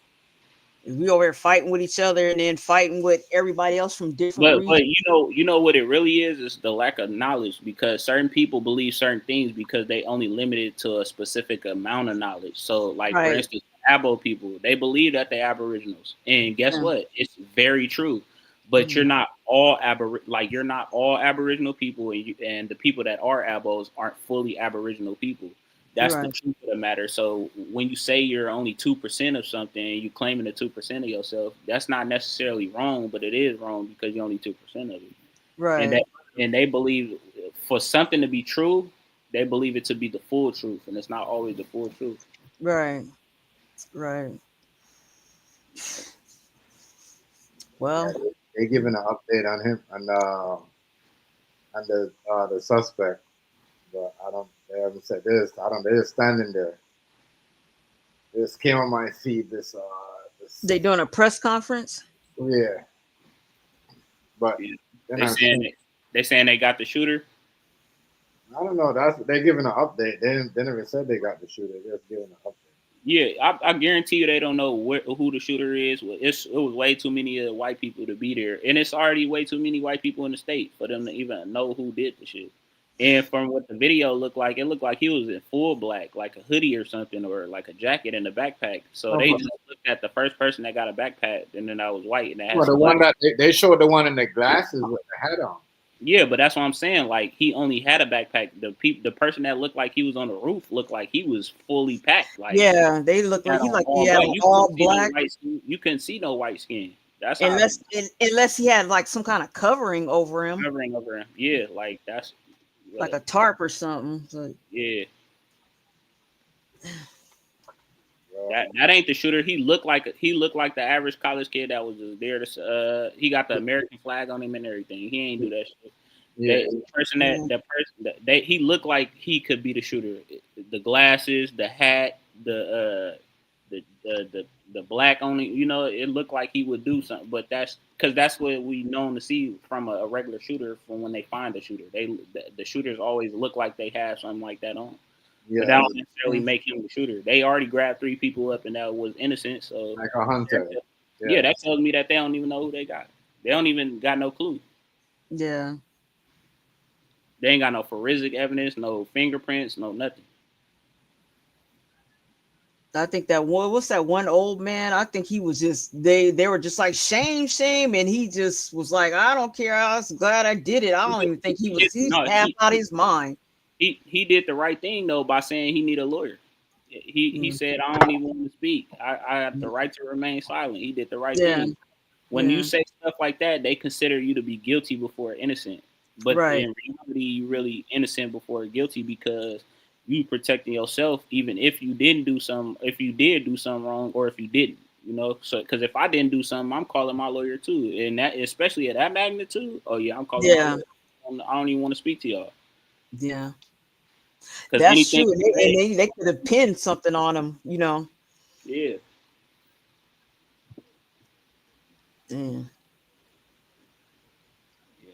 We over here fighting with each other and then fighting with everybody else from different regions. But you know what it really is the lack of knowledge, because certain people believe certain things because they only limited to a specific amount of knowledge. So like for instance, Abo people, they believe that they're Aboriginals. And guess what? It's very true. But you're not all you're not all Aboriginal people, and the people that are Abos aren't fully Aboriginal people. That's the truth of the matter. So when you say you're only 2% of something, you claiming the 2% of yourself, that's not necessarily wrong, but it is wrong because you're only 2% of it. Right. And they believe for something to be true, they believe it to be the full truth, and it's not always the full truth. Right. Right. Well, they giving an update on him on the suspect, but they haven't said this. They're just standing there. This came on my feed. This they doing a press conference. Yeah, but they saying they got the shooter. I don't know. They're giving an update. They never said they got the shooter. They're just giving an update. Yeah, I guarantee you they don't know who the shooter is. It was way too many white people to be there, and it's already way too many white people in the state for them to even know who did the shit. And from what the video looked like, it looked like he was in full black, like a hoodie or something, or like a jacket and a backpack. So they just looked at the first person that got a backpack, and then that was white. And that the one that they showed the one in the glasses with the hat on. Yeah, but that's what I'm saying. Like he only had a backpack. The person that looked like he was on the roof looked like he was fully packed. Like they look like he had all black. You couldn't see no white skin. That's unless he had like some kind of covering over him. Yeah, like that's like a tarp or something. So. Yeah. That ain't the shooter. He looked like the average college kid that was just there to. He got the American flag on him and everything. He ain't do that shit. Yeah. He looked like he could be the shooter. The glasses, the hat, the black on it. You know, it looked like he would do something. But that's because that's what we known to see from a regular shooter. From when they find a shooter, the shooters always look like they have something like that on. Yeah, but that don't necessarily make him the shooter. They already grabbed 3 people up and that was innocent. So like a hunter. Yeah, that tells me that they don't even know who they got. They don't even got no clue. Yeah. They ain't got no forensic evidence, no fingerprints, no nothing. I think that what's that one old man? I think he was just they were just like shame, and he just was like, I don't care. I was glad I did it. I don't even think he's half out of his mind. He did the right thing though by saying he need a lawyer. He said I don't even want to speak. I have the right to remain silent. He did the right thing. When you say stuff like that, they consider you to be guilty before innocent. But in reality, you're really innocent before guilty because you protecting yourself, even if you didn't do something, if you did do something wrong, or if you didn't, you know. So, because if I didn't do something, I'm calling my lawyer too, and that, especially at that magnitude, oh yeah, I'm calling my Yeah, lawyer. I don't even want to speak to y'all yeah, because that's anything, true. And they could have pinned something on him, you know. yeah. Damn.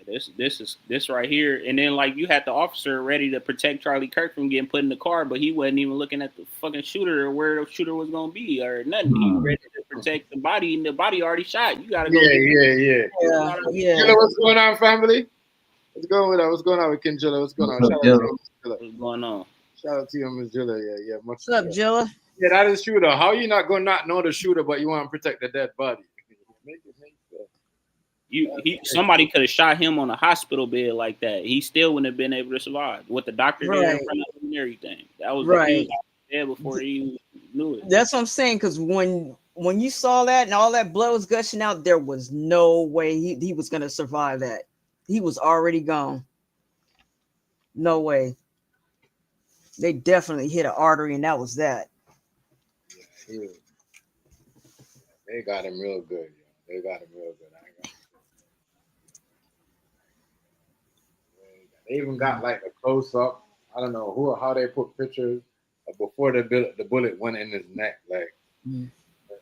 Yeah, this right here, and then like you had the officer ready to protect Charlie Kirk from getting put in the car, but he wasn't even looking at the fucking shooter or where the shooter was gonna be or nothing. He ready to protect the body, and the body already shot. You gotta go Yeah, get. yeah. Yeah, yeah. Killer, what's going on, family? What's going on? What's going on with Kinjilla? What's going on? What's up, Shout out to Jilla? you, Miss Jilla. What's going on? Shout out to you, Miss Jilla. Yeah, much What's up, respect. Jilla? Yeah, that is true though. How you not gonna not know the shooter, but you want to protect the dead body? Make sense. Somebody could have shot him on a hospital bed like that. He still wouldn't have been able to survive with the doctor there in Right, front of him and everything. That was he right. was dead before he knew it. That's what I'm saying. Because when you saw that and all that blood was gushing out, there was no way he was gonna survive that. He was already gone. No way. They definitely hit an artery, and that was that. Yeah. They got him real good. Yo. They got him real good. They even got like a close up. I don't know how they put pictures of before the bullet went in his neck. Like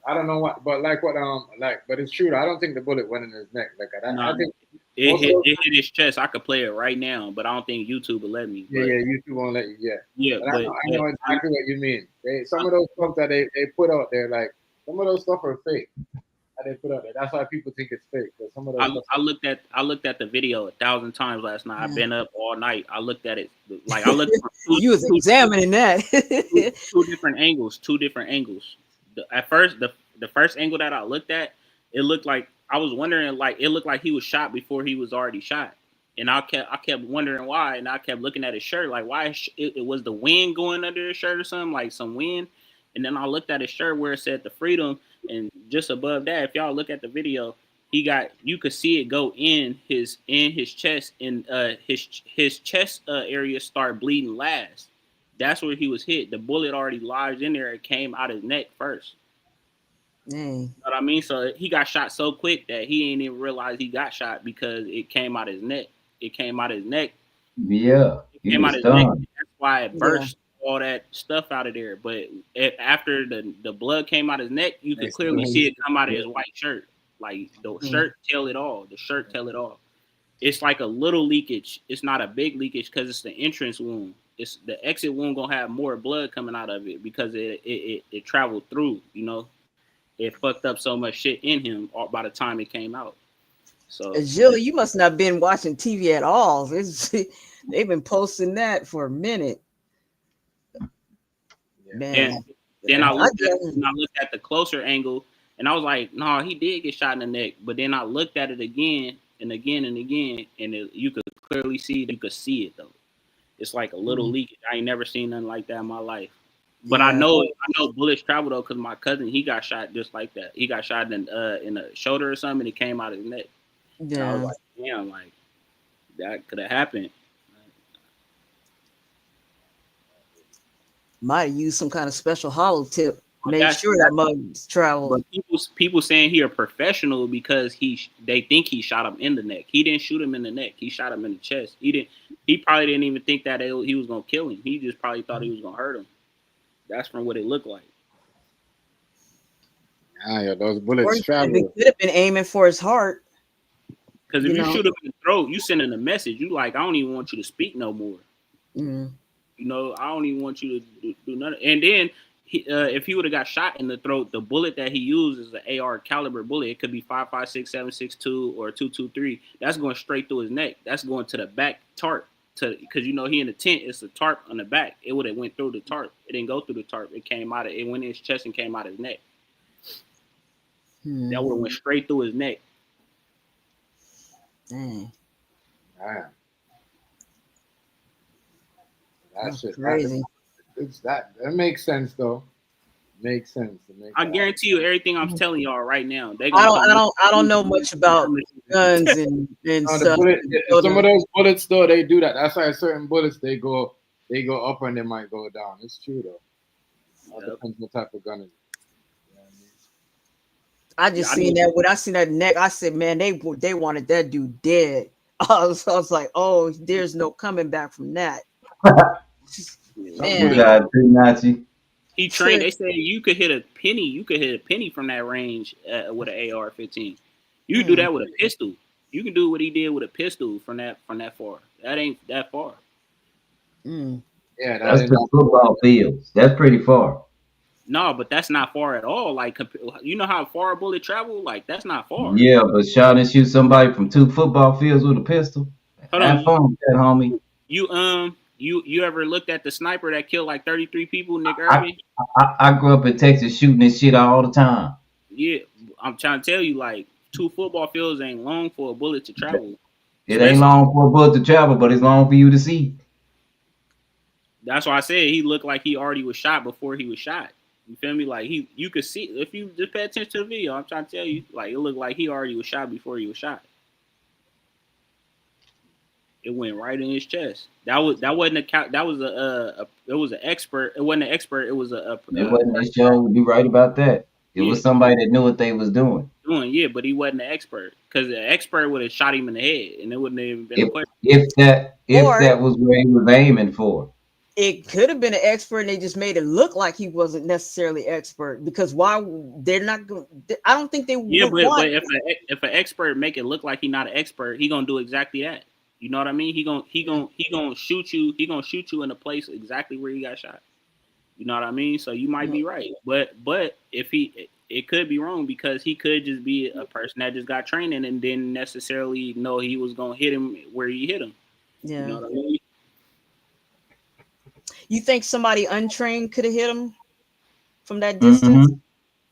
I don't know what, but but it's true. I don't think the bullet went in his neck. Like I think it hit his chest. I could play it right now, but I don't think YouTube will let me. Yeah, YouTube won't let you. Yeah, but I know exactly what you mean. Some of those stuff that they put out there, like some of those stuff are fake. That they put out there. That's why people think it's fake. But some of those I looked at the video 1,000 times last night. I've been up all night. I looked at it like I looked from you was examining that. two different angles. At first, the first angle that I looked at, it looked like I was wondering, like it looked like he was shot before he was already shot, and I kept wondering why, and I kept looking at his shirt, like why it was the wind going under his shirt or something, like some wind, and then I looked at his shirt where it said the freedom, and just above that, if y'all look at the video, you could see it go in his chest, and his chest area start bleeding last. That's where he was hit. The bullet already lodged in there. It came out his neck first. Dang. You know what I mean? So he got shot so quick that he didn't even realize he got shot because it came out his neck. It came out his neck. Yeah, It came out his neck. That's why it burst all that stuff out of there. But after the blood came out his neck, you could clearly see it come out of his white shirt. Like the shirt tell it all. The shirt tell it all. It's like a little leakage. It's not a big leakage because it's the entrance wound. It's the exit wound gonna have more blood coming out of it because it traveled through. You know, it fucked up so much shit in him by the time it came out. So Jill, you must not have been watching TV at all. They've been posting that for a minute. Man. Then I looked at the closer angle and I was like, no, he did get shot in the neck. But then I looked at it again and again and again, and you could clearly see that. You could see it though. It's like a little leakage. I ain't never seen nothing like that in my life. But I know bullets travel though, because my cousin, he got shot just like that. He got shot in the shoulder or something, and it came out of his neck. Yeah. And I was like, damn, like that could have happened. Might have used some kind of special hollow tip. Made sure that mug's traveled. But people saying he a professional because they think he shot him in the neck. He didn't shoot him in the neck. He shot him in the chest. He probably didn't even think that he was gonna kill him. He just probably thought he was gonna hurt him. That's from what it looked like. Yeah, those bullets travel. He could have been aiming for his heart. Because if you shoot him in the throat, you sending a message. You like, I don't even want you to speak no more. Mm-hmm. You know, I don't even want you to do nothing. And then if he would have got shot in the throat, the bullet that he used is an AR caliber bullet. It could be 5.56, 7.62, or 2.23. That's going straight through his neck. That's going to the back tarp. Because you know he in the tent, it's a tarp on the back. It would have went through the tarp. It didn't go through the tarp. It went in his chest and came out his neck. That would have went straight through his neck. Dang. Man. That's crazy. That makes sense though. Makes sense. I guarantee you, everything I'm telling y'all right now. I don't know much about guns and stuff. Some of those bullets though, they do that. That's why certain bullets they they go up and they might go down. It's true though. All Yep. depends what type of gun it is. You know what I mean? I Yeah, just I seen mean, that when I seen that neck, I said, man, they wanted that dude dead. I was like, oh, there's no coming back from that. yeah, Something You Man, good. got too Nazi. he trained. They said you could hit a penny. You could hit a penny from that range with an AR-15. You could do that with a pistol. You can do what he did with a pistol from that far. That ain't that far. Yeah, that That's ain't the not. football fields. That's pretty far. No, but that's not far at all. Like you know how far a bullet travel? Like that's not far. Yeah, but shot and shoot somebody from 2 football fields with a pistol. Hold Have on, fun with that, homie. you ever looked at the sniper that killed like 33 people, Nick I, Irving? I grew up in Texas shooting this shit all the time. Yeah, I'm trying to tell you, like 2 football fields ain't long for a bullet to travel. It ain't long for a bullet to travel, but it's long for you to see. That's why I said he looked like he already was shot before he was shot. You feel me? Like you could see if you just pay attention to the video. I'm trying to tell you, like it looked like he already was shot before he was shot. It went right in his chest. That wasn't it was an expert. It wasn't an expert. It was It wasn't this show. You right about that. It was somebody that knew what they was doing. but he wasn't an expert because the expert would have shot him in the head, and it wouldn't have even been a question. If Or- that was where he was aiming for. it could have been an expert, and they just made it look like he wasn't necessarily expert. Because why they're not going? I don't think they Yeah, would but want. if an expert make it look like he's not an expert, he gonna do exactly that. You know what I mean? He gonna shoot you. He gonna shoot you in the place exactly where he got shot. You know what I mean? So you might be right, but if it could be wrong because he could just be a person that just got training and didn't necessarily know he was gonna hit him where he hit him. Yeah. You know what I mean? You think somebody untrained could have hit him from that distance? Mm-hmm.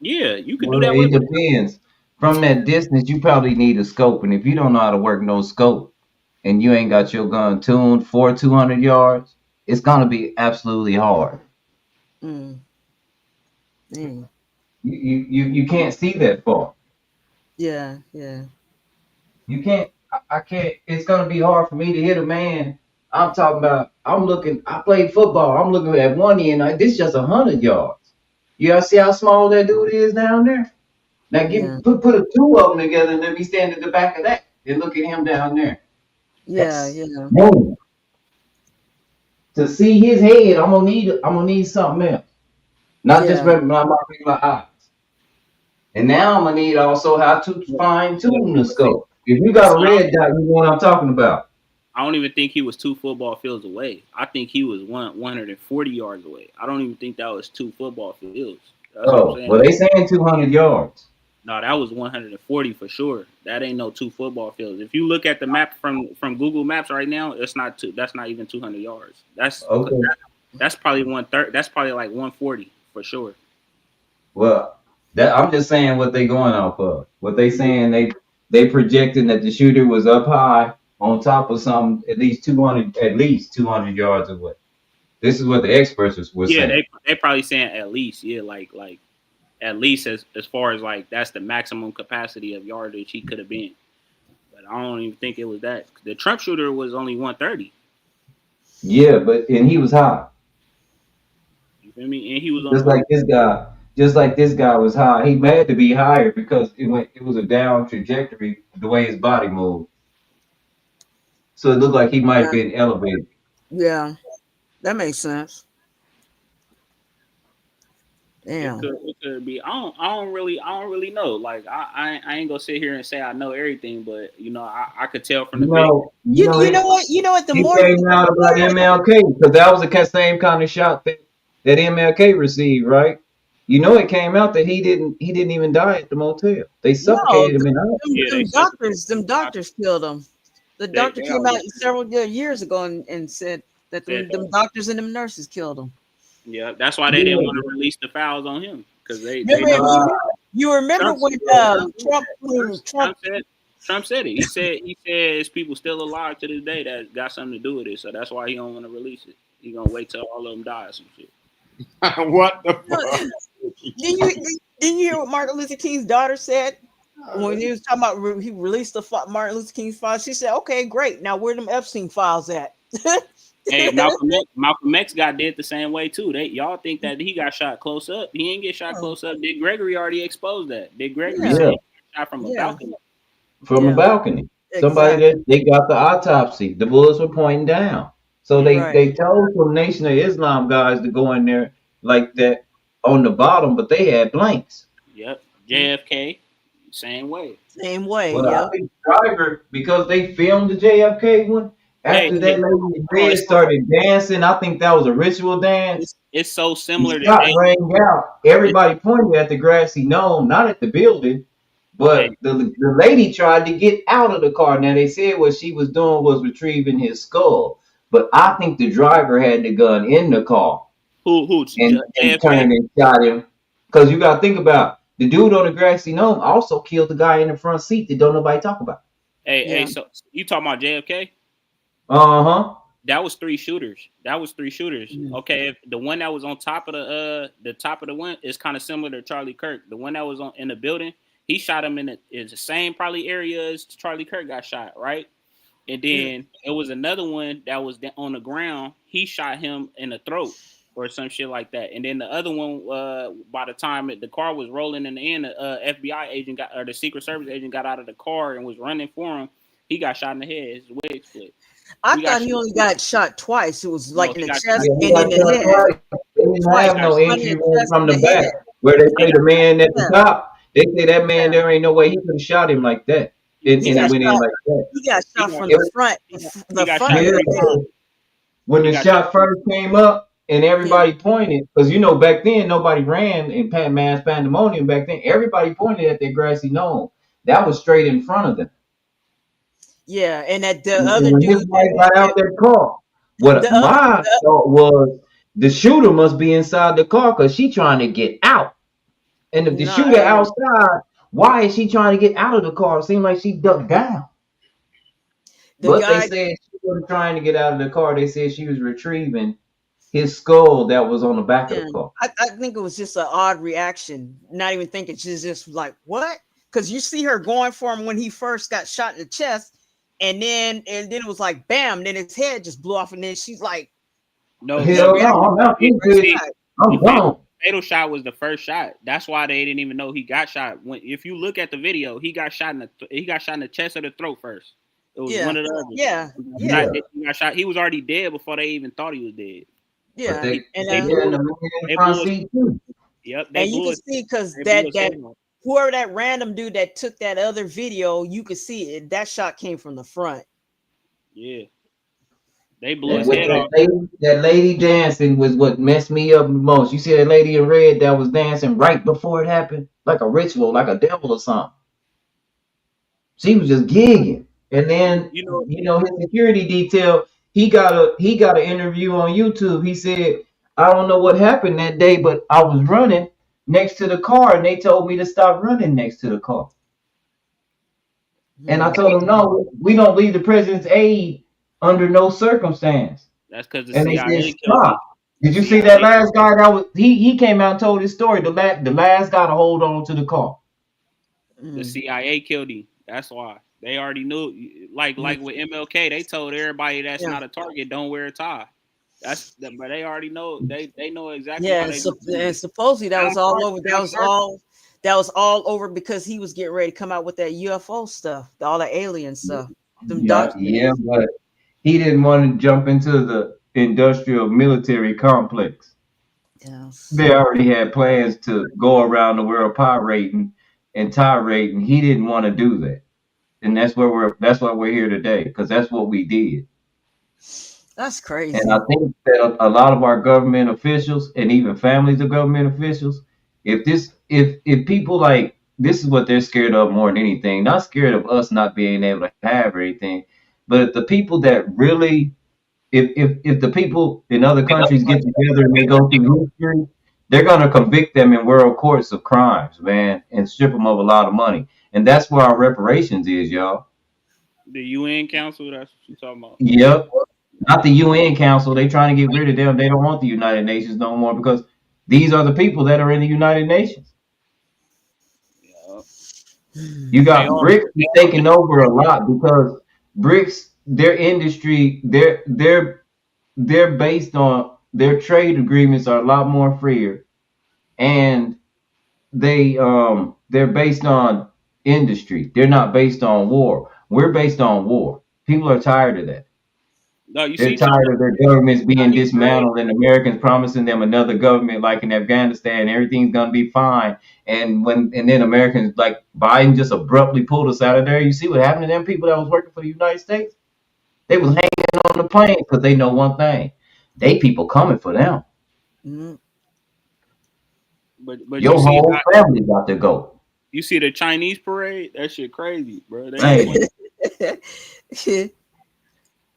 Yeah, you could Well, do that it with depends. From that distance, you probably need a scope, and if you don't know how to work no scope, and you ain't got your gun tuned for 200 yards, it's gonna be absolutely hard. Mm. Mm. You can't see that far. Yeah. You can't. I can't. It's gonna be hard for me to hit a man. I'm talking about. I'm looking. I played football. I'm looking at one end. Like, this just 100 yards. You guys see how small that dude is down there? Now put a 2 of them together and let me stand at the back of that and look at him down there. Yeah. Boom. To see his head, I'm gonna need something else. Not just my regular eyes. And now I'm gonna need also how to fine tune the scope. If you got a red dot, you know what I'm talking about. I don't even think he was 2 football fields away. I think he was 140 yards away. I don't even think that was 2 football fields. That's what I'm saying. Well, they saying 200 yards. No, that was 140 for sure. That ain't no 2 football fields. If you look at the map from Google Maps right now, it's not 2. That's not even 200 yards. That's Okay. That's probably 130. That's probably like 140 for sure. Well, I'm just saying what they going off of. What they saying they projecting that the shooter was up high on top of something at least 200 yards away. This is what the experts was saying. Yeah, they probably saying at least. Yeah, like at least as far as like that's the maximum capacity of yardage he could have been. But I don't even think it was that. The Trump shooter was only 130. Yeah, and he was high. You feel me? And he was Just like this guy was high. He had to be higher because it was a down trajectory the way his body moved. So it looked like he might have been elevated. Yeah, that makes sense. Damn. It could be. I don't really know. Like I ain't gonna sit here and say I know everything, but I could tell from the video. You know what? The he more came out about MLK because that was the same kind of shot that MLK received, right? You know, it came out that he didn't even die at the motel. They suffocated him in them doctors killed him. The doctor came out several years ago and said that them doctors and them nurses killed him. Yeah, that's why they didn't want to release the files on him because you remember when Trump said it. He said it's people still alive to this day that got something to do with it. So that's why he don't want to release it. He gonna wait till all of them die or some shit. What the fuck? Didn't you hear what Martin Luther King's daughter said when he was talking about he released the Martin Luther King's files? She said, "Okay, great. Now where them Epstein files at?" Hey, Malcolm X got dead the same way too. Y'all think that he got shot close up? He ain't get shot close up. Dick Gregory already exposed that. Dick Gregory said Yeah, he got shot from a balcony. from a Yeah. balcony. Somebody Exactly. that they got the autopsy. The bullets were pointing down. So Right. they told some Nation of Islam guys to go in there like that on the bottom, but they had blanks. Yep. JFK, same way. Same way. Well, I Yep. think Driver, because they filmed the JFK one, after that lady in red it's, started dancing, I think that was a ritual dance. it's so The similar to shot Jay. rang out. Everybody pointed at the grassy knoll, not at the building. But the lady tried to get out of the car. Now they said what she was doing was retrieving his skull, but I think the driver had the gun in the car Who? and JFK? turned and shot him. Because you got to think about the dude on the grassy knoll also killed the guy in the front seat that don't nobody talk about. Hey, so you talking about JFK? Uh-huh. That was 3 shooters. Okay, if the one that was on top of the one is kind of similar to Charlie Kirk. The one that was in the building, he shot him in the same probably area as Charlie Kirk got shot, right? And then it was another one that was on the ground. He shot him in the throat or some shit like that. And then the other one, by the time the car was rolling in the end, the FBI agent or the Secret Service agent got out of the car and was running for him. He got shot in the head. His wig split. I thought he only got shot twice. It was like in the chest Yeah, he and got in the shot head. twice. They didn't Twice. have no One in entry the wound chest from and the the back head. where they say the man at the Yeah. top. They say that man there ain't no way he could have shot him like that. And He it got went in shot. like that. He got shot from It the front. The got front. shot of the Yeah. head. When He the got shot first came up and everybody pointed, because back then nobody ran in mass pandemonium. Back then, everybody pointed at their grassy knoll. That was straight in front of them. Yeah, and that the And other when his dude. wife got out that car, what my thought was the shooter must be inside the car because she trying to get out. And if the Nah, shooter outside, why is she trying to get out of the car? It seemed like she ducked down. But they said she wasn't trying to get out of the car. They said she was retrieving his skull that was on the back of the car. I think it was just an odd reaction. Not even thinking. She's just like, what? Because you see her going for him when he first got shot in the chest, and then it was like bam, then his head just blew off, and then she's like, No, hell no, I'm not See, I'm gone. fatal shot was the first shot. That's why they didn't even know he got shot. If you look at the video, he got shot in the chest or the throat first. It was one of the others. He got shot. He was already dead before they even thought he was dead. Yeah, They and blew in the front seat too. Yep, and you can see because that whoever that random dude that took that other video, you could see it. That shot came from the front. Yeah, they blew And his with head off. that lady dancing was what messed me up the most. You see that lady in red that was dancing right before it happened, like a ritual, like a devil or something. She was just gigging, and then his security detail. He got an interview on YouTube. He said, "I don't know what happened that day, but I was running next to the car, and they told me to stop running next to the car." And I told him, "No, we don't leave the president's aid under no circumstance." That's because the And they CIA said, killed him. "Stop." Did you see that last guy that was he came out and told his story? The last guy to hold on to the car. The CIA killed him. That's why they already knew. Like with MLK, they told everybody that's not a target don't wear a tie. But they already know. They know exactly. Yeah, how and supposedly that was all over. That was all over because he was getting ready to come out with that UFO stuff, all the alien stuff. Yeah, but he didn't want to jump into the industrial military complex. Yes. They already had plans to go around the world pirating and tirading. He didn't want to do that, and that's why we're here today, because that's what we did. That's crazy. And I think that a lot of our government officials and even families of government officials, if people like this is what they're scared of more than anything, not scared of us not being able to have anything, but if the people that really, if the people in other countries get together and they go through history, they're going to convict them in world courts of crimes, man, and strip them of a lot of money. And that's where our reparations is, y'all. The UN Council, that's what you're talking about. Yep. Not the UN Council. They trying to get rid of them. They don't want the United Nations no more because these are the people that are in the United Nations. You got BRICS taking over a lot because BRICS, their industry, their they're based on their trade agreements are a lot more freer, and they're based on industry. They're not based on war. We're based on war. People are tired of that. No, you They're see tired of their governments being Chinese parade. dismantled and Americans promising them another government like in Afghanistan, everything's gonna be fine. And then Americans like Biden just abruptly pulled us out of there. You see what happened to them people that was working for the United States? They was hanging on the plane because they know one thing. They people coming for them. Mhm. But Your you see whole how family got to go. you see the Chinese parade? That shit crazy, bro. Hey,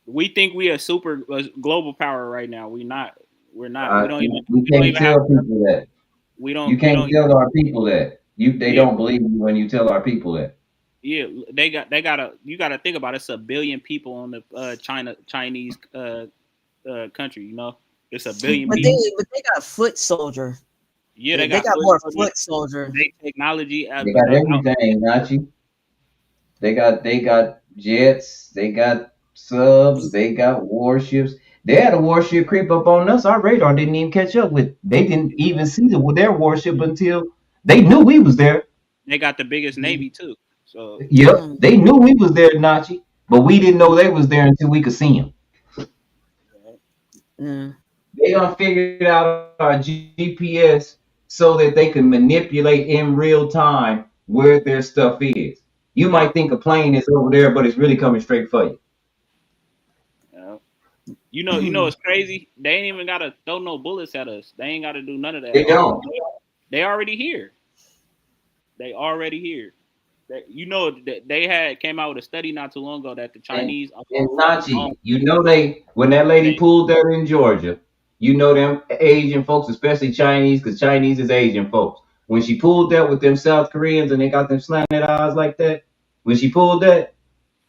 We think we a super global power right now. We're not. We don't even. we We don't can't even have. tell people that. We You don't. We can't don't. tell our people that. They Yeah. don't believe you when you tell our people that. Yeah. They gotta. You gotta think about it. It's 1 billion people on the Chinese country. You know, it's 1 billion But people. they got foot soldier. Yeah, They they got got foot more soldiers. foot soldier. They technology They got everything, Nachi. They got jets, they got subs, they got warships. They had a warship creep up on us. Our radar didn't even catch up with. They didn't even see their warship until they knew we was there. They got the biggest navy too. So Yep, they knew we was there, Nachi, but we didn't know they was there until we could see them. They done figured out our GPS so that they can manipulate in real time where their stuff is. You might think a plane is over there, but it's really coming straight for you. you know it's crazy. They ain't even gotta throw no bullets at us. They ain't gotta do none of that. They don't. They already here. They already here. They came out with a study not too long ago that the Chinese And Nachi, when that lady pulled that in Georgia, them Asian folks, especially Chinese, because Chinese is Asian folks. When she pulled that with them South Koreans and they got them slanted eyes like that, when she pulled that,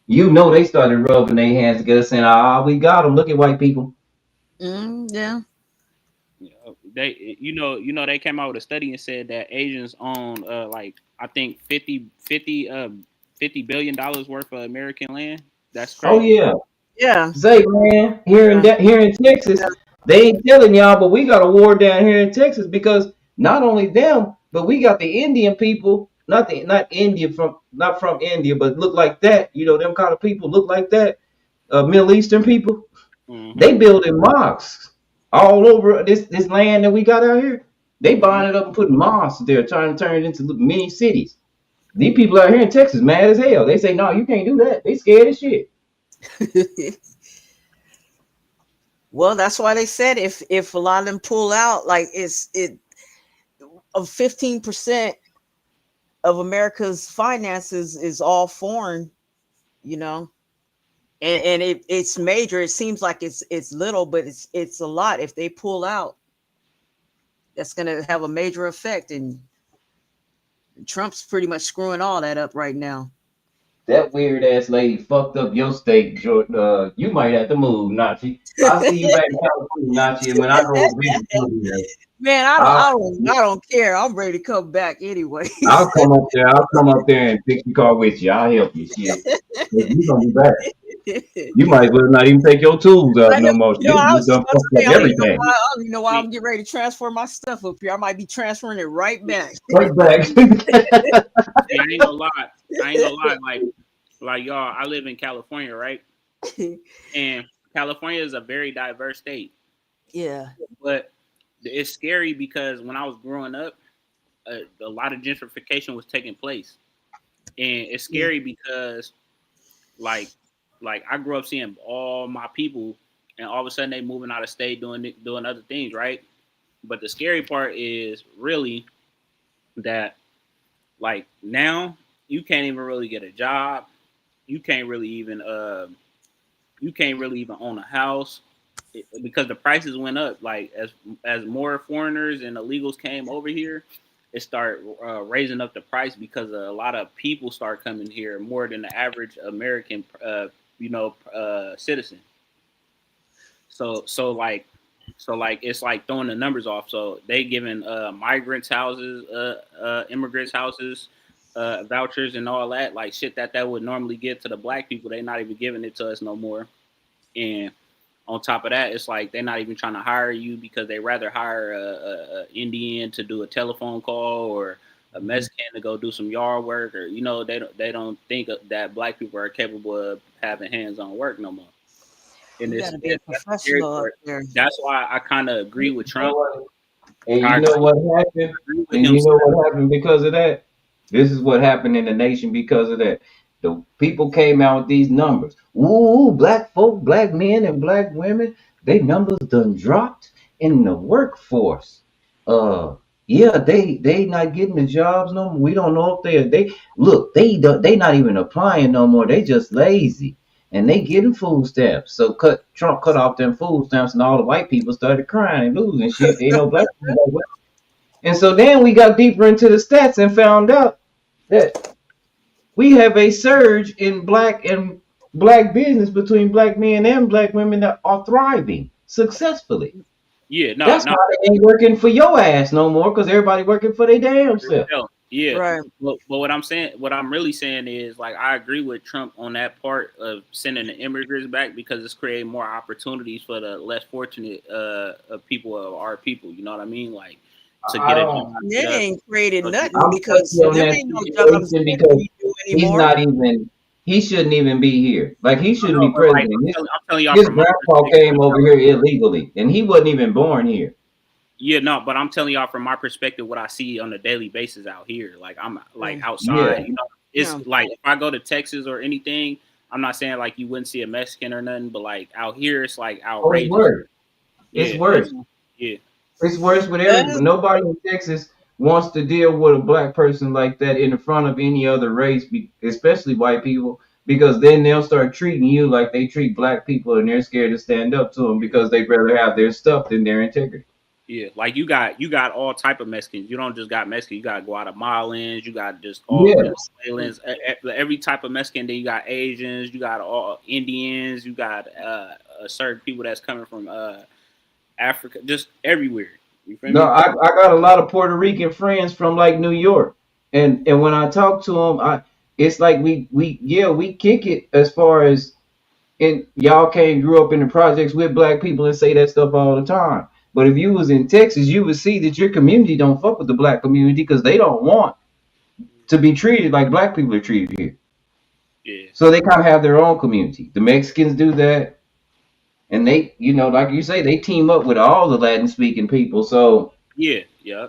they started rubbing their hands together saying, we got them. Look at white people. Yeah. They came out with a study and said that Asians own like I think 50 billion dollars worth of American land. That's crazy. Oh yeah. Yeah. Say, man, here in Texas, they ain't telling y'all, but we got a war down here in Texas because not only them, but we got the Indian people, not from India, but look like that. Them kind of people look like that. Middle Eastern people. Mm-hmm. They building mosques all over this land that we got out here. They buying it up and putting mosques there, trying to turn it into mini cities. These people out here in Texas mad as hell. They say, no, you can't do that. They scared as shit. Well, that's why they said if a lot of them pull out, like of 15% of America's finances is all foreign, and it's major. It seems like it's little, but it's a lot. If they pull out, that's gonna have a major effect, and Trump's pretty much screwing all that up right now. That weird ass lady fucked up your state, Jordan. You might have to move, Nachi. I'll see you back in California, Nachi. And when I go visit you, man, I don't care. I'm ready to come back anyway. I'll come up there. I'll come up there and fix your car with you. I'll help you. Shit. You gonna be back. You might as well not even take your tools out no more. I was done about to say, everything. I don't even know why I'm getting ready to transfer my stuff up here. I might be transferring it right back. Right back. Yeah, I ain't gonna lie. Like y'all, I live in California, right? And California is a very diverse state. Yeah. But it's scary because when I was growing up, a lot of gentrification was taking place. And it's scary because like I grew up seeing all my people and all of a sudden they moving out of state doing other things, right? But the scary part is really that like now you can't even really get a job. You can't really even own a house because the prices went up. Like as more foreigners and illegals came over here, it started raising up the price because a lot of people start coming here more than the average American citizen. So it's like throwing the numbers off. So they giving migrants houses, immigrants houses, vouchers and all that, like shit that would normally give to the black people. They're not even giving it to us no more. And on top of that, it's like they're not even trying to hire you because they rather hire a Indian to do a telephone call or a Mexican to go do some yard work, or they don't think that black people are capable of having hands-on work no more. And You it's, gotta be a that's the scary professional up part. there. That's why I kind of agree with Trump. And I you know what happened? agree with And him. you know what happened because of that? This is what happened in the nation because of that. The people came out with these numbers. Ooh, black folk, black men, and black women, they numbers done dropped in the workforce. Yeah, they not getting the jobs no more. We don't know if they not even applying no more. They just lazy. And they getting food stamps. So Trump cut off them food stamps, and all the white people started crying and losing shit. They know black people. And so then we got deeper into the stats and found out that we have a surge in black business between black men and black women that are thriving successfully. Yeah, That's why they ain't working for your ass no more, because everybody working for their damn self. Yeah, Right. But what I'm really saying is, like, I agree with Trump on that part of sending the immigrants back because it's creating more opportunities for the less fortunate people of our people. You know what I mean? Like, to get a job. They ain't created nothing I'm because touchy on there that ain't no jobs situation that because we do he's anymore. not even. He shouldn't even be here. Like, he shouldn't be but, like, president. I'm telling y'all His from my grandpa came over here illegally, and he wasn't even born here. Yeah, no, but I'm telling y'all from my perspective what I see on a daily basis out here. Like, I'm like outside, Yeah. It's like if I go to Texas or anything, I'm not saying like you wouldn't see a Mexican or nothing, but like out here it's like Oh, it's outrageous. worse. It's Yeah. worse. Yeah. It's worse with everybody. Nobody in Texas wants to deal with a black person like that in the front of any other race, especially white people, because then they'll start treating you like they treat black people, and they're scared to stand up to them because they'd rather have their stuff than their integrity. Yeah, like you got all type of Mexicans. You don't just got Mexicans. You got Guatemalans. You got just all Yeah. Venezuelans. Every type of Mexican. Then you got Asians. You got all Indians. You got certain people that's coming from Africa. Just everywhere. You feel No, me? I got a lot of Puerto Rican friends from like New York, and when I talk to them, it's like we kick it as far as, and y'all grew up in the projects with black people and say that stuff all the time. But if you was in Texas, you would see that your community don't fuck with the black community because they don't want to be treated like black people are treated here. Yeah. So they kind of have their own community. The Mexicans do that, and they, like you say, they team up with all the Latin speaking people. So Yeah. yeah.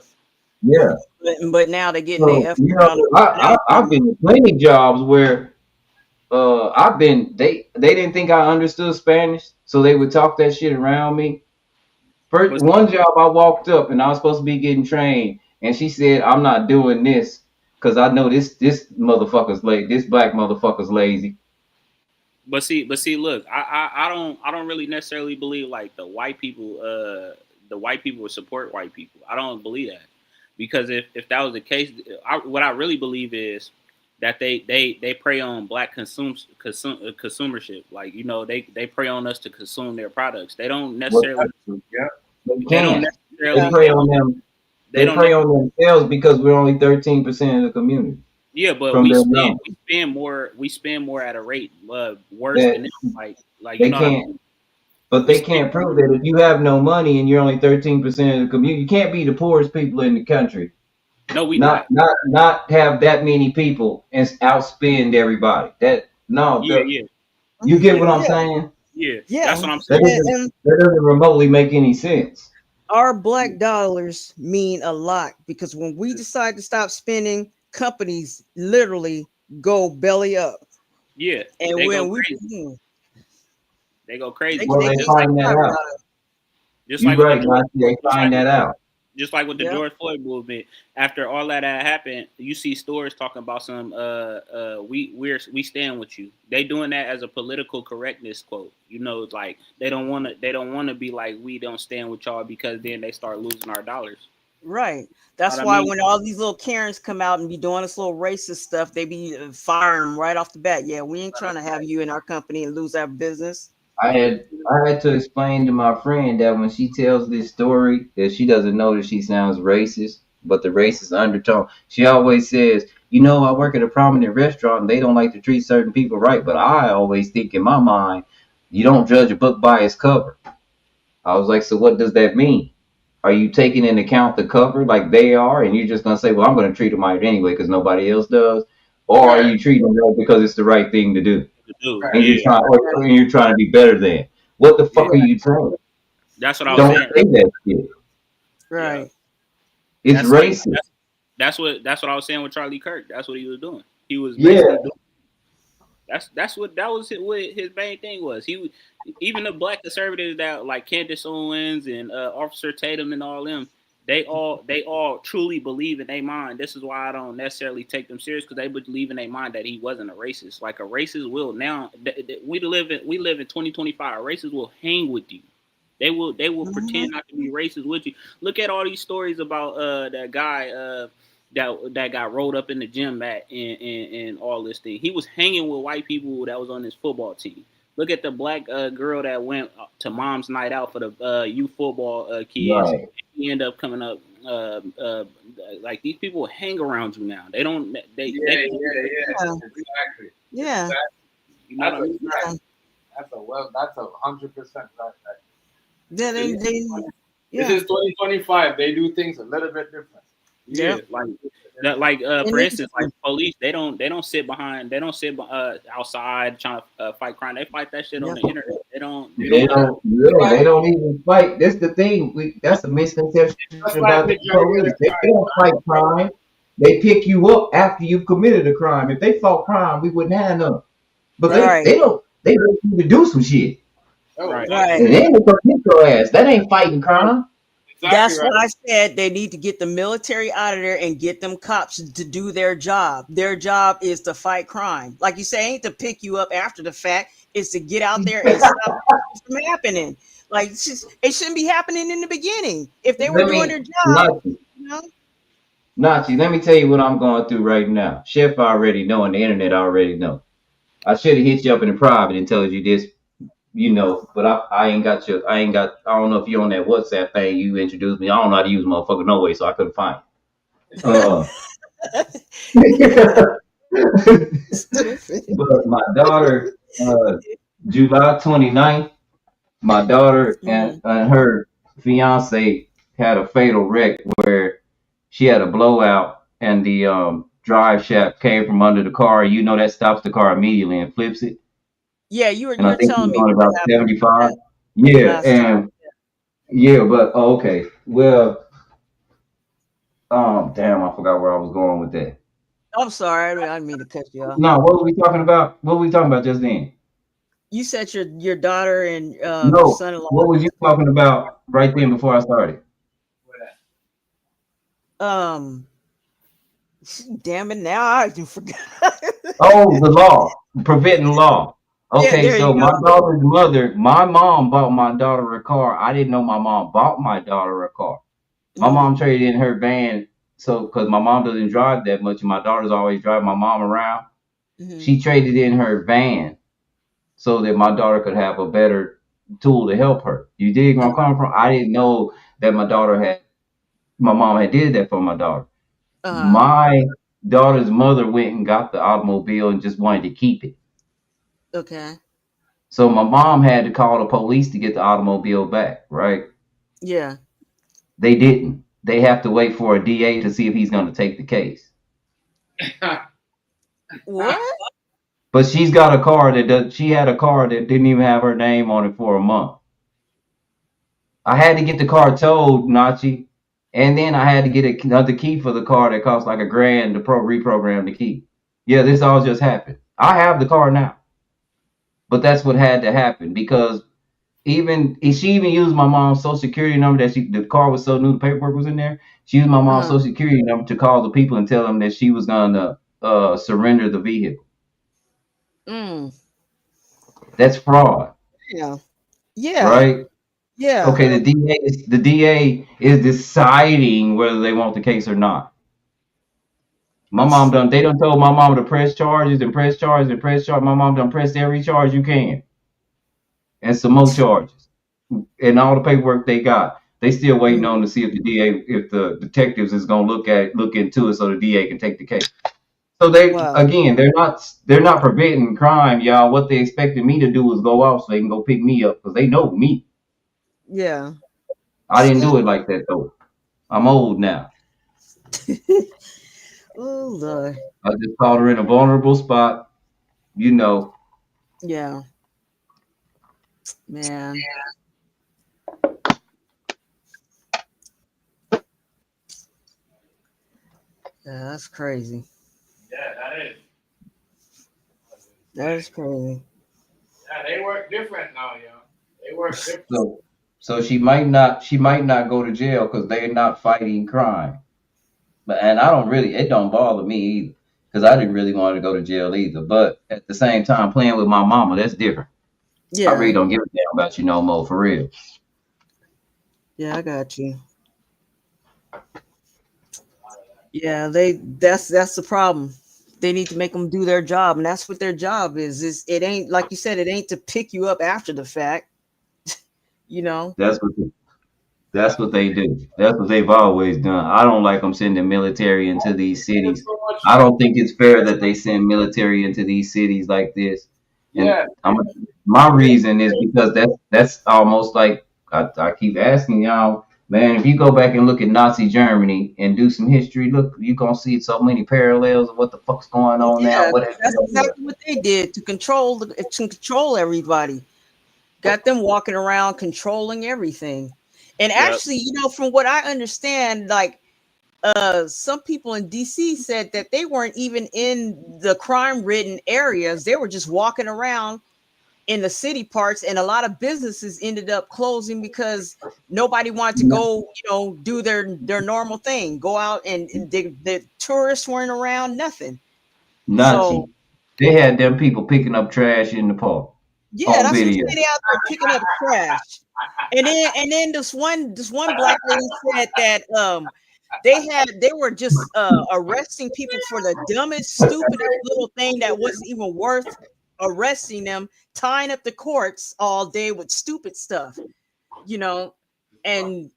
But now they're getting So, their effort. I've been in plenty jobs where they didn't think I understood Spanish, so they would talk that shit around me. First one job I walked up and I was supposed to be getting trained, and she said, "I'm not doing this because I know this motherfucker's late. This black motherfucker's lazy." But see, look, I don't really necessarily believe like the white people would support white people. I don't believe that, because if that was the case, what I really believe is that they prey on black consumership. Like, they prey on us to consume their products. They don't necessarily. They can't. They prey on them. They prey on themselves because we're only 13% of the community. Yeah, but we spend more at a rate worse than them. Like they you know what I can't. mean? But they can't prove that if you have no money and you're only 13% of the community, you can't be the poorest people in the country. No, we not have that many people and outspend everybody. You get what I'm saying? Yeah, Yeah. that's what I'm saying. That doesn't remotely make any sense. Our black dollars mean a lot because when we decide to stop spending, companies literally go belly up. Yeah, And they when go we crazy. They go crazy. Well, they find that out. Just You're like right, Nancy, they find that out. Just like with the George Floyd movement, after all that had happened, you see stores talking about some we stand with you. They doing that as a political correctness quote. Like they don't want to be like, we don't stand with y'all, because then they start losing our dollars. Right. That's Know what why I mean? when all these little Karens come out and be doing this little racist stuff, they be firing them right off the bat. Yeah, we ain't trying to have you in our company and lose our business. I had to explain to my friend that when she tells this story, that she doesn't know that she sounds racist, but the racist undertone. She always says, I work at a prominent restaurant and they don't like to treat certain people right, but I always think in my mind, You don't judge a book by its cover. I was like, so what does that mean? Are you taking into account the cover like they are, and you're just gonna say, well, I'm gonna treat them right anyway because nobody else does, or are you treating them right because it's the right thing to do, and you're trying to be better than? What the fuck are you saying? That's what I was Don't saying. say that shit. Right. It's That's like racist. that's what I was saying with Charlie Kirk. That's what he was doing. He was Yeah. basically doing. That's what his main thing was. He even the black conservatives that like Candace Owens and Officer Tatum and all them, they all truly believe in their mind. This is why I don't necessarily take them serious, because they believe in their mind that he wasn't a racist. Like a racist will now we live in 2025. A racist will hang with you. They will pretend not to be racist with you. Look at all these stories about that guy that got rolled up in the gym mat and all this thing. He was hanging with white people that was on his football team. Look at the black girl that went to mom's night out for the youth football kids. Right. He ended up coming up like these people hang around you now. They don't. Exactly. Yeah. You know what I mean? That's a 100% right. Yeah, they This yeah. is 2025. They do things a little bit different. Yeah, like And for they instance, like police, they don't sit outside trying to fight crime. They fight that shit on the internet. They don't. They don't even fight. That's the thing. That's a misconception about the police. They don't fight crime. They pick you up after you've committed a crime. If they fought crime, we wouldn't have none. But they don't. They let you to do some shit. Right. And then they go get your ass. That ain't fighting crime. That's what I said. They need to get the military out of there and get them cops to do their job. Their job is to fight crime. Like you say, ain't to pick you up after the fact. It's to get out there and stop it from happening. Like it shouldn't be happening in the beginning. If they were doing their job, you know. Nachi, let me tell you what I'm going through right now. Chef already know, and the internet already know. I should have hit you up in the private and told you this, but I don't know if you're on that WhatsApp thing you introduced me. I don't know how to use motherfucker no way, so I couldn't find it. But my daughter, July 29th, my daughter and her fiance had a fatal wreck where she had a blowout and the drive shaft came from under the car. You know that stops the car immediately and flips it. Yeah, you were And I think telling me she's on about 75. Yeah, and but okay. Well, damn, I forgot where I was going with that. I'm sorry, I didn't mean to cut you off. No, what were we talking about? What were we talking about just then? You said your daughter and No, son-in-law. what was you talking about right then before I started? Damn it! Now I forgot. Oh, the law, preventing law. Okay, there so you my go. daughter's mother, my mom bought my daughter a car. I didn't know my mom bought my daughter a car. My mom traded in her van, so because my mom doesn't drive that much, and my daughter's always driving my mom around. She traded in her van so that my daughter could have a better tool to help her. You dig where I'm coming from? I didn't know that my mom had did that for my daughter. My daughter's mother went and got the automobile and just wanted to keep it. Okay. So my mom had to call the police to get the automobile back, right? Yeah. They didn't. They have to wait for a DA to see if he's going to take the case. What? But she's got a car she had a car that didn't even have her name on it for a month. I had to get the car towed, Nachi, and then I had to get another key for the car that cost like $1,000 to reprogram the key. Yeah, this all just happened. I have the car now. But that's what had to happen because she even used my mom's social security number the car was so new, the paperwork was in there. She used my mom's social security number to call the people and tell them that she was gonna surrender the vehicle. That's fraud. Yeah. Yeah. Right? Yeah. Okay, the DA is deciding whether they want the case or not. They done told my mom to press charges and press charges and press charges. My mom done pressed every charge you can. And some more charges. And all the paperwork they got. They still waiting on to see if the DA, if the detectives is gonna look into it so the DA can take the case. So they Wow. again, they're not preventing crime, y'all. What they expected me to do is go off so they can go pick me up because they know me. Yeah. I didn't do it like that though. I'm old now. Oh Lord. I just caught her in a vulnerable spot. You know, Yeah. Man. Yeah, that's crazy. Yeah, that is. That is crazy. Yeah, they work different now, yo. They work different. so she might not go to jail because they're not fighting crime. But and I don't really, it don't bother me either because I didn't really want to go to jail either. But at the same time, playing with my mama, that's different. I Yeah. really don't give a damn about you no more, for real. Yeah, I got you. Yeah, that's the problem. They need to make them do their job, and that's what their job is it ain't like you said, it ain't to pick you up after the fact. You know? That's what they do. That's what they've always done. I don't like them sending military into these cities. I don't think it's fair that they send military into these cities like this. And Yeah. my reason is because that's almost like I keep asking y'all, man, if you go back and look at Nazi Germany and do some history, look, you're gonna see so many parallels of what the fuck's going on now. Yeah, What that's exactly what they did to control everybody. Got them walking around controlling everything. And Yep. actually, you know, from what I understand, like some people in DC said that they weren't even in the crime-ridden areas. They were just walking around in the city parts, and a lot of businesses ended up closing because nobody wanted to go, you know, do their normal thing, go out and the tourists weren't around, nothing. Nazi. So They had them people picking up trash in the park yeah, on that's what I'm video. saying. They out there picking up trash. And then this one black lady said that they were just arresting people for the dumbest, stupidest little thing that wasn't even worth arresting them, tying up the courts all day with stupid stuff, you know. And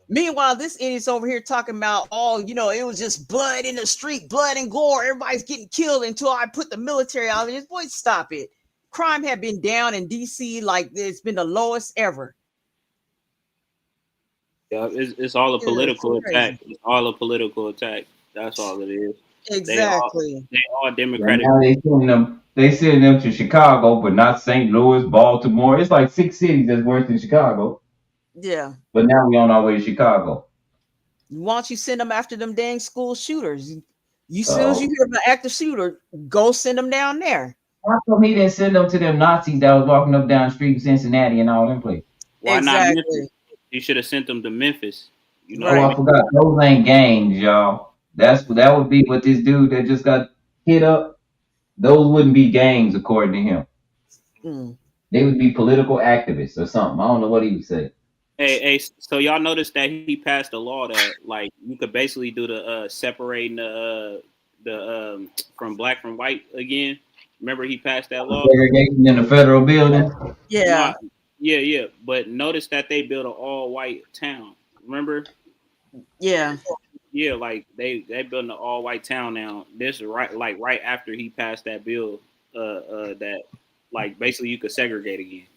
meanwhile, this idiot's over here talking about, oh, you know, it was just blood in the street, blood and gore, everybody's getting killed until I put the military out there. Boy, stop it. Crime had been down in DC like it's been the lowest ever. Yeah, it's all a It's political attack. crazy. It's all a political attack. That's all it is. Exactly. They all And Democratic. now they send them to Chicago, but not St. Louis, Baltimore. It's like 6 cities that's worse than Chicago. Yeah. But now we on our way to Chicago. Why don't you send them after them dang school shooters? You soon as you hear of an active shooter, go send them down there. How come he didn't send them to them Nazis that was walking up down the street in Cincinnati and all them places? Why not Exactly. Memphis? You should have sent them to Memphis. You know Oh, what I I mean? forgot. Those ain't gangs, y'all. That would be what this dude that just got hit up. Those wouldn't be gangs according to him. Mm. They would be political activists or something. I don't know what he would say. Hey, so y'all noticed that he passed a law that like you could basically do the separating the from black from white again. Remember he passed that law? Segregation in the federal building. Yeah. Yeah. But notice that they built an all white town. Remember? Yeah. Yeah, like they built an all white town now. This is right after he passed that bill, that like basically you could segregate again.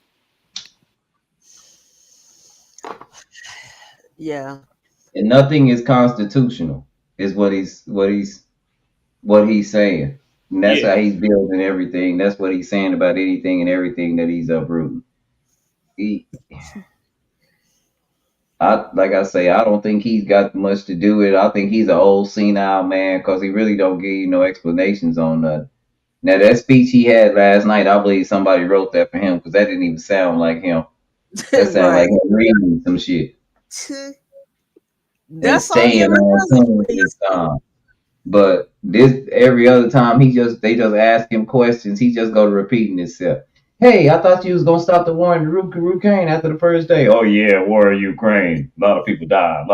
Yeah. And nothing is constitutional, is what he's saying. And that's how he's building everything. That's what he's saying about anything and everything that he's uprooting. Like I say, I don't think he's got much to do with it. I think he's an old senile man because he really don't give you no explanations on nothing. Now that speech he had last night, I believe somebody wrote that for him because that didn't even sound like him. That sounded like him reading some shit. That's and all he staying ever on does. tune this time. But this every other time they just ask him questions, he just go to repeating himself. Hey, I thought you was gonna stop the war in Ukraine after the first day. Oh yeah, war in Ukraine. A lot of people died.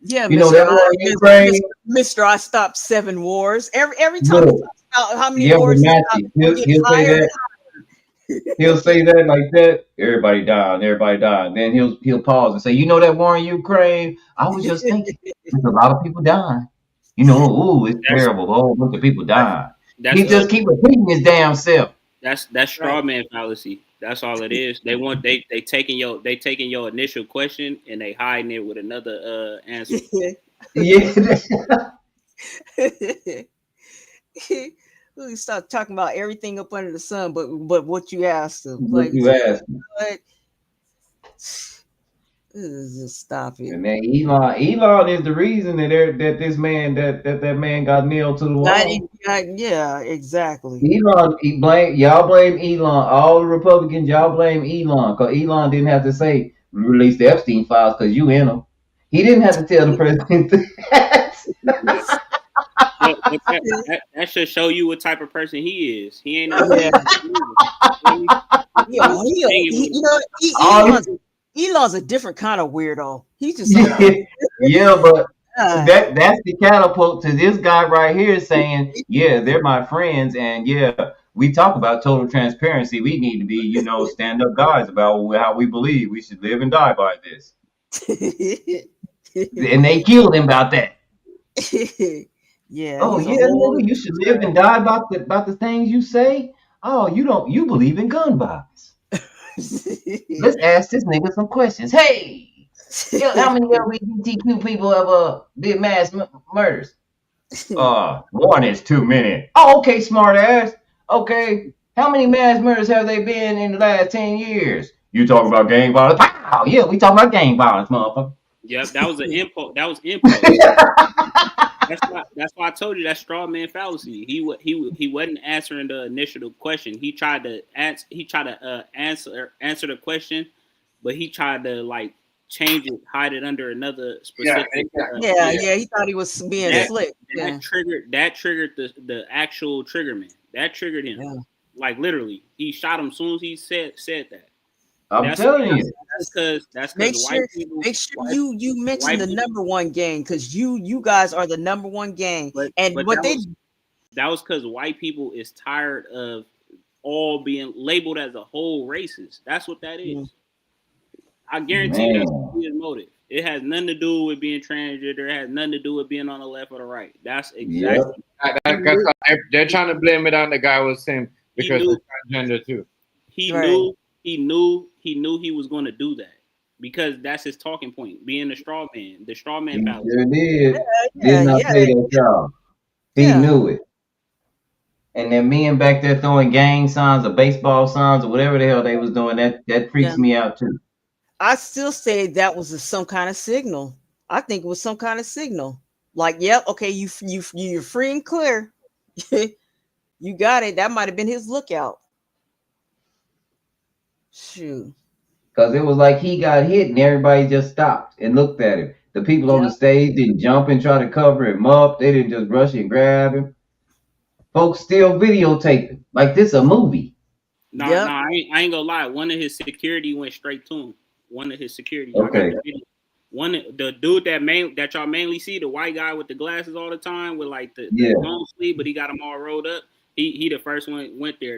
Yeah, You know that war in Ukraine? Mr. I stopped 7 wars. Every time he Look, talks about how many yeah, wars he Nazi. stopped, He'll get say higher. that. He'll say that like that. Everybody died. Then he'll pause and say, "You know that war in Ukraine? I was just thinking, there's a lot of people dying." You know, ooh, it's That's terrible. A whole bunch of people dying. that's He just keep repeating his damn self. that's straw man fallacy. That's all it is. They taking your initial question and they hiding it with another answer. Yeah. We start talking about everything up under the sun, but what you asked them. What Like, you asked me. what? Just stop it. And then Elon is the reason that this man that man got nailed to the wall. Yeah, exactly. Y'all blame Elon. All the Republicans, y'all blame Elon, because Elon didn't have to say release the Epstein files because you in them. He didn't have to tell the president that. That should show you what type of person he is. He ain't Elon's a different kind of weirdo. He's just yeah, but that's the catapult to this guy right here saying, yeah, they're my friends, and yeah, we talk about total transparency. We need to be, stand up guys about how we believe we should live and die by this. And they killed him about that. Yeah. Oh yeah, nigga, you should live and die about the things you say. Oh, you believe in gun violence. Let's ask this nigga some questions. Hey, how many LGBTQ people have did mass murders? One is too many. Oh, okay, smart ass. Okay, how many mass murders have they been in the last 10 years? You talking about gang violence? Wow, yeah, we talking about gang violence, motherfucker. Yep, that was an impulse. That was impulse. That's why I told you that straw man fallacy. He wasn't answering the initial question. He tried to answer the question, but he tried to like change it, hide it under another specific. He thought he was being slick. That triggered the actual triggerman. That triggered him. Yeah. Like literally, he shot him as soon as he said that. I'm telling you. That's make sure you mention the number one gang, because you guys are the number one gang. But that was because white people is tired of all being labeled as a whole racist. That's what that is. I guarantee that's his motive. It has nothing to do with being transgender. It has nothing to do with being on the left or the right. That's exactly. They're trying to blame it on the guy with him because he's transgender too. He knew he was going to do that because that's his talking point, being the straw man fallacy. Sure did not say that, y'all. He knew it. And then men back there throwing gang signs or baseball signs or whatever the hell they was doing, that freaks me out too. I still say that was some kind of signal. I think it was some kind of signal. Like, yep, okay, you're free and clear. You got it. That might have been his lookout. Shoot. Because it was like he got hit and everybody just stopped and looked at him. The people on the stage didn't jump and try to cover him up. They didn't just rush and grab him. Folks still videotaping like this a movie. I ain't gonna lie. One of his security went straight to him. One of his security. Okay. The dude that y'all mainly see, the white guy with the glasses all the time with like the long sleeve, but he got them all rolled up. He the first one went there.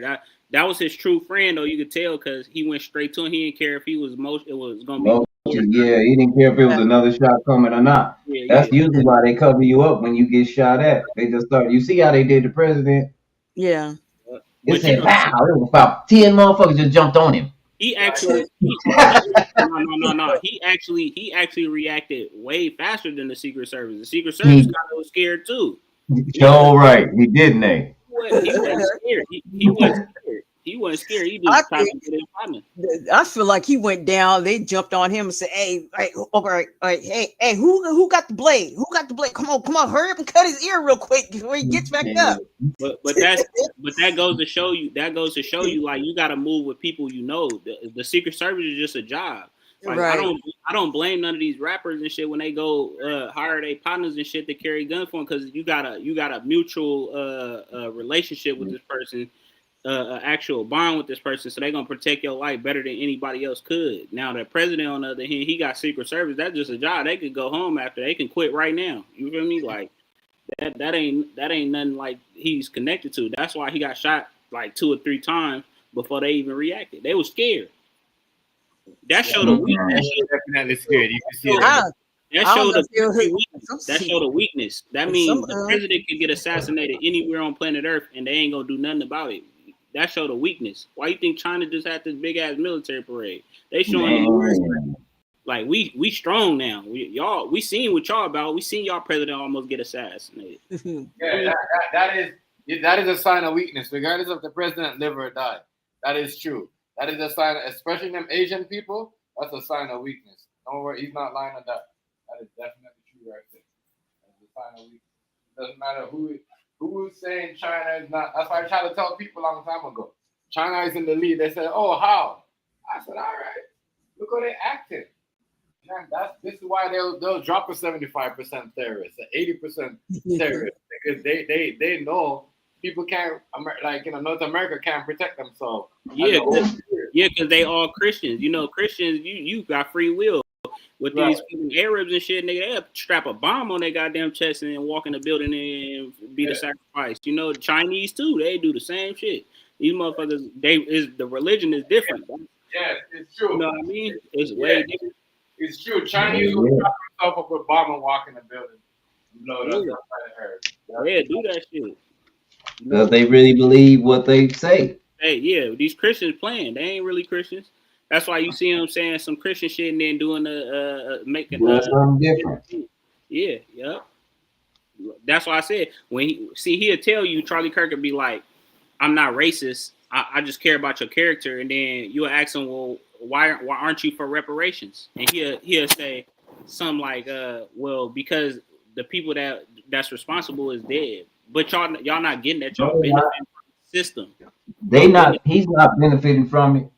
That was his true friend, though. You could tell because he went straight to him. He didn't care if it was gonna be. Yeah, he didn't care if it was another shot coming or not. That's usually why they cover you up when you get shot at. They just start. You see how they did the president? Yeah. It said, wow, it was about 10 motherfuckers just jumped on him. He actually no. He actually reacted way faster than the Secret Service. The Secret Service kind of was scared too. So right, he didn't. He wasn't scared. He wasn't scared. He wasn't scared. He just tried to get his partner. I feel like he went down. They jumped on him and said, "Hey, all right, hey, who got the blade? Who got the blade? Come on, hurry up and cut his ear real quick before he gets back up." But that goes to show you. That goes to show you, like, you got to move with people you know. The Secret Service is just a job. Like, right. I don't blame none of these rappers and shit when they go hire their partners and shit to carry guns for them, because you got a mutual relationship with this person. Actual bond with this person, so they're gonna protect your life better than anybody else could. Now the president, on the other hand, he got Secret Service. That's just a job. They could go home after. They can quit right now. You feel me? Like that ain't nothing like he's connected to. That's why he got shot like 2 or 3 times before they even reacted. They were scared. That showed a weak. Definitely scared. You can see that. That I don't showed know a if you very weakness. some That showed a weakness. That some means the president could get assassinated anywhere on planet Earth, and they ain't gonna do nothing about it. That showed a weakness. Why you think China just had this big ass military parade? They showing the U.S. Man. like we strong now. We seen what y'all about. We seen y'all president almost get assassinated. Yeah, that is a sign of weakness, regardless of the president live or die. That is true. That is a sign, especially them Asian people. That's a sign of weakness. Don't worry, he's not lying on that. That is definitely true right there. That's a sign of weakness. It doesn't matter who's saying China is not. That's why I tried to tell people a long time ago. China is in the lead. They said, "Oh, how?" I said, "All right, look how they acting." Man, this is why they'll drop a 75% terrorist, an 80% terrorist, because they know people can't, like, North America can't protect themselves. Yeah, because they all Christians. Christians, you got free will. With these Arabs and shit, nigga, they'll strap a bomb on their goddamn chest and then walk in the building and be the sacrifice. The Chinese too, they do the same shit. These motherfuckers, the religion is different. Yeah, it's true. You know what I mean? It's way different. It's true. Chinese will strap themselves up with a bomb and walk in the building. No, that's not what I heard. Yeah, do that shit. Because they really believe what they say. Hey, yeah, these Christians playing. They ain't really Christians. That's why you see them saying some Christian shit and then doing making something different. Yeah, yep. That's why I said he'll tell you, Charlie Kirk would be like, "I'm not racist. I just care about your character," and then you'll ask him, "Well, why aren't you for reparations?" And he'll say something like, "Well, because the people that's responsible is dead, but y'all not getting that. Y'all benefiting from the system. He's not benefiting from it.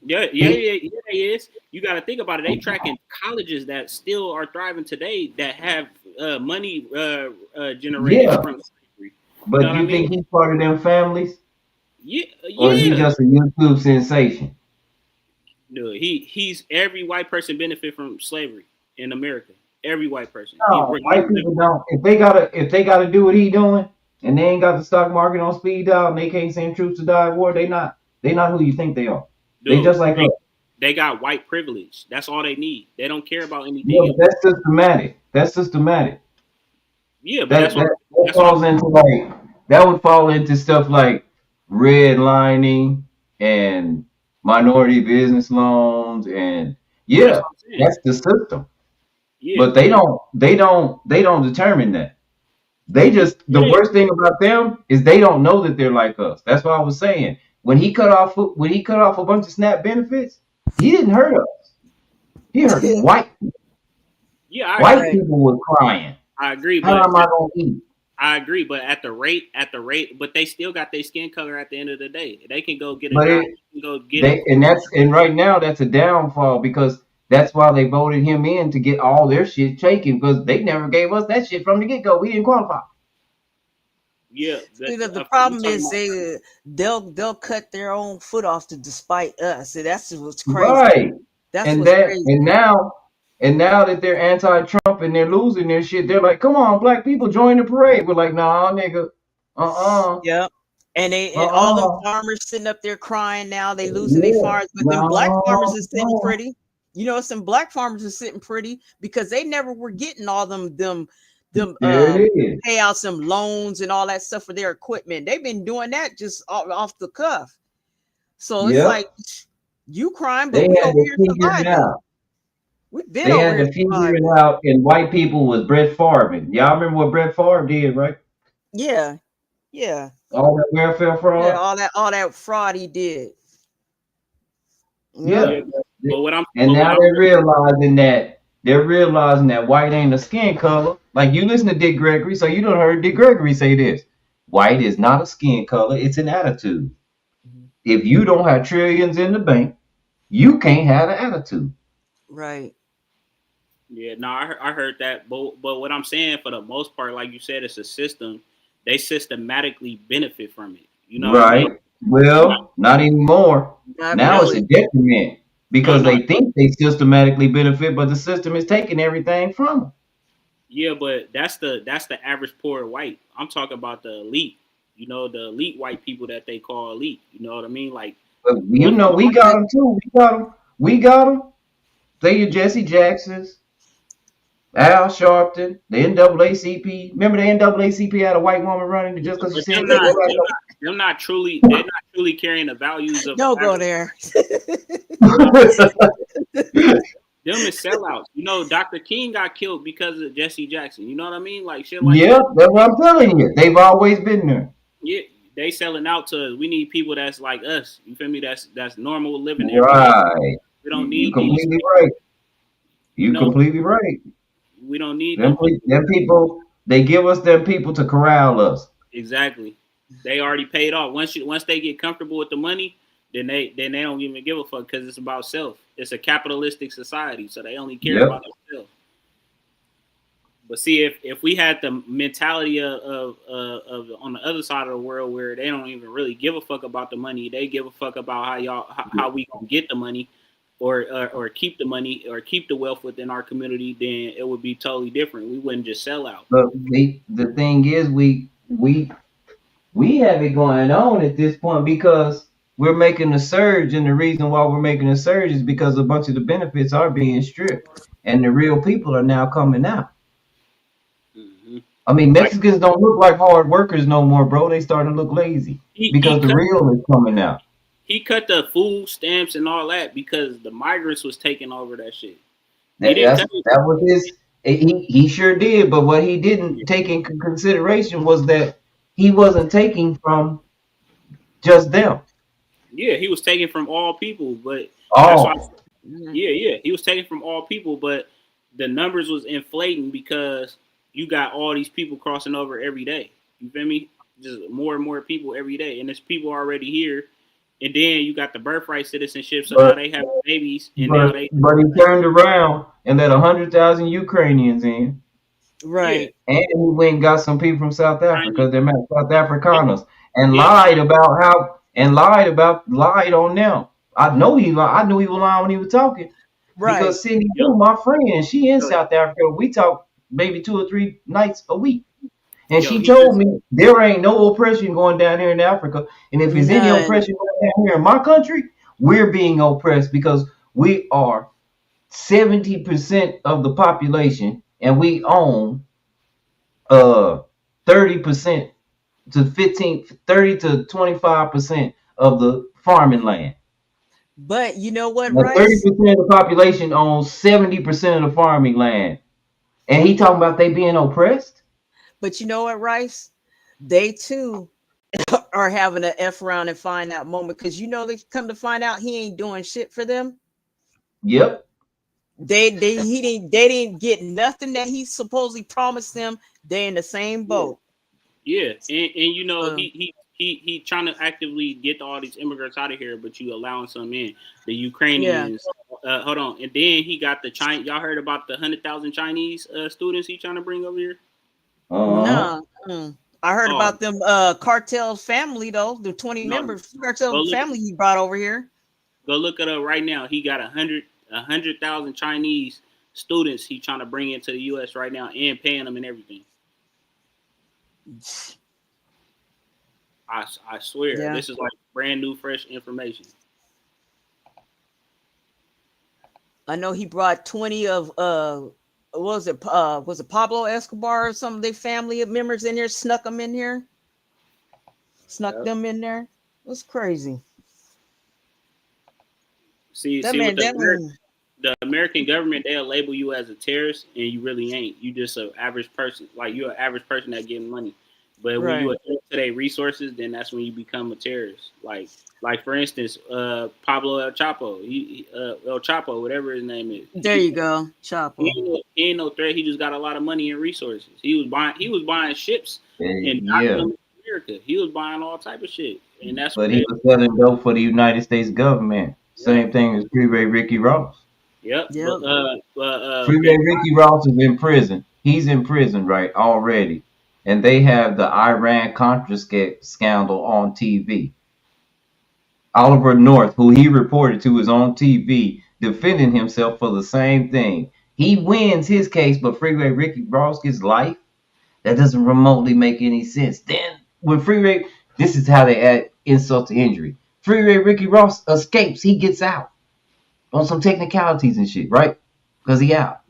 Yeah, he is. You got to think about it. They tracking colleges that still are thriving today that have money generated from slavery. But you think he's part of them families? Yeah. Or is he just a YouTube sensation? No, he's every white person benefit from slavery in America. Every white person. No, white people don't. If they gotta do what he doing, and they ain't got the stock market on speed dial, and they can't send troops to die at war, they not who you think they are. Dude, they just like us. They got white privilege. That's all they need. They don't care about anything. Yeah, that's systematic. Yeah, but that falls into that would fall into stuff like redlining and minority business loans, and that's the system. Yeah. But they don't determine that. They just the worst thing about them is they don't know that they're like us. That's what I was saying. When he cut off a bunch of SNAP benefits, he didn't hurt us. He hurt white people. Yeah, white people were crying. I agree. How am I gonna eat? I agree, but at the rate, but they still got their skin color at the end of the day. They can go get it. And right now that's a downfall because that's why they voted him in to get all their shit taken because they never gave us that shit from the get go. We didn't qualify. Yeah, the problem is they'll cut their own foot off to despite us. So that's what's crazy. Right. That's crazy. And now that they're anti-Trump and they're losing their shit, they're like, "Come on, black people, join the parade." We're like, "Nah, nigga, Yep. And all the farmers sitting up there crying now. They losing their farms, but them black farmers are sitting pretty. Some black farmers are sitting pretty because they never were getting all them payouts, some loans and all that stuff for their equipment. They've been doing that just off the cuff. So it's like you crying, but we over here surviving. They had to figure it out, and white people was Brett Favre. Y'all remember what Brett Favre did, right? Yeah. All that welfare fraud. Yeah, all that fraud he did. Yeah. Now they're realizing that white ain't a skin color. Like you listen to Dick Gregory, so you done heard Dick Gregory say this: white is not a skin color; it's an attitude. If you don't have trillions in the bank, you can't have an attitude. Right. Yeah, no, I heard that, but what I'm saying for the most part, like you said, it's a system. They systematically benefit from it. You know, right? What I mean? Well, not anymore. Now it's a detriment because they think they systematically benefit, but the system is taking everything from them. Yeah, but that's the average poor white. I'm talking about the elite. The elite white people that they call elite. You know what I mean? Like, we got them too. We got them. They your Jesse Jacksons. Al Sharpton, the NAACP. Remember the NAACP had a white woman running just because she But said they look like them not truly, they're not truly carrying the values of Don't go Africa. there. Them is sellouts. You know, Dr. King got killed because of Jesse Jackson. You know what I mean? Like shit like Yeah, that. that's what I'm telling you. They've always been there. Yeah, they selling out to us. We need people that's like us. You feel me? That's normal living every day. Right. We don't You need these. completely right. You You know, completely right. we don't need Them, them. them people, they give us them people to corral us. Exactly. They already paid off. Once they get comfortable with the money, then they don't even give a fuck because it's about self. It's a capitalistic society, so they only care Yep. about themselves. But see, if we had the mentality of on the other side of the world where they don't even really give a fuck about the money, they give a fuck about how we gonna get the money, or keep the money or keep the wealth within our community, then it would be totally different. We wouldn't just sell out. But the thing is, we have it going on at this point because we're making a surge, and the reason why we're making a surge is because a bunch of the benefits are being stripped, and the real people are now coming out. I mean, Mexicans don't look like hard workers no more, bro. They starting to look lazy because the real is coming out. He cut the food stamps and all that because the migrants was taking over that shit. That was his. He sure did, but what he didn't take into consideration was that he wasn't taking from just them. Yeah, he was taking from all people, but Oh. that's why, yeah, he was taking from all people, but the numbers was inflating because you got all these people crossing over every day. You feel me? Just more and more people every day, and there's people already here. And then you got the birthright citizenship, so now they have babies, and now they. But he turned around and let 100,000 Ukrainians in. Right. And he went and got some people from South Africa. They're South Afrikaners, and lied on them. I knew he was lying when he was talking. Right. Because Cindy, my friend, she in South Africa. We talk maybe 2 or 3 nights a week. And she told me there ain't no oppression going down here in Africa. And if there's any oppression going down here in my country, we're being oppressed because we are 70% of the population and we own 30% to 30 to 25% of the farming land. But you know what, Like Rice? 30% of the population owns 70% of the farming land. And he talking about they being oppressed? But you know what, Rice? They too are having an F around and find out moment because you know they come to find out he ain't doing shit for them. Yep. They didn't get nothing that he supposedly promised them. They in the same boat. Yeah, and you know he trying to actively get all these immigrants out of here, but you allowing some in. The Ukrainians. Hold on, and then he got the Chinese. Y'all heard about the 100,000 Chinese students he trying to bring over here? No. I heard about them cartel family though, the 20 members cartel family he brought over here. Go look it up right now. He got 100,000 Chinese students he trying to bring into the U.S. right now and paying them and everything. I swear, this is like brand new, fresh information. I know he brought 20 of was it Pablo Escobar or some of their family members in here, snuck them in here, them in there. It was crazy. See, That with man, the American government, they'll label you as a terrorist, and you really ain't. You just an average person. Like you're an average person that getting money. But when you attach to their resources, then that's when you become a terrorist. Like for instance, Pablo El Chapo, El Chapo, whatever his name is. There you go, Chapo. He ain't no threat. He just got a lot of money and resources. He was buying ships in America. He was buying all type of shit, and that's. But he was selling dope for the United States government. Same thing as Freeway Ricky Ross. Yep. Freeway Ricky Ross is in prison. He's in prison already. And they have the Iran-Contra scandal on TV. Oliver North, who he reported to, is on TV defending himself for the same thing. He wins his case, but Freeway Ricky Ross gets life. That doesn't remotely make any sense. Then when Freeway, this is how they add insult to injury. Freeway Ricky Ross escapes. He gets out on some technicalities and shit, right? Because he out.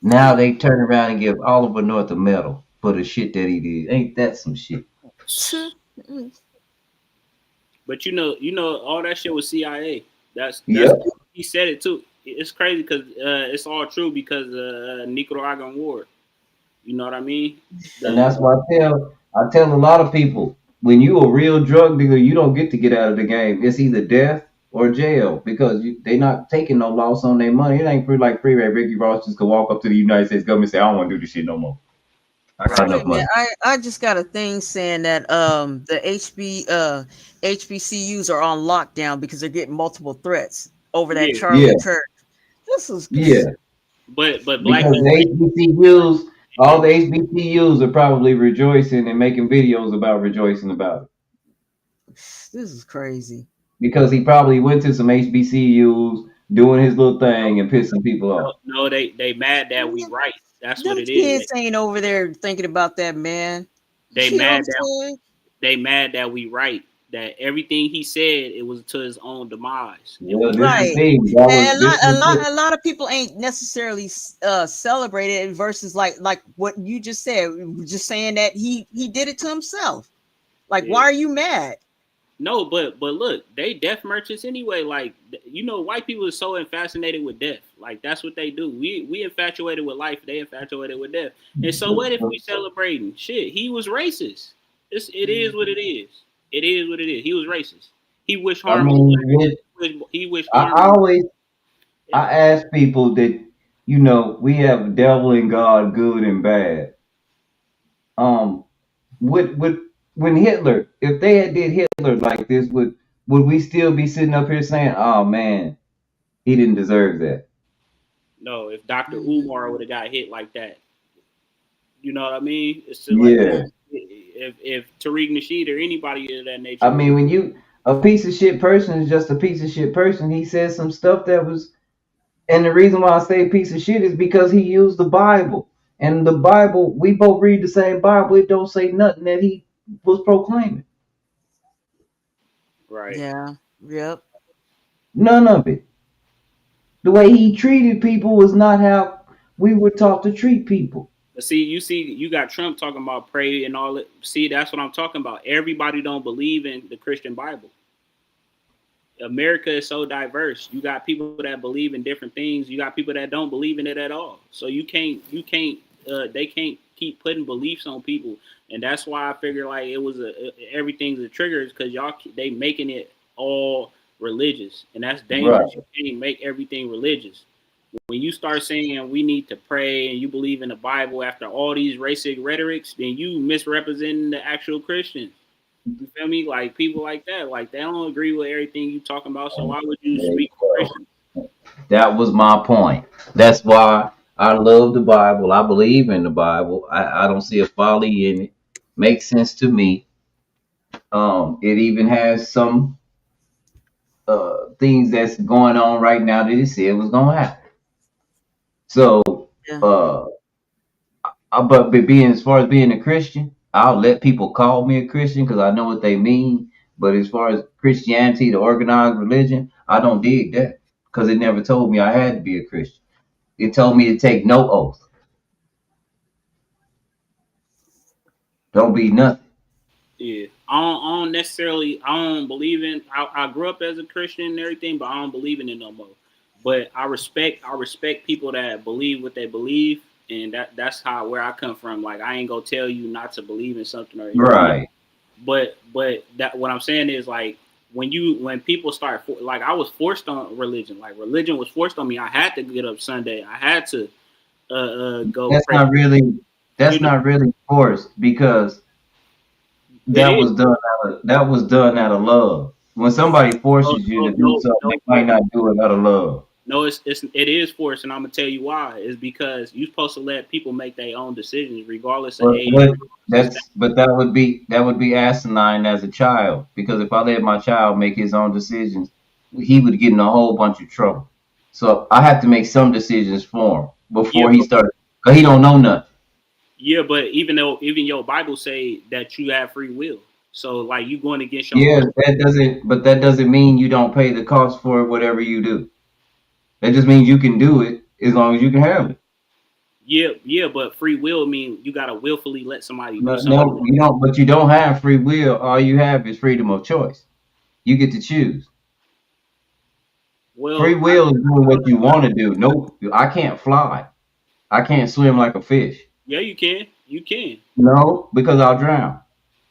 Now they turn around and give Oliver North a medal for the shit that he did. Ain't that some shit? But all that shit was CIA. That's Yep. he said it too. It's crazy because it's all true because Nicaraguan war. You know what I mean? And that's why I tell a lot of people, when you a real drug dealer, you don't get to get out of the game. It's either death or jail because they not taking no loss on their money. It ain't like Freeway Ricky Ross just could walk up to the United States government and say, I don't want to do this shit no more. I got enough money. I just got a thing saying that the HBCUs are on lockdown because they're getting multiple threats over that Charlie Kirk. This is But black because the HBCUs, all the HBCUs are probably rejoicing and making videos about rejoicing about it. This is crazy. Because he probably went to some HBCUs doing his little thing and pissing people off. No, they mad that we right. That's what it Kids is. ain't over there thinking about that, man. They You know mad what I'm saying? they mad that we right. That everything he said, it was to his own demise. Well, Right. and a lot of people ain't necessarily celebrated it versus like what you just said, just saying that he did it to himself. Like, why are you mad? No, but look, they death merchants anyway. Like, white people are so fascinated with death. Like, that's what they do. We infatuated with life. They infatuated with death. And so what if we celebrating? Shit, he was racist. It is what it is. It is what it is. He was racist. He wished harm. He wished harm. I ask people that, we have devil and God, good and bad. When Hitler, if they had did Hitler like this, would we still be sitting up here saying, "Oh man, he didn't deserve that"? No, if Dr. Umar would have got hit like that, you know what I mean? It's just like that. If Tariq Nasheed or anybody of that nature. I mean, when a piece of shit person is just a piece of shit person. He said some stuff that was, and the reason why I say piece of shit is because he used the Bible, and the Bible, we both read the same Bible. It don't say nothing that he was proclaiming. Right. Yeah. Yep. None of it. The way he treated people was not how we were taught to treat people. See, you got Trump talking about pray and all that. See, that's what I'm talking about. Everybody don't believe in the Christian Bible. America is so diverse. You got people that believe in different things. You got people that don't believe in it at all. So they can't keep putting beliefs on people. And that's why I figure like it was everything's a trigger is because they making it all religious, and that's dangerous. Right. You can't make everything religious. When you start saying we need to pray and you believe in the Bible after all these racist rhetorics, then you misrepresenting the actual Christians. You feel me? Like people like that, like they don't agree with everything you talking about. So why would you speak to Christians? That was my point. That's why I love the Bible. I believe in the Bible. I don't see a folly in it. Makes sense to me. It even has some things that's going on right now that it said was gonna happen. So, but being as far as being a Christian, I'll let people call me a Christian because I know what they mean. But as far as Christianity, the organized religion, I don't dig that because it never told me I had to be a Christian. It told me to take no oath. Don't be nothing. Yeah, I don't believe in. I grew up as a Christian and everything, but I don't believe in it no more. But I respect people that believe what they believe, and that's where I come from. Like I ain't gonna tell you not to believe in something or anything. Right. But that what I'm saying is like when people start like I was forced on religion. Like religion was forced on me. I had to get up Sunday. I had to go. That's pray. Not really forced because that was done out of love. When somebody forces you to do something, they might not do it out of love. No, it is forced, and I'm gonna tell you why. It's because you're supposed to let people make their own decisions, regardless of age. But that would be asinine as a child, because if I let my child make his own decisions, he would get in a whole bunch of trouble. So I have to make some decisions for him before he starts, because he don't know nothing. Yeah, but even your Bible say that you have free will. So like you going against your that doesn't mean you don't pay the cost for whatever you do. That just means you can do it as long as you can have it. Yeah, but free will mean you gotta willfully let somebody do No, something. you don't. But you don't have free will. All you have is freedom of choice. You get to choose. Free Well, will is doing what you want to do. No, I can't fly. I can't swim like a fish. yeah, you can. You can. No, because I'll drown.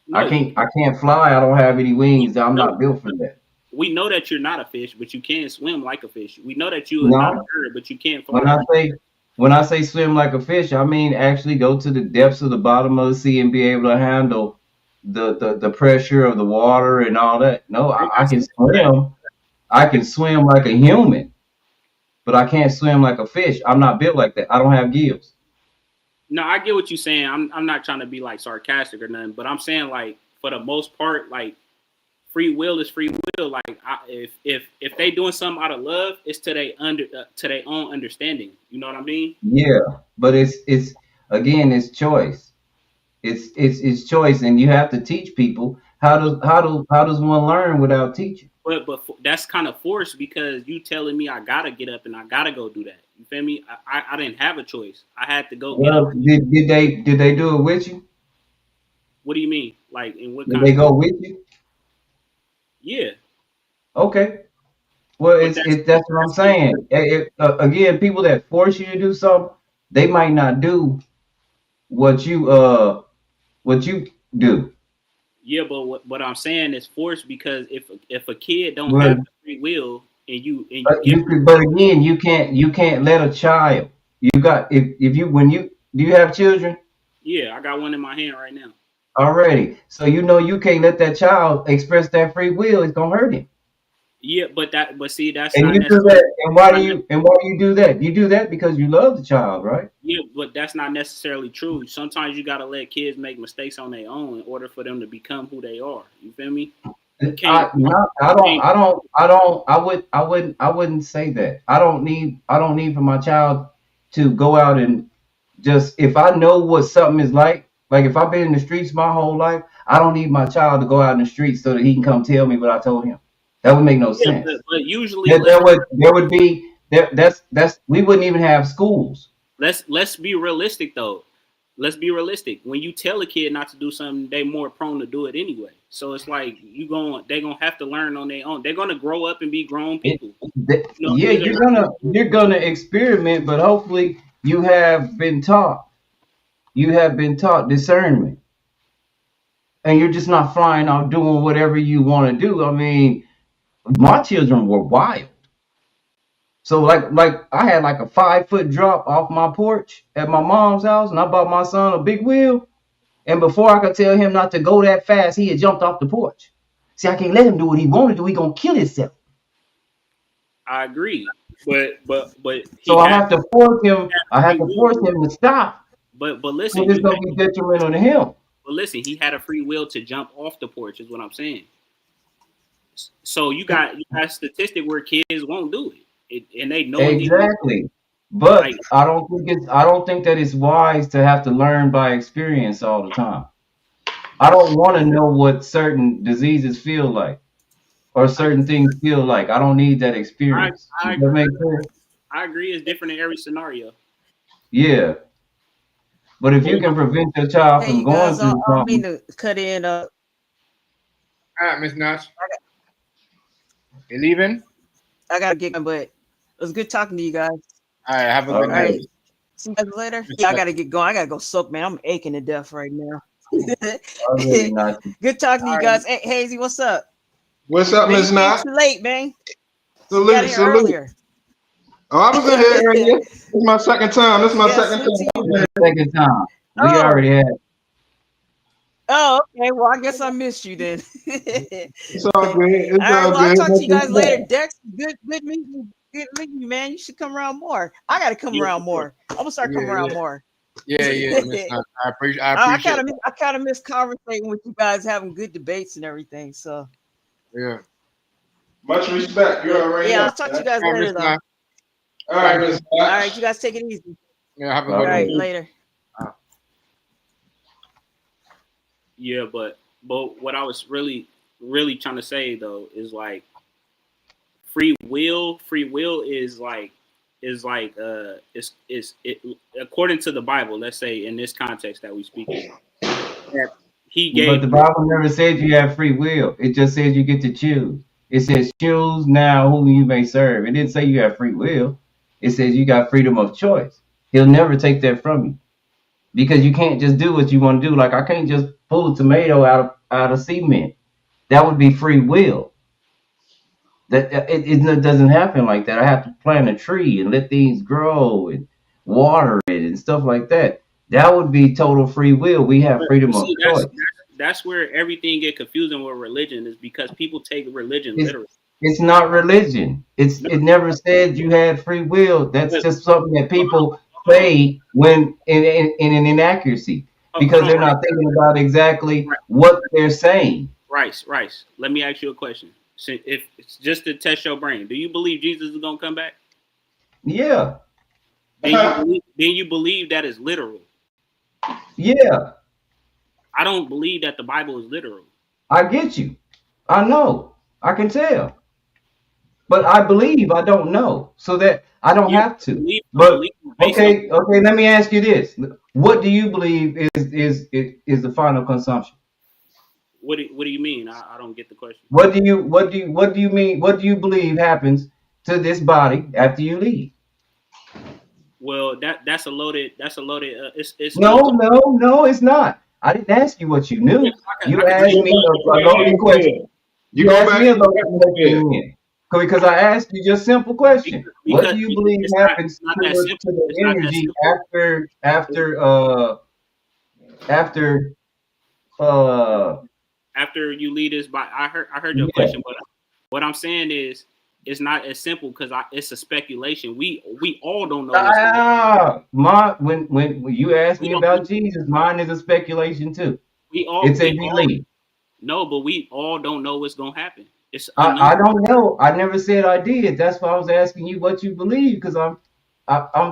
No, you I can't fly. I don't have any wings. I'm no. not built for that. We know that you're not a fish, but you can swim like a fish. We know that you are not a No. bird, but you can't When fly. I say swim like a fish, I mean actually go to the depths of the bottom of the sea and be able to handle the pressure of the water and all that. No, I can swim. I can swim like a human, but I can't swim like a fish. I'm not built like that. I don't have gills. No, I get what you're saying. I'm not trying to be like sarcastic or nothing, but I'm saying like for the most part, like free will is free will. Like if they doing something out of love, it's to their own understanding. You know what I mean? Yeah, but it's again it's choice. It's choice, and you have to teach people how does one learn without teaching? But that's kind of forced because you telling me I gotta get up and I gotta go do that. You feel me? I didn't have a choice. I had to go get up. Well, did they do it with you? What do you mean? Like in what Did kind they of? go with you? Yeah. Okay. Well, But that's what I'm saying. Again, people that force you to do something, they might not do what you do. Yeah, but what I'm saying is forced because if a kid don't Well, have the free will and you give but again, you can't let a child. You got if you when you do you have children yeah, I got one in my hand right now. already, so you know you can't let that child express that free will. It's gonna hurt him. Yeah, but see that's And not you do necessarily that. And why do you do that? You do that because you love the child, right? yeah, but that's not necessarily true. Sometimes you gotta let kids make mistakes on their own in order for them to become who they are. You feel me? You can't. I wouldn't say that. I don't need for my child to go out and just if I know what something is like if I've been in the streets my whole life, I don't need my child to go out in the streets so that he can come tell me what I told him. That would make no Yeah, sense. but usually There would be that's we wouldn't even have schools. let's be realistic though. Let's be realistic. When you tell a kid not to do something, they more prone to do it anyway. So it's like they're gonna have to learn on their own. They're gonna grow up and be grown people. Yeah, you're gonna experiment, but hopefully you have been taught. You have been taught discernment, and you're just not flying out doing whatever you want to do. I mean, my children were wild. So like I had like a 5-foot drop off my porch at my mom's house, and I bought my son a big wheel. And before I could tell him not to go that fast, he had jumped off the porch. See, I can't let him do what he wanted to do. He gonna kill himself. I agree, but So I have to force him. I have to force him to stop. But So listen, it's gonna be detrimental to him. but listen, he had a free will to jump off the porch. Is what I'm saying. So you got a statistic where kids won't do it, and they know Exactly. But I don't think that it's wise to have to learn by experience all the time. I don't want to know what certain diseases feel like or certain things feel like. I don't need that experience. I Does that make sense? I agree. It's different in every scenario. Yeah. But if you can prevent your child Hey, from you going guys, I through don't mean something, to cut in. All right, Miss Nash. You leaving? I gotta get going, but it was good talking to you guys. All right, have a good All right, night. see you guys later. Yeah, I gotta get going. I gotta go soak, man. I'm aching to death right now. really nice. Good talking to you All guys. Hey, Hazy, what's up? What's up, Man, Miss you came Nash? too late, man. You got Salute, here salute. earlier. Oh, I was in here earlier. This is my second time. This is my Yeah, second salute to time. you. Second time. We Oh, already had. oh, okay. Well, I guess I missed you then. It's all good. All It's right. all Well, I'll good. talk to you Much guys later. respect. Dex, good meeting you. Good meeting you, man. You should come around more. I gotta come around more. I'm gonna start coming around more. Yeah, Miss Nash. I appreciate I that. kind of miss conversating with you guys, having good debates and everything. So Yeah. Much respect. You already yeah, know. I'll talk to you guys All right, later Miss though. Nash. All right, Miss All right, Nash. you guys take it easy. Yeah, have a All good right, one. later. Yeah, but what I was really trying to say though is like free will is like is like according to the Bible. Let's say in this context that we speak in, that he But gave. the Bible never said you have free will. It just says you get to choose. It says choose now whom you may serve. It didn't say you have free will. It says you got freedom of choice. He'll never take that from you because you can't just do what you want to do. Like I can't just pull a tomato out of cement. That would be free will. It doesn't happen like that. I have to plant a tree and let things grow and water it and stuff like that. That would be total free will. We have freedom of choice. That's where everything get confusing with religion is because people take religion literally. It's not religion. It never said you had free will. That's just something that people say when in an inaccuracy because they're not thinking about exactly what they're saying. Rice. Let me ask you a question. So if it's just to test your brain, do you believe Jesus is gonna come back? Yeah. Then you believe that is literal. Yeah. I don't believe that the Bible is literal. I get you. I know. I can tell. But I believe I don't know. So that I don't have to. But okay, let me ask you this. What do you believe is the final consumption? What do you mean? I don't get the question. What do you mean? What do you believe happens to this body after you leave? Well, that's a loaded. It's No, it's not. I didn't ask you what you knew. You asked me a loaded question. You asked me a loaded question because I asked you just a simple question. What do you believe happens to the energy after you leave this body? I heard your question, but what I'm saying is it's not as simple because it's a speculation. We all don't know. When you asked me about Jesus, mine is a speculation too. It's a belief. No, but we all don't know what's gonna happen. I don't know. I never said I did. That's why I was asking you what you believe because I'm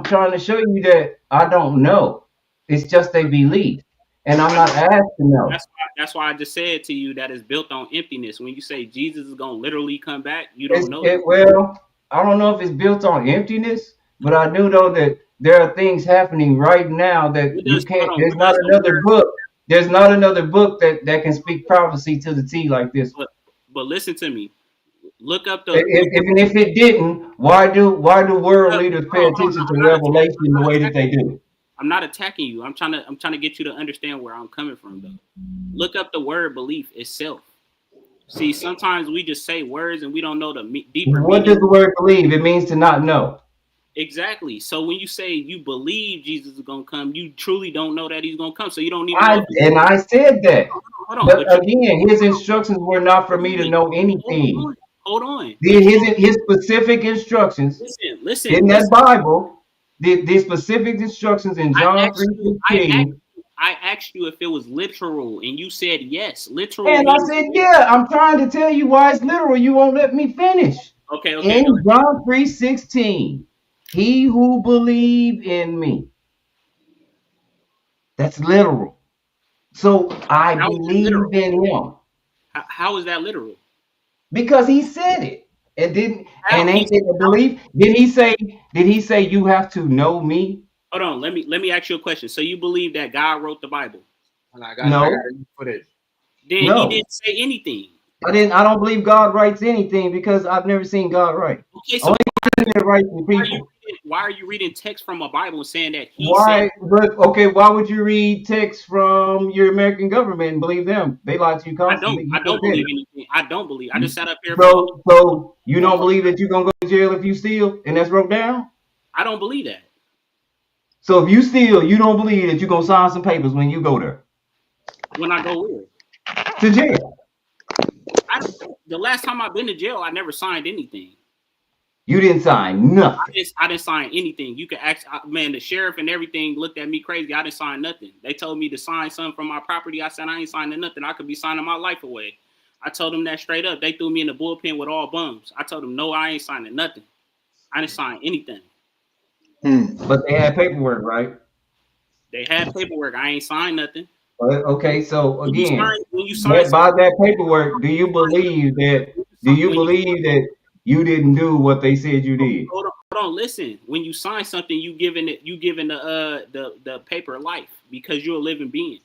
trying to show you that I don't know. It's just a belief, and I'm not asked to know. That's why I just said to you that it's built on emptiness. When you say Jesus is gonna literally come back, you don't know. Well, I don't know if it's built on emptiness, but I do know that there are things happening right now that you can't. There's not another book. There's not another book that can speak prophecy to the T like this. But listen to me. Look up the. If it didn't, why do world leaders pay attention to Revelation the way that they do? I'm not attacking you. I'm trying to get you to understand where I'm coming from, though. Look up the word belief itself. See, sometimes we just say words and we don't know the deeper meaning. What does the word believe? It means to not know. Exactly. So when you say you believe Jesus is gonna come, you truly don't know that he's gonna come. So you don't even. I said that. Hold on, but again, his instructions were not for me to know anything. Hold on. His specific instructions. Listen. In that Bible. The specific instructions in John 3:16. I asked you if it was literal, and you said yes, literal. And I said, yeah, I'm trying to tell you why it's literal. You won't let me finish. Okay. In John 3:16, he who believe in me. That's literal. So I believe in him. How is that literal? Because he said it. And ain't it a belief? Did he say you have to know me? Hold on, let me ask you a question. So you believe that God wrote the Bible? No. Then he didn't say anything. I don't believe God writes anything because I've never seen God write. Okay, so why are you reading text from a Bible saying that he said? Why would you read text from your American government and believe them? They lie to you constantly. I don't believe anything. I don't believe. I just sat up here. So you don't believe that you're gonna go to jail if you steal and that's wrote down? I don't believe that. So if you steal, you don't believe that you're gonna sign some papers when you go there? When I go where? To jail. The last time I've been to jail, I never signed anything. You didn't sign nothing. I didn't sign anything. You can ask, man, the sheriff and everything looked at me crazy. I didn't sign nothing. They told me to sign something from my property. I said, I ain't signing nothing. I could be signing my life away. I told them that straight up. They threw me in the bullpen with all bums. I told them, no, I ain't signing nothing. I didn't sign anything. But they had paperwork, right? They had paperwork. I ain't signed nothing. Okay, so again, when you sign by that paperwork, do you believe that you didn't do what they said you did? Hold on, listen. When you sign something, you giving the paper life because you're a living being.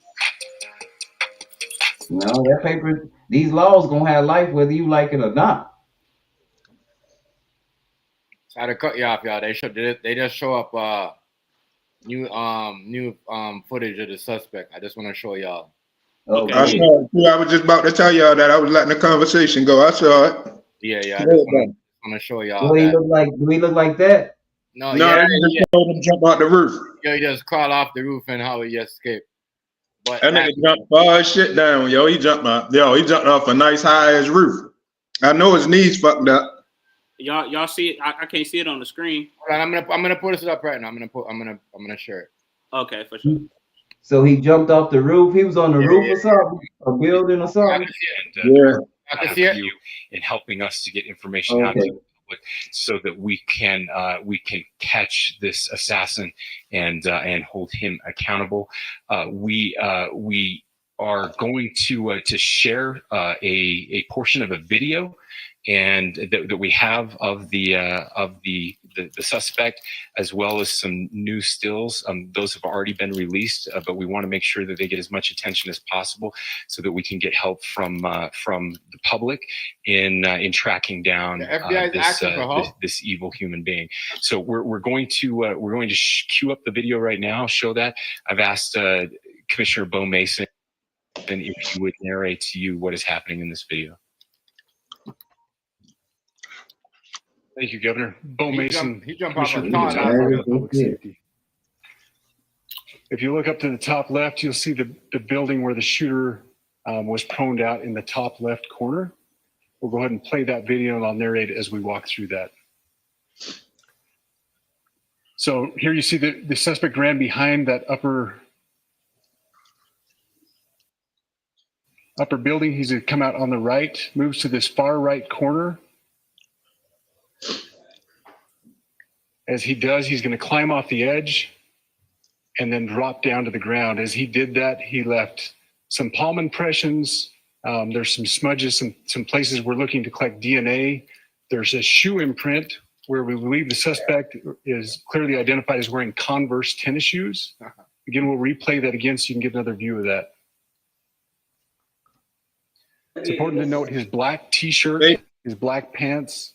No, that paper, these laws gonna have life whether you like it or not. Sorry to cut you off, y'all. They just show up new footage of the suspect. I just want to show y'all. Okay. I saw it too. I was just about to tell y'all that I was letting the conversation go. I saw it. Yeah. I Go just ahead, want to show y'all Do he that. look like? Do he look like that? No, No, yeah, they just told him to jump out the roof. he just crawled off the roof and how he escaped. But That nigga jumped all his shit down, yo. He jumped off a nice high ass roof. I know his knees fucked up. Y'all see it? I can't see it on the screen. hold on, I'm gonna put this up right now. I'm gonna share it. Okay, for sure. So he jumped off the roof. He was on the roof or something, a building or something. Yeah. I can see it. In helping us to get information out to the public so that we can catch this assassin and hold him accountable. We are going to share a portion of a video and that we have of the suspect, as well as some new stills. Those have already been released, but we want to make sure that they get as much attention as possible so that we can get help from the public in tracking down this evil human being. So we're going to queue up the video right now. Show that. I've asked Commissioner Bo Mason if he would narrate to you what is happening in this video. Thank you, Governor. Bo Mason. He jumped off a Commissioner of tall Public Safety. If you look up to the top left, you'll see the building where the shooter was proned out in the top left corner. We'll go ahead and play that video and I'll narrate it as we walk through that. So here you see the suspect ran behind that upper building. He's come out on the right, moves to this far right corner. As he does, he's going to climb off the edge and then drop down to the ground. As he did that, he left some palm impressions. There's some smudges, some places we're looking to collect DNA. There's a shoe imprint where we believe the suspect is clearly identified as wearing Converse tennis shoes. Again, we'll replay that again so you can get another view of that. It's important to note his black t-shirt, his black pants,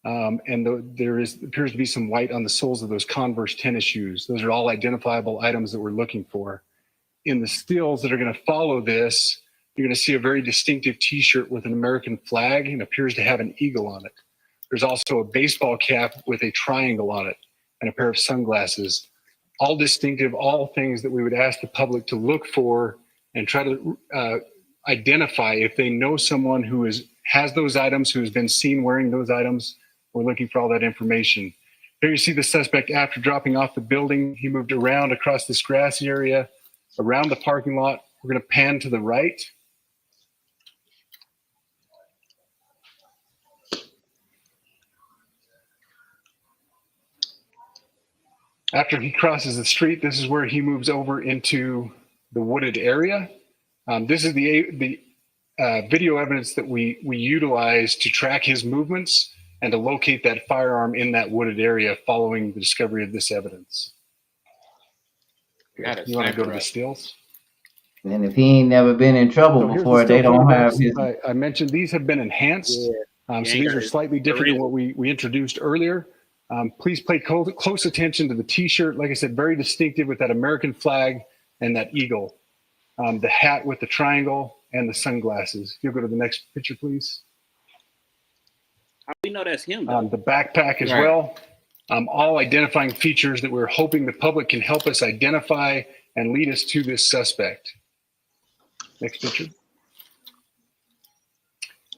and there appears to be some white on the soles of those Converse tennis shoes. Those are all identifiable items that we're looking for. In the stills that are going to follow this, you're going to see a very distinctive t-shirt with an American flag and appears to have an eagle on it. There's also a baseball cap with a triangle on it and a pair of sunglasses. All distinctive, all things that we would ask the public to look for and try to identify if they know someone who has those items, who has been seen wearing those items. We're looking for all that information. Here you see the suspect after dropping off the building. He moved around across this grassy area, around the parking lot. We're going to pan to the right. After he crosses the street, this is where he moves over into the wooded area. This is the video evidence that we utilize to track his movements and to locate that firearm in that wooded area following the discovery of this evidence. You want to go to the stills? And if he ain't never been in trouble So before, they don't have his. I mentioned these have been enhanced. So these are slightly different than what we introduced earlier. Please pay close attention to the t-shirt. Like I said, very distinctive with that American flag and that eagle. The hat with the triangle and the sunglasses. You'll go to the next picture, please. How do we know that's him? The backpack as well. All identifying features that we're hoping the public can help us identify and lead us to this suspect. Next picture.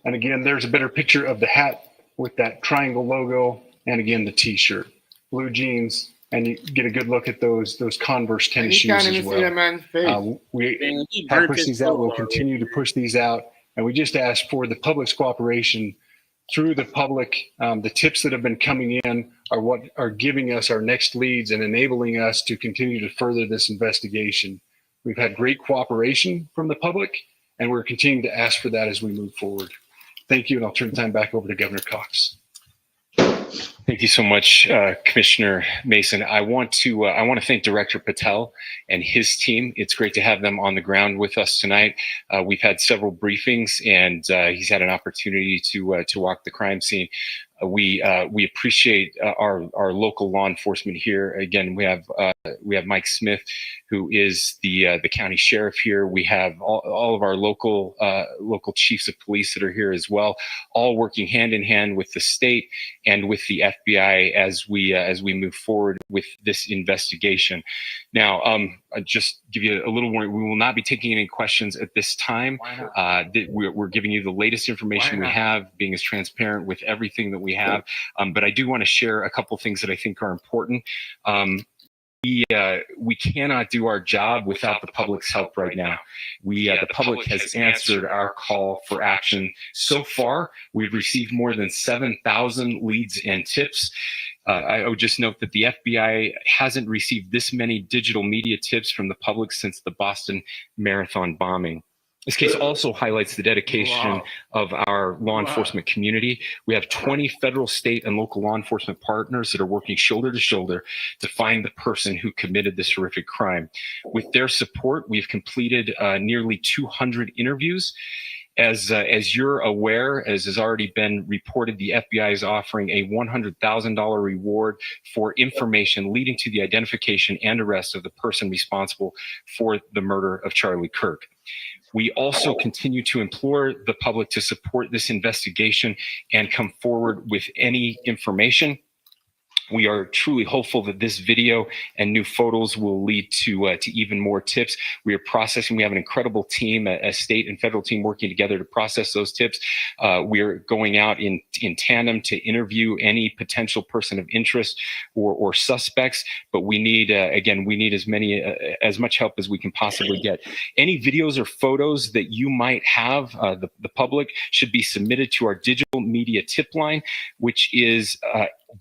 And again, there's a better picture of the hat with that triangle logo, and again, the t-shirt, blue jeans, and you get a good look at those Converse tennis shoes as well. We have pushed these out. We'll continue to push these out, and we just ask for the public's cooperation through the public. The tips that have been coming in are what are giving us our next leads and enabling us to continue to further this investigation. We've had great cooperation from the public, and we're continuing to ask for that as we move forward. Thank you, and I'll turn the time back over to Governor Cox. Thank you so much, Commissioner Mason. I want to thank Director Patel and his team. It's great to have them on the ground with us tonight. We've had several briefings, and he's had an opportunity to walk the crime scene. We appreciate our local law enforcement here. Again, we have Mike Smith, who is the county sheriff here. We have all of our local chiefs of police that are here as well, all working hand in hand with the state and with the FBI as we move forward with this investigation. Now, I'll just give you a little warning. We will not be taking any questions at this time. We're giving you the latest information we have, being as transparent with everything that we have. But I do want to share a couple things that I think are important. We cannot do our job without the public's help right now. The public has answered our call for action. So far, we've received more than 7,000 leads and tips. I would just note that the FBI hasn't received this many digital media tips from the public since the Boston Marathon bombing. This case also highlights the dedication of our law enforcement community. We have 20 federal, state, and local law enforcement partners that are working shoulder to shoulder to find the person who committed this horrific crime. With their support, we've completed nearly 200 interviews. As you're aware, as has already been reported, the FBI is offering a $100,000 reward for information leading to the identification and arrest of the person responsible for the murder of Charlie Kirk. We also continue to implore the public to support this investigation and come forward with any information. We are truly hopeful that this video and new photos will lead to even more tips. We are processing. We have an incredible team, a state and federal team working together to process those tips. We are going out in tandem to interview any potential person of interest or suspects. But we need, again, we need as much help as we can possibly get. Any videos or photos that you might have, the public should be submitted to our digital media tip line, which is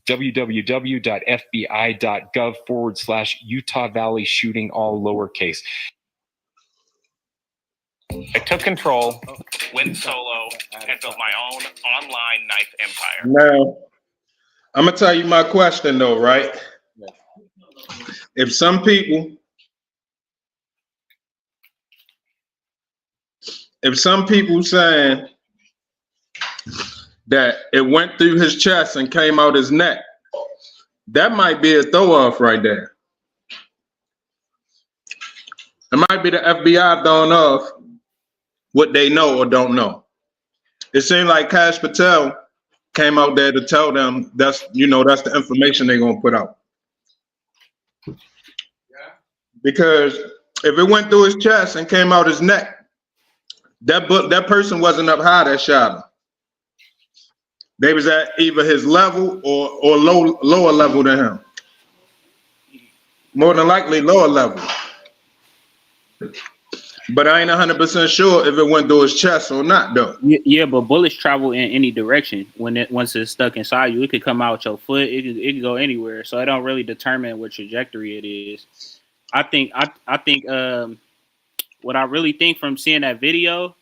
www.fbi.gov/Utah Valley shooting, all lowercase. I took control, went solo, and built my own online knife empire. Now, I'm gonna tell you my question though, right? If some people saying that it went through his chest and came out his neck, that might be a throw off right there. It might be the FBI throwing off what they know or don't know. It seemed like Kash Patel came out there to tell them that's the information they're gonna put out. Because if it went through his chest and came out his neck, that person wasn't up high that shot him. They was at either his level or lower level than him. More than likely lower level. But I ain't 100% sure if it went through his chest or not, though. Yeah, but bullets travel in any direction. Once it's stuck inside you, it could come out your foot. It could go anywhere. So it don't really determine what trajectory it is. I think what I really think from seeing that video,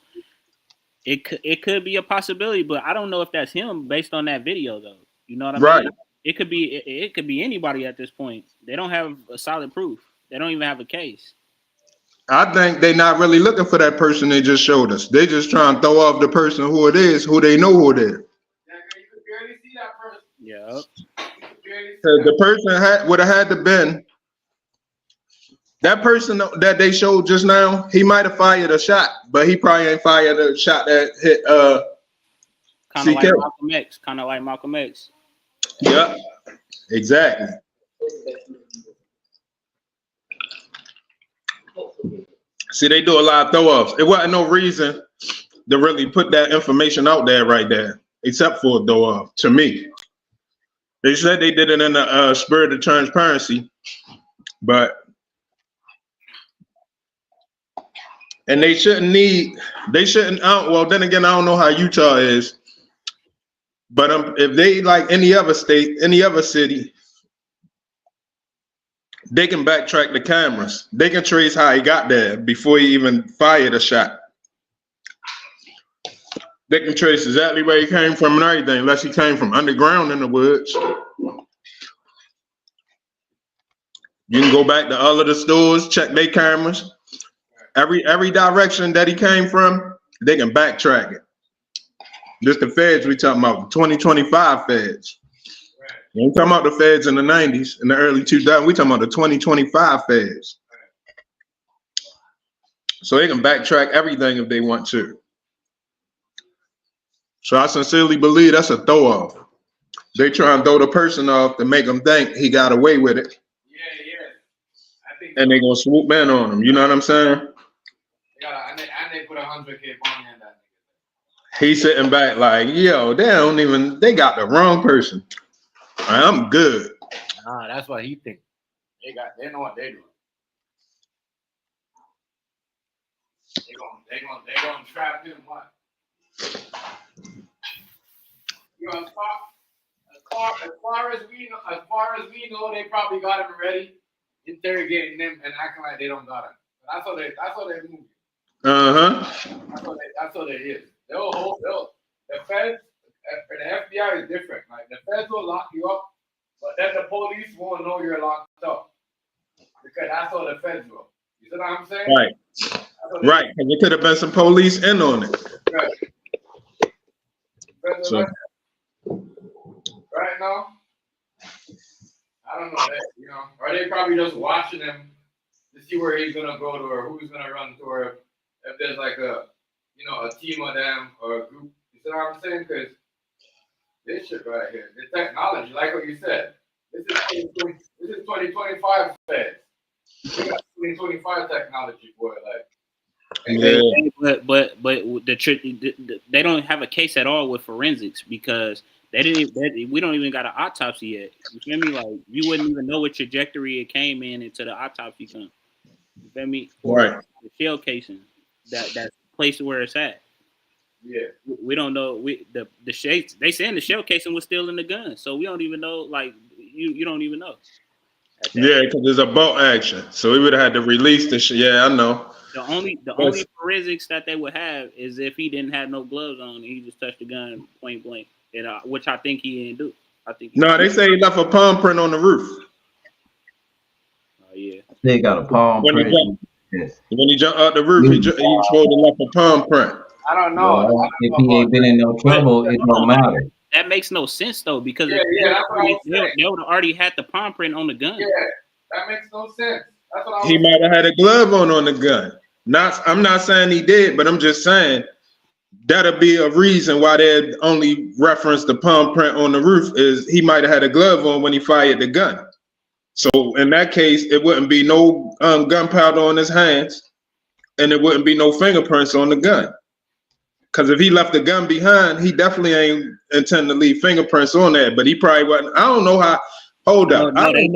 it could be a possibility, but I don't know if that's him based on that video, though. You know what I mean? Right. It could be anybody at this point. They don't have a solid proof. They don't even have a case. I think they're not really looking for that person they just showed us. They just trying to throw off the person who it is, who they know who it is. Yeah. The person would have had to been that person that they showed just now. He might have fired a shot, but he probably ain't fired a shot that hit Kind of like Malcolm X. Kind of like Malcolm X. Yeah, exactly. See, they do a lot of throw-offs. It wasn't no reason to really put that information out there right there, except for a throw-off, to me. They said they did it in the spirit of transparency, but and they shouldn't, well, then again, I don't know how Utah is, but if they like any other state, any other city, they can backtrack the cameras. They can trace how he got there before he even fired a shot. They can trace exactly where he came from and everything, unless he came from underground in the woods. You can go back to all of the stores, check their cameras. Every direction that he came from, they can backtrack it. Just the feds we talking about, the 2025 feds. We ain't talking about the feds in the 90s, in the early 2000s. We talking about the 2025 feds. So they can backtrack everything if they want to. So I sincerely believe that's a throw off. They try and throw the person off to make him think he got away with it. And they gonna swoop in on him. You know what I'm saying? And they put 100K bond in that. He's sitting back like, yo, they got the wrong person. I'm good. Nah, that's what he think. They know what they doing. They gonna trap him. What? You know, as far as we know, they probably got him ready, interrogating them and acting like they don't got him. That's how they move. That's how they is. The feds, the FBI is different. Like the feds will lock you up, but then the police won't know you're locked up because that's how the feds will. You see what I'm saying? Right. Right. Because there could have been some police in on it. Right. So. Right now, I don't know that, you know, or they probably just watching him to see where he's gonna go to or who's gonna run to, or if there's like a team of them or a group. You see what I'm saying? Because this shit right here, the technology, like what you said, this is 2025 feds. We got 2025 technology for it, like. Yeah. But they don't have a case at all with forensics because we don't even got an autopsy yet. You feel me? Like you wouldn't even know what trajectory it came in into the autopsy come. You feel me? Right. The shell casing, that's place where it's at. Yeah. We don't know. The shakes. They saying the shell casing was still in the gun, so we don't even know. Like you don't even know. Yeah, because there's a bolt action, so we would have had to release the shit. Yeah, I know. The only forensics that they would have is if he didn't have no gloves on and he just touched the gun point blank, and which I think he didn't do. I think. No, they say he left a palm print on the roof. Oh yeah. They got a palm print. When he jumped out the roof, he supposed to left a palm print. I don't know. Well, if he ain't been in no trouble, it don't matter. That makes no sense though, because they would have already had the palm print on the gun. Yeah, that makes no sense. That's what He might have had a glove on the gun. I'm not saying he did, but I'm just saying that'll be a reason why they only reference the palm print on the roof is he might have had a glove on when he fired the gun. So in that case, it wouldn't be no gunpowder on his hands, and it wouldn't be no fingerprints on the gun. Because if he left the gun behind, he definitely ain't intending to leave fingerprints on that. But he probably wasn't. I don't know how. Hold up. I don't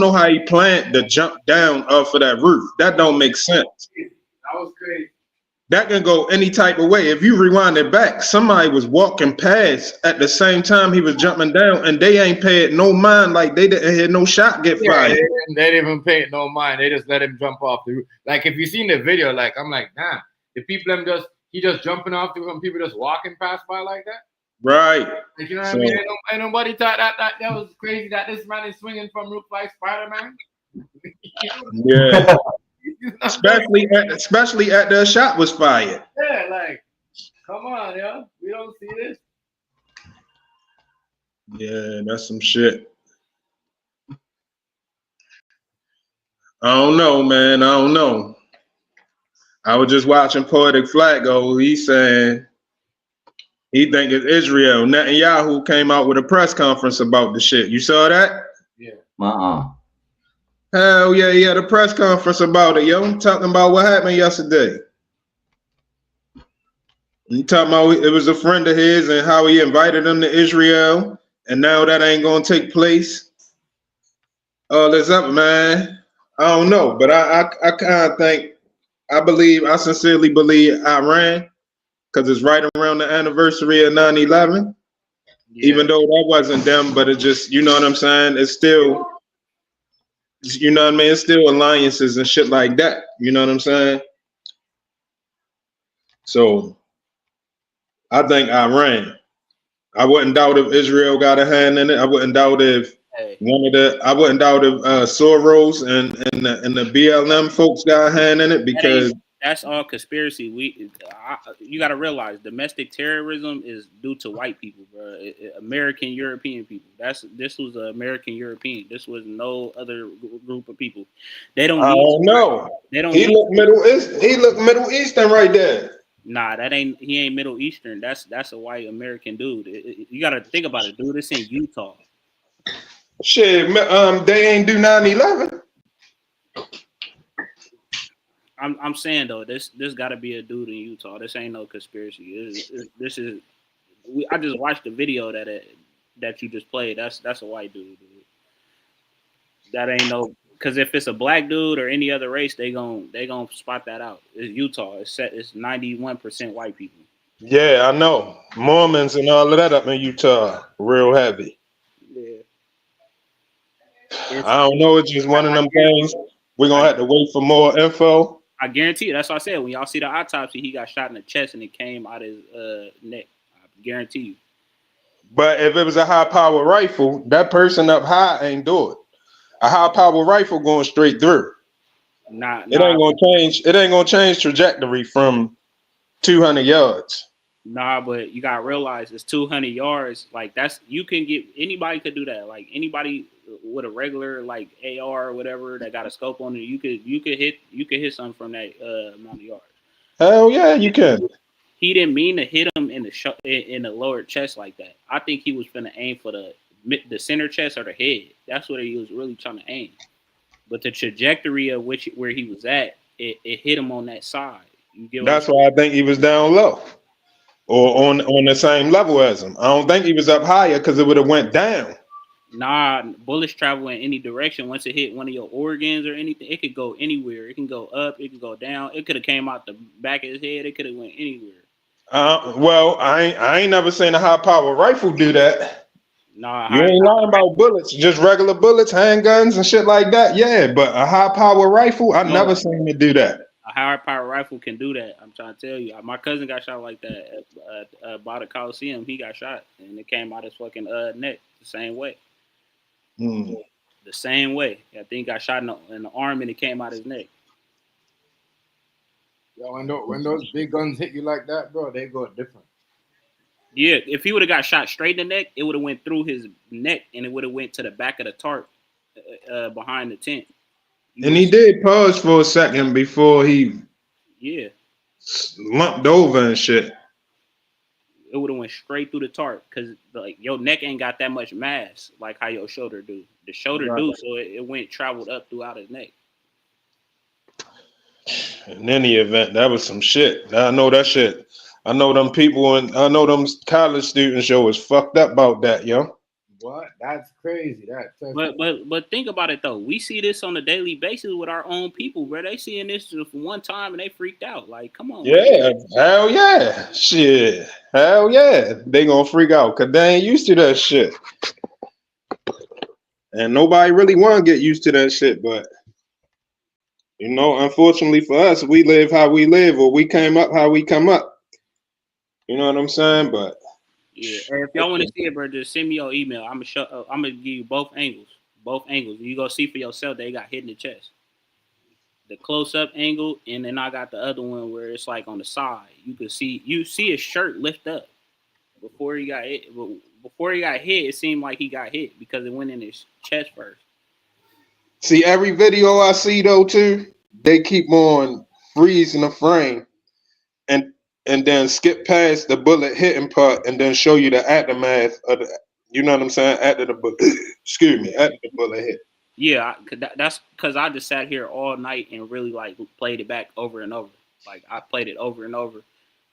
know how he planned to jump down off of that roof. That don't make sense. That was crazy. That can go any type of way. If you rewind it back, somebody was walking past at the same time he was jumping down, and they ain't paid no mind. Like they didn't hear no shot get fired. They didn't even pay no mind. They just let him jump off the roof. Like if you seen the video, like I'm like, damn, the people he just jumping off the roof and people just walking past by like that. Right. Like, you know what I mean? Ain't nobody thought that was crazy that this man is swinging from roof like Spider-Man. Yeah. especially at the shot was fired. Yeah, like, come on, yo. We don't see this. Yeah, that's some shit. I don't know, man. I don't know. I was just watching Poetic Flacco. He's saying he think it's Israel. Netanyahu came out with a press conference about the shit. You saw that? Yeah. Hell yeah, he had a press conference about it, yo. Talking about what happened yesterday. He talking about it was a friend of his and how he invited him to Israel, and now that ain't gonna take place. Oh, that's up, man. I don't know, but I kind of think, I sincerely believe Iran, because it's right around the anniversary of 9/11. Yeah. Even though that wasn't them, but it just, you know what I'm saying? It's still, you know what I mean? It's still alliances and shit like that. You know what I'm saying? So I think Iran. I wouldn't doubt if Israel got a hand in it. I wouldn't doubt if I wouldn't doubt if Soros and the BLM folks got a hand in it because That's all conspiracy. You got to realize domestic terrorism is due to white people, bro. American European people. This was an American European. This was no other group of people. They don't. I don't know. They don't. He looked Middle Eastern right there. Nah, he ain't Middle Eastern. That's a white American dude. You got to think about it, dude. It's in Utah. Shit, they ain't do 9/11. I'm saying though, this got to be a dude in Utah. This ain't no conspiracy. I just watched the video that you just played. That's a white dude. That ain't no, because if it's a black dude or any other race, they gon' spot that out. It's Utah. It's 91% white people. Yeah, I know. Mormons and all of that up in Utah, real heavy. Yeah. I don't know. It's just one of them things. We're gonna have to wait for more info. I guarantee you. That's what I said. When y'all see the autopsy, he got shot in the chest and it came out his neck. I guarantee you. But if it was a high power rifle, that person up high ain't do it. A high power rifle going straight through. It ain't gonna change. It ain't gonna change trajectory from 200 yards. Nah, but you gotta realize it's 200 yards. Like anybody could do that. Like anybody with a regular like AR or whatever that got a scope on it, you could hit something from that amount of yards. Hell yeah, you can. He didn't mean to hit him in the lower chest like that. I think he was finna aim for the center chest or the head. That's what he was really trying to aim. But the trajectory of where he was at, it hit him on that side. That's why I think he was down low, or on the same level as him. I don't think he was up higher because it would have went down. Nah, bullets travel in any direction. Once it hit one of your organs or anything, it could go anywhere. It can go up, it can go down. It could have came out the back of his head. It could have went anywhere. Well, I ain't never seen a high power rifle do that. Nah, you ain't lying about bullets, just regular bullets, handguns and shit like that. Yeah, but a high power rifle, I never seen it do that. A high power rifle can do that. I'm trying to tell you. My cousin got shot like that by the Coliseum. He got shot and it came out his fucking neck the same way. The same way. I think he got shot in the arm and it came out his neck. Yo, when those big guns hit you like that, bro, they go different. Yeah, if he would have got shot straight in the neck, it would have went through his neck and it would have went to the back of the tarp behind the tent. And he did pause for a second before he lumped over and shit. It would have went straight through the tarp because like your neck ain't got that much mass like how your shoulder do. The shoulder do, so it traveled up throughout his neck. In any event, that was some shit. I know that shit. I know them people and I know them college students yo was fucked up about that, yo. What? That's crazy. But think about it though. We see this on a daily basis with our own people, bro. They seeing this for one time and they freaked out. Like, come on. Yeah, man. Hell yeah. Shit. Hell yeah. They gonna freak out because they ain't used to that shit. And nobody really wanna get used to that shit, but you know, unfortunately for us, we live how we live, or we came up how we come up. You know what I'm saying? But yeah, and if y'all want to see it, bro, just send me your email. I'm gonna give you both angles. You go see for yourself. They got hit in the chest. The close-up angle, and then I got the other one where it's like on the side. You see his shirt lift up before he got hit. Before he got hit, it seemed like he got hit because it went in his chest first. see, every video I see though too, they keep on freezing the frame and then skip past the bullet hitting part and then show you the aftermath of the, you know what I'm saying, after the bullet. Excuse me, after the bullet hit. Yeah, that's because I just sat here all night and really like played it back over and over. Like I played it over and over.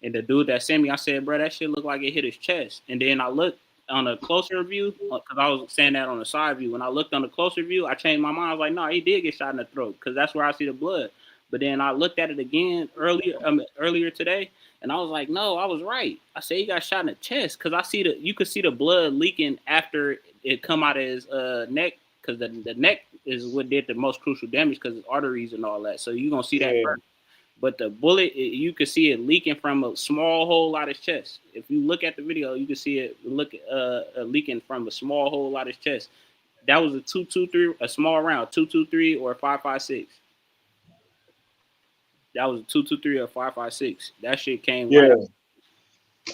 And the dude that sent me, I said, bro, that shit looked like it hit his chest. And then I looked on a closer view because I was saying that on the side view. When I looked on the closer view, I changed my mind. I was like, no, he did get shot in the throat because that's where I see the blood. But then I looked at it again earlier today, and I was like, no, I was right. I said he got shot in the chest because you could see the blood leaking after it come out of his neck because the neck is what did the most crucial damage because it's arteries and all that. So you're gonna see that first. but the bullet, you could see it leaking from a small hole out his chest. If you look at the video, you can see it leaking from a small hole out his chest. That was a 223, a small round, 223 or a 5.56. That was a 223 or 5.56. That shit came. Yeah. Right.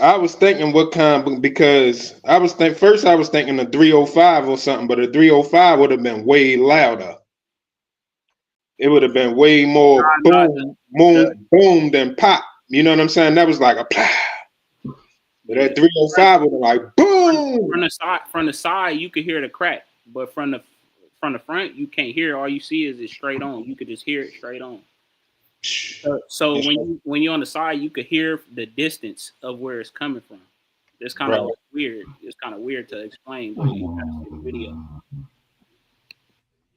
I was thinking what kind, because I was thinking a 305 or something, but a 305 would have been way louder. It would have been way more boom than pop. You know what I'm saying? That was like a plah. But that 305 would have like boom. From the side, you could hear the crack, but from the front, you can't hear. All you see is it straight on. You could just hear it straight on. So when you're on the side, you could hear the distance of where it's coming from. It's kind of weird. It's kind of weird to explain, but you have to see the video.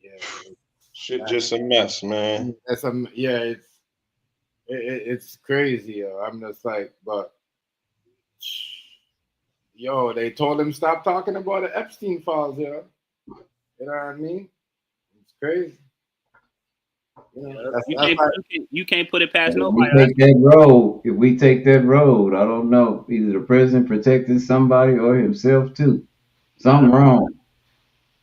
Yeah, shit, just a mess, man. It's crazy, yo. I'm just like, but yo, they told him stop talking about the Epstein files, yo. You know what I mean? It's crazy. You can't put it past If nobody. we take that road, I don't know. Either the president protecting somebody or himself too. Something wrong.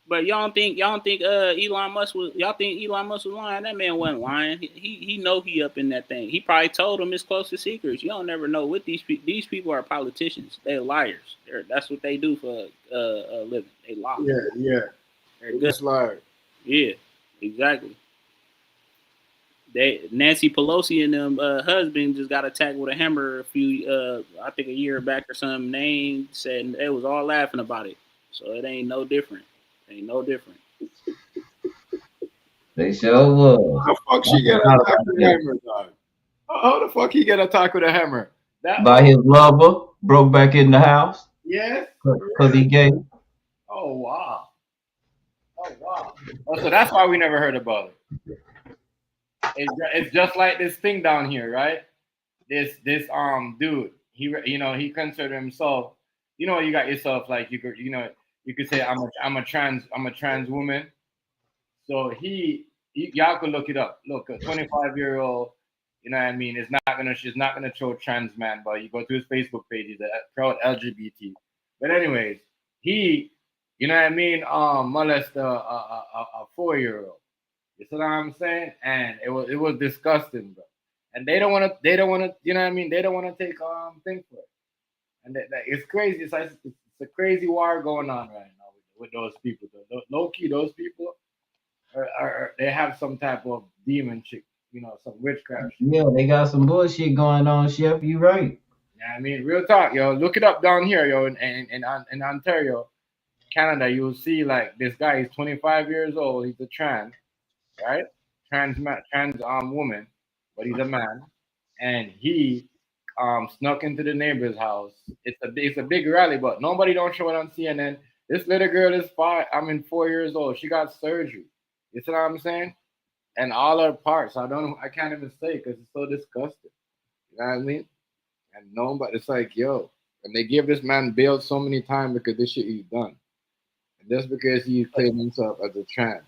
But y'all think Elon Musk was lying? That man wasn't lying. He know he up in that thing. He probably told him his closest secrets. You don't never know what these people are politicians. They're liars. That's what they do for a living. They lie. Yeah. They're good liars. Yeah, exactly. Nancy Pelosi and them husband just got attacked with a hammer I think a year back or something. They said they was all laughing about it. So it ain't no different. They sure was. How the fuck she get attacked with a hammer, dog? How the fuck he get attacked with a hammer? By his lover, broke back in the house. Yes. Because he gay. Oh wow. Oh, so that's why we never heard about it. It's just like this thing down here, right? This dude, he considered himself. You know, you got yourself like you could say I'm a trans woman. So y'all could look it up. Look, a 25-year-old, you know what I mean, she's not gonna show trans man, but you go to his Facebook page, he's a proud LGBT. But anyways, he, you know what I mean, molested a 4-year-old. You see what I'm saying? And it was disgusting, bro. And they don't want to, you know what I mean? They don't want to take things for it. And it's crazy. It's a crazy war going on right now with those people. Low key, those people they have some type of demon chick, some witchcraft shit. Yeah, they got some bullshit going on, Chef. You right. Yeah, I mean, real talk, yo. Look it up down here, yo, in Ontario, Canada. You'll see like this guy. He's 25 years old. He's a trans. Right, trans woman, but he's a man, and he snuck into the neighbor's house. It's a big rally, but nobody don't show it on CNN. This little girl is 4 years old. She got surgery. You see what I'm saying? And all her parts, I can't even say because it's so disgusting. You know what I mean? And nobody, it's like, yo, and they give this man bail so many times because this shit he's done, and just because he claimed himself as a trans.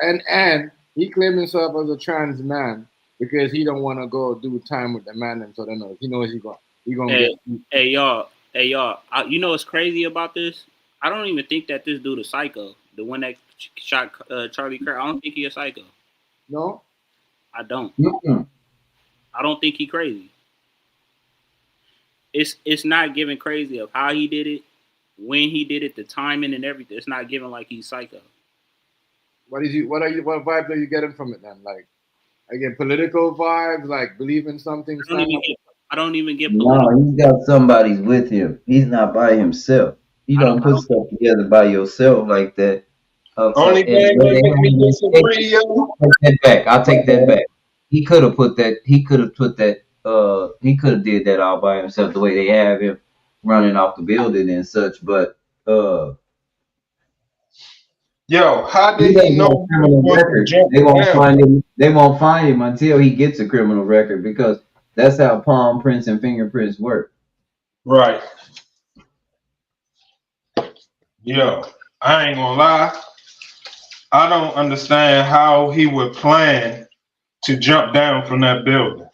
And he claimed himself as a trans man because he don't want to go do time with the man, and so he knows he gonna get. Hey y'all, you know what's crazy about this? I don't even think that this dude is psycho. The one that shot Charlie Kirk, I don't think he a psycho. No, I don't. Mm-mm. I don't think he crazy. It's not giving crazy of how he did it, when he did it, the timing and everything. It's not giving like he's psycho. What vibes are you getting from it then? Like, I get political vibes, like believe in something. I don't even get political. No, he's got somebody's with him. He's not by himself. You don't put stuff together by yourself like that. Only thing that we disagree on. I'll take that back. He could have put that. He could have did that all by himself. The way they have him running off the building and such, but yo, how did he know? They won't find him. They won't find him until he gets a criminal record, because that's how palm prints and fingerprints work. Right. Yo, I ain't gonna lie. I don't understand how he would plan to jump down from that building.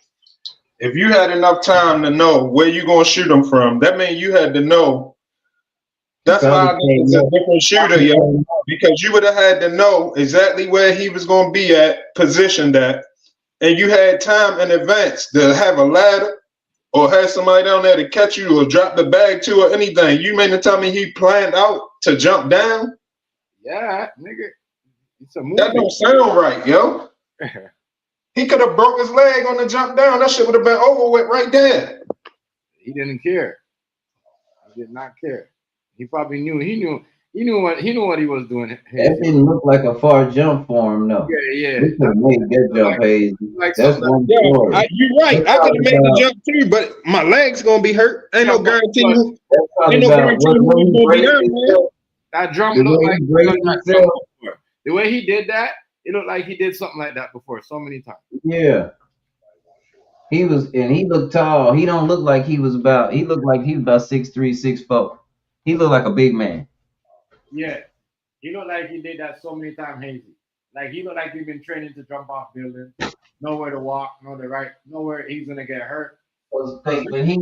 If you had enough time to know where you gonna shoot them from, that means you had to know. That's why I think it's a different shooter, yo. Because you would have had to know exactly where he was gonna be at, positioned at, and you had time in advance to have a ladder or have somebody down there to catch you or drop the bag to or anything. You mean to tell me he planned out to jump down? Yeah, nigga. It's a movie. That don't sound right, yo. He could have broke his leg on the jump down. That shit would have been over with right there. He didn't care. He did not care. He probably knew. He knew what he was doing. That didn't look like a far jump for him, though. Yeah. We could have made that jump, Hayes. That's one story. You're right. I could have made the jump too, but my leg's gonna be hurt. Ain't no guarantee. Ain't no guarantee he's gonna be hurt, man. That drum looked like the way he did that. It looked like he did something like that before so many times. Yeah. He looked tall. He don't look like he looked like he was about 6'3", 6'4". He looked like a big man. Yeah. He looked like he did that so many times, Hazy. Like he looked like he'd been training to jump off buildings, nowhere to walk, nowhere he's gonna get hurt. When he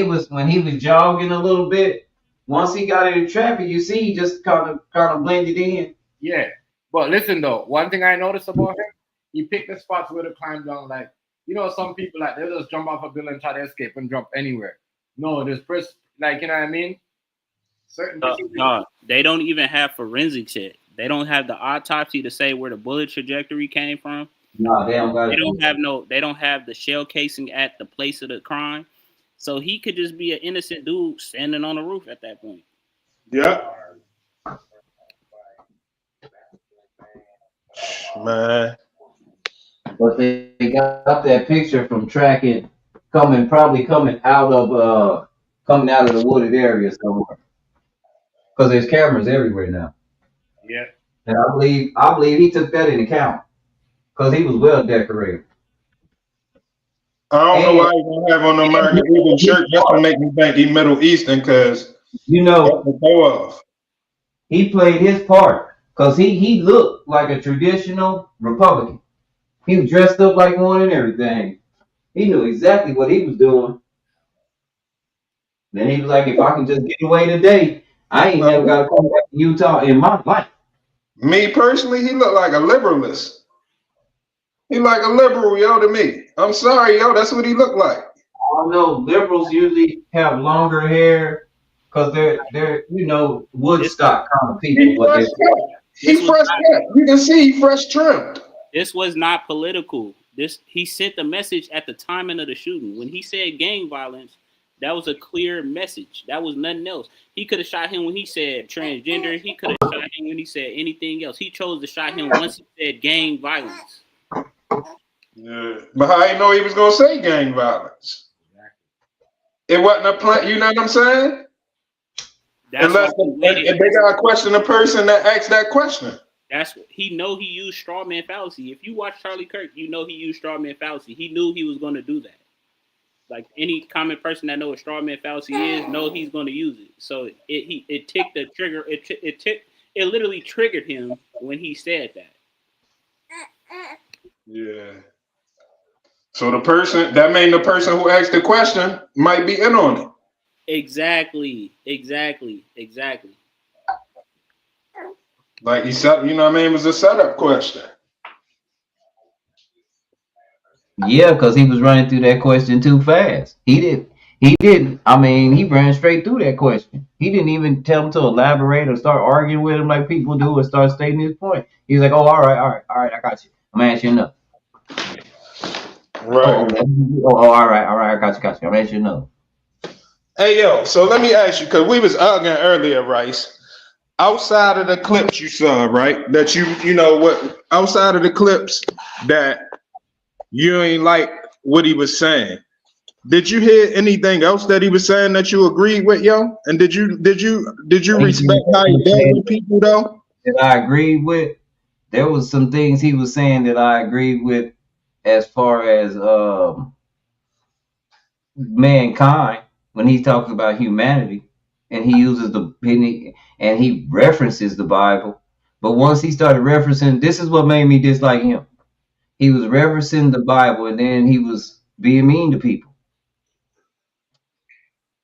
was jogging a little bit, once he got into traffic, you see he just kind of blended in. Yeah. But listen though, one thing I noticed about him, he picked the spots where to climb down. Like, some people like they'll just jump off a building and try to escape and jump anywhere. No, there's like, you know what I mean? Certain people. No, they don't even have forensics yet. They don't have the autopsy to say where the bullet trajectory came from. No, they don't got it. They don't have the shell casing at the place of the crime. So he could just be an innocent dude standing on the roof at that point. Yeah. Man. But they got that picture from tracking coming out of the wooded area somewhere. Because there's cameras everywhere now. Yeah. And I believe he took that into account. Because he was well decorated. I don't know why he's gonna have on the American Eagle shirt just to make me think he's Middle Eastern, because he played his part. Because he looked like a traditional Republican. He was dressed up like one and everything. He knew exactly what he was doing. Then he was like, if I can just get away today, I ain't never got to come back to Utah in my life. Me personally, he looked like a liberalist. He like a liberal, yo, to me. I'm sorry, yo, that's what he looked like. I know liberals usually have longer hair because they're Woodstock kind of people. He fresh cut. You can see he fresh trimmed. This was not political. He sent the message at the timing of the shooting. When he said gang violence, that was a clear message. That was nothing else. He could have shot him when he said transgender. He could have shot him when he said anything else. He chose to shot him once he said gang violence. Yeah. But how you know he was gonna say gang violence? It wasn't a plan, you know what I'm saying? Unless if they gotta question the person that asked that question. He used straw man fallacy. If you watch Charlie Kirk, you know he used straw man fallacy. He knew he was going to do that. Like any common person that knows what straw man fallacy is, know he's going to use it. So it ticked the trigger. It literally triggered him when he said that. Yeah. So the person who asked the question might be in on it. Exactly. Like he said, you know what I mean? It was a setup question. Yeah, because he was running through that question too fast. He didn't. I mean, he ran straight through that question. He didn't even tell him to elaborate or start arguing with him like people do or start stating his point. He was like, oh, all right, I got you. I'm gonna ask you another. Right. All right, I got you. I'm gonna ask you another. Hey, yo, so let me ask you, because we was arguing earlier, Rice. Outside of the clips you saw, right? That you know what? Outside of the clips that you ain't like what he was saying. Did you hear anything else that he was saying that you agreed with, yo? And did you respect how he dealt with people, though? That I agreed with. There was some things he was saying that I agreed with, as far as mankind, when he talks about humanity, and he uses and he references the Bible. But once he started referencing, this is what made me dislike him. He was referencing the Bible, and then he was being mean to people.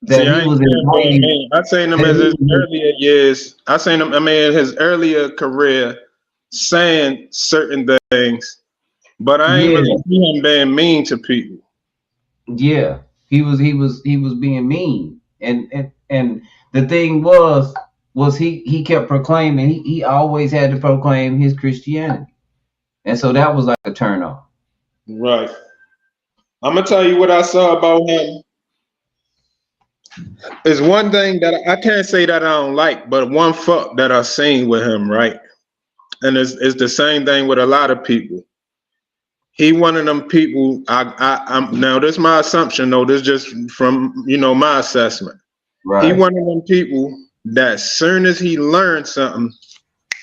See, That I he ain't was saying being inviting. mean. I seen him That as he his was, earlier years. I seen him. I mean, in his earlier career, saying certain things, but I ain't yeah, really see him being mean to people. yeah. He was being mean, and the thing was he kept proclaiming. He always had to proclaim his Christianity, and so that was like a turn off. Right. I'm gonna tell you what I saw about him. Is one thing that I can't say that I don't like, but one fuck that I seen with him, right? And it's the same thing with a lot of people. He one of them people. I'm now. This is my assumption, though. This just from my assessment. He Right. one of them people that soon as he learns something,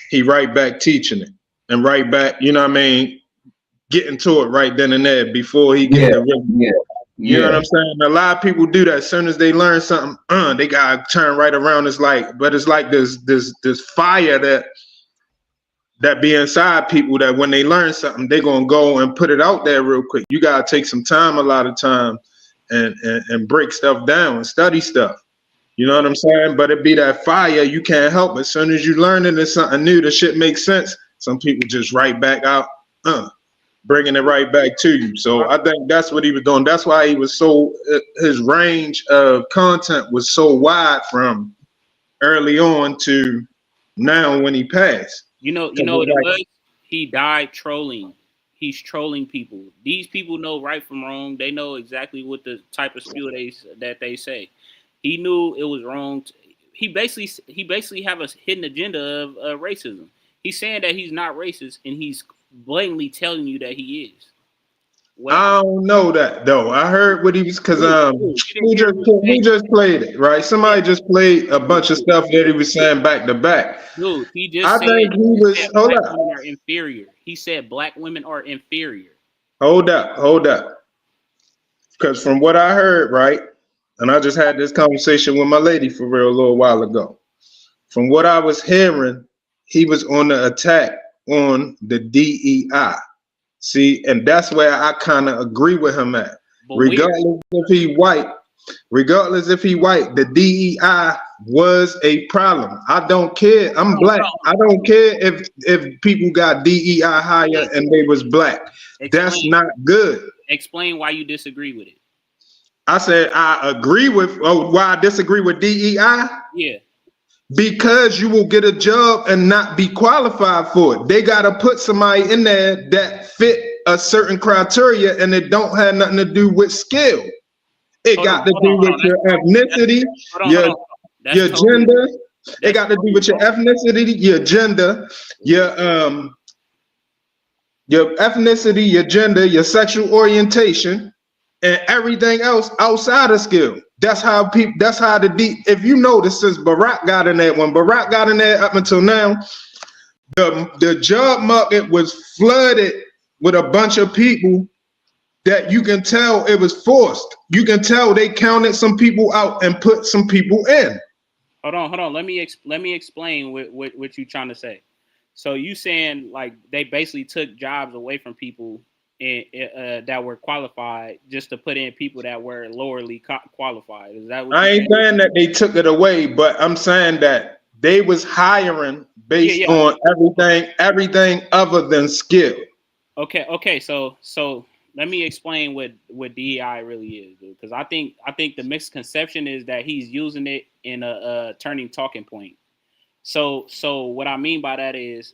he right back teaching it and right back. You know what I mean? Getting to it right then and there before he get Yeah, the rhythm. yeah, You know what yeah. I'm saying? A lot of people do that. As soon as they learn something, they gotta turn right around. It's like this fire that be inside people that when they learn something, they gonna go and put it out there real quick. You gotta take some time, a lot of time, and break stuff down and study stuff. You know what I'm saying? But it be that fire, you can't help it. As soon as you learn it, it's something new, the shit makes sense. Some people just right back out, bringing it right back to you. So I think that's what he was doing. That's why he was so, his range of content was so wide from early on to now when he passed. You know what it was? He died trolling. He's trolling people. These people know right from wrong. They know exactly what the type of spew that they say. He knew it was wrong. He basically have a hidden agenda of racism. He's saying that he's not racist, and he's blatantly telling you that he is. I don't know that though. I heard what he was because who just played it, right? Somebody just played a bunch of stuff that he was saying back to back. Dude, he just I said, think he was black women are inferior. He said black women are inferior. Hold up. Because from what I heard, right, and I just had this conversation with my lady for real a little while ago. From what I was hearing, he was on the attack on the DEI. See, and that's where I kind of agree with him at. Regardless if he white, the DEI was a problem. I don't care. I'm black. I don't care if people got DEI higher and they was black. That's not good. Explain why you disagree with it. I said I agree with why I disagree with DEI. Yeah. Because you will get a job and not be qualified for it. They gotta put somebody in there that fit a certain criteria, and it don't have nothing to do with skill. It got to do with your ethnicity, your gender. It got to do with your ethnicity, your gender, your ethnicity, your gender, your sexual orientation, and everything else outside of skill. That's how people. That's how if you notice, since Barack got in there, when Barack got in there up until now, the job market was flooded with a bunch of people that you can tell it was forced. You can tell they counted some people out and put some people in. Hold on. Let me explain what you're trying to say. So you saying like they basically took jobs away from people that were qualified just to put in people that were lowerly qualified. Is that what I ain't saying that they took it away, but I'm saying that they was hiring based on everything other than skill. Okay. So let me explain what DEI really is, because I think the misconception is that he's using it in a turning talking point. So what I mean by that is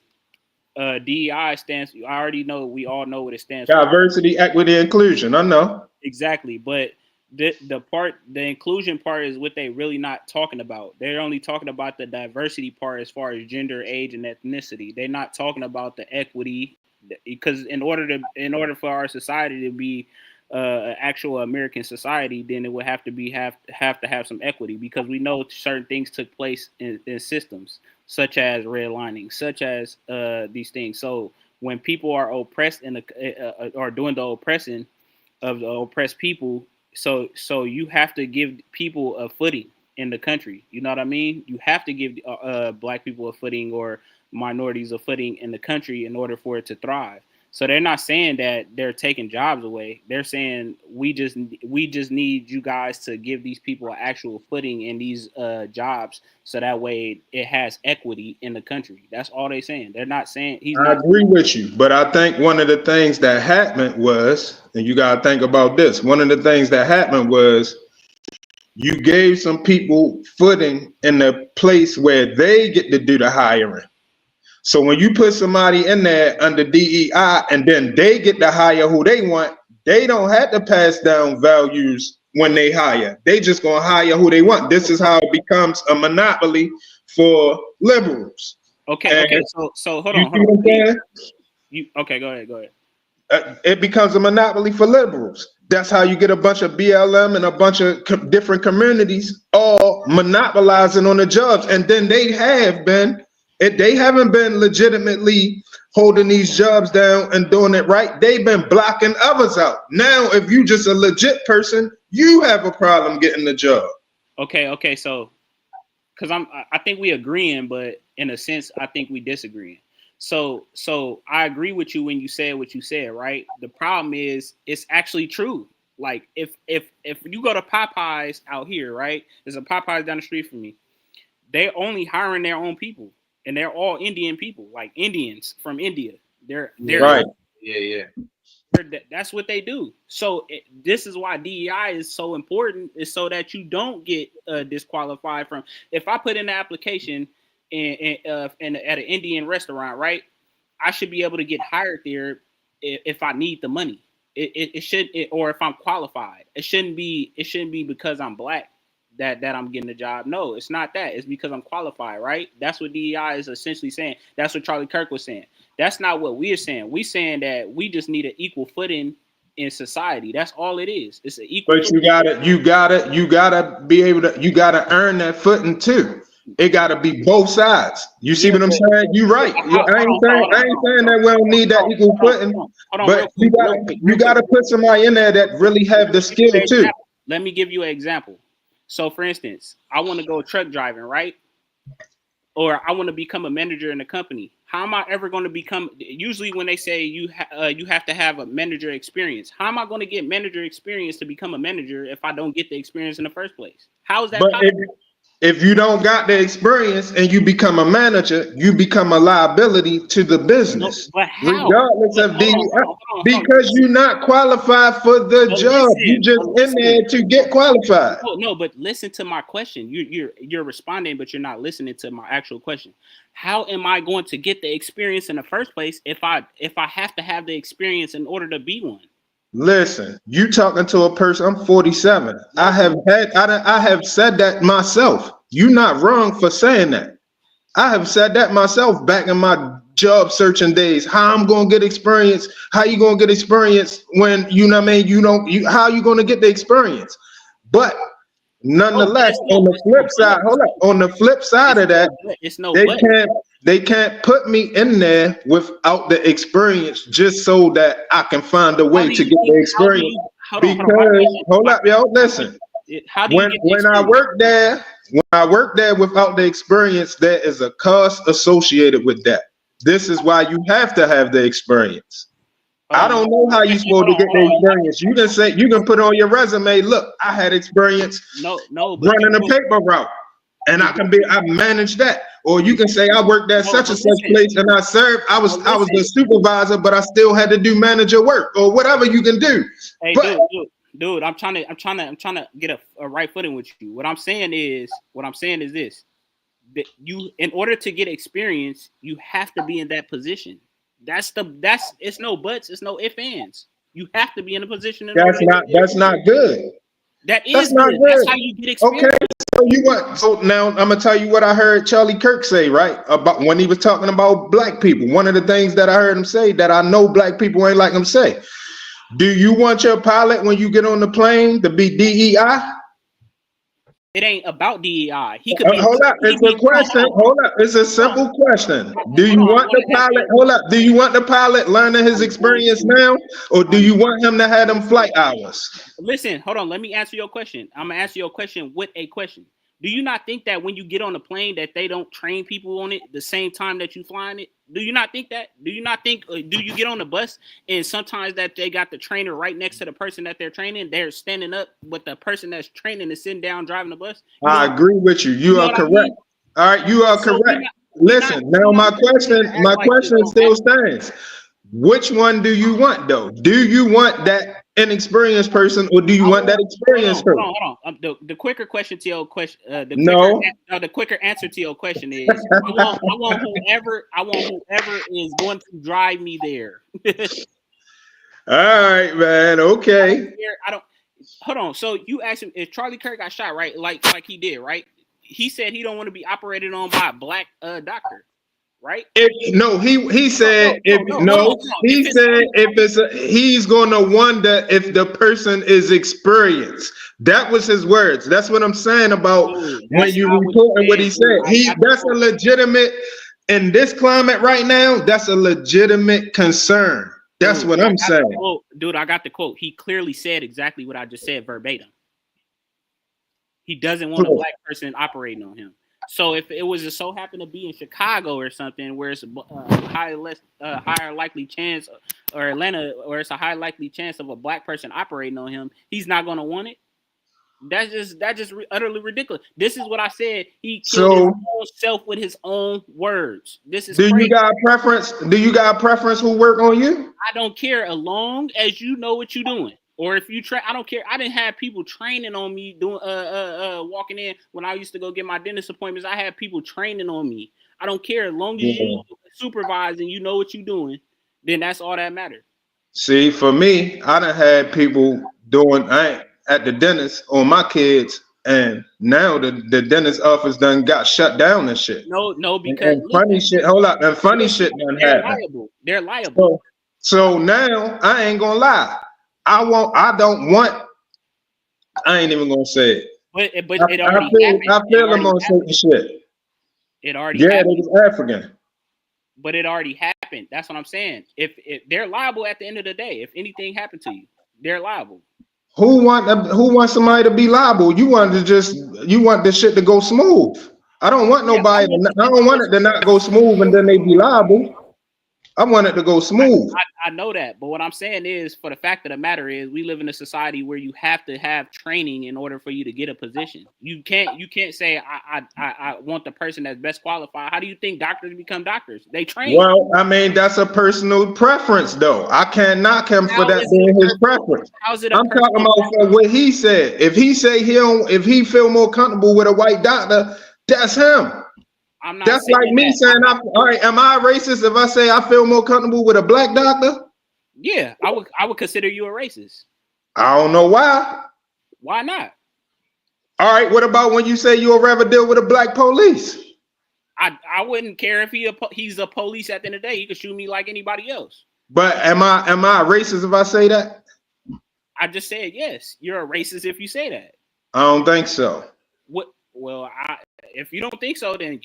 DEI stands. I already know. We all know what it stands for. Diversity, equity, inclusion. I know exactly, but the inclusion part is what they really not talking about. They're only talking about the diversity part as far as gender, age, and ethnicity. They're not talking about the equity, because in order for our society to be an actual American society, then it would have to have some equity, because we know certain things took place in systems such as redlining, such as these things. So when people are oppressed or doing the oppressing of the oppressed people, so you have to give people a footing in the country. You know what I mean? You have to give black people a footing or minorities a footing in the country in order for it to thrive. So they're not saying that they're taking jobs away. They're saying we just need you guys to give these people an actual footing in these jobs, so that way it has equity in the country. That's all they're saying. They're not saying I agree with you, but I think one of the things that happened was, and you gotta think about this. One of the things that happened was you gave some people footing in the place where they get to do the hiring. So when you put somebody in there under DEI and then they get to hire who they want, they don't have to pass down values when they hire. They just gonna hire who they want. This is how it becomes a monopoly for liberals. Okay. And So hold you on. see what I'm saying? Okay, go ahead. It becomes a monopoly for liberals. That's how you get a bunch of BLM and a bunch of different communities all monopolizing on the jobs. And then they haven't been legitimately holding these jobs down and doing it right. They've been blocking others out. Now, if you just a legit person, you have a problem getting the job. Okay. So, because I think we agreeing, but in a sense, I think we disagreeing. So I agree with you when you said what you said, right? The problem is it's actually true. Like if you go to Popeyes out here, right? There's a Popeyes down the street from me. They're only hiring their own people, and they're all Indian people, like Indians from India. They're right. Yeah. That's what they do. So this is why DEI is so important, is so that you don't get disqualified from. If I put in an application at an Indian restaurant, right, I should be able to get hired there if I need the money. Or if I'm qualified. It shouldn't be because I'm black that I'm getting the job. No, it's not that. It's because I'm qualified, right? That's what DEI is essentially saying. That's what Charlie Kirk was saying. That's not what we're saying. We're saying that we just need an equal footing in society. That's all it is. It's an equal. But you gotta be able to. You gotta earn that footing too. It gotta be both sides. You see what I'm saying? You're right. I ain't saying that we don't need that equal footing. But you gotta put somebody in there that really have the skill too. Let me give you an example. So, for instance, I want to go truck driving, right? Or I want to become a manager in a company. How am I ever going to become? Usually, when they say you have to have a manager experience, how am I going to get manager experience to become a manager if I don't get the experience in the first place? How is that possible? If you don't got the experience and you become a manager, you become a liability to the business. No, but how? Regardless of because you're not qualified for the job. You just in there to get qualified. No, but listen to my question. You're responding, but you're not listening to my actual question. How am I going to get the experience in the first place if I have to have the experience in order to be one? Listen, you talking to a person. I'm 47. I have said that myself. You're not wrong for saying that. I have said that myself back in my job searching days. How I'm gonna get experience? How you gonna get experience when you know what I mean? How you gonna get the experience? But nonetheless, on the flip side, on the flip side of that, they can't put me in there without the experience just so that I can find a way to get the experience. Hold up, yo, listen. When I work there without the experience, there is a cost associated with that. This is why you have to have the experience. I don't know how you're supposed to get the experience. You can put on your resume, look, I had experience running a paper route, and I managed that. Or you can say I worked at such and such place and I served. I was the supervisor, but I still had to do manager work or whatever you can do. Hey, dude, I'm trying to get a right footing with you. What I'm saying is this: that you, in order to get experience, you have to be in that position. It's no buts, it's no ifs, ands. You have to be in a position. That's not good. That is good. That's how you get experience. Okay. So now I'm gonna tell you what I heard Charlie Kirk say, right? About when he was talking about black people. One of the things that I heard him say that I know black people ain't like him say. Do you want your pilot when you get on the plane to be DEI? It ain't about DEI. He could be. Hold up, it's a question. Hold up, it's a simple question. Do you want the pilot? Hold up, do you want the pilot learning his experience now, or do you want him to have them flight hours? Listen, hold on. Let me answer your question. I'm gonna answer your question with a question. Do you not think that when you get on the plane that they don't train people on it the same time that you flying it? Do you not think that? Do you not think? Do you get on the bus and sometimes that they got the trainer right next to the person that they're training? They're standing up, but the person that's training is sitting down driving the bus. I agree with you. You are correct. All right, you are correct. Listen, now my question still stands. Which one do you want though? Do you want that inexperienced person, or do you want that experienced person? Hold on. The quicker question to your question, the quicker answer to your question is, I want whoever is going to drive me there. All right, man. Okay. I don't. Hold on. So you asked him if Charlie Kirk got shot, right? Like he did, right? He said he don't want to be operated on by a black doctor. Right? He said he's gonna wonder if the person is experienced. That was his words. That's what I'm saying about when you reporting what he said. That's a legitimate in this climate right now. That's a legitimate concern. That's what I'm saying. Dude, I got the quote. He clearly said exactly what I just said verbatim. He doesn't want a black person operating on him. So if it was just so happen to be in Chicago or something where it's a higher likely chance, or Atlanta, where it's a high likely chance of a black person operating on him, he's not going to want it. That's just utterly ridiculous. This is what I said. He killed his own self with his own words. This is crazy. You got a preference? Do you got a preference who work on you? I don't care as long as you know what you're doing. Or if you I don't care. I didn't have people training on me doing walking in when I used to go get my dentist appointments. I had people training on me. I don't care as long as you supervise and you know what you're doing, then that's all that matters. See, for me, I done had people doing at the dentist on my kids, and now the dentist office done got shut down and shit. No, because and funny shit. Hold up, and funny shit done happened. They're liable. So now I ain't gonna lie. I ain't even gonna say it. But it already happened. I feel them on certain shit. It already happened. They was African. But it already happened. That's what I'm saying. If they're liable at the end of the day, if anything happened to you, they're liable. Who wants somebody to be liable? You want this shit to go smooth. I don't want nobody. I don't want it to not go smooth and then they be liable. I want it to go smooth. I know that, but what I'm saying is, for the fact of the matter is, we live in a society where you have to have training in order for you to get a position. You can't say I want the person that's best qualified. How do you think doctors become doctors? They train. Well, I mean, that's a personal preference, though. I can't knock him for that being his preference. I'm talking about for what he said. If he say if he feel more comfortable with a white doctor, that's him. That's like me saying, all right, am I a racist if I say I feel more comfortable with a black doctor? Yeah, I would consider you a racist. I don't know why. Why not? All right, what about when you say you'll rather deal with a black police? I wouldn't care if he's a police at the end of the day. He could shoot me like anybody else. But am I a racist if I say that? I just said yes. You're a racist if you say that. I don't think so. What? Well, if you don't think so, then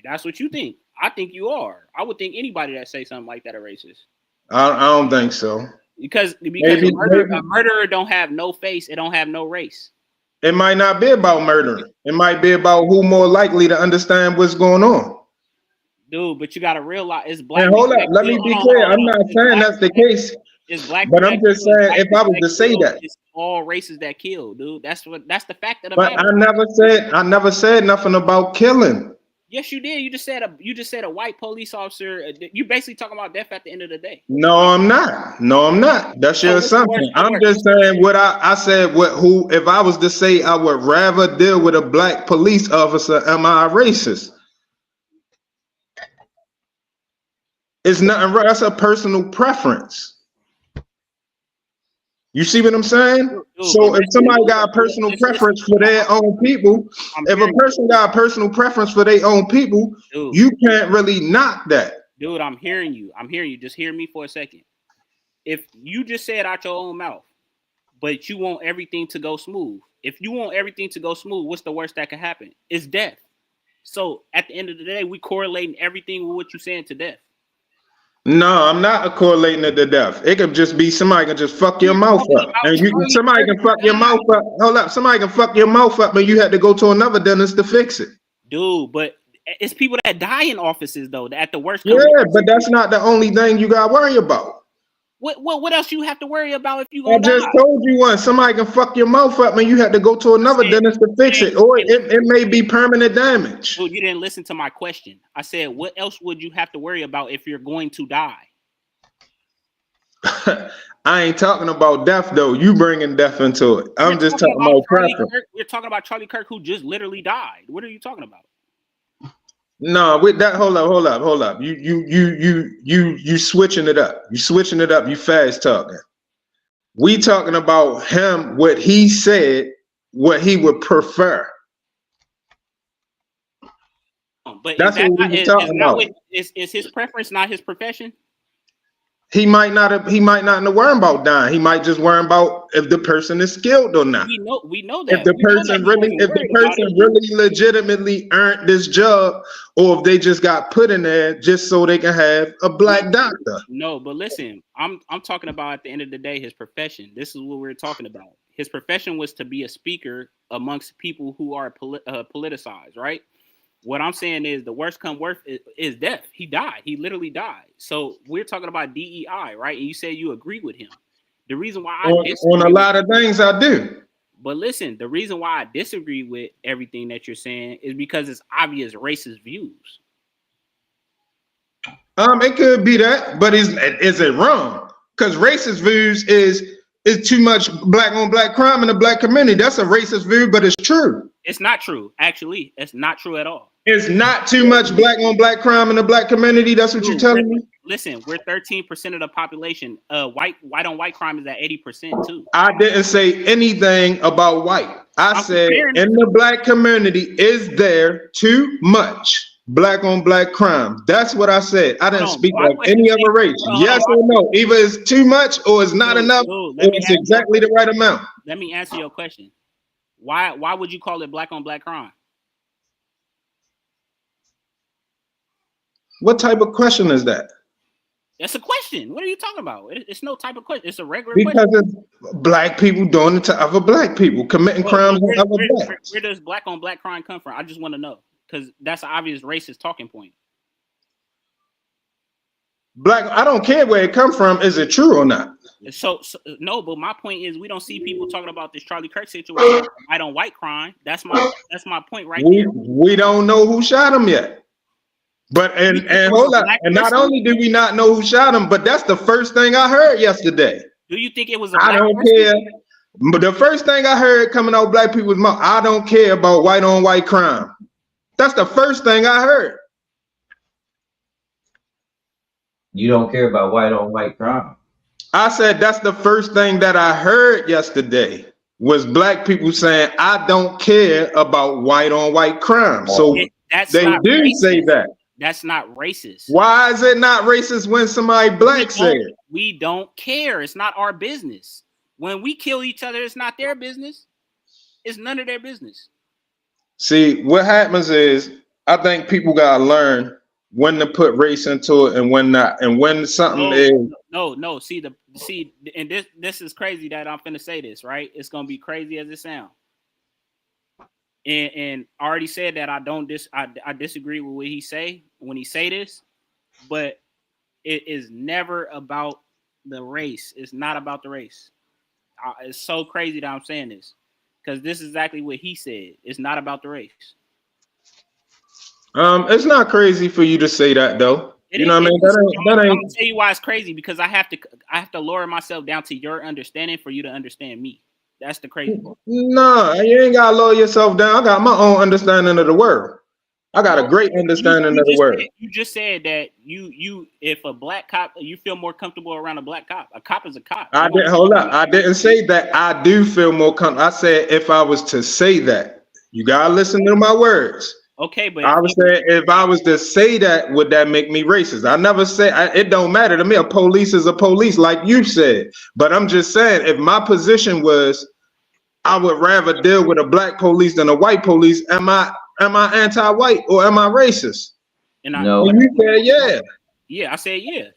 that's what you think. I think you are. I would think anybody that say something like that a racist. I don't think so. Because a murderer don't have no face. It don't have no race. It might not be about murdering. It might be about who more likely to understand what's going on. Dude, but you got to realize it's black. And hold up, let me be clear. I'm not saying that's the case. It's black, but I'm just saying, if I was to say that, it's all races that kill, dude. That's the fact of the matter. But I never said nothing about killing. Yes, you did. You just said a white police officer. You basically talking about death at the end of the day. No, I'm not. That's your assumption. I'm just saying what I said. If I was to say I would rather deal with a black police officer, am I a racist? It's nothing. That's a personal preference. You see what I'm saying? Dude, so if somebody got a personal preference for their own people, if a person got a personal preference for their own people, you can't really knock that. Dude, I'm hearing you. Just hear me for a second. If you just say it out your own mouth, but you want everything to go smooth. If you want everything to go smooth, what's the worst that could happen? It's death. So at the end of the day, we correlating everything with what you're saying to death. No, I'm not correlating it to death. It could just be somebody can just fuck your mouth up, and somebody can fuck your mouth up. Hold up, somebody can fuck your mouth up, and you had to go to another dentist to fix it. Dude, but It's people that die in offices though. At the worst. Yeah, but that's not the only thing you got to worry about. What else you have to worry about if you I gonna just die? told you one. Somebody can fuck your mouth up, and you have to go to another dentist to fix it, or it may be permanent damage. Well, you didn't listen to my question. I said, what else would you have to worry about if you're going to die? I ain't talking about death though. You bringing death into it. I'm just talking about preference. We're talking about Charlie Kirk, who just literally died. What are you talking about? No, with that, hold up. You switching it up. You switching it up. You fast talking. We talking about him, what he said, what he would prefer. But that's what we're talking about. Is his preference not his profession? He might not worry about dying. He might just worry about if the person is skilled or not. We know that. If the person really legitimately earned this job, or if they just got put in there just so they can have a black doctor. No, but listen, I'm talking about at the end of the day his profession. This is what we're talking about. His profession was to be a speaker amongst people who are politicized, right? What I'm saying is the worst come worst is death. He died. He literally died. So we're talking about DEI, right? And you say you agree with him. The reason why on a lot of things I do. But listen, the reason why I disagree with everything that you're saying is because it's obvious racist views. It could be that, but is it wrong? Because racist views is too much black on black crime in the black community. That's a racist view, but it's true. It's not true. Actually, it's not true at all. It's not too much black on black crime in the black community. That's what you're telling me? Listen, we're 13% of the population. White on white crime is at 80% too. I didn't say anything about white. I'm said in the black community, is there too much black on black crime? That's what I said. I didn't speak of any other race. Yes or no? Either it's too much or it's not enough, or it's exactly the right amount. Let me answer your question. Why would you call it black on black crime? What type of question is that? That's a question. What are you talking about? It's no type of question. It's a regular because question. It's black people doing it to other black people, committing crimes on other blacks. Where does black on black crime come from? I just want to know, because that's an obvious racist talking point. Black, I don't care where it come from. Is it true or not? So no, but my point is we don't see people talking about this Charlie Kirk situation, white on white crime. That's my point right there. We don't know who shot him yet. But and hold on, and not only do we not know who shot him, but that's the first thing I heard yesterday. Do you think it was a black I don't person? care. But the first thing I heard coming out black people's mouth, I don't care about white on white crime. That's the first thing I heard. You don't care about white on white crime. I said that's the first thing that I heard yesterday was black people saying I don't care about white on white crime. So they do say that. That's not racist. Why is it not racist when somebody black said it? We don't care. It's not our business. When we kill each other, it's not their business. It's none of their business. See, what happens is I think people gotta learn when to put race into it and when not, and when something is no. See, and this is crazy that I'm finna say this, right? It's gonna be crazy as it sounds. And I already said that I disagree with what he say when he say this, but it is never about the race. It's not about the race. It's so crazy that I'm saying this because this is exactly what he said. It's not about the race. It's not crazy for you to say that though. You know what I mean? I'm gonna tell you why it's crazy because I have to lower myself down to your understanding for you to understand me. That's the crazy part. No, you ain't gotta lower yourself down. I got my own understanding of the word. I got a great understanding of the word. You just said that you if a black cop, you feel more comfortable around a black cop. A cop is a cop. I didn't hold up. I didn't say that. I do feel more comfortable. I said if I was to say that, you gotta listen to my words. Okay, but I was saying if I was to say that, would that make me racist? I never said it don't matter to me. A police is a police, like you said. But I'm just saying, if my position was I would rather deal with a black police than a white police, am I anti-white or am I racist? No. And you said yeah. Yeah, I said yeah.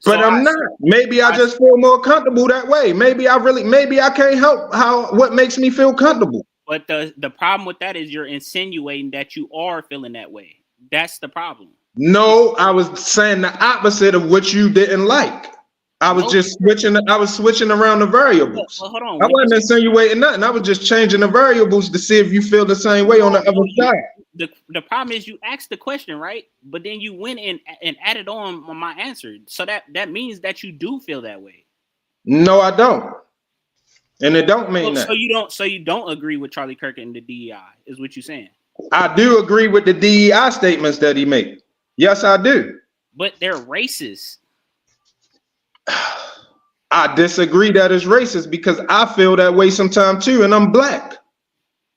But I'm not. Maybe I just feel more comfortable that way. Maybe I can't help what makes me feel comfortable. But the problem with that is you're insinuating that you are feeling that way. That's the problem. No, I was saying the opposite of what you didn't like. I was just switching. I was switching around the variables. Well, hold on. I wasn't insinuating nothing. I was just changing the variables to see if you feel the same way on the other side. The problem is you asked the question, right? But then you went in and added on my answer. So that means that you do feel that way. No, I don't. And it don't mean that. So you don't agree with Charlie Kirk and the DEI, is what you're saying. I do agree with the DEI statements that he made. Yes, I do. But they're racist. I disagree that it's racist because I feel that way sometimes too, and I'm black.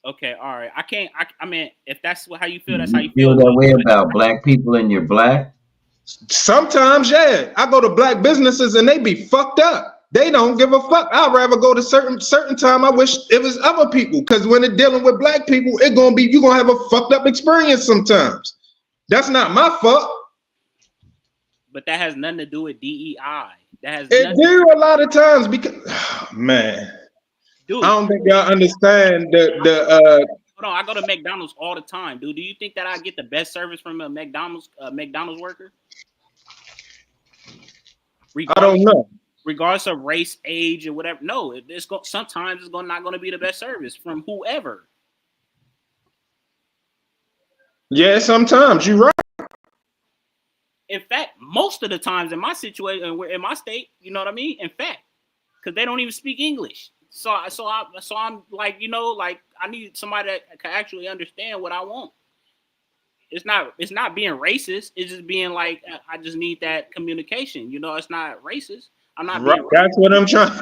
Okay, all right. I mean, if that's how you feel, that's how you feel that way about black people and you're black? Sometimes, yeah. I go to black businesses and they be fucked up. They don't give a fuck. I'd rather go to certain time. I wish it was other people, because when they're dealing with black people, you're gonna have a fucked up experience sometimes. That's not my fault. But that has nothing to do with DEI. It do a lot of times because, man, dude, I don't think y'all understand the. Hold on, I go to McDonald's all the time, dude. Do you think that I get the best service from a McDonald's worker? I don't know. Regardless of race, age, or whatever. No, sometimes it's not going to be the best service from whoever. Yeah, sometimes you're right. In fact, most of the times in my situation, in my state, you know what I mean? In fact, because they don't even speak English. So I'm like, like I need somebody that can actually understand what I want. It's not being racist. It's just being like, I just need that communication. It's not racist. I'm not. Right, that's what I'm trying.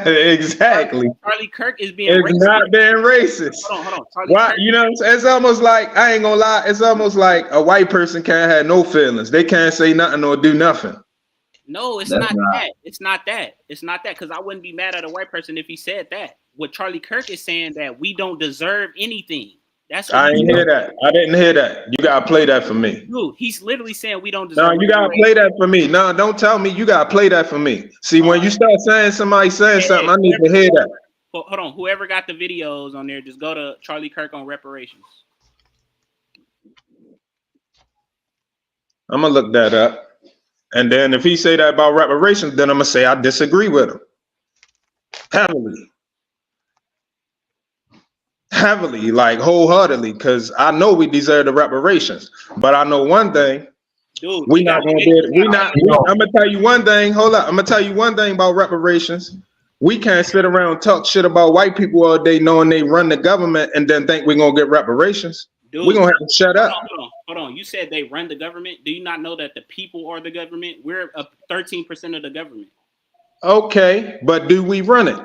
Exactly. Charlie Kirk is being. It's racist. not being racist. Hold on. Why? It's almost like, I ain't gonna lie. It's almost like a white person can't have no feelings. They can't say nothing or do nothing. No, it's not that. It's not that. It's not that, because I wouldn't be mad at a white person if he said that. What Charlie Kirk is saying, that we don't deserve anything. That's what I ain't hear that. I didn't hear that. You gotta play that for me. Dude, he's literally saying we don't deserve. No, you gotta play that for me. No, don't tell me. You gotta play that for me. See, when you start saying somebody saying something, I need to hear that. Hold on. Whoever got the videos on there, just go to Charlie Kirk on reparations. I'm gonna look that up. And then if he say that about reparations, then I'm gonna say I disagree with him. Heavily, like wholeheartedly, because I know we deserve the reparations. But I know one thing. Dude, we not gonna do it. I'm gonna tell you one thing. Hold up. I'm gonna tell you one thing about reparations. We can't sit around and talk shit about white people all day knowing they run the government and then think we're gonna get reparations. We're gonna have to shut up. Hold on. You said they run the government. Do you not know that the people are the government? We're 13% of the government. Okay, but do we run it?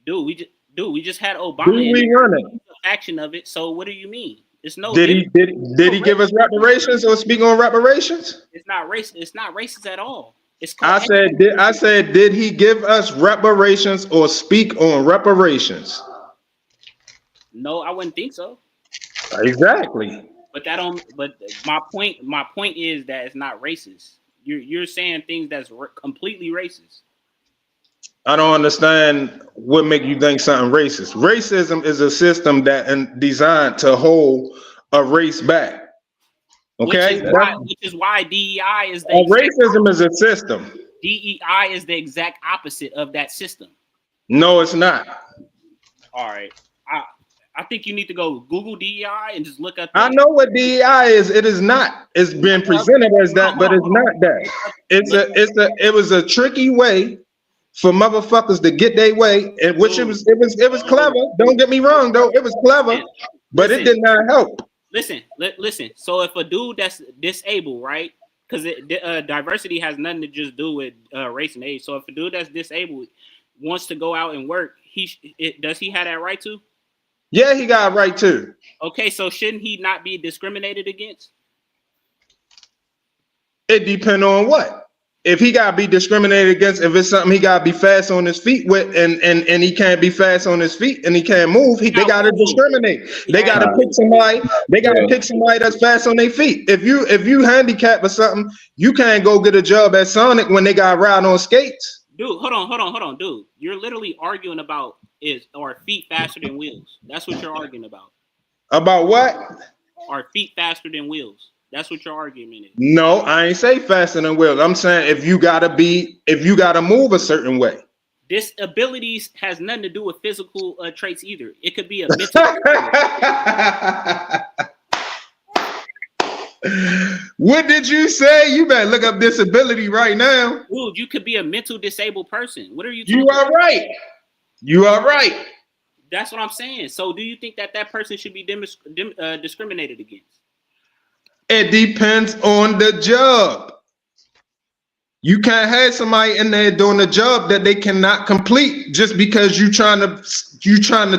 Dude, we just had Obama. Do we run it? Action of it. So what do you mean? It's no. Did he give us reparations or speak on reparations? It's not racist. It's not racist at all. I said, did he give us reparations or speak on reparations? No, I wouldn't think so. Exactly. But my point is that it's not racist. You're saying things that's completely racist. I don't understand what make you think something racist. Racism is a system that designed to hold a race back. Okay, which is why DEI is racism is a system. DEI is the exact opposite of that system. No, it's not. All right, I think you need to go Google DEI and just look at. I know what DEI is. It is not. It's been presented as that, but it's not that. It was a tricky way for motherfuckers to get their way, and which it was clever. Don't get me wrong, though, it was clever, but it did not help. Listen. So if a dude that's disabled, right? Because diversity has nothing to just do with race and age. So if a dude that's disabled wants to go out and work, does he have that right to? Yeah, he got a right to. Okay, so shouldn't he not be discriminated against? It depends on what. If he gotta be discriminated against, if it's something he gotta be fast on his feet with, and he can't be fast on his feet and he can't move, they gotta discriminate. They gotta pick somebody. They gotta pick somebody that's fast on their feet. If you handicapped or something, you can't go get a job at Sonic when they got ride on skates. Dude, hold on, dude. You're literally arguing about are feet faster than wheels? That's what you're arguing about. About what? Are feet faster than wheels? That's what your argument is. No, I ain't say faster than wheels. I'm saying if you gotta move a certain way. Disabilities has nothing to do with physical traits either. It could be a mental. What did you say? You better look up disability right now. Dude, you could be a mental disabled person. What are you talking You are about? right. You are right. That's what I'm saying. So do you think that that person should be discriminated against? It depends on the job. You can't have somebody in there doing a job that they cannot complete just because you trying to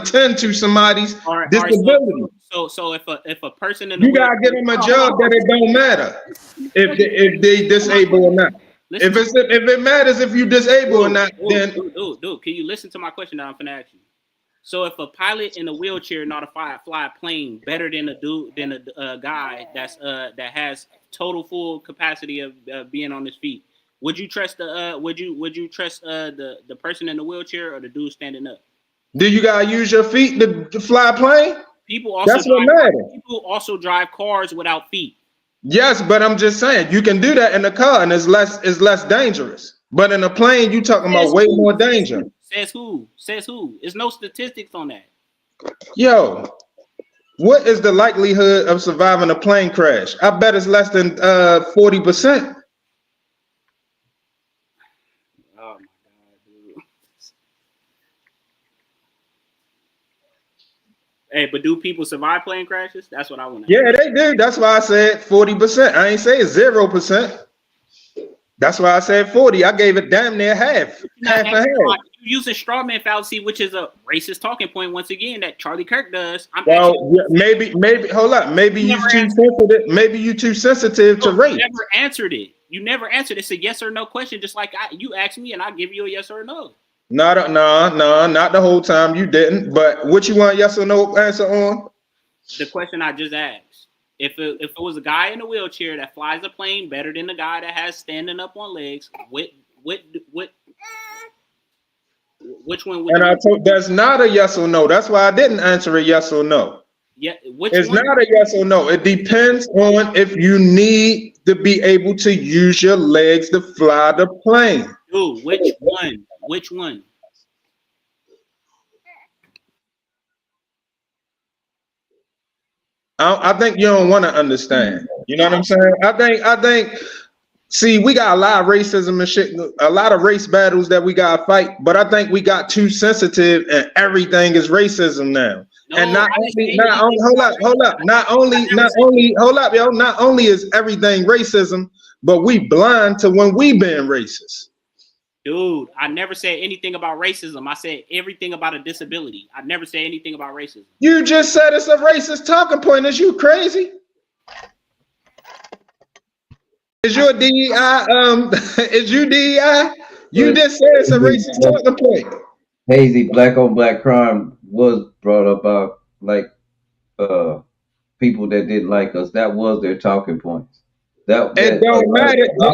tend to somebody's disability. So if a person in the You gotta give them a job that it don't matter if they disabled or not. If it matters if you disabled or not, then dude, can you listen to my question that I'm finna ask you? So if a pilot in a wheelchair know to fly a plane better than a guy that has total full capacity of being on his feet, would you trust the person in the wheelchair or the dude standing up? do you gotta use your feet to fly a plane? People also drive cars without feet. Yes, but I'm just saying you can do that in a car and it's less dangerous. But in a plane, you talking about way more danger. Says who? There's no statistics on that. Yo, what is the likelihood of surviving a plane crash? I bet it's less than 40%. Oh my god, dude. Hey, but do people survive plane crashes? That's what I want to know. Yeah, they do. That's why I said 40%. I ain't say it's 0%. That's why I said 40. I gave it damn near half. Half and half. You're using straw man fallacy, which is a racist talking point once again that Charlie Kirk does. Well, maybe hold up. Maybe you too sensitive. Maybe you too sensitive to race. You never answered it. You never answered it. It's a yes or no question, just like you asked me, and I give you a yes or a no. No, not the whole time. You didn't. But what you want yes or no answer on? The question I just asked. If it was a guy in a wheelchair that flies a plane better than the guy that has standing up on legs, which one would? And I told that's not a yes or no. That's why I didn't answer a yes or no. Yeah, it's not a yes or no. It depends on if you need to be able to use your legs to fly the plane. Dude, which one? Which one? I think you don't want to understand. You know what I'm saying? I think. See, we got a lot of racism and shit, a lot of race battles that we gotta fight. But I think we got too sensitive, and everything is racism now. No, and not only is everything racism, but we blind to when we being racist. Dude, I never said anything about racism. I said everything about a disability. I never said anything about racism. You just said it's a racist talking point. Is you crazy? Is your DEI? Is you DEI? You just said it's a racist talking point. Hazy, black on black crime was brought up by people that didn't like us. That was their talking points. It don't matter. A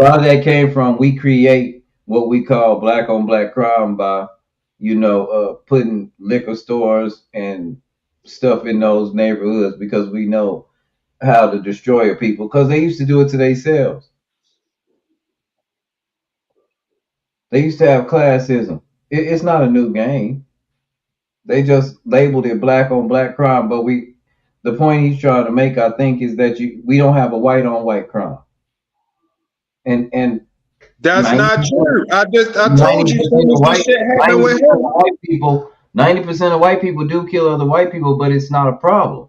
lot of that came from we create what we call black on black crime by, putting liquor stores and stuff in those neighborhoods because we know how to destroy people because they used to do it to themselves. They used to have classism. It's not a new game. They just labeled it black on black crime, but the point he's trying to make, I think, is that we don't have a white on white crime. And that's not true. I told you shit happened with him. 90% of white people do kill other white people, but it's not a problem.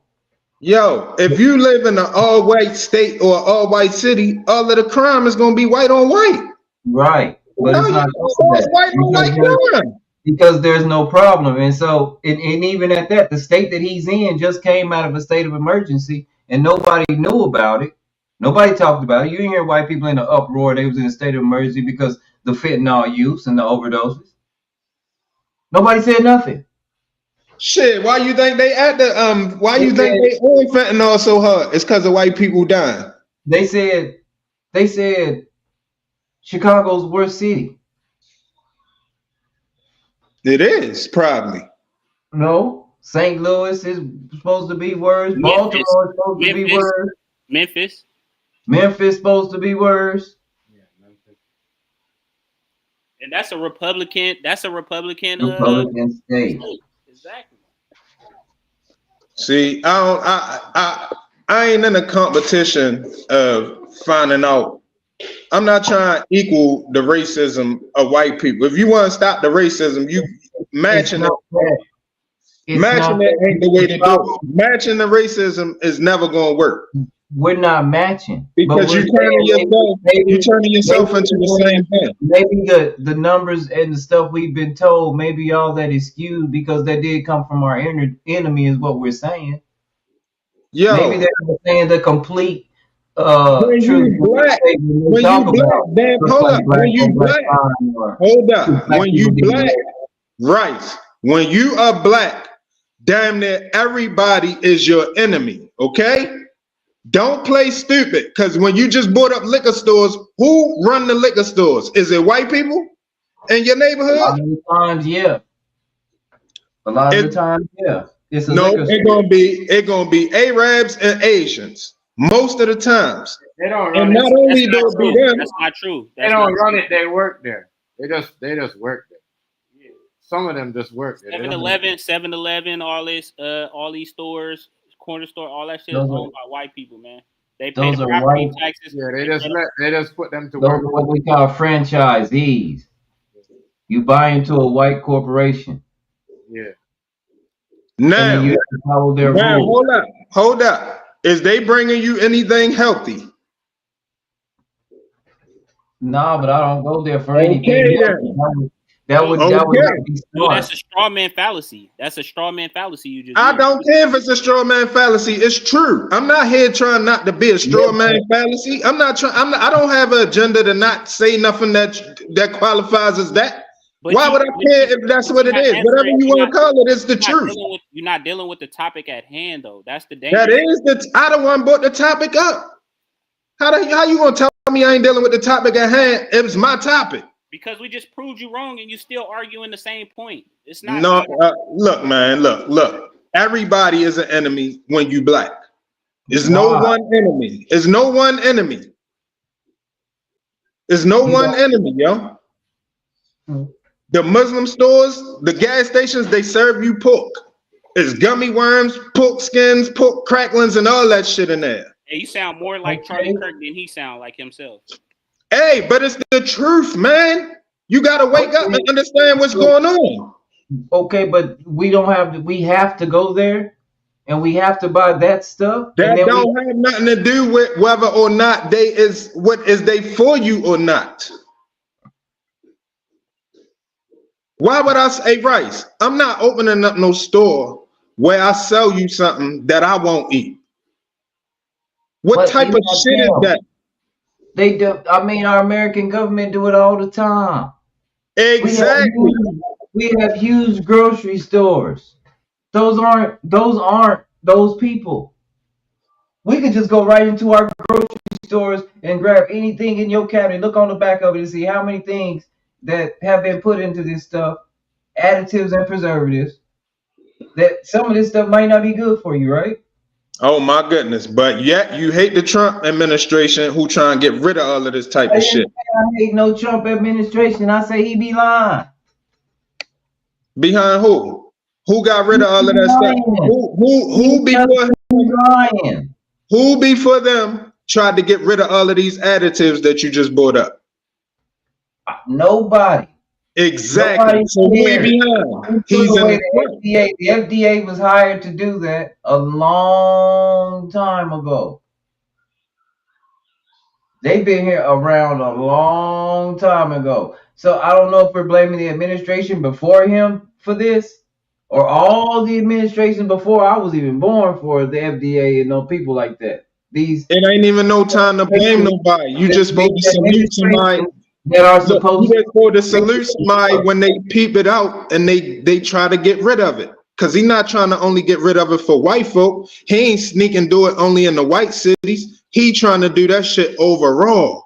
Yo, if you live in an all-white state or all-white city, all of the crime is gonna be white on white. Right. But it's not white on white crime. Because there's no problem. And so and even at that, the state that he's in just came out of a state of emergency and nobody knew about it. Nobody talked about it. You didn't hear white people in the uproar. They was in a state of emergency because the fentanyl use and the overdoses. Nobody said nothing. Shit, why you think they at the why you think they own fentanyl so hard? It's because of white people dying. They said Chicago's worst city. It is probably. No, St. Louis is supposed to be worse. Baltimore is supposed to be worse. Memphis supposed to be worse. And that's a Republican. Republican state. Exactly. See, I ain't in a competition of finding out. I'm not trying to equal the racism of white people. If you want to stop the racism, you matching it. Matching it ain't the way to do it. Matching the racism is never going to work. We're not matching because you're turning yourself into the same thing. Maybe the numbers and the stuff we've been told, maybe all that is skewed because that did come from our enemy, is what we're saying. Yo, maybe they're saying the complete when truth. You black, when you black, damn, hold up. When you black, hold up. When you black, right? When you are black, damn near everybody is your enemy. Okay. Don't play stupid, because when you just bought up liquor stores, who run the liquor stores? Is it white people in your neighborhood? A lot of the times, yeah. A lot of the times, yeah. It's a no, liquor it's gonna be Arabs and Asians most of the times. They don't run and it. not only do it be them, That's not true. They don't run it. They work there. They just work there. Some of them just work there. 7-Eleven, all these stores, corner store, all that shit is owned by white people, man. They pay Those the are property white. taxes. Yeah, they just put them to Those work. are what we call franchisees. You buy into a white corporation. Yeah. now, You have to follow their now rules. hold up. Is they bringing you anything healthy? No, but I don't go there for Okay, anything. then. That would Okay. not be No, smart. that's a straw man fallacy. That's a straw man fallacy you just I used. don't care if it's a straw man fallacy. It's true. I'm not here trying not to be a straw man fallacy. I'm not trying. I don't have an agenda to not say nothing that qualifies as that. Why would I care if that's what it is? Whatever you want to call it, it's the truth. You're not dealing with the topic at hand, though. That's the danger. That is I don't want to brought the topic up. How you gonna tell me I ain't dealing with the topic at hand? It was my topic. Because we just proved you wrong, and you still arguing the same point. It's not. No, look, man, look. Everybody is an enemy when you black. There's no one enemy. There's no one enemy. There's no one enemy, yo. The Muslim stores, the gas stations, they serve you pork. It's gummy worms, pork skins, pork cracklings, and all that shit in there. Hey, you sound more like Charlie Kirk than he sound like himself. Hey, but it's the truth, man. You gotta wake up and understand what's going on. Okay, but we don't have to. We have to go there, and we have to buy that stuff. That don't have nothing to do with whether or not they for you or not. Why would I say Rice? I'm not opening up no store where I sell you something that I won't eat. What type of shit is that? They do. I mean, our American government do it all the time. Exactly. We have huge grocery stores. Those aren't those people. We could just go right into our grocery stores and grab anything in your cabinet. Look on the back of it and see how many things that have been put into this stuff, additives and preservatives. That some of this stuff might not be good for you, right? Oh my goodness! But yet you hate the Trump administration who try and get rid of all of this type of shit. I hate no Trump administration. I say he be lying. Behind who? Who got rid of all of that stuff? Who before him? Who before them tried to get rid of all of these additives that you just brought up? Nobody. Exactly. So who he behind? He's in the FDA. The FDA was hired to do that a long time ago. They've been here around a long time ago. So I don't know if we're blaming the administration before him for this, or all the administration before I was even born for the FDA and no people like that. It ain't even no time to blame nobody. You just supposed to salute somebody. That are supposed to salute somebody when they peep it out and they try to get rid of it. Because he's not trying to only get rid of it for white folk. He ain't sneaking do it only in the white cities. He trying to do that shit overall.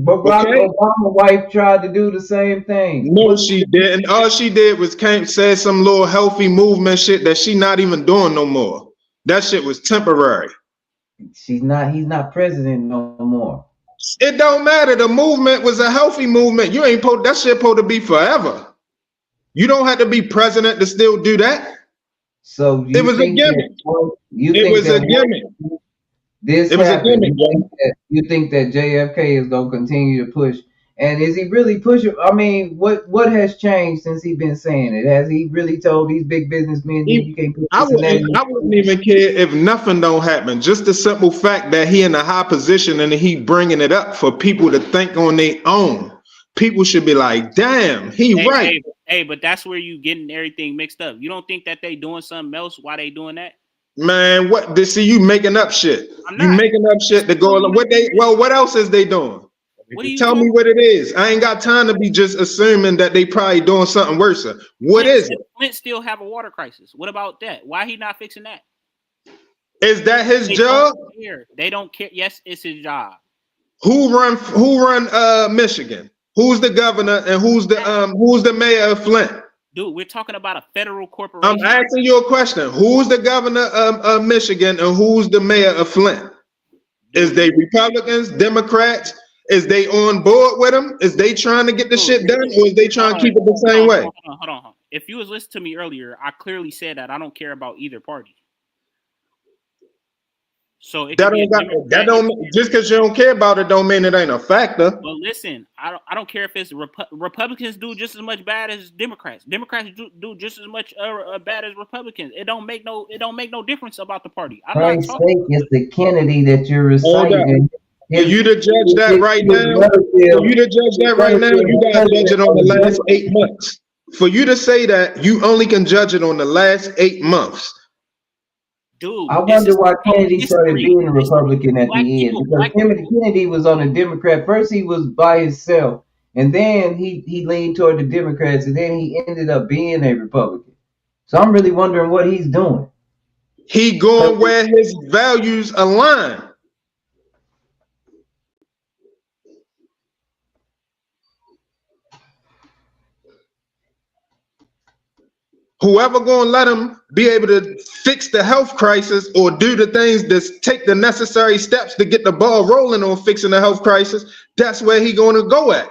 Barack Okay? Obama wife tried to do the same thing. No, she didn't. All she did was said some little healthy movement shit that she not even doing no more. That shit was temporary. He's not president no more. It don't matter. The movement was a healthy movement. You ain't that shit supposed to be forever. You don't have to be president to still do that. So it was a gimmick. It was a gimmick. This it was happened. a gimmick. You think that JFK is gonna continue to push? And is he really pushing? I mean, what has changed since he been saying it? Has he really told these big businessmen you can't put I this and that? wouldn't even care if nothing don't happen. Just the simple fact that he in a high position and he bringing it up for people to think on their own. People should be like, damn, he right. Hey, but that's where you getting everything mixed up. You don't think that they doing something else while they doing that? Man, what? See, you making up shit. You making up shit to go along. What else is they doing? Tell me what it is. I ain't got time to be just assuming that they probably doing something worse. What is it? Flint still have a water crisis. What about that? Why he not fixing that? Is that his job? They don't care. Yes, it's his job. Who run Michigan? Who's the governor and who's the mayor of Flint? Dude, we're talking about a federal corporation. I'm asking you a question. Who's the governor of Michigan and who's the mayor of Flint? Is they Republicans, Democrats? Is they on board with them? Is they trying to get the shit done, or is they trying to keep it the same way? Hold on. If you was listening to me earlier, I clearly said that I don't care about either party. So it just because you don't care about it don't mean it ain't a factor. Well, listen, I don't care if it's Republicans do just as much bad as Democrats. Democrats do just as much bad as Republicans. It don't make no difference about the party. Christ's sake, it's the Kennedy that you're reciting. For you to judge that right now, you gotta judge it on the last 8 months. For you to say that, you only can judge it on the last 8 months. Dude, I wonder why Kennedy started being a Republican at the end. Because Kennedy was on a Democrat. First he was by himself, and then he leaned toward the Democrats, and then he ended up being a Republican. So I'm really wondering what he's doing. He going where his values align. Whoever gonna let him be able to fix the health crisis or do the things that take the necessary steps to get the ball rolling on fixing the health crisis, that's where he gonna go at.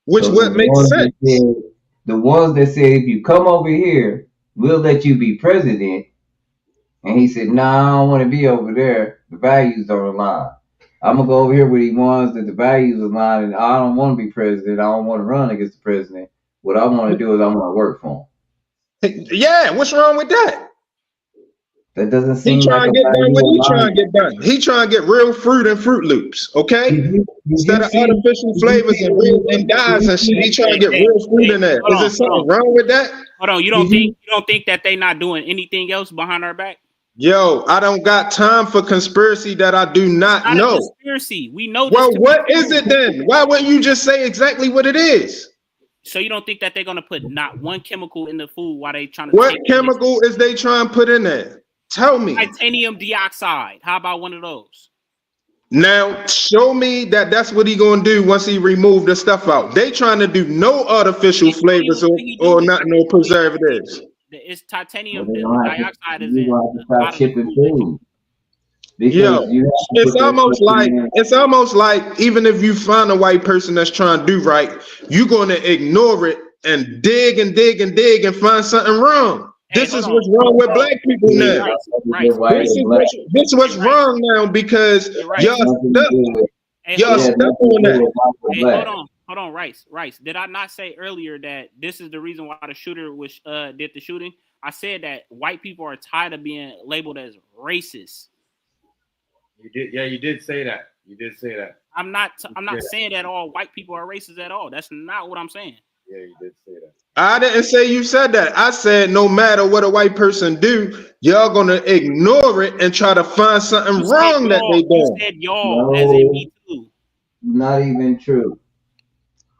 Which So what makes sense. The ones that said, if you come over here, we'll let you be president. And he said, nah, I don't want to be over there. The values don't align. I'm going to go over here with the ones that the values align, and I don't want to be president. I don't want to run against the president. What I want to do is I want to work for him. Yeah, what's wrong with that? That doesn't seem He trying like to get done what he trying to get done. He trying to get real fruit and Fruit Loops, okay? Instead of artificial flavors and dyes and shit, he trying to get real fruit in there. Is there something wrong with that? Hold on, you don't think that they not doing anything else behind our back? Yo, I don't got time for conspiracy that I do not know. Conspiracy, we know. Well, what is it then? Why wouldn't you just say exactly what it is? So you don't think that they're gonna put not one chemical in the food while they trying to? What chemical is they trying to put in there? Tell me. Titanium dioxide. How about one of those? Now show me that that's what he gonna do once he remove the stuff out. They trying to do no artificial flavors or not no preservatives. It's titanium dioxide is in. Stop shipping food. Yo, it's almost like even if you find a white person that's trying to do right, you're gonna ignore it and dig and dig and dig and find something wrong. This is what's wrong with black people now. This is what's wrong now because y'all stuck on that. Hey, hold on, Rice. Did I not say earlier that this is the reason why the shooter was did the shooting? I said that white people are tired of being labeled as racist. You did, yeah, you did say that. You did say that. I'm not saying that all white people are racist at all. That's not what I'm saying. Yeah, you did say that. I didn't say you said that. I said no matter what a white person do, y'all gonna ignore it and try to find something wrong that they do. You said y'all as in me too. Not even true.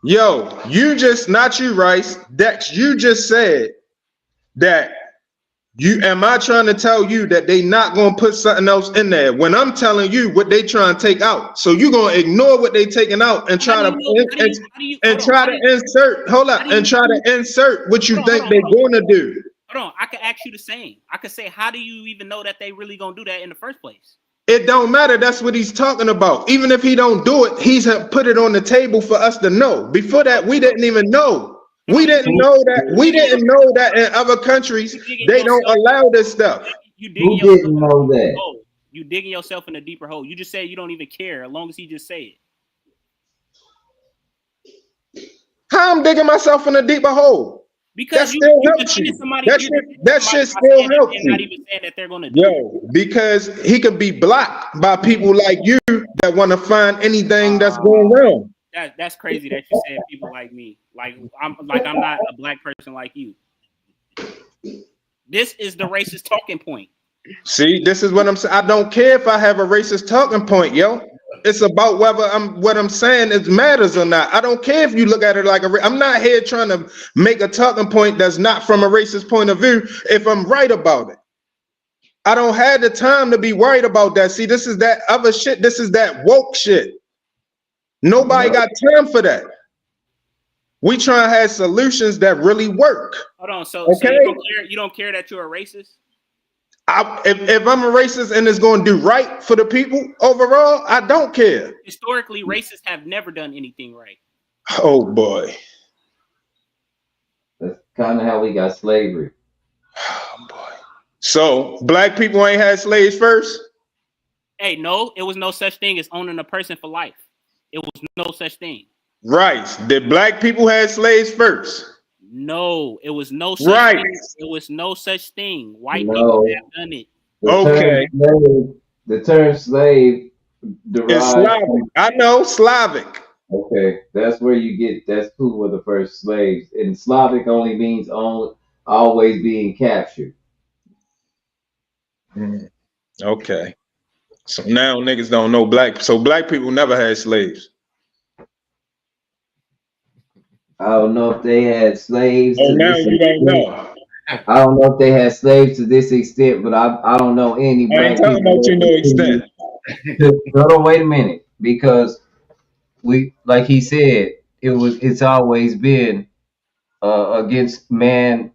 Yo, you just not you, Rice. Dex, you just said that Am I trying to tell you that they not gonna put something else in there when I'm telling you what they trying to take out? So you gonna ignore what they taking out and try to insert. Hold up, and try to insert what you think they're gonna do. Hold on, I could ask you the same. I could say, how do you even know that they really gonna do that in the first place? It don't matter. That's what he's talking about. Even if he don't do it, he's put it on the table for us to know. Before that, we didn't even know. We didn't know that. We didn't know that in other countries they don't allow this stuff. Who didn't know that? You digging yourself in a deeper hole. You just said you don't even care, as long as he just say it. How I'm digging myself in a deeper hole? Because that still helps you. That shit still helps you. Not even saying that they're gonna do it. Because he can be blocked by people like you that want to find anything that's going wrong. That's crazy that you said people like me. I'm not a black person like you. This is the racist talking point. See, this is what I'm saying. I don't care if I have a racist talking point, yo. It's about whether what I'm saying it matters or not. I don't care if you look at it like I'm not here trying to make a talking point that's not from a racist point of view if I'm right about it. I don't have the time to be worried about that. See, this is that other shit. This is that woke shit. Nobody got time for that. We try to have solutions that really work. Hold on, so okay? You don't care that you're a racist? If I'm a racist and it's going to do right for the people overall, I don't care. Historically, racists have never done anything right. Oh boy. That's kind of how we got slavery. Oh boy. So black people ain't had slaves first? Hey, no, it was no such thing as owning a person for life. It was no such thing. Right. Did black people have slaves first? No, it was no such right. thing. It was no such thing. White people have done it. The term slave it's Slavic. I know Slavic. Okay, that's where you get. That's who were the first slaves, and Slavic only means always being captured. Okay. So now niggas don't know black. So black people never had slaves. I don't know if they had slaves. Oh, now you don't know. I don't know if they had slaves to this extent, but I don't know any black I ain't talking about you no extent. Hold on, wait a minute, because we, like he said, it's always been against man,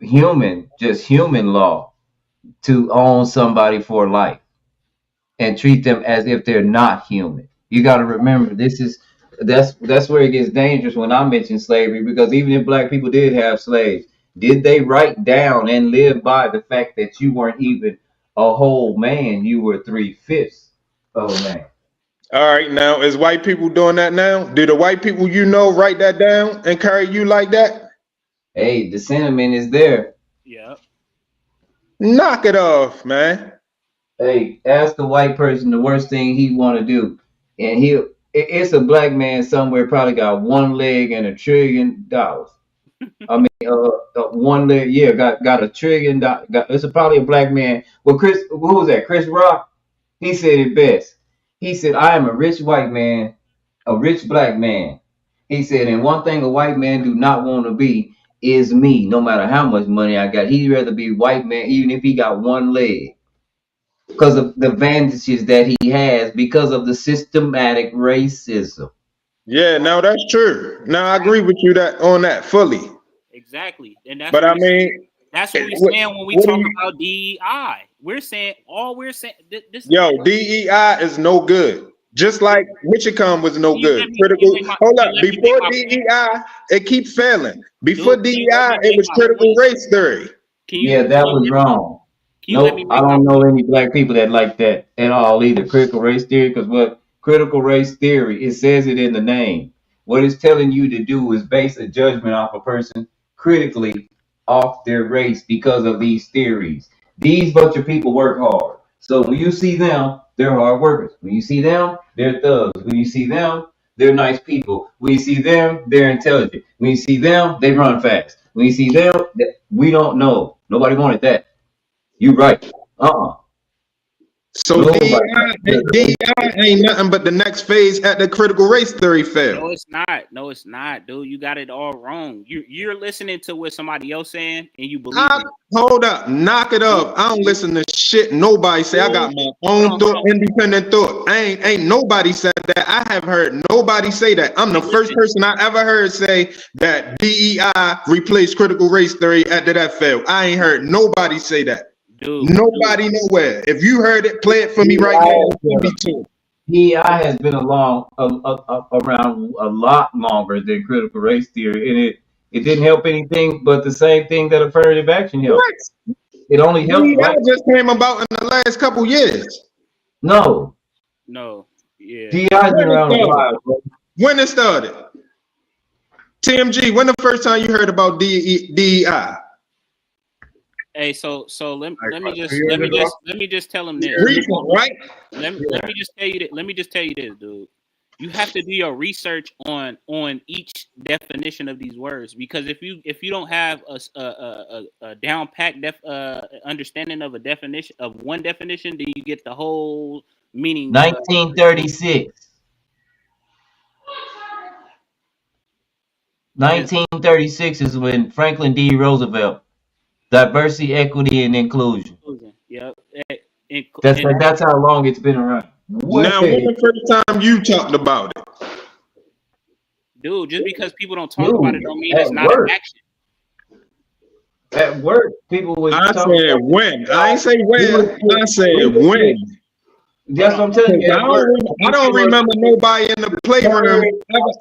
human law to own somebody for life and treat them as if they're not human. You got to remember, that's where it gets dangerous when I mention slavery, because even if black people did have slaves, did they write down and live by the fact that you weren't even a whole man? You were 3/5 of a man. All right, now is white people doing that now? Do the white people write that down and carry you like that? Hey, the sentiment is there. Yeah. Knock it off, man. Hey, ask the white person the worst thing he want to do, and it's a black man somewhere probably got one leg and $1 trillion. I mean, one leg, yeah, got $1 trillion. It's probably a black man. Well, who was that? Chris Rock. He said it best. He said, "I am a rich white man, a rich black man." He said, "And one thing a white man do not want to be is me. No matter how much money I got, he'd rather be white man, even if he got one leg." Because of the advantages that he has because of the systematic racism. Yeah, no, that's true. Now I agree with you on that fully. Exactly, and that's. But I mean, that's what we're saying when we talk about DEI. We're saying this. Yo, DEI is no good. Just like Michigan was no good. Hold up, before DEI, it keeps failing. Before DEI, it was critical race theory. Yeah, that was wrong. Nope, I don't know any black people that like that at all either. Critical race theory, because what critical race theory, it says it in the name. What it's telling you to do is base a judgment off a person critically off their race because of these theories. These bunch of people work hard. So when you see them, they're hard workers. When you see them, they're thugs. When you see them, they're nice people. When you see them, they're intelligent. When you see them, they run fast. When you see them, we don't know. Nobody wanted that. You right. So DEI ain't nothing but the next phase at the critical race theory fail. No, it's not. No, it's not, dude. You got it all wrong. You're listening to what somebody else saying, and you believe it. Hold up, knock it off. I don't listen to shit nobody say. I got my own thought, independent thought. Ain't nobody said that. I have heard nobody say that. I'm the first person I ever heard say that DEI replaced critical race theory after that failed. I ain't heard nobody say that. Dude, nobody nowhere. If you heard it, play it for me right now. Me too. DEI has been around a lot longer than critical race theory, and it didn't help anything but the same thing that affirmative action helped. What? It only helped. DEI just came about in the last couple years. No. Yeah. DEI's been around a while, bro. When it started? TMG, when the first time you heard about DEI? Hey, so let me just tell him this. Recent, right? Let me just tell you that. Let me just tell you this, dude. You have to do your research on each definition of these words, because if you don't have a down pat understanding of a definition of one definition, then you get the whole meaning. 1936. 1936 is when Franklin D. Roosevelt. Diversity, equity, and inclusion. Yep. That's how long it's been around. Now, when the first time you talked about it? Dude, just because people don't talk about it don't mean it's not an action. At work, people would. I said when. I ain't say where. I said when. That's what I'm telling you. I don't remember nobody in the playroom.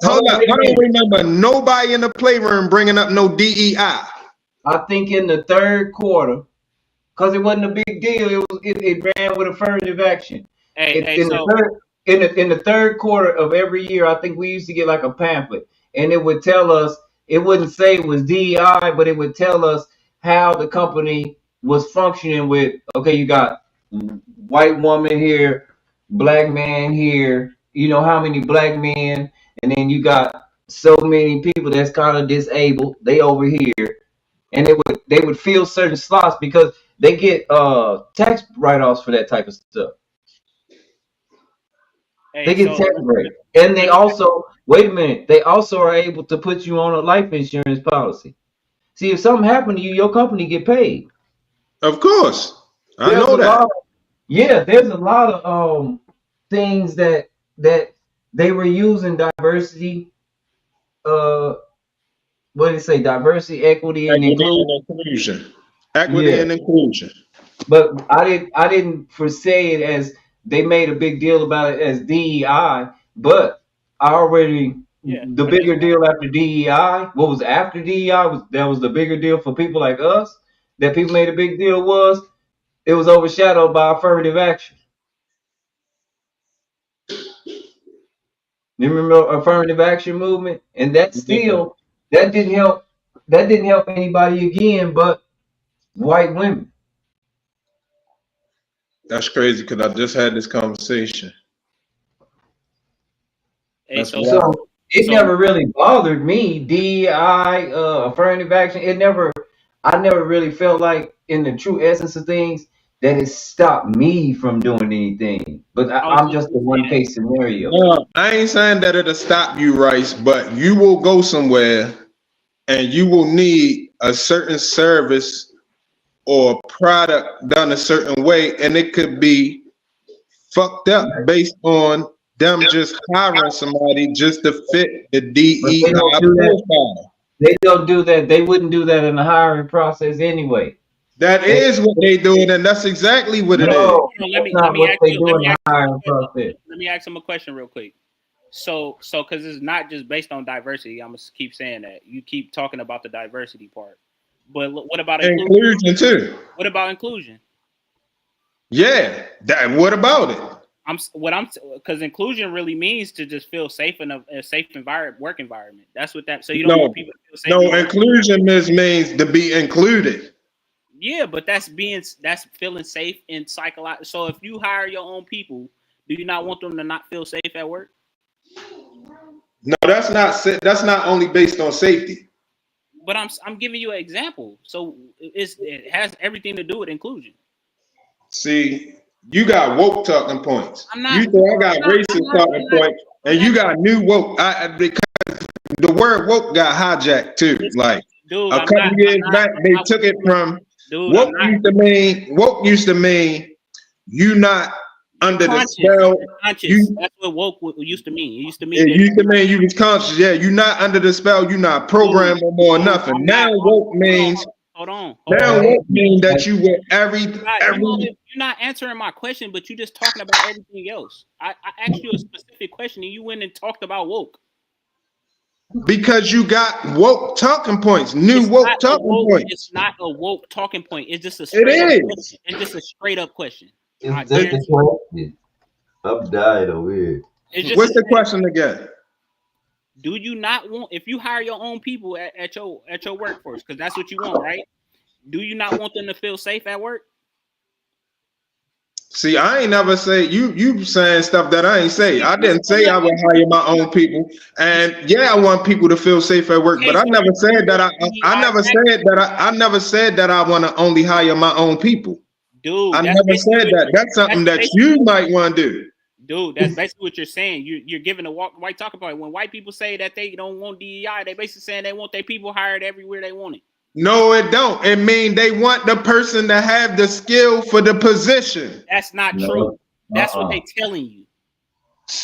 Hold up. I don't remember nobody in the playroom bringing up no DEI. I think in the third quarter, because it wasn't a big deal. It ran with affirmative action. In the third quarter of every year, I think we used to get like a pamphlet, and it would tell us. It wouldn't say it was DEI, but it would tell us how the company was functioning with. Okay, you got white woman here, black man here. You know how many black men, and then you got so many people that's kind of disabled. They over here. And they would fill certain slots because they get tax write-offs for that type of stuff. They get tax breaks. And they also, wait a minute, they also are able to put you on a life insurance policy. See, if something happened to you, your company get paid. Of course. I know that. There's a lot of things that they were using diversity, what did it say? Diversity, equity, and inclusion. Equity and inclusion. But I didn't foresee it as they made a big deal about it as DEI. But I already the bigger deal after DEI. What was after DEI was the bigger deal for people like us. That people made a big deal was it was overshadowed by affirmative action. You remember affirmative action movement, and that still. That didn't help anybody again but white women. That's crazy because I just had this conversation. So it never really bothered me. DEI, affirmative action. I never really felt like in the true essence of things that it stopped me from doing anything. But I'm just a one case scenario. I ain't saying that it'll stop you, Rice, but you will go somewhere and you will need a certain service or product done a certain way, and it could be fucked up based on them just hiring somebody just to fit the DEI profile. They don't do that. They wouldn't do that in the hiring process anyway. That is what they do, and that's exactly what it is. Let me ask him a question real quick. So because it's not just based on diversity, I'm gonna keep saying that. You keep talking about the diversity part, but what about inclusion too? What about inclusion? Yeah, what about it? Because inclusion really means to just feel safe in a safe work environment. That's what that. So you don't want people to feel safe. No, inclusion means to be included. Yeah, but that's feeling safe in psychological. So if you hire your own people, do you not want them to not feel safe at work? No, that's not only based on safety. But I'm giving you an example. So it has everything to do with inclusion. See, You got woke talking points. I'm not. You say I got I'm not. racist I'm not. talking I'm not. points, and you got new woke. Because the word woke got hijacked too. Like Dude, a I'm couple not. years I'm not. back, I'm they not. took it from Dude, I'm woke not. used to mean you not under the Conscious. spell. You're conscious. You That's what woke used to mean. It used to mean it that used to mean you was conscious. Yeah, you not under the spell. You not programmed no more. dude, Nothing. I'm Now not. woke means. Hold on. Now woke means that you with every. You're not answering my question, but you're just talking about everything else. I asked you a specific question, and you went and talked about woke. Because you got woke talking points, new woke talking points. It's not a woke talking point. It's just a It straight up is. question. It's just a straight up question. I It's just guarantee a you. question. I'm dying over here. It's just What's a the straight- question again? Do you not want, if you hire your own people at your workforce, because that's what you want, right? Do you not want them to feel safe at work? See, I ain't never say you saying stuff that I ain't say. I didn't say I would hire my own people. And yeah, I want people to feel safe at work, but I never said that I never said that I want to only hire my own people. Dude, I never said that. That's something that you might want to do. Dude, that's basically what you're saying. You're giving a white talking point. When white people say that they don't want DEI, they basically saying they want their people hired everywhere they want it. No, it don't. It mean they want the person to have the skill for the position. That's not true. That's what they're telling you.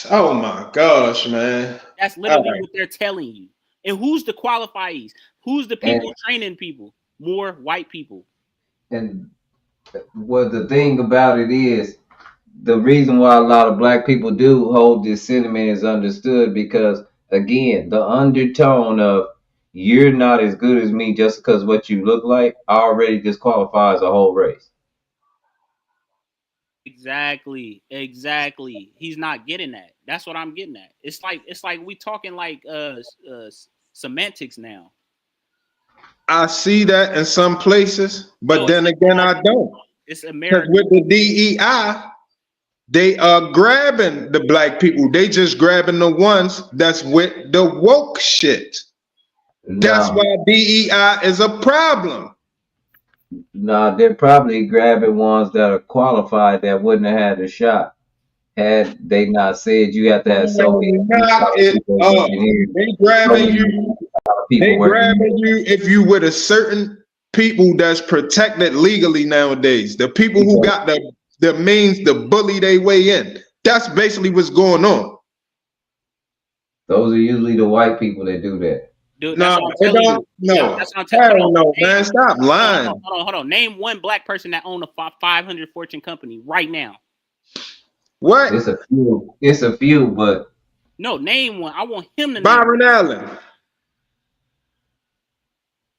Oh my gosh, man. That's literally what they're telling you. And who's the qualifiers? Who's the people training people? More white people. And well, the thing about it is, the reason why a lot of black people do hold this sentiment is understood because, again, the undertone of you're not as good as me just because what you look like already disqualifies a whole race. Exactly. He's not getting that. That's what I'm getting at. It's like we talking like semantics now. I see that in some places, but then again, I don't. It's America. With the DEI, they are grabbing the black people. They just grabbing the ones that's with the woke shit. That's why DEI is a problem. Nah, they're probably grabbing ones that are qualified that wouldn't have had a shot had they not said you have to have so many. They grabbing you. They grabbing you if you with a certain people that's protected legally nowadays. The people who got the means to bully their way in. That's basically what's going on. Those are usually the white people that do that. Dude, no, that's what I'm telling you. No, man. Stop lying. Hold on. Name one black person that own a 500 Fortune company right now. What? It's a few, but no, name one. I want him to. Byron Allen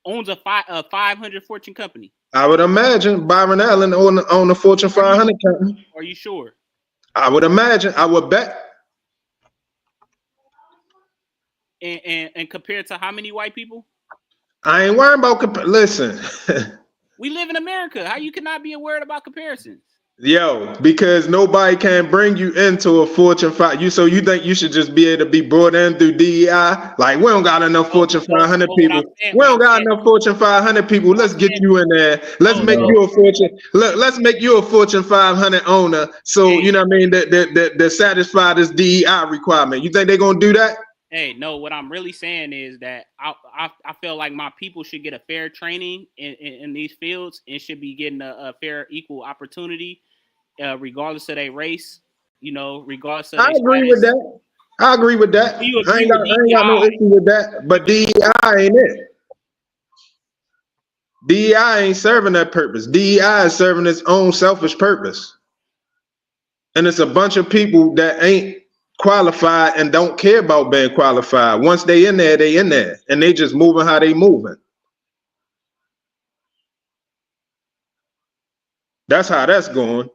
owns a 500 Fortune company. I would imagine Byron Allen on the Fortune 500 company. Are you sure? I would imagine. I would bet. And compared to how many white people? I ain't worried about listen. We live in America. How you cannot be worried about comparisons? Yo, because nobody can bring you into a Fortune 5. So you think you should just be able to be brought in through DEI? Like, we don't got enough Fortune 500 people. We don't got enough Fortune 500 people. Let's get you in there. Let's make you a Fortune. Let's make you a Fortune 500 owner. So you know what I mean? That satisfy this DEI requirement. You think they're gonna do that? Hey, no, what I'm really saying is that I feel like my people should get a fair training in these fields and should be getting a fair, equal opportunity, regardless of their race, regardless of I agree with that. I agree with that. I ain't got no issue with that. But DEI ain't it. DEI ain't serving that purpose. DEI is serving its own selfish purpose. And it's a bunch of people that ain't qualified and don't care about being qualified. Once they in there, and they just moving how they moving. That's how that's going.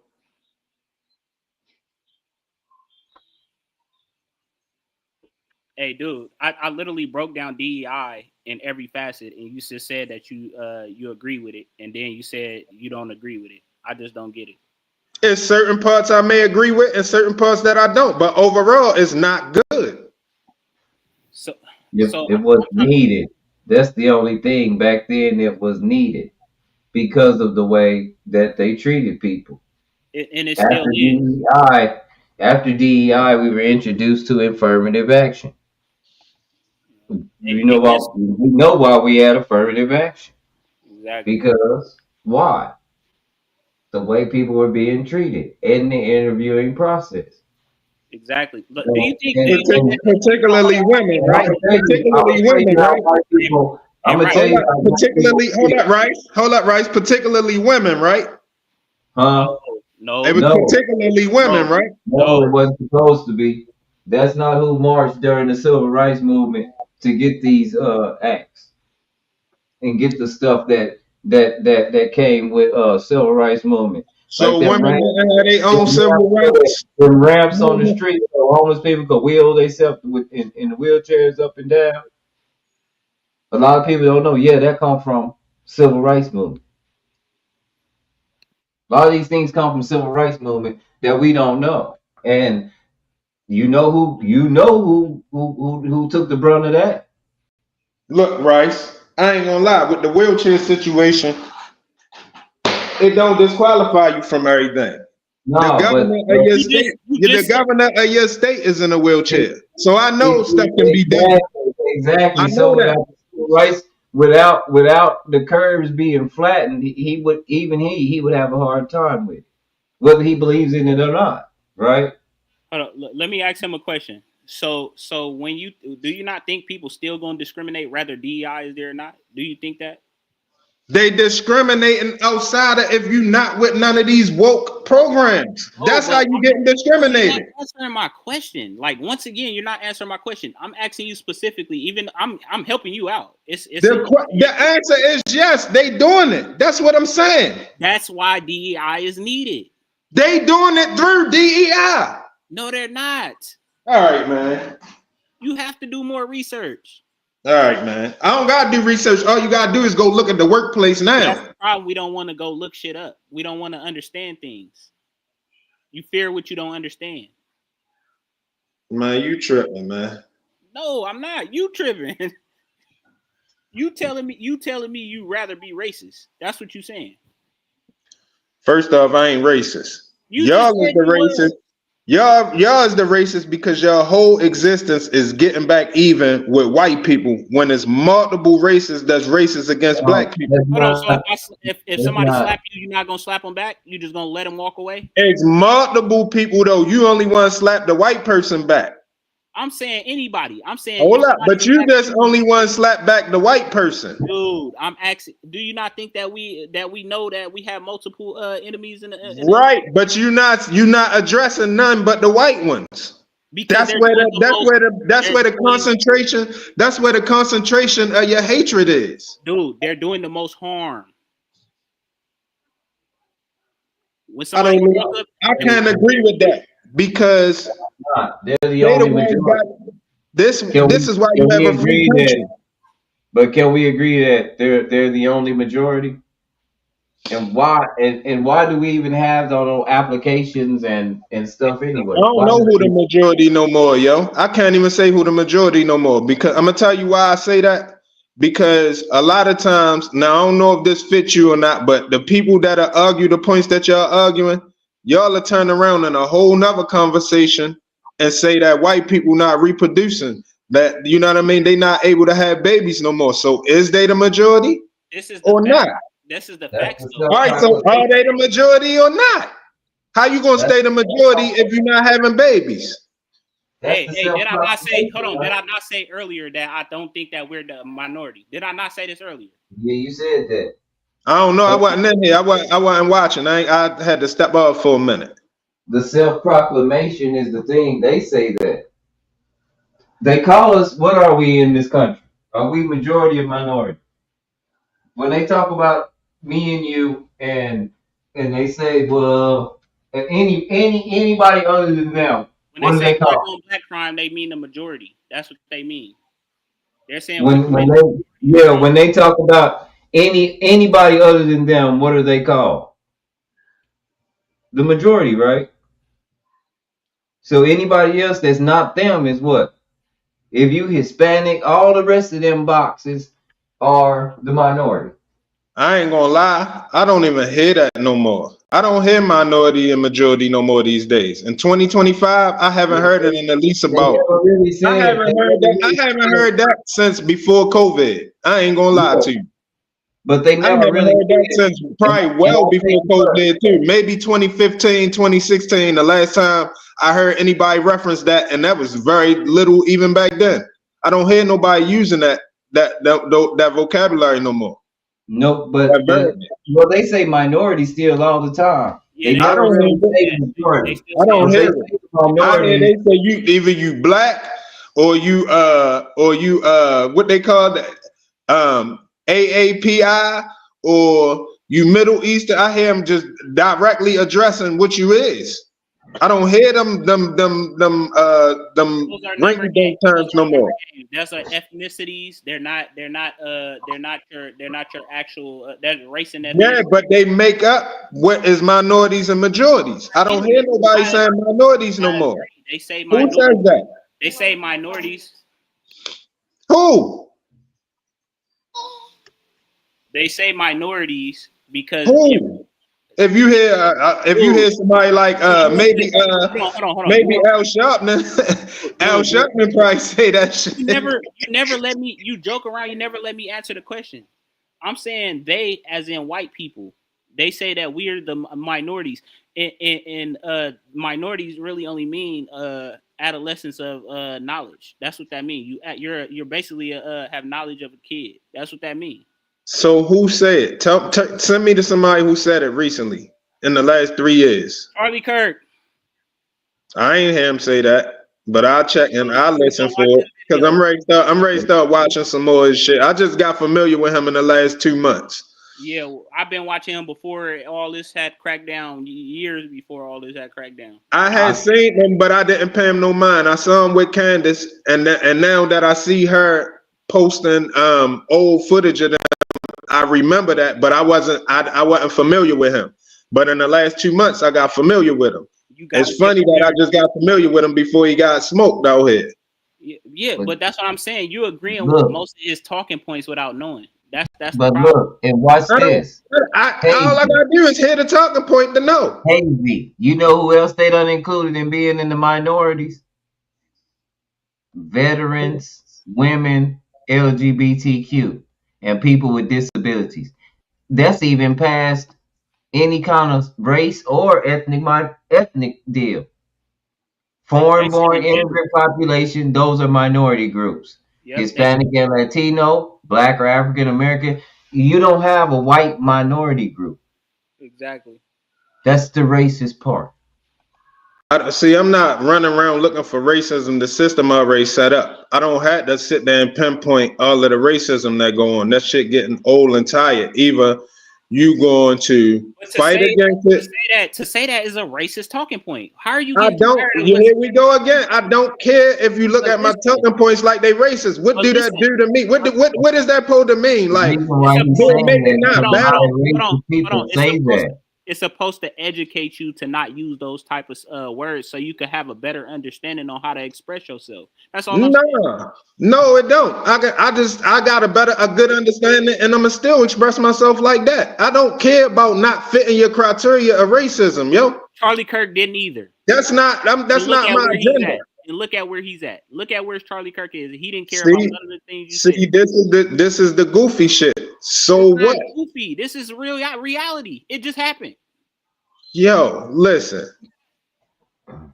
Hey, dude, I literally broke down DEI in every facet, and you just said that you agree with it, and then you said you don't agree with it. I just don't get it. There's certain parts I may agree with and certain parts that I don't, but overall it's not good. So it was needed. That's the only thing. Back then it was needed because of the way that they treated people. And it After still is. DEI, we were introduced to affirmative action. We know why we had affirmative action. Exactly. Because why? The way people were being treated in the interviewing process. Exactly. But So, do you think particularly women, right? Particularly women, right? I'm gonna tell you, particularly. Hold up, Rice. Particularly women, right? huh? No. It was particularly women, right? No, it wasn't supposed to be. That's not who marched during the civil rights movement to get these acts and get the stuff that came with civil rights movement. So them women ramps, didn't have their own civil rights. them ramps on the street so homeless people could wheel themselves in the wheelchairs up and down. A lot of people don't know. Yeah, that come from civil rights movement. A lot of these things come from civil rights movement that we don't know. And you know who took the brunt of that? Look, Rice, I ain't gonna lie, with the wheelchair situation, it don't disqualify you from everything. No, the governor of your state, the governor of your state is in a wheelchair. So I know stuff can be done. Exactly. I know So that. rights without the curves being flattened, he would have a hard time with it, whether he believes in it or not. Right? Hold on, let me ask him a question. So when do you not think people still gonna discriminate whether DEI is there or not? Do you think that? They discriminating outside of if you not with none of these woke programs. That's how you getting discriminated. You're not answering my question. Like once again, you're not answering my question. I'm asking you specifically. Even I'm helping you out. The answer is yes. They doing it. That's what I'm saying. That's why DEI is needed. They doing it through DEI. No, they're not. All right, man. You have to do more research. All right, man. I don't gotta do research. All you gotta do is go look at the workplace now. That's the problem. We don't want to go look shit up. We don't want to understand things. You fear what you don't understand. Man, you tripping, man. No, I'm not. You tripping. You telling me you rather be racist. That's what you saying. First off, I ain't racist. Y'all is the racist. Y'all is the racist because your whole existence is getting back even with white people when it's multiple races that's racist against black people. Hold on, so if somebody slap you, you're not gonna slap them back? You just gonna let them walk away? It's multiple people though. You only want to slap the white person back. I'm saying anybody. I'm saying hold up, but you just only want to slap back the white person. Dude, I'm asking. Do you not think that we know that we have multiple enemies in the right? But you're not addressing none but the white ones. Because that's where the concentration of your hatred is. Dude, they're doing the most harm. When I can't agree with that because they're the only majority. This is why you have a free country. But can we agree that they're the only majority? And why do we even have those applications and stuff anyway? I don't know who the majority no more, yo. I can't even say who the majority no more because I'm gonna tell you why I say that. Because a lot of times, now I don't know if this fits you or not, but the people that argue the points that y'all arguing, y'all are turning around in a whole nother conversation and say that white people not reproducing, that you know what I mean, they not able to have babies no more. So is they the majority or not? This is the facts. All right, so are they the majority or not? How you gonna stay the majority if you're not having babies? Hey, did I not say? Hold on, did I not say earlier that I don't think that we're the minority? Did I not say this earlier? Yeah, you said that. I don't know. I wasn't in here. I wasn't watching. I had to step off for a minute. The self-proclamation is the thing. They say that. They call us, what are we in this country? Are we majority or minority? When they talk about me and you and they say, well, anybody other than them, when they say call? On black crime, they mean the majority. That's what they mean. They're saying when they talk about anybody other than them, what are they called? The majority, right? So anybody else that's not them is what? If you Hispanic, all the rest of them boxes are the minority. I ain't gonna lie, I don't even hear that no more. I don't hear minority and majority no more these days. In 2025, I haven't heard it in at least They about. never really said. I haven't heard that since before COVID. I ain't gonna lie to you. But they I never haven't really heard that since probably well before COVID too. Maybe 2015, 2016, the last time I heard anybody reference that, and that was very little even back then. I don't hear nobody using that vocabulary no more. No, but well, they say minority still all the time. They I never don't really hear say it. majority. I don't If hear they it. say I hear minority, they say you either you black or you what they call that AAPI or you Middle Eastern. I hear them just directly addressing what you is. I don't hear them rinky-dink terms no more. Those are ethnicities. They're not your actual that's race and ethnicity. Yeah, but they make up what is minorities and majorities. I don't hear nobody saying minorities no more. They say Who minorities. says that? They say minorities. Who? They say minorities because Who? If you hear somebody like maybe Al Sharpton, Al Sharpton probably say that shit. You never let me. You joke around. You never let me answer the question. I'm saying they, as in white people, they say that we're the minorities, and minorities really only mean adolescence of knowledge. That's what that means. You're basically have knowledge of a kid. That's what that means. So who said? Send me to somebody who said it recently in the last 3 years. Charlie Kirk. I ain't hear him say that, but I'll check and I'll listen for it because I'm ready to start watching some more of his shit. I just got familiar with him in the last 2 months. Yeah, I've been watching him before all this had cracked down. Years before all this had cracked down. I had seen him, but I didn't pay him no mind. I saw him with Candace, and now that I see her posting old footage of them, I remember that, but I wasn't familiar with him. But in the last 2 months, I got familiar with him. It's funny that I just got familiar with him before he got smoked out here. Yeah, but that's what I'm saying. You agreeing with most of his talking points without knowing. That's but the problem. look, and watch this. All I gotta do is hear the talking point to know. Hazy, you know who else they done included in being in the minorities? Veterans, women, LGBTQ, and people with disabilities. That's even past any kind of race or ethnic deal. Foreign-born immigrant population, those are minority groups. Yep, Hispanic and Latino, Black or African American. You don't have a white minority group. Exactly. That's the racist part. See, I'm not running around looking for racism. The system already set up. I don't have to sit there and pinpoint all of the racism that go on. That shit getting old and tired. Either you going to fight against it. To say that is a racist talking point. How are you? I don't. Here we go again. I don't care if you look at my talking points like they racist. What do that do to me? What is that supposed to mean? Like, maybe not bad. It's supposed to educate you to not use those type of words, so you can have a better understanding on how to express yourself. That's all. No, it don't. I got a good understanding, and I'ma still express myself like that. I don't care about not fitting your criteria of racism, yo. Charlie Kirk didn't either. That's not my agenda. And look at where he's at. Look at where Charlie Kirk is. He didn't care about none of the things you said. This is the goofy shit. So what? Goofy. This is real reality. It just happened. Yo, listen.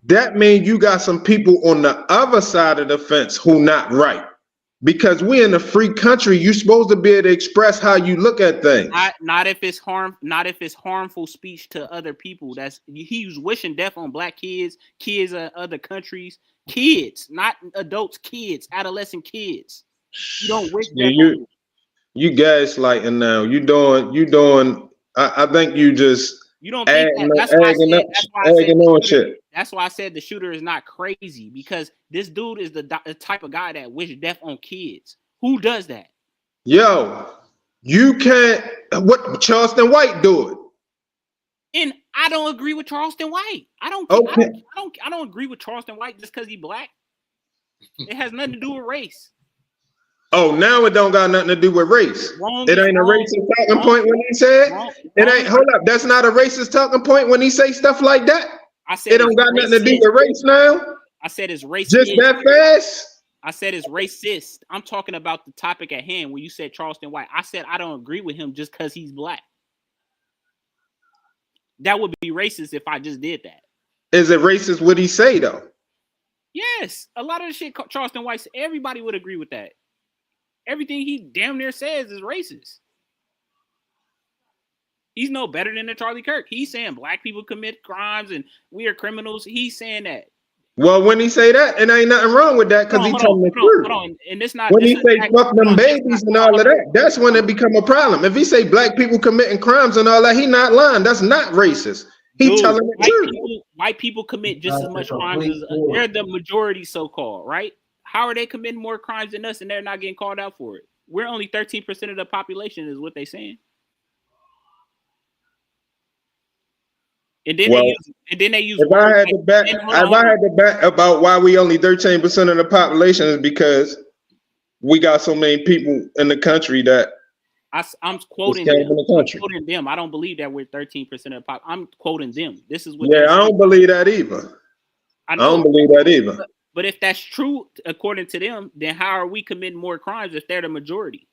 That means you got some people on the other side of the fence who not right. Because we in a free country, you're supposed to be able to express how you look at things. Not if it's harmful speech to other people. He's wishing death on black kids in other countries. Kids, not adults, kids, adolescent kids. You don't wish death on you gaslighting now. You doing I think you just you don't think that, that's why I said the shooter is not crazy, because this dude is the type of guy that wish death on kids. Who does that? Yo, you can't. What Charleston White do it? And I don't agree with Charleston White. I don't agree with Charleston White just because he's black. It has nothing to do with race. Oh, now it don't got nothing to do with race. Wrong It is ain't a wrong. racist talking point when he said Wrong, it wrong. ain't. Hold up, that's not a racist talking point when he say stuff like that. I said It don't it's got nothing to do racist. with race now. I said it's Just racist. that fast. I said it's racist. I'm talking about the topic at hand. When you said Charleston White, I said I don't agree with him just because he's black. That would be racist if I just did that. Is it racist what he say though? Yes, a lot of the shit Charleston White said, everybody would agree with that. Everything he damn near says is racist. He's no better than the Charlie Kirk. He's saying black people commit crimes and we are criminals. He's saying that. Well, when he say that, it ain't nothing wrong with that because he telling the truth. Hold on. And it's not When he say fuck them babies and all of that, that's when it become a problem. If he say black people committing crimes and all that, he not lying. That's not racist. He Dude, telling the truth. white people commit just as much crimes as they're the majority, so-called, right? How are they committing more crimes than us and they're not getting called out for it? We're only 13% of the population, is what they're saying. And then Well, they use if I had to bet about why we only 13% of the population is because we got so many people in the country that I'm quoting came them. from the country. I'm quoting them. I don't believe that we're 13% of the pop. I'm quoting them. This is what. Yeah, I don't believe that either. I don't believe that either. But if that's true, according to them, then how are we committing more crimes if they're the majority?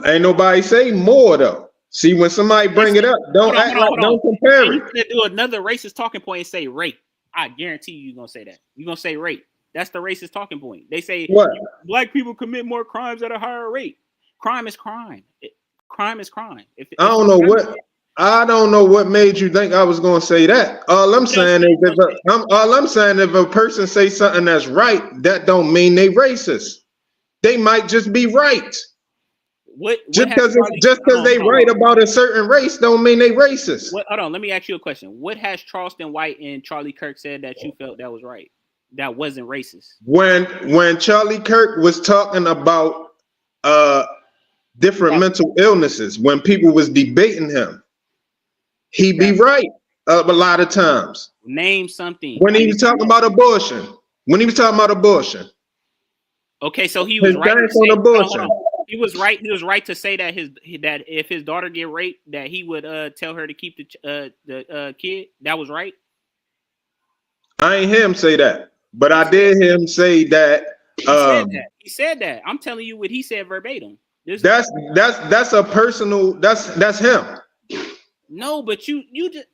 Ain't nobody say more though. See, when somebody bring it up, don't compare it. You're gonna do another racist talking point and say rape. I guarantee you're gonna say that. You're gonna say rape. That's the racist talking point. They say what? Black people commit more crimes at a higher rate. Crime is crime. Crime is crime. I don't know what made you think I was gonna say that. All I'm saying is if a person say something that's right, that don't mean they racist. They might just be right. Just because they right about a certain race don't mean they racist. Hold on, let me ask you a question. What has Charleston White and Charlie Kirk said that you felt that was right? That wasn't racist? When Charlie Kirk was talking about different mental illnesses, when people was debating him, he be right a lot of times. Name something. When he was talking about abortion. Okay, so he was right to say, abortion. He was right. He was right to say that that if his daughter get raped, that he would tell her to keep the kid. That was right. I ain't hear him say that, but I did hear him say that. He said that. I'm telling you what he said verbatim. That's a personal. That's him. No, but you just.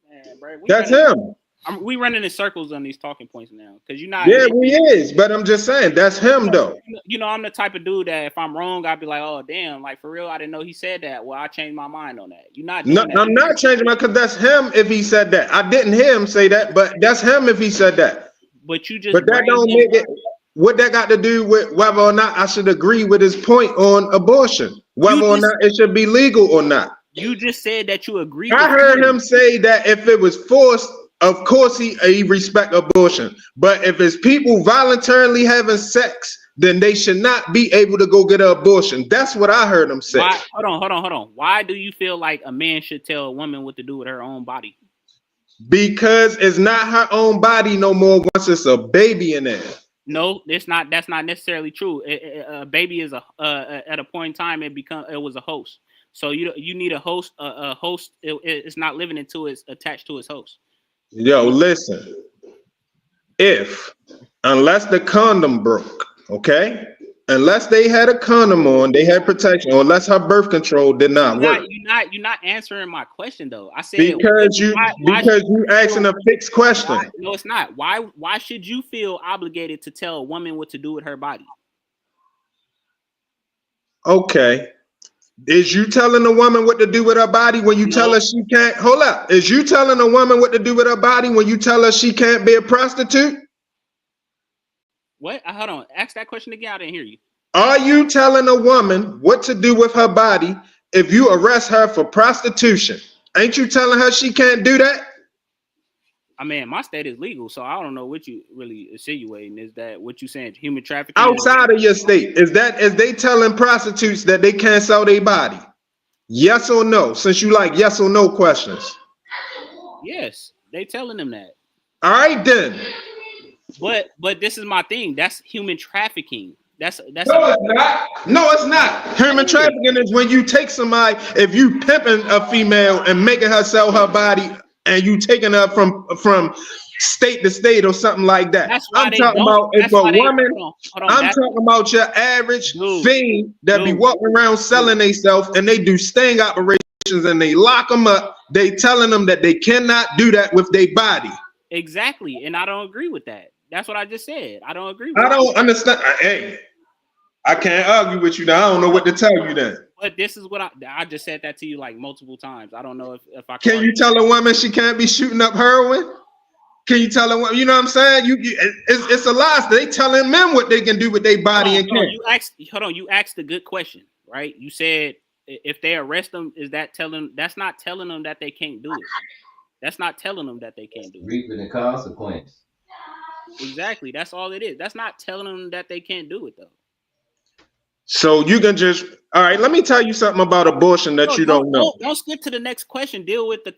Man, bro, that's him. We running in circles on these talking points now because you're not. Yeah, we is, but I'm just saying that's him though. You know, I'm the type of dude that if I'm wrong, I'd be like, oh damn, like for real, I didn't know he said that. Well, I changed my mind on that. You're not. No, I'm not changing my because that's him if he said that. I didn't hear him say that, but that's him if he said that. But you just. But that don't make it. What that got to do with whether or not I should agree with his point on abortion, whether or not it should be legal or not. You just said that you agree. I heard him say that if it was forced. Of course, he respect abortion, but if it's people voluntarily having sex, then they should not be able to go get an abortion. That's what I heard him say. Hold on. Why do you feel like a man should tell a woman what to do with her own body? Because it's not her own body no more once it's a baby in there. No, it's not. That's not necessarily true. A baby is at a point in time it was a host. So you need a host. A host. It's not living until it's attached to its host. Yo, listen. Unless the condom broke, okay? Unless they had a condom on, they had protection, or unless her birth control did not work. You're not answering my question though. I said because you asking a fixed question. No, it's not. Why should you feel obligated to tell a woman what to do with her body? Okay. Is you telling a woman what to do with her body when you tell her she can't? Hold up. Is you telling a woman what to do with her body when you tell her she can't be a prostitute? What? Hold on. Ask that question again. I didn't hear you. Are you telling a woman what to do with her body if you arrest her for prostitution? Ain't you telling her she can't do that? I mean, my state is legal, so I don't know what you really insinuating. Is that what you saying? Human trafficking outside of your state? Is they telling prostitutes that they can't sell their body? Yes or no? Since you like yes or no questions. Yes, they telling them that. All right then. But this is my thing. That's human trafficking. That's No, it's not. No, it's not. Human trafficking is when you take somebody, if you pimping a female and making her sell her body, and you taking her from state to state or something like that. That's why I'm they talking don't. about if That's a why they woman. hold on, I'm that's, talking about your average fiend that be dude. walking around selling themselves, and they do sting operations and they lock them up. They telling them that they cannot do that with their body. Exactly, and I don't agree with that. That's what I just said. I don't agree with I that. don't understand. Hey, I can't argue with you. Now I don't know what to tell you then. But this is what I just said that to you like multiple times. I don't know if I Can you tell a woman she can't be shooting up heroin? Can you tell a woman? You know what I'm saying? It's a lie. They telling men what they can do with their body and can't. You asked a good question, right? You said if they arrest them, that's not telling them that they can't do it. That's not telling them that they can't do it. Reaping the consequence. Exactly. That's all it is. That's not telling them that they can't do it though. So you can just all right. Let me tell you something about abortion that you don't know. Don't skip to the next question. Deal with the.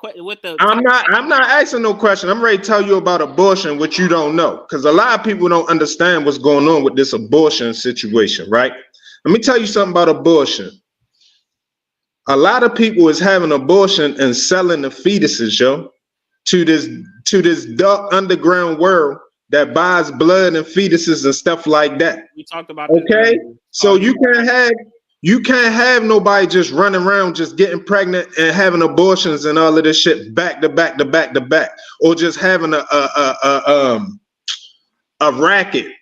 I'm not asking no question. I'm ready to tell you about abortion, what you don't know, because a lot of people don't understand what's going on with this abortion situation, right? Let me tell you something about abortion. A lot of people is having abortion and selling the fetuses, yo, to this dark underground world that buys blood and fetuses and stuff like that. We talked about okay. So you can't have nobody just running around just getting pregnant and having abortions and all of this shit back to back to back to back, or just having a racket,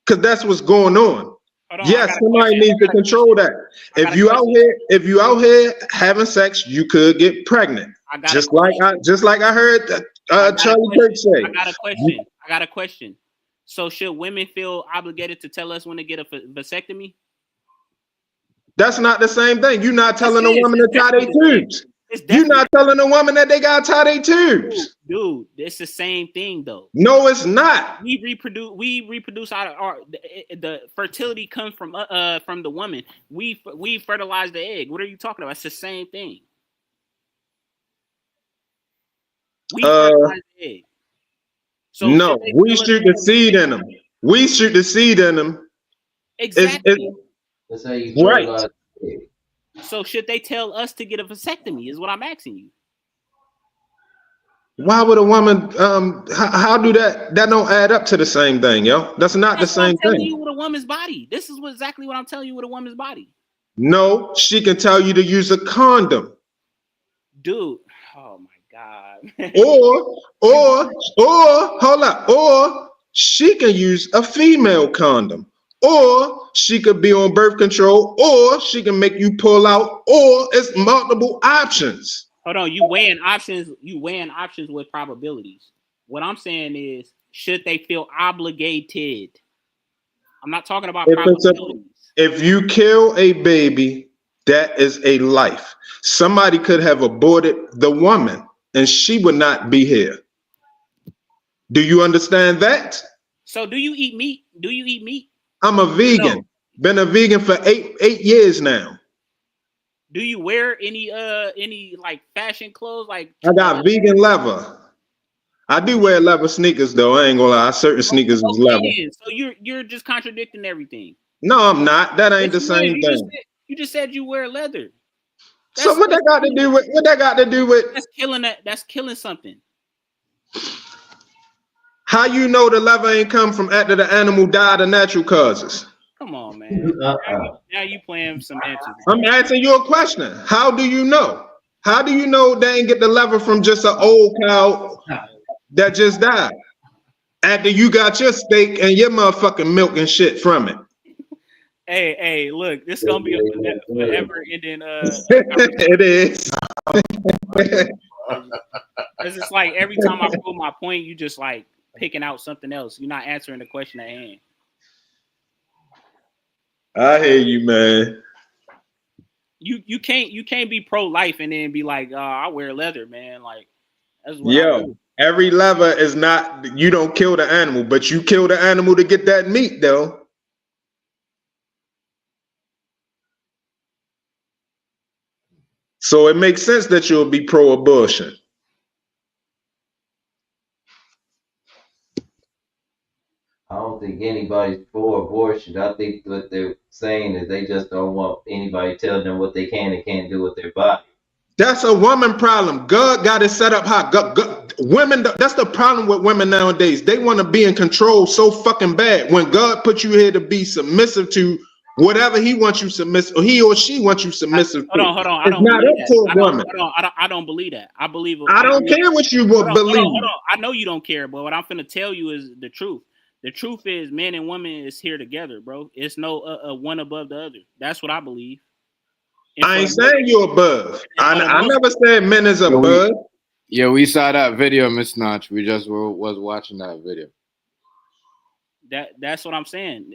because that's what's going on. Yes, somebody needs to control that. If you out here having sex, you could get pregnant. Just like I heard Charlie Kirk say. I got a question. So should women feel obligated to tell us when to get a vasectomy? That's not the same thing. You're not telling a woman to tie their tubes. You're not telling a woman that they gotta tie their tubes. Dude, it's the same thing though. No, it's not. We reproduce our the fertility comes from the woman. We fertilize the egg. What are you talking about? It's the same thing. We fertilize the egg. So no, we shoot the seed in them. We shoot the seed in them. Exactly. That's how you right. So should they tell us to get a vasectomy? Is what I'm asking you. Why would a woman? How do that? That don't add up to the same thing, yo. That's not the same I'm telling thing. you with a woman's body. This is exactly what I'm telling you with a woman's body. No, she can tell you to use a condom. Dude, oh my God. or hold up, or she can use a female condom, or she could be on birth control, or she can make you pull out, or it's multiple options. Hold on, you weighing options with probabilities. What I'm saying is, should they feel obligated? I'm not talking about probabilities. If you kill a baby, that is a life. Somebody could have aborted the woman and she would not be here. Do you understand that? So do you eat meat? Do you eat meat? I'm a vegan. No. Been a vegan for eight years now. Do you wear any like fashion clothes? Like I got vegan leather. I do wear leather sneakers though. I ain't gonna lie. Certain sneakers is leather. So you're just contradicting everything. No, I'm not. That ain't the same thing. You just said you wear leather. So what that got to do with? What that got to do with? That's killing something. How you know the leather ain't come from after the animal died of natural causes? Come on, man. Now you playing some answers. I'm asking you a question. How do you know? How do you know they ain't get the leather from just an old cow that just died after you got your steak and your motherfucking milk and shit from it? Hey, look, this is gonna be a forever ending. It is. It's just like every time I prove my point, you just like picking out something else. You're not answering the question at hand. I hear you, man. You can't be pro-life and then be like, I wear leather, man. Like that's what I do. Every leather is not, you don't kill the animal, but you kill the animal to get that meat though. So it makes sense that you'll be pro-abortion. I don't think anybody's for abortion. I think what they're saying is they just don't want anybody telling them what they can and can't do with their body. That's a woman problem. God got it set up how women. That's the problem with women nowadays. They want to be in control so fucking bad. When God put you here to be submissive to whatever He wants you submissive, or he or she wants you submissive. Hold on. I It's don't not believe up to a that. woman. I don't believe that. I believe. I don't care what you will believe. Hold on. I know you don't care, but what I'm finna tell you is the truth. The truth is, man and woman is here together, bro. It's no one above the other. That's what I believe. I ain't saying you above. I never said men is above. Yeah, we saw that video, Miss Notch. We just was watching that video. That's what I'm saying.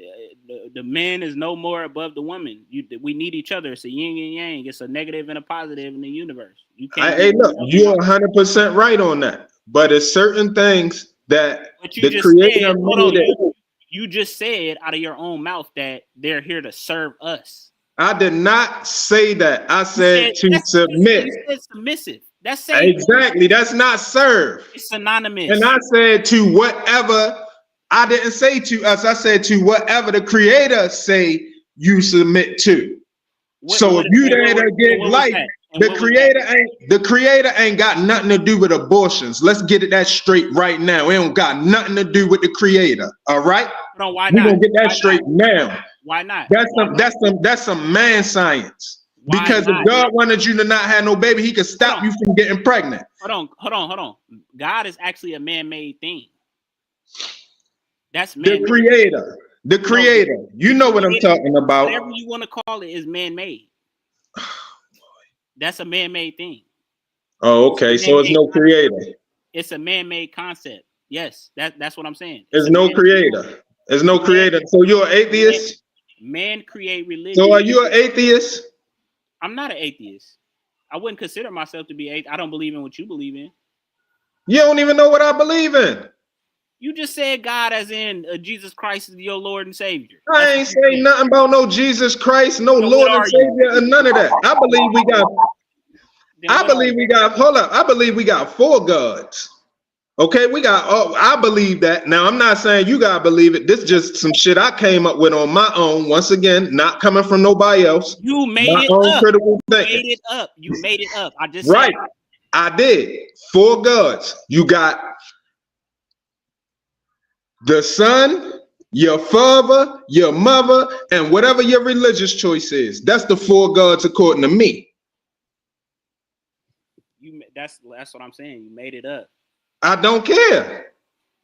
The man is no more above the woman. We need each other. It's a yin and yang. It's a negative and a positive in the universe. You can't. Hey, look, you're 100% right on that. But it's certain things that the Creator made it. You just said out of your own mouth that they're here to serve us. I did not say that. I said to submit. You said submissive. That's saying exactly. That's not serve. It's synonymous. And I said to whatever. I didn't say to us. I said to whatever the Creator say you submit to. So if you there to get life, the Creator ain't got nothing to do with abortions. Let's get it that straight right now. It don't got nothing to do with the Creator. All right. No, why We not? gonna get that straight now. Why not? That's some man science. Why Because not? if God wanted you to not have no baby, He could stop you from getting pregnant. Hold on. God is actually a man-made thing. That's The Creator. The Creator. You know what I'm talking about. Whatever you want to call it is man-made. That's a man-made thing. Oh, okay. So it's no Creator. It's a man-made concept. Yes, that's what I'm saying. There's no Creator. There's no Creator. So you're an atheist? Man create religion. So are you an atheist? I'm not an atheist. I wouldn't consider myself to be atheist. I don't believe in what you believe in. You don't even know what I believe in. You just said God as in Jesus Christ is your Lord and Savior. I ain't say nothing about no Jesus Christ, no Lord and Savior, and none of that. I believe we got 4 gods. Okay, I believe that. Now, I'm not saying you gotta believe it. This is just some shit I came up with on my own. Once again, not coming from nobody else. You made my it own up. critical You thinking. made it up. You made it up. I just Right. said I did. 4 gods. You got the Son, your father, your mother, and whatever your religious choice is. That's the 4 gods according to me. that's what I'm saying. You made it up. I don't care.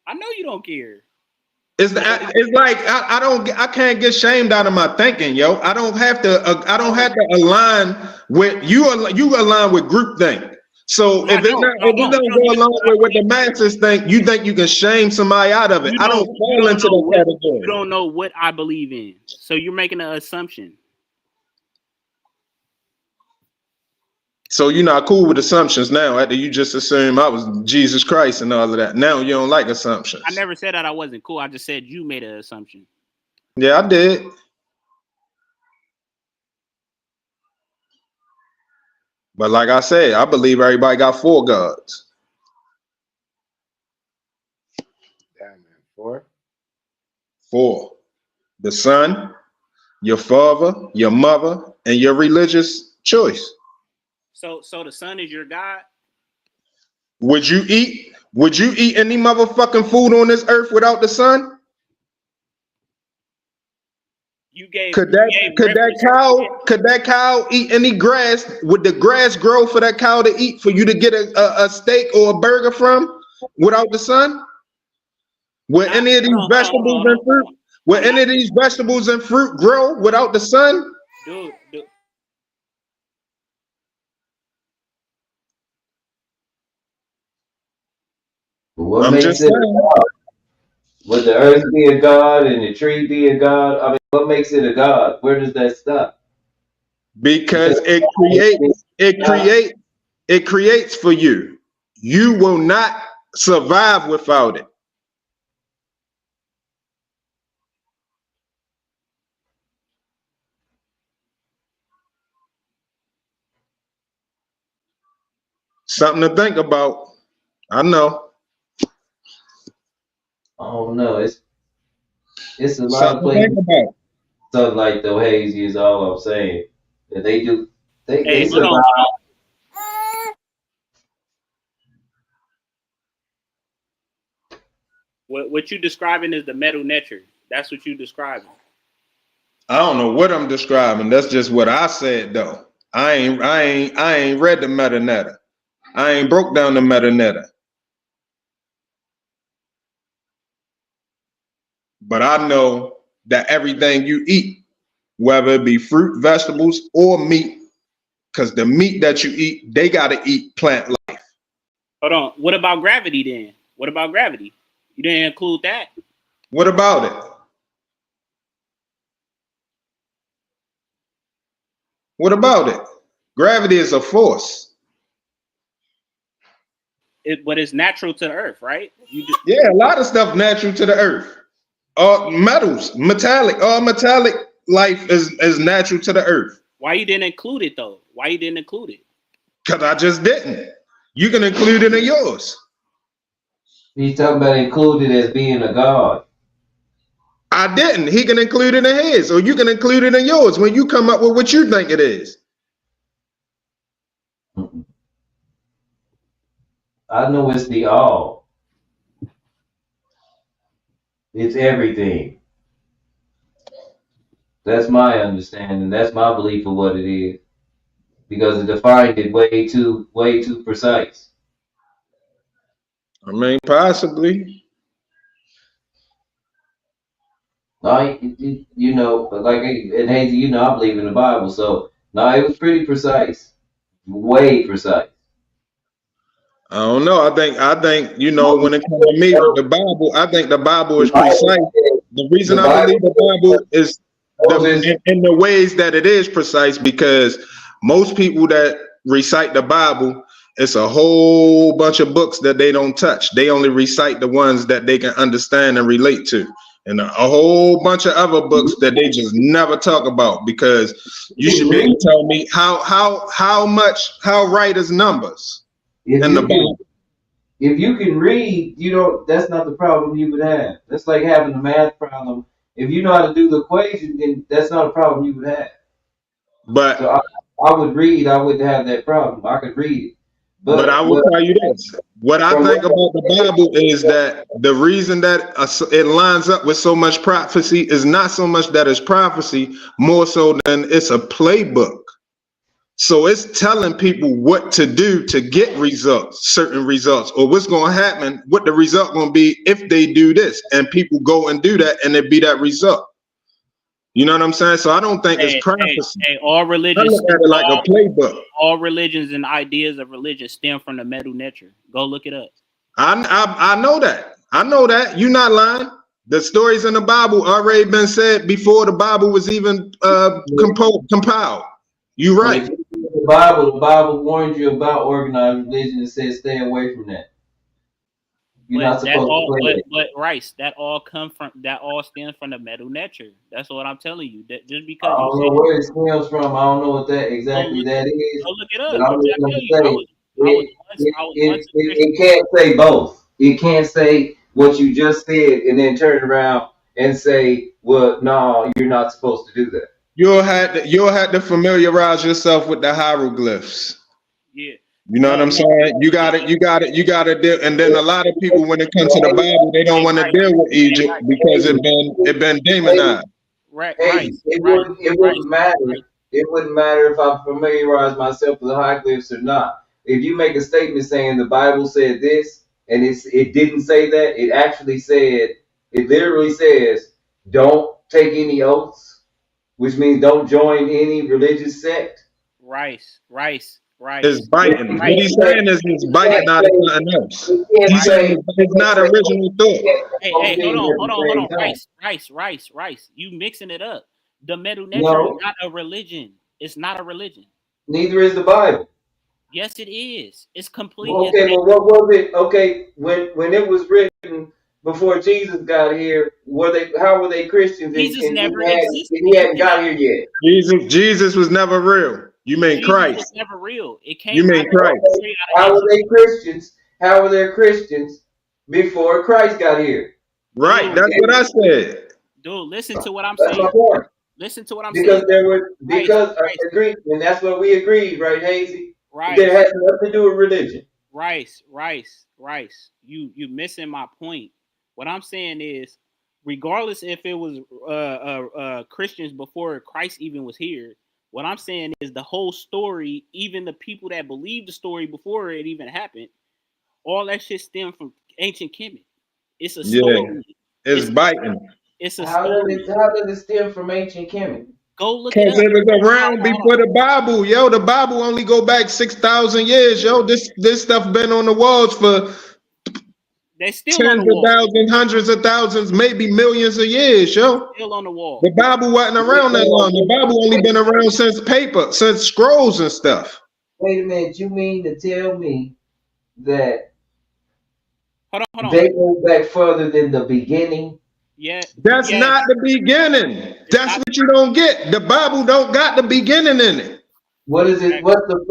I know you don't care. It's like I can't get shamed out of my thinking, yo. I don't have to align with you. You align with groupthink. So if it don't go along with what the masses think, you think you can shame somebody out of it. I don't fall into the category. You don't know what I believe in, so you're making an assumption. So you're not cool with assumptions now after you just assume I was Jesus Christ and all of that. Now you don't like assumptions. I never said that I wasn't cool. I just said you made an assumption. Yeah, I did. But like I said, I believe everybody got 4 gods. Damn, man. 4? 4. The Son, your father, your mother, and your religious choice. So the Son is your God? Would you eat any motherfucking food on this earth without the Son? Could that cow eat any grass? Would the grass grow for that cow to eat for you to get a steak or a burger from without the Son? Would any of these vegetables and fruit? Would any of these vegetables and fruit grow without the Son? Dude. What makes it a God? Would the earth be a God and the tree be a God? I mean, what makes it a God? Where does that stop? Because it creates for you. You will not survive without it. Something to think about. I know. Oh no, It's a lot of Something to think places. about. Something like the hazy is all I'm saying. That they do. They Hey, hold survive. on. What you describing is the metal netcher. That's what you describing. I don't know what I'm describing. That's just what I said though. I ain't read the Metanetta. I ain't broke down the Metanetta. But I know that everything you eat, whether it be fruit, vegetables, or meat, because the meat that you eat, they gotta eat plant life. Hold on. What about gravity then? What about gravity? You didn't include that. What about it? What about it? Gravity is a force. But it's natural to the earth, right? Yeah, a lot of stuff natural to the earth. Metals, metallic, all metallic life is natural to the earth. Why you didn't include it though? Why you didn't include it? Because I just didn't. You can include it in yours. He's talking about included as being a god. I didn't. He can include it in his, or you can include it in yours when you come up with what you think it is. I know it's the all. It's everything. That's my understanding. That's my belief of what it is. Because it defined it way too precise. I mean, possibly. No, you know, like, and Hazy, you know, I believe in the Bible, so no, it was pretty precise, way precise. I don't know. I think you know, when it comes to me, the Bible. I think the Bible is precise. The reason I believe the Bible is in the ways that it is precise, because most people that recite the Bible, it's a whole bunch of books that they don't touch. They only recite the ones that they can understand and relate to, and a whole bunch of other books that they just never talk about, because you should be able to tell me how right is numbers in the Bible. If you can read, you know, that's not the problem you would have. That's like having a math problem. If you know how to do the equation, then that's not a problem you would have. But so I would read, I wouldn't have that problem. I could read it. But I will tell you this. What I think about the Bible is that the reason that it lines up with so much prophecy is not so much that it's prophecy, more so than it's a playbook. So it's telling people what to do to get results, certain results, or what's going to happen, what the result going to be if they do this, and people go and do that, and it be that result. You know what I'm saying? So I don't think it's prophecy. All religions, I look at it like a playbook. All religions and ideas of religion stem from the metal netcher. Go look it up. I know that. I know that. You're not lying. The stories in the Bible already been said before the Bible was even compiled. You're right. The Bible warns you about organized religion and says stay away from that. You're not supposed to play but Rice, that all stems from the metal netcher. That's what I'm telling you. That just because I don't know where it stems from. I don't know what that exactly that is. Go look it up. But I'm just gonna say it can't say both. It can't say what you just said and then turn around and say, well, no, you're not supposed to do that. You'll have to familiarize yourself with the hieroglyphs. Yeah. You know what I'm saying? You got to deal. And then a lot of people, when it comes to the Bible, they don't want to deal with Egypt because it been demonized. Right. It wouldn't matter. It wouldn't matter if I familiarize myself with the hieroglyphs or not. If you make a statement saying the Bible said this and it didn't say that, it actually said, it literally says, don't take any oaths, which means don't join any religious sect. Rice. It's biting. What he's saying is he's biting out of something else. He's saying it's not original thought. Hey, hold on. Rice. You mixing it up. The metal netcher is not a religion. It's not a religion. Neither is the Bible. Yes, it is. It's completely. Okay, well, what was it? Okay, when it was written before Jesus got here, how were they Christians? Jesus never existed. He hadn't got here yet. Jesus was never real. You mean Jesus Christ? was never real. It came. You mean Christ? How were they Christians? How were they Christians before Christ got here? Right. That's what I said. Dude, listen to what I'm That's my saying. point. Listen to what I'm Because saying. there was Rice, because I Rice, agree, and that's what we agreed, right, Hazy? That Rice, has nothing to do with religion. Rice. You missing my point. What I'm saying is, regardless if it was Christians before Christ even was here, what I'm saying is the whole story, even the people that believe the story before it even happened, all that shit stemmed from ancient Kemet. It's a story. It's biting. It's a How story. does it stem from ancient Kemet? Go look it Because up. it was around before the Bible, yo. The Bible only go back 6,000 years, yo. This stuff been on the walls for They still on tens the of wall. thousands, hundreds of thousands, maybe millions of years, yo. Still on the wall. The Bible wasn't around that long. The Bible only been around since paper, since scrolls and stuff. Wait a minute, you mean to tell me that Hold on. they go back further than the beginning? Yeah. That's yes. not the beginning. That's what you don't get. The Bible don't got the beginning in it. What is it? What's the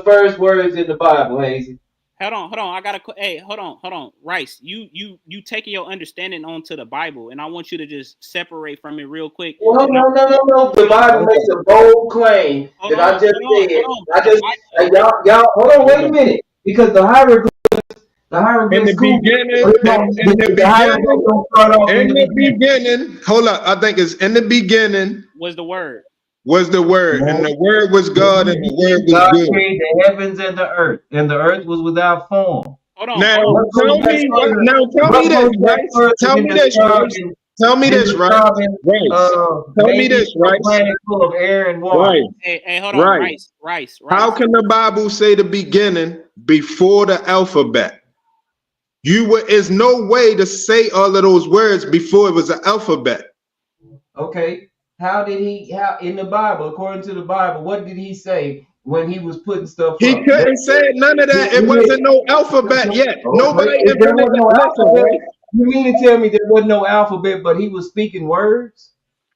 first words in the Bible, Hazy? Hold on. I gotta. Hey, hold on. Rice, you taking your understanding onto the Bible, and I want you to just separate from it real quick. Well, no. The Bible makes a bold claim that I just said. Y'all, hold on, wait a minute, because the hieroglyphs In the beginning, hold up. I think it's in the beginning was the word. And the word was God, and the word was God good. created the heavens and the earth was without form. Hold on. Now tell me this, right? Tell me this, right? Tell me this, right? Tell me this, right? Planet full of air and water. Right. Hey, hold on. Rice. How can the Bible say the beginning before the alphabet? Is no way to say all of those words before it was an alphabet. Okay. How in the Bible, according to the Bible, what did he say when he was putting stuff He up? couldn't say none of that. It wasn't no alphabet yet. Nobody invented alphabet. You mean to tell me there wasn't no alphabet, but he was speaking words?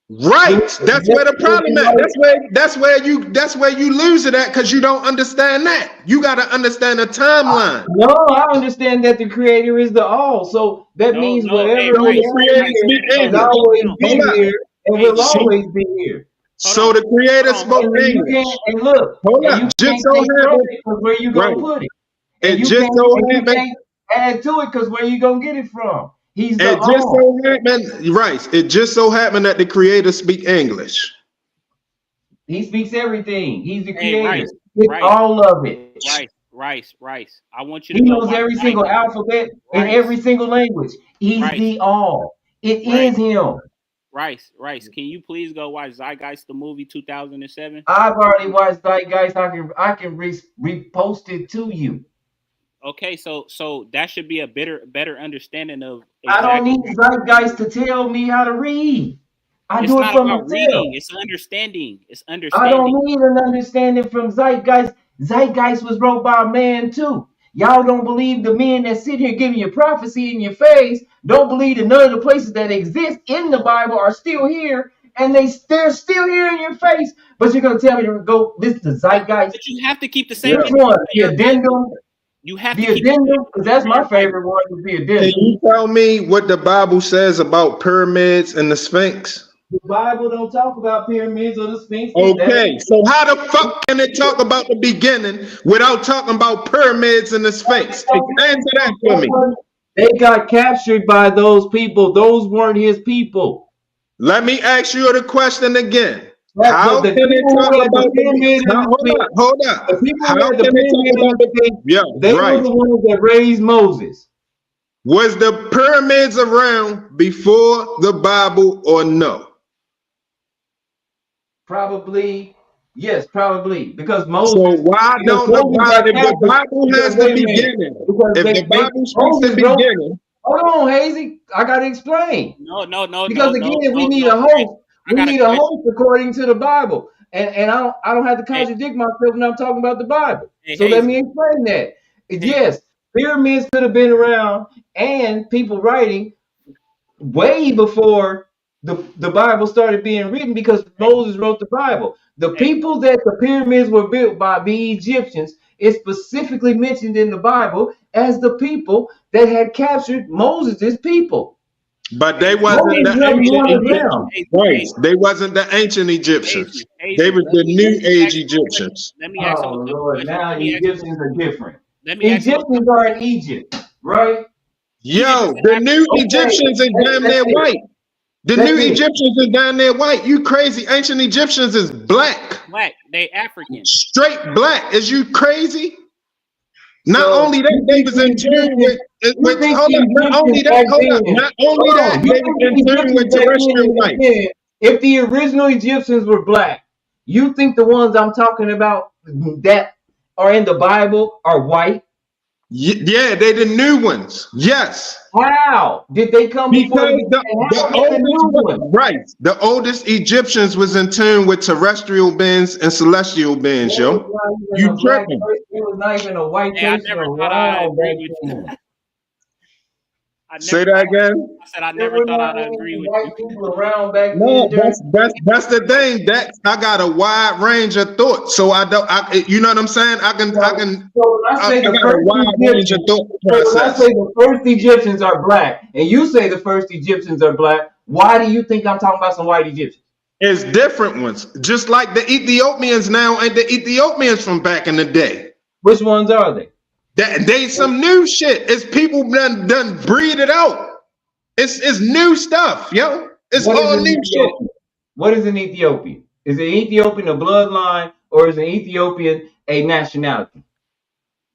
Right. That's where the problem at. That's where you lose it at, because you don't understand that. You got to understand the timeline. No, I understand that the creator is the all. So that means whatever has always been here and will always be here. So the creator spoke English. And look, hold up. Just so happened, where you gonna put it? It just so happened. Add to it, because where you gonna get it from? He's the It just so happened, right? It just so happened that the creator speak English. He speaks everything. He's the creator. Rice, all of it. Rice. I want you to. He knows every single alphabet in every single language. He's the all. It is him. Rice. Can you please go watch Zeitgeist, the movie 2007? I've already watched Zeitgeist. I can repost it to you. Okay, so that should be a better understanding of. I don't need Zeitgeist to tell me how to read. I do it for myself. Reading. It's understanding. I don't need an understanding from Zeitgeist. Zeitgeist was wrote by a man too. Y'all don't believe the men that sit here giving you prophecy in your face. Don't believe that none of the places that exist in the Bible are still here, and they're still here in your face. But you're gonna tell me to go listen to Zeitgeist. But you have to keep the same. Which one? The addendum. You have the addendum, because that's my favorite one. Is the addendum. Can you tell me what the Bible says about pyramids and the Sphinx? The Bible don't talk about pyramids or the Sphinx. Okay, so how the fuck can it talk about the beginning without talking about pyramids and the Sphinx? Answer that for me. They got captured by those people. Those weren't his people. Let me ask you the question again. How can it talk about the pyramids? Hold up. The people How who had the can it talk about the they were the ones that raised Moses. Was the pyramids around before the Bible or no? Probably, yes, probably, because Moses. So why don't the Bible? If the Bible has the beginning, if the Bible speaks the beginning. Hold on, Hazy, I gotta explain. No. Because again, we need a host. We need a host according to the Bible, and I don't have to contradict myself when I'm talking about the Bible. So let me explain that. Yes, pyramids could have been around, and people writing way before the Bible started being written, because Moses wrote the Bible. The people that the pyramids were built by, the Egyptians, is specifically mentioned in the Bible as the people that had captured Moses' people. But they wasn't the ancient Egyptians. Right. They wasn't the ancient Egyptians. They was the new age Egyptians. Let me ask him Oh a couple Lord, questions. now Let the me ask him, Egyptians are different. let me ask him a Egyptians are in Egypt, right? Yo, the new Egyptians is damn near white. The new Egyptians is down there white. You crazy. Ancient Egyptians is black. black. They African. Straight black. Is you crazy? Not So only that, they was in tune with hold up, not only that, hold up. Not only that, they was in tune with terrestrial life. If the original Egyptians were black, you think the ones I'm talking about that are in the Bible are white? Yeah, they the new ones. Yes. How did they come before Because the oldest Egyptians was in tune with terrestrial beings and celestial beings, yo. You tripping? It was not even a white Hey, I person never thought I'd around agree back with then. you. Say that again. I said I There never were thought not I'd any agree with white you. people around back No, then. that's the thing. That I got a wide range of thought, so you know what I'm saying? I So when I say got the a first wide range of Egyptians, thought when I process. say the first Egyptians are black, and you say the first Egyptians are black, why do you think I'm talking about some white Egyptians? It's different ones, just like the Ethiopians now and the Ethiopians from back in the day. Which ones are they? They some new shit. It's people done breed it out. It's new stuff, yo. It's What is all an new shit. Ethiopian? What is an Ethiopian? Is an Ethiopian a bloodline or is an Ethiopian a nationality?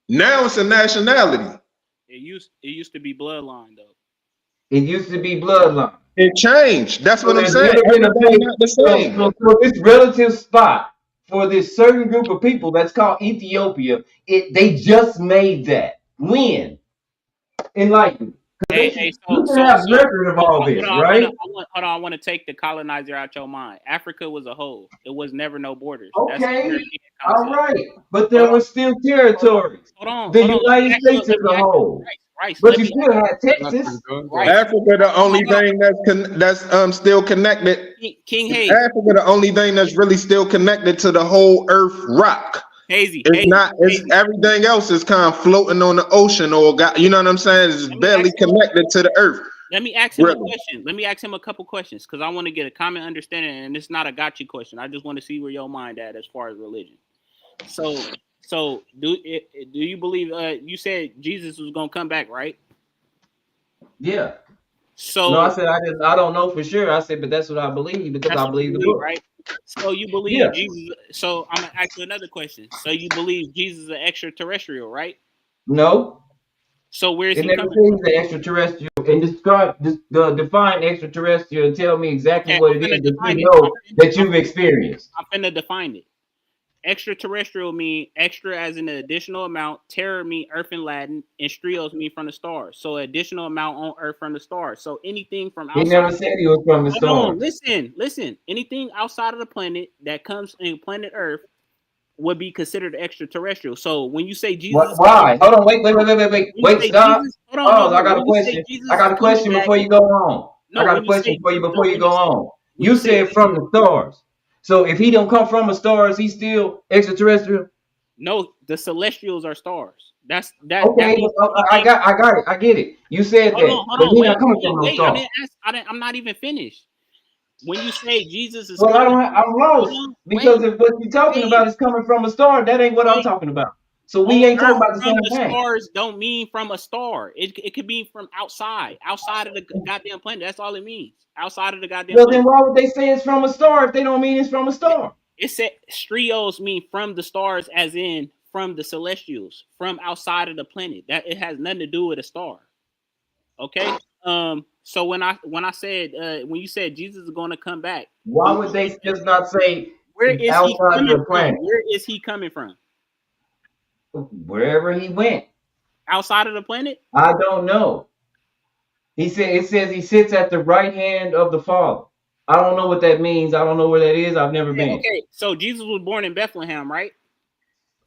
Now it's a nationality. It used to be bloodline though. It used to be bloodline. It changed. That's what I'm there's saying. never been a Everything place- not the same. So this relative spot for this certain group of people that's called Ethiopia, they just made that. When? Enlighten. Hey, You can have record of all this, right? Hold on, I want to take the colonizer out your mind. Africa was a whole. It was never no borders. That's a Okay, European all concept. right, but there were still territories. The United States as a whole, but you still had Texas. Africa, the only thing that's still connected. King Hayes. Africa, the only thing that's really still connected to the whole Earth rock. Hazy. It's not. It's everything else is kind of floating on the ocean, or you know what I'm saying? It's barely connected to the Earth. Let me ask him a question. Let me ask him a couple questions because I want to get a common understanding, and it's not a gotcha question. I just want to see where your mind at as far as religion. So do you believe? You said Jesus was gonna come back, right? Yeah. So no, I said I don't know for sure. I said, but that's what I believe because I believe the book. Right? So you believe Jesus? So I'm gonna ask you another question. So you believe Jesus is an extraterrestrial, right? No. So where is it he never coming says the extraterrestrial and define extraterrestrial and tell me exactly what it is that you know that you've experienced. I'm finna define it. Extraterrestrial mean extra as in an additional amount. Terror mean earth in Latin, and strios mean from the stars. So additional amount on earth from the stars. So anything from outside. He never said he was from the stars. Listen. Anything outside of the planet that comes in planet Earth would be considered extraterrestrial. So when you say Jesus, why? Hold on, wait, stop. I got a question. I got a question before you go on. I got a question for you before you go on. You said from the stars. So if he don't come from the stars, he's still extraterrestrial? No, the celestials are stars. That's okay. I got it. I get it. You said that, but he's not coming from the stars. I'm not even finished. When you say Jesus is, I'm lost because if what you're talking about is coming from a star, that ain't what I'm talking about. So we ain't talking about the same thing. Stars don't mean from a star. It could be from outside of the goddamn planet. That's all it means. Outside of the goddamn planet. Then why would they say it's from a star if they don't mean it's from a star? It said strios mean from the stars, as in from the celestials, from outside of the planet. That it has nothing to do with a star. Okay. So when you said Jesus is going to come back, why would they just not say where is outside he coming the planet? from? Where is he coming from? Wherever he went. Outside of the planet? I don't know. It says he sits at the right hand of the Father. I don't know what that means. I don't know where that is. I've never been. Okay, so Jesus was born in Bethlehem, right?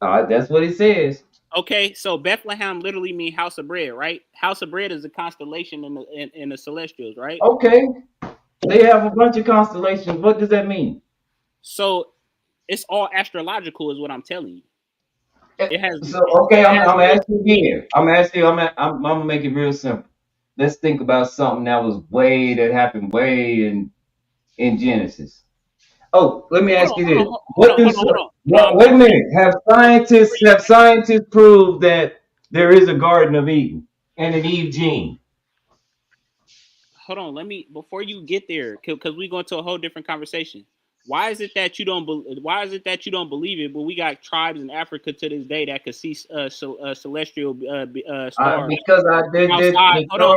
That's what it says. Okay, so Bethlehem literally means house of bread, right? House of bread is a constellation in the celestials, right? Okay. They have a bunch of constellations. What does that mean? So it's all astrological is what I'm telling you. It has I'm gonna ask you again. I'm gonna make it real simple. let's think about something that happened way in Genesis. Oh, let me ask you this. What do wait a minute. Have scientists proved that there is a Garden of Eden and an Eve gene? Hold on, let me before you get there, because we go into a whole different conversation. Why is it that you don't believe it? But we got tribes in Africa to this day that could see celestial stars. Because outside. Hold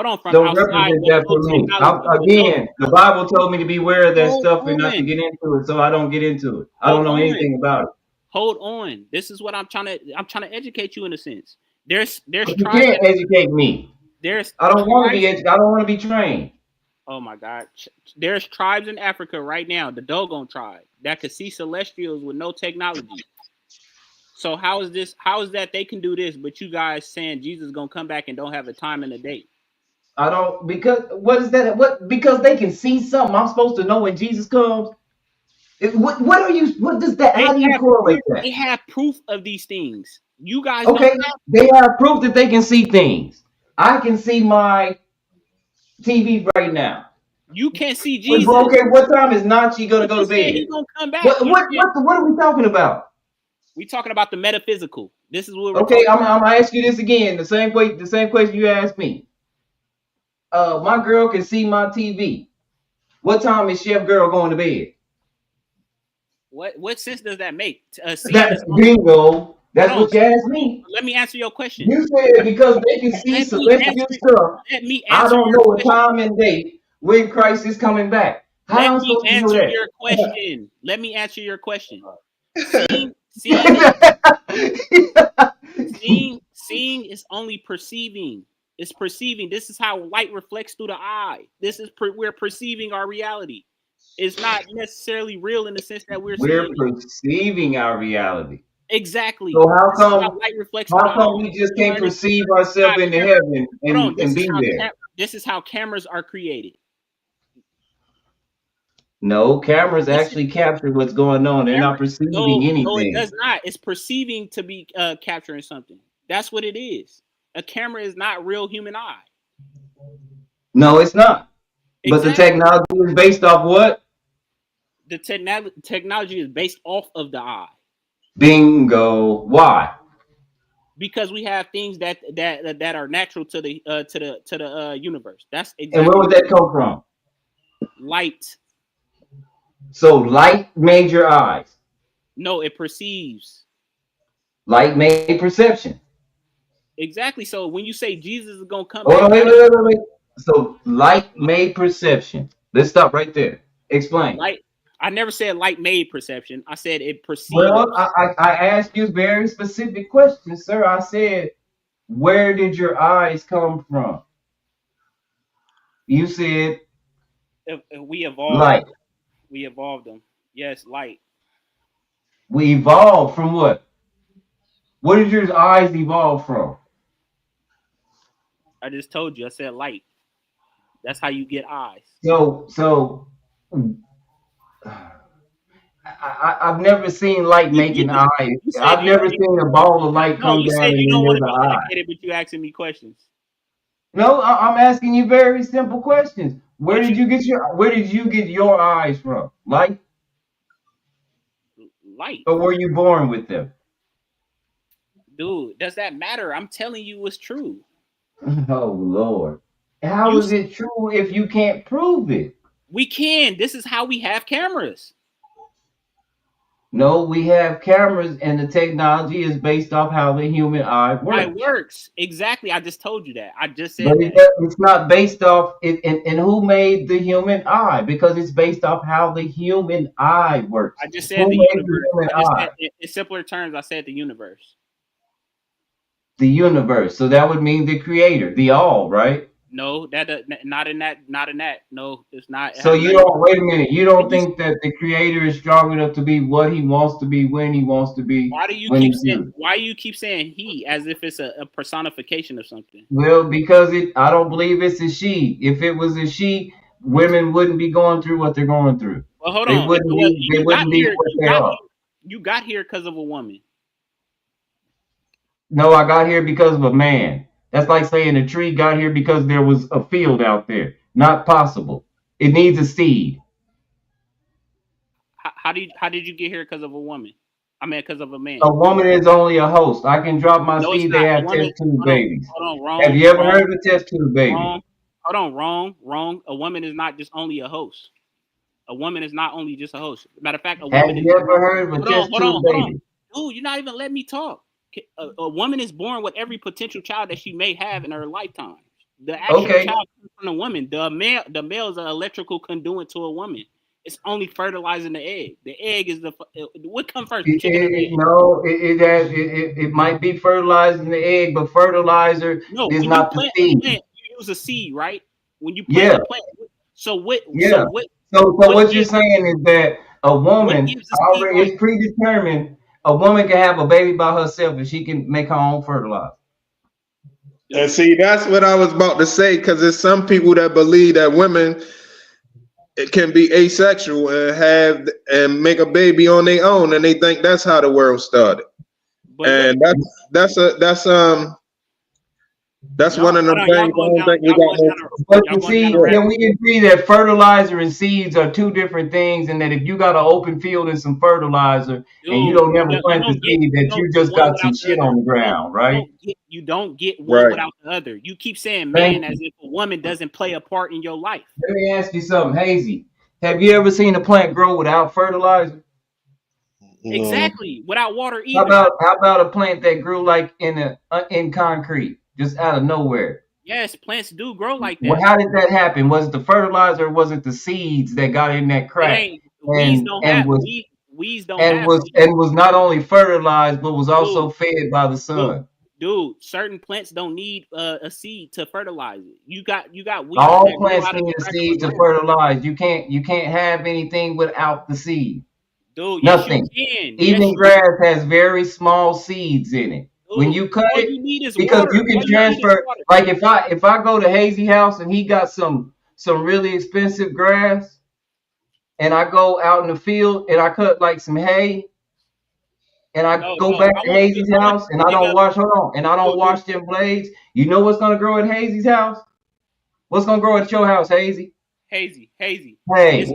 on. From don't outside represent with that no for me. technology. Again, the Bible told me to beware of that Hold stuff and not to on. get into it, so I don't get into it. I don't know anything about it. Hold on. This is what I'm trying to educate you in a sense. There's But you tribes. can't educate me. I don't want to be educated. I don't want to be trained. Oh my God. There's tribes in Africa right now, the Dogon tribe, that could see celestials with no technology. So how is that they can do this, but you guys saying Jesus is gonna come back and don't have a time and a date? I don't, because what is that? Because they can see something. I'm supposed to know when Jesus comes. What does that? How do you correlate that? They have proof of these things. You guys Okay, don't have they have proof that they can see things. I can see my TV right now. You can't see Jesus. Okay, what time is Nachi gonna go to bed? He's gonna come back. What are we talking about? We talking about the metaphysical. This is what we're Okay, talking I'm gonna ask you this again. The same question you asked me. My girl can see my TV. What time is Chef Girl going to bed? What sense does that make? That's bingo. That's what you asked me. Let me answer your question. You said because they can see celestial stuff. I don't know a time and date when Christ is coming back. How am I supposed to know that? Your question. Let me answer your question. Seeing is only perceiving. It's perceiving. This is how light reflects through the eye. We're perceiving our reality. It's not necessarily real in the sense that we're perceiving our reality. Exactly. So how come light reflects we just can't perceive ourselves into heaven and be there? This is how cameras are created. No, cameras actually capture what's going on. They're not perceiving anything. No, it does not. It's perceiving to be capturing something. That's what it is. A camera is not real human eye. No, it's not. Exactly. But the technology is based off what? The technology is based off of the eye. Bingo. Why? Because we have things that are natural to the universe. That's exactly. And where would that come from? Light. So light made your eyes. No, it perceives. Light made perception. Exactly. So when you say Jesus is gonna come back, wait. So light made perception. Let's stop right there. Explain. Light. I never said light made perception. I said it perceives. Well, I asked you very specific questions, sir. I said, where did your eyes come from? You said we evolved. Light. We evolved them. Yes, light. We evolved from what? What did your eyes evolve from? I just told you. I said light. That's how you get eyes. So I've never seen light making eyes. I've never seen a ball of light come down and you don't want to the be eye. educated, but you asking me questions. No, I'm asking you very simple questions. Where did you get your eyes from? Light? Light. Or were you born with them? Dude, does that matter? I'm telling you what's true. Oh Lord. How is it true if you can't prove it? We can. This is how we have cameras. No, we have cameras and the technology is based off how the human eye works. It works. Exactly. I just told you that. I just said but that. It's not based off it, and who made the human eye? Because it's based off how the human eye works. I just said the universe. In simpler terms, I said the universe. The universe. So that would mean the creator, the all, right? No, not in that. No, it's not. So you don't wait a minute. You don't think that the creator is strong enough to be what he wants to be when he wants to be? Why do you keep saying he as if it's a personification of something? Well, because I don't believe it's a she. If it was a she, women wouldn't be going through what they're going through. Well, hold on. They wouldn't be what they are. You got here because of a woman. No, I got here because of a man. That's like saying a tree got here because there was a field out there. Not possible. It needs a seed. How did you get here because of a woman? I mean, because of a man. A woman is only a host. I can drop my No, it's seed. They not. A have woman. test tube Hold on. babies. Hold on. Wrong. Have you ever wrong, heard of a test tube baby? Wrong. Hold on. Wrong. A woman is not just only a host. A woman is not only just a host. Matter of fact, a Have woman is. you ever heard of a Hold test on. tube baby? Dude, you're not even letting me talk. A woman is born with every potential child that she may have in her lifetime. The actual Okay. child comes from a woman. The male is an electrical conduit to a woman. It's only fertilizing the egg. The egg is what comes first, the chicken or the egg? No, it might be fertilizing the egg, but fertilizer No, is when not you the plant a seed. plant, you use a seed, right? When you plant Yeah. a plant. So what? Yeah. So what? So what you're gives- saying is that a woman gives the seed already is predetermined. A woman can have a baby by herself and she can make her own fertilizer. And see, that's what I was about to say, because there's some people that believe that women can be asexual and make a baby on their own, and they think that's how the world started. And that's one of the things I don't think we got no. But you see, can we agree that fertilizer and seeds are two different things, and that if you got an open field and some fertilizer, and you don't never plant the seed, that you just got some shit on the ground, right? You don't get one Right. without the other. You keep saying Thank man as if a woman doesn't play a part in your life. Let me ask you something, Hazy. Have you ever seen a plant grow without fertilizer? Exactly. Without water either. How about a plant that grew like in concrete, just out of nowhere? Yes, plants do grow like that. Well, how did that happen? Was it the fertilizer or was it the seeds that got in that crack? Weeds don't have was not only fertilized but was also fed by the sun. Dude, certain plants don't need a seed to fertilize it. You got weeds. All that grow plants out of need the a crack seed of to the ground. fertilize. You can't have anything without the seed. Dude, yes, you Nothing. can. Even Yes, you grass has very small seeds in it. When you cut all it, you need is because water. you can All you need is transfer. water. Like if I go to Hazy house and he got some really expensive grass, and I go out in the field and I cut like some hay, and I go back to Hazy's house and I don't wash. Hold on, and I don't wash them blades. You know what's gonna grow at Hazy's house? What's gonna grow at your house, Hazy? Hazy. Hey.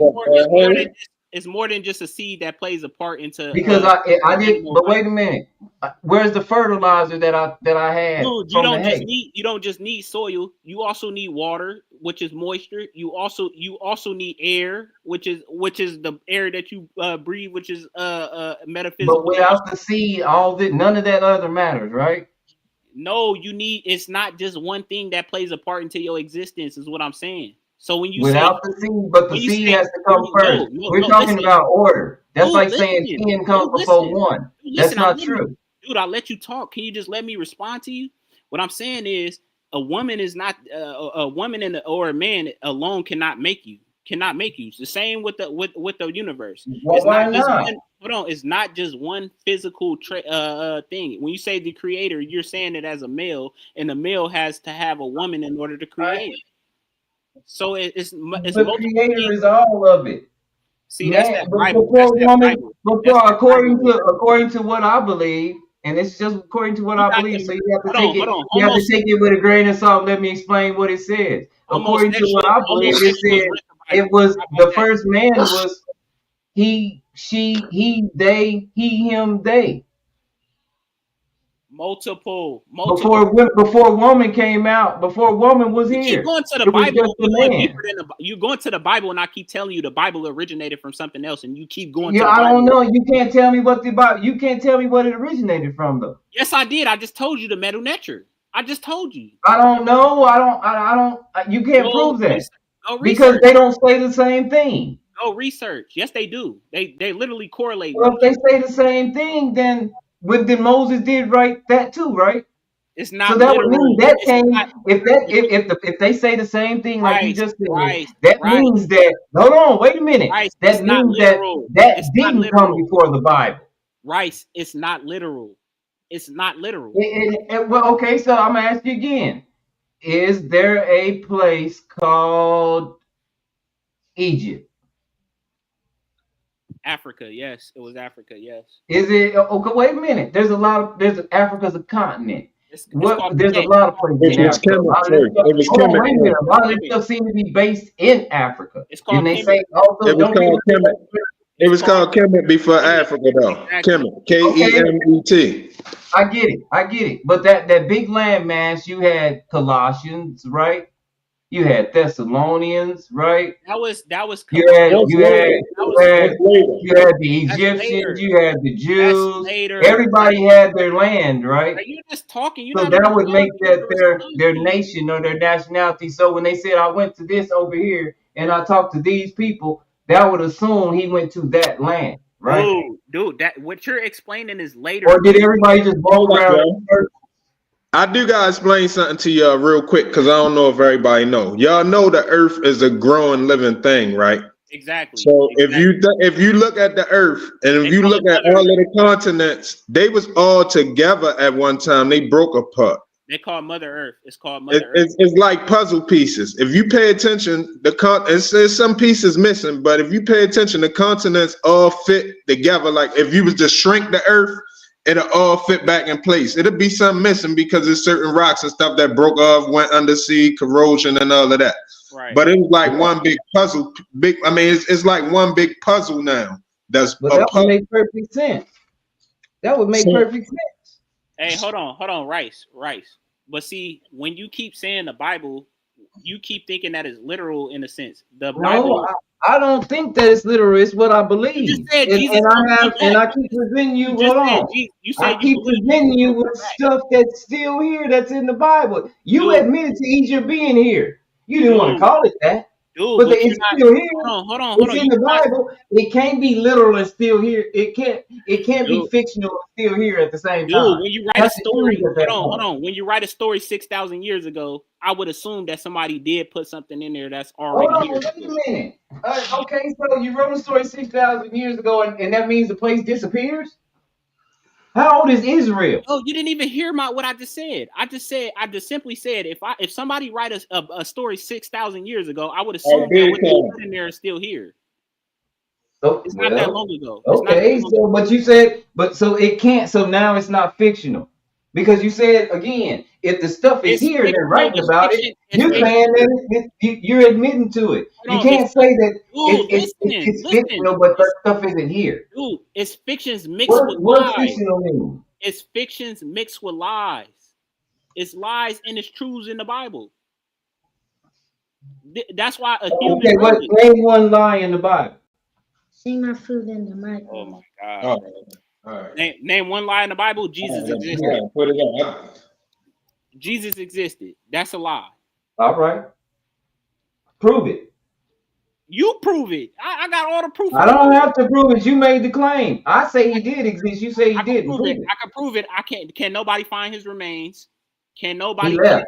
It's more than just a seed that plays a part into. Because I did, but wait a minute. Where's the fertilizer that I had? Dude, from the hay? you don't just need soil. You also need water, which is moisture. You also need air, which is the air that you breathe, which is metaphysical. But without the seed, none of that other matters, right? No, it's not just one thing that plays a part into your existence, is what I'm saying. So when you without the seed, but the seed has to come first. We're talking about order. That's like saying 10 comes before 1. That's not true. Dude, I let you talk. Can you just let me respond to you? What I'm saying is, a woman is not a woman or a man alone cannot make you. It's the same with the universe. Well, why not? It's not just one physical thing. When you say the creator, you're saying it as a male, and the male has to have a woman in order to create. So it's the creator is all of it. See, that's that Bible. According to what I believe, and it's just according to what I believe, so you have to take it. You have to take it with a grain of salt. Let me explain what it says. According to what I believe, it said it was the first man was he, she, they, he, him, they. Multiple. Before woman came out, before woman was here. You keep going to the Bible. You going to the Bible, and I keep telling you the Bible originated from something else, and you keep going. Yeah, to the I Bible. don't know. You can't tell me what the Bible. You can't tell me what it originated from, though. Yes, I did. I just told you the Medu Neter. I just told you. I don't know. I don't. You can't prove that because they don't say the same thing. Go research. Yes, they do. They literally correlate. Well, if they say the same thing, then Moses did write that too, right? It's not. So that would mean that came. If they say the same thing like you just said, that means that. Hold on, wait a minute. That means that didn't come before the Bible. Rice, it's not literal. It's not literal. Well, okay, so I'm gonna ask you again. Is there a place called Egypt? Africa, yes. It was Africa, yes. Is it? Okay, wait a minute. There's Africa's a continent. It's What? called There's a Kemet. lot of places It in was Africa. A Kemet lot of this first. stuff, It was hold on, Kemet wait a minute. first. A lot of this Kemet. stuff seems to be based in Africa. It's called And they Kemet. say also It was don't called get Kemet. It It's was called called Kemet before Kemet. Africa, though. Exactly. Kemet. Kemet. I get it. But that big landmass, you had Colossians, right? You had Thessalonians, right? That was You had Colossians. you had That you was had later. you had the That's Egyptians, later. you had the That's Jews. later. Everybody had their land, right? Are you just talking? You're So not that even would make allowing that me to their respond. nation or their nationality. So when they said I went to this over here and I talked to these people, that would assume he went to that land, right? Dude, that what you're explaining is later. Or did everybody just walk Hold up, around bro. in circles? I do gotta explain something to y'all real quick because I don't know if everybody know. Y'all know the Earth is a growing, living thing, right? Exactly. So if you look at the Earth and if They you call look it at Mother all of Earth. the continents, they was all together at one time. They broke apart. They call it Mother Earth. It's called Mother Earth. It's like puzzle pieces. If you pay attention, there's some pieces missing, but if you pay attention, the continents all fit together. Like if you was to shrink the Earth, it'll all fit back in place. It'll be some missing because there's certain rocks and stuff that broke off, went undersea, corrosion, and all of that. Right. But it was like one big puzzle. It's like one big puzzle now. That's But a that would puzzle. make perfect sense. That would make So- perfect sense. Hey, hold on, Rice. But see, when you keep saying the Bible, you keep thinking that is literal in a sense. The Bible. No, I don't think that it's literal. It's what I believe. You just said And, Jesus and gonna I come have and I back. keep presenting you. You Hold just said on. you said I you keep believe presenting Jesus you gonna with come back. stuff that's still here, that's in the Bible. You Dude. admitted to Egypt being here. You didn't want to call it that. Dude, But but it's you're not. still here. Hold on. It's in the Bible. It can't be literal and still here. It can't be Dude. fictional and still here at the same Dude, time. when you write a That's the story, truth at that hold point. on. When you write a story 6,000 years ago, I would assume that somebody did put something in there that's Hold already on, here. wait a minute. Okay, so you wrote a story 6,000 years ago, and that means the place disappears? How old is Israel? Oh, you didn't even hear what I just said. I just simply said if somebody write a story 6,000 years ago, I would assume that what they put in there is still here. Oh, It's not that long ago. Okay, so but you said, so it can't. So now it's not fictional, because you said again, if the stuff is here and they're writing about it, you're saying that you're admitting to it. You can't say that it's fictional, but that stuff isn't here. Dude, it's fictions mixed with What's lies. fictional mean? It's fictions mixed with lies. It's lies and it's truths in the Bible. That's why a human. Okay, what? Name one lie in the Bible. See my food in the microwave. Oh my God. All right. Name one lie in the Bible. Jesus existed. Put it on. Jesus existed. That's a lie. All right. Prove it. You prove it. I got all the proof. I don't have to prove it. You made the claim. I say he did exist. You say he didn't. Prove it. I can prove it. I can't. Can nobody find his remains? Can nobody? He left.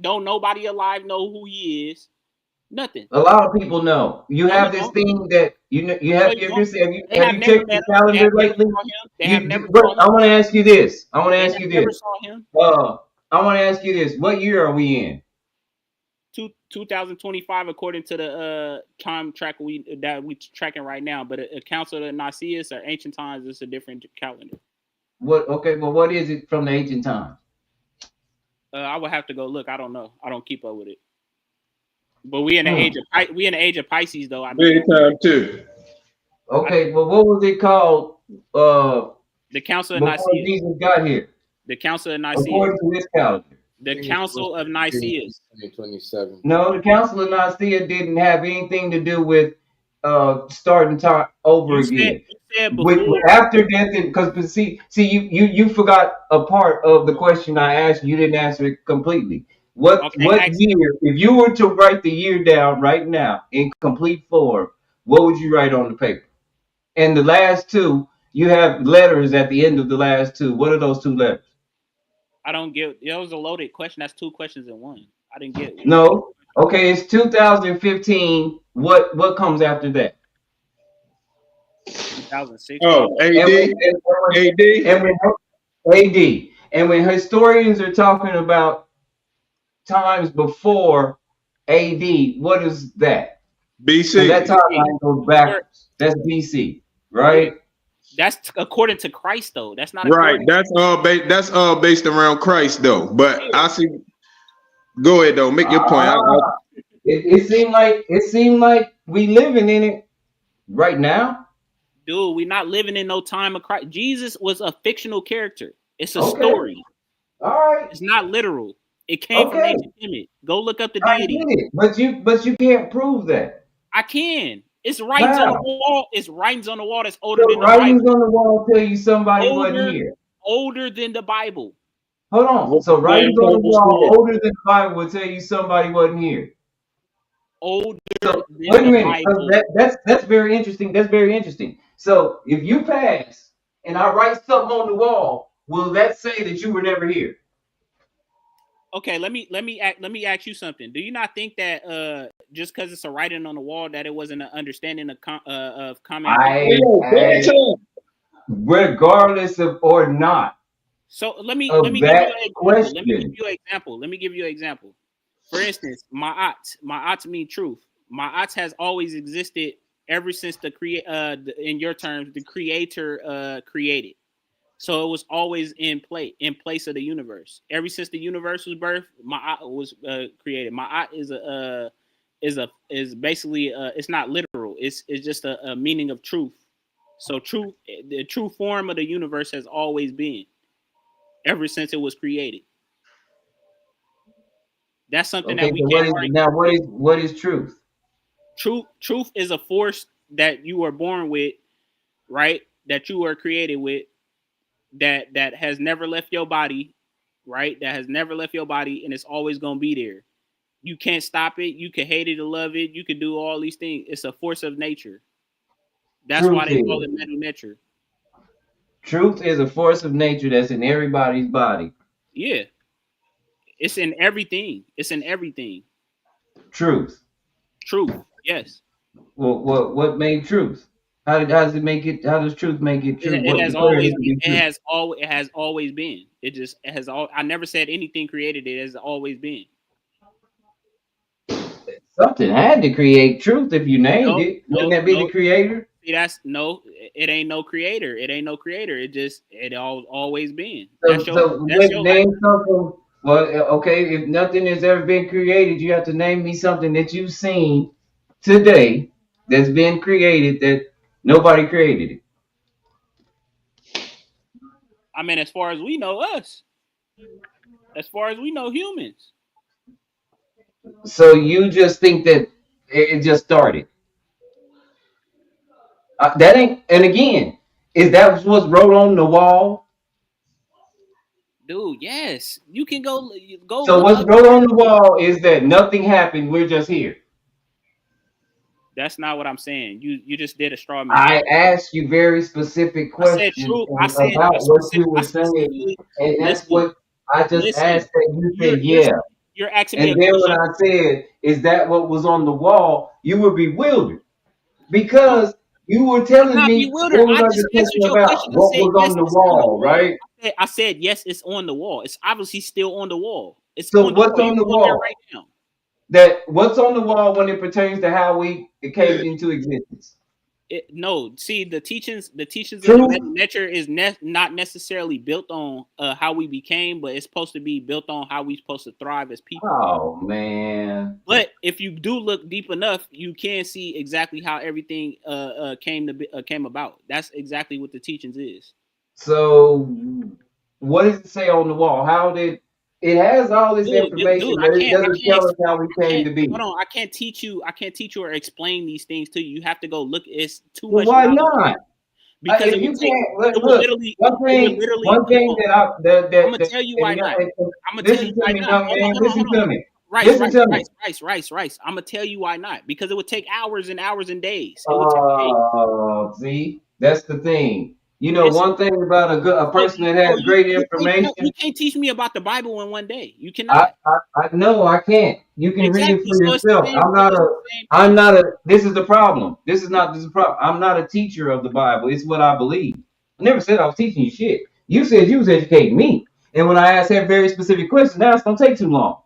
Don't nobody alive know who he is? Nothing. A lot of people know. You have this thing that you have. You have you checked the calendar lately? I want to ask you this. I want to ask you this. I want to ask you this. What year are we in? 2025, according to the time track we tracking right now. But a Council of Nicaea or ancient times is a different calendar. What? Okay, well, what is it from the ancient times? I would have to go look. I don't know. I don't keep up with it. But we in the age of Pisces, though. Big time too. Okay, well, what was it called? The Council of Nicaea. Before Jesus got here. The Council of Nicaea. According to this calendar. The Council of Nicaea. 2027. No, the Council of Nicaea didn't have anything to do with starting time over again. After death, because see, you forgot a part of the question I asked. You didn't answer it completely. What year? If you were to write the year down right now in complete form, what would you write on the paper? And the last two, you have letters at the end of the last two. What are those two letters? I don't get. It was a loaded question. That's two questions in one. I didn't get it. No. Okay, it's 2015. What comes after that? 2006. Oh, AD. AD. And when historians are talking about times before AD, what is that? BC. So that timeline goes backwards. That's BC, right? That's according to Christ, though. That's not Right. according. That's all based around Christ, though. But I see. Go ahead, though. Make your point. It seemed like we living in it right now. Dude, we're not living in no time of Christ. Jesus was a fictional character. It's a Okay. story. All right. It's not literal. It came from Okay. ancient Kemet. Go look up the I deity. get it, but you can't prove that. I can. It's writings on the How? wall. It's writings on the wall that's older The than the writings Bible. on the wall tell you somebody wasn't Older, here. older than the Bible. Hold on. So writings on the wall older than the Bible will tell you somebody wasn't here. Older So than wait a the minute. 'Cause Bible. that's very interesting. That's very interesting. So if you pass and I write something on the wall, will that say that you were never here? Okay, let me ask you something. Do you not think that just because it's a writing on the wall that it wasn't an understanding of common people? Regardless of or not. So let me Of give you that an example. question. Let me give you an example. For instance, ma'at mean truth. Ma'at has always existed ever since in your terms, the creator created. So it was always in place of the universe. Ever since the universe was birthed, Ma'at was created. Ma'at is basically it's not literal. It's just a meaning of truth. So the true form of the universe has always been, ever since it was created. That's something Okay, that we so can't argue. now what is truth? Truth is a force that you were born with, right? That you were created with, that has never left your body, right? That has never left your body, and it's always gonna be there. You can't stop it. You can hate it or love it. You can do all these things. It's a force of nature. That's why they call it metal nature. Truth is a force of nature that's in everybody's body. Yeah. It's in everything. It's in everything. Truth. Truth. Yes. Well, what made truth? How does it make it? How does truth make it true? It has always been. It has always been. I never said anything created it. It has always been. Something had to create truth if you named it. Wouldn't that be the creator? See, it ain't no creator. It ain't no creator. It always been. Name something. Well, okay, if nothing has ever been created, you have to name me something that you've seen today that's been created that nobody created it. I mean, as far as we know, us. As far as we know, humans. So you just think that it just started? That ain't. And again, is that what's wrote on the wall? Dude, yes. You can go. So what's wrote on the wall is that nothing happened. We're just here. That's not what I'm saying. You just did a straw man. I asked you very specific questions about what you were saying, and that's what I just asked that you said, yeah. You're asking me. And then when I said, "Is that what was on the wall?" you were bewildered because you were telling me what was I just talking about? What was on the wall, right? I said yes, it's on the wall. It's obviously still on the wall. It's so what's on the wall right now? What's on the wall when it pertains to how it came into existence? No, see the teachings of the nature is not necessarily built on how we became, but it's supposed to be built on how we're supposed to thrive as people. Oh man! But if you do look deep enough, you can see exactly how everything came about. That's exactly what the teachings is. So, what does it say on the wall? How did it has all this information, but it doesn't tell us how we came to be. Hold on, I can't teach you or explain these things to you. You have to go look. It's too much. Why not? Because if you can't look, one thing that I'm gonna tell you why not. I'm gonna tell you why not. Listen to me. Rice. I'm gonna tell you why not. Because it would take hours and hours and days. See, that's the thing. You know, one thing about a person that has great information. You can't teach me about the Bible in one day. You cannot. I know I can't. You can read it for yourself. I'm not a. This is the problem. This is the problem. I'm not a teacher of the Bible. It's what I believe. I never said I was teaching you shit. You said you was educating me, and when I asked that very specific question, now it's gonna take too long.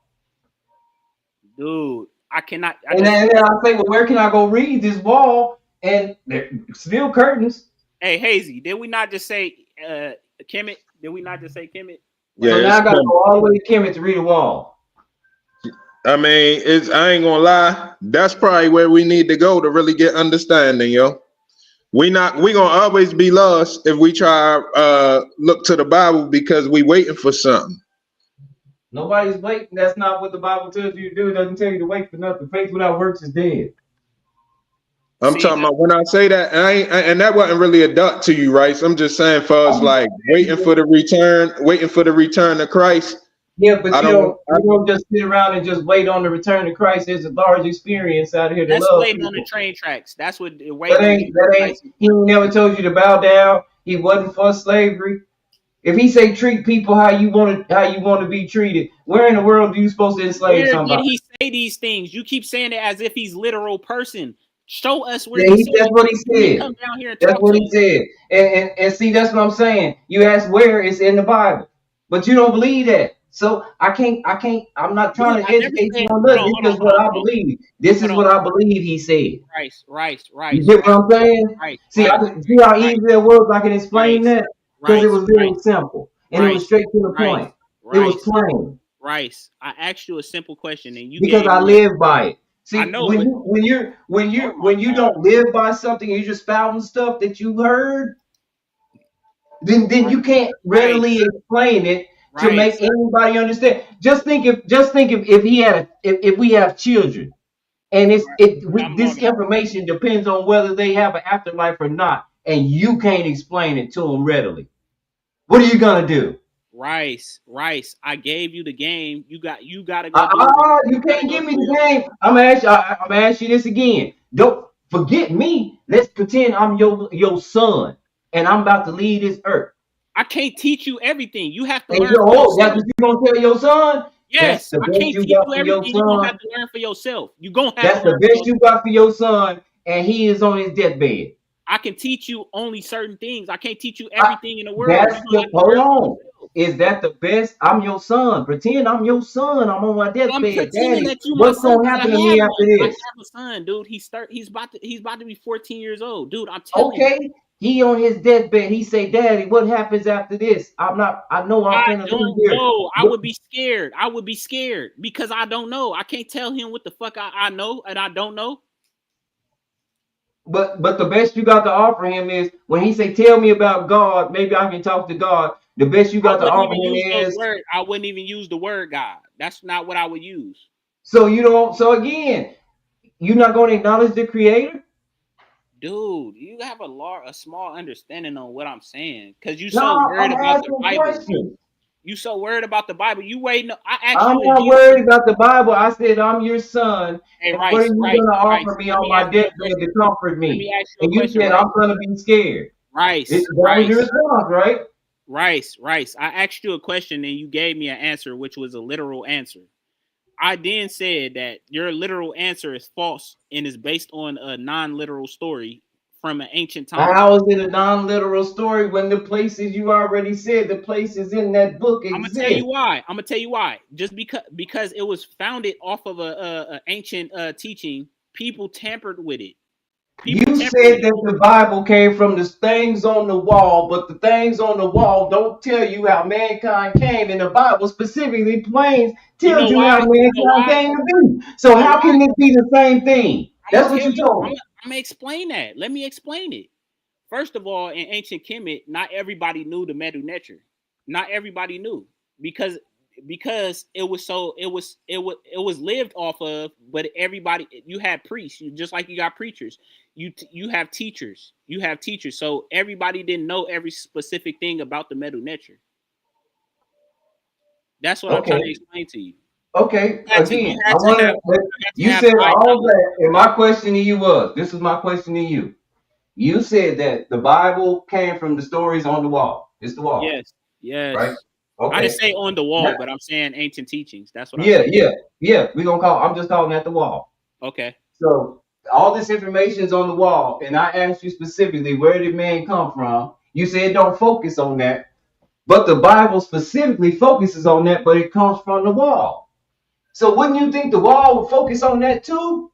Dude, I cannot. And then I say, well, where can I go read this wall? And there's still curtains. Hey, Hazy, did we not just say Kemet? Did we not just say Kemet? So Yeah, now it's I gotta coming. go all the way to Kemet to read a wall. I mean, I ain't gonna lie. That's probably where we need to go to really get understanding, yo. We gonna always be lost if we try look to the Bible because we waiting for something. Nobody's waiting. That's not what the Bible tells you to do. It doesn't tell you to wait for nothing. Faith without works is dead. I'm talking about when I say that, and that wasn't really a duck to you, right? So I'm just saying for us, like waiting for the return of Christ. Yeah, but you don't just sit around and just wait on the return of Christ. There's a large experience out here to That's love waiting on the people. train tracks. That's what That waiting. ain't. He never told you to bow down. He wasn't for slavery. If he say treat people how you want to be treated, where in the world do you supposed to enslave Where somebody? did he say these things? You keep saying it as if he's literal person. Show us where Yeah, he said. that's what he said. Come down here and That's talk what to he us. said. And see, that's what I'm saying. You ask where it's in the Bible, but you don't believe that. So I'm not trying to educate you on nothing. This is what I believe. This is what I believe he said. Right. You get what I'm saying? See how easy it was. I can explain that because it was very simple and it was straight to the point. It was plain Rice, I asked you a simple question and you because gave I me live by it. See, I know, when you don't live by something, you're just spouting stuff that you heard. Then you can't readily explain it to make anybody understand. Just think if he had if we have children, and this information depends on whether they have an afterlife or not, and you can't explain it to them readily. What are you gonna do? Rice. I gave you the game. You got to go. You can't give me the game. I'm gonna ask you this again. Don't forget me. Let's pretend I'm your son, and I'm about to leave this earth. I can't teach you everything. You have to And learn. That's what you gonna tell your son? Yes, That's the I best can't you teach got you for your everything. You're gonna son. have to learn for yourself. You're gonna have That's to the learn. best you got for your son, and he is on his deathbed. I can teach you only certain things. I can't teach you everything in the world. Hold on. Is that the best? I'm your son. Pretend I'm your son. I'm on my I'm deathbed. pretending Daddy, that you my what's son. gonna I happen have to me one. after I this? have a son, dude. He's about to be 14 years old, dude. I'm telling you. Okay, he on his deathbed. He say, "Daddy, what happens after this?" I know I'm finna I don't leave here. know. I would be scared. I would be scared because I don't know. I can't tell him what the fuck I know and I don't know. But the best you got to offer him is when he say, "Tell me about God." Maybe I can talk to God. The best you got to offer him is. I wouldn't even use the word God. That's not what I would use. So you don't. So again, you're not going to acknowledge the Creator. Dude, you have a small understanding on what I'm saying because you so worried about the Bible. You so worried about the Bible. You waiting. I'm not worried about the Bible. I said I'm your son. Hey, and what are you going to offer me on my deathbed to comfort me? And you said I'm going to be scared. That was your response, right? Rice. I asked you a question and you gave me an answer, which was a literal answer. I then said that your literal answer is false and is based on a non-literal story from an ancient time. How is it a non-literal story when the places you already said the places in that book exist? I'm gonna tell you why. Just because it was founded off of a ancient teaching, people tampered with it. You said that the Bible came from the things on the wall, but the things on the wall don't tell you how mankind came, and the Bible specifically tells you how mankind came to be. So how can it be the same thing? That's what you told me. I'm gonna explain that. Let me explain it. First of all, in ancient Kemet, not everybody knew the Medu Neter. Not everybody knew because it was lived off of, but everybody, you had priests, just like you got preachers, you have teachers, so everybody didn't know every specific thing about the Medu Neter. That's what I'm trying to explain to you. Okay, again, you said all that, and my question to you was, this is my question to you. You said that the Bible came from the stories on the wall. It's the wall. Yes. Right? Okay. I didn't say on the wall, but I'm saying ancient teachings. That's what I'm saying. Yeah. I'm just calling that the wall. Okay. So all this information is on the wall, and I asked you specifically, where did man come from? You said don't focus on that. But the Bible specifically focuses on that, but it comes from the wall. So wouldn't you think the wall would focus on that too?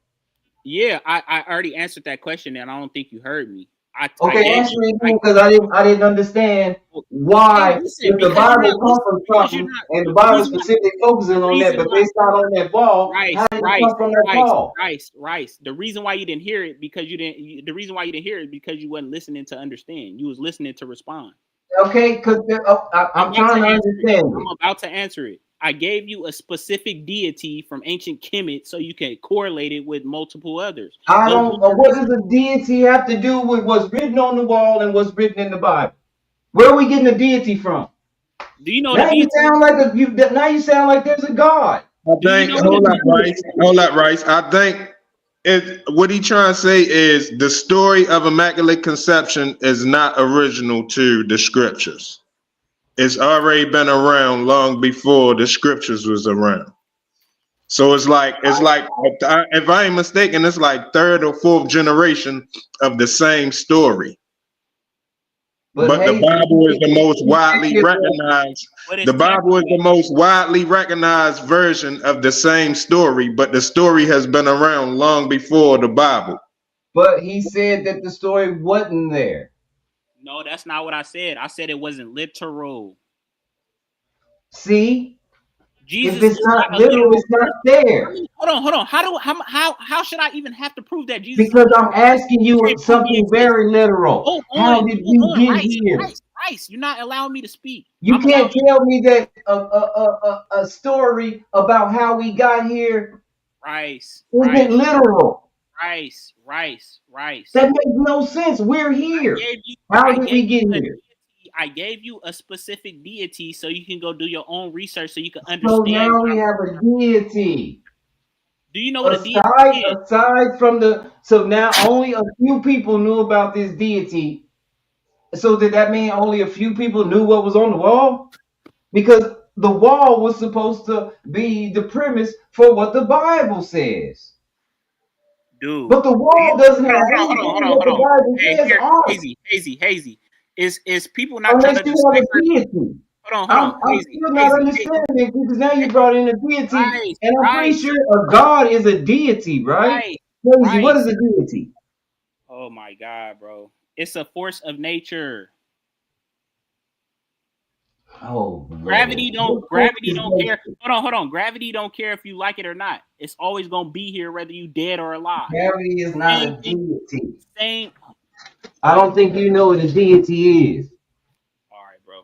Yeah, I already answered that question, and I don't think you heard me. I Okay, gave answer you. me because I didn't understand Hey, why listen, if the because you're not Bible comes listening. from Because you're something not. and the The Bible reason why. specifically focusing The on that, reason but why. they start on that ball, how did it come from that ball? Rice. The reason why you didn't hear it because you didn't. The reason why you didn't hear it because you wasn't listening to understand. You was listening to respond. Okay, because I'm trying to understand I'm it. about to answer it. I gave you a specific deity from ancient Kemet so you can correlate it with multiple others. I don't. What does a deity have to do with what's written on the wall and what's written in the Bible? Where are we getting the deity from? Do you know Now the you deity? sound like now you sound like there's a God. I think hold up, Rice. Hold up, Rice. I think what he trying to say is the story of Immaculate Conception is not original to the scriptures. It's already been around long before the scriptures was around. So it's like if I ain't mistaken, it's like third or fourth generation of the same story. But the Bible is the most widely recognized. The Bible is the most widely recognized version of the same story, but the story has been around long before the Bible. But he said that the story wasn't there. No, that's not what I said. I said it wasn't literal. See? Jesus if it's is not not a literal, it's not there. Hold on. How should I even have to prove that Jesus? Because I'm asking you something very literal. How did we get here? Rice, you're not allowing me to speak. You can't tell me that a story about how we got here isn't literal. Rice. That makes no sense. We're here. How did we get here? I gave you a specific deity so you can go do your own research so you can understand. So now we have a deity. Do you know what a deity is? Aside from so now only a few people knew about this deity. So did that mean only a few people knew what was on the wall? Because the wall was supposed to be the premise for what the Bible says. Dude. But the wall doesn't have anything Hold what the Bible says on it. Hazy. Is people not unless trying to you have distinguish? a deity. Hold on. I'm still not understanding because now you brought in a deity, and I'm pretty sure a God is a deity, right? Crazy. What is a deity? Oh my God, bro! It's a force of nature. Oh, gravity don't care. Hold on. Gravity don't care if you like it or not. It's always gonna be here whether you dead or alive. Gravity is not a deity. Same. I don't think you know what a deity is. All right, bro.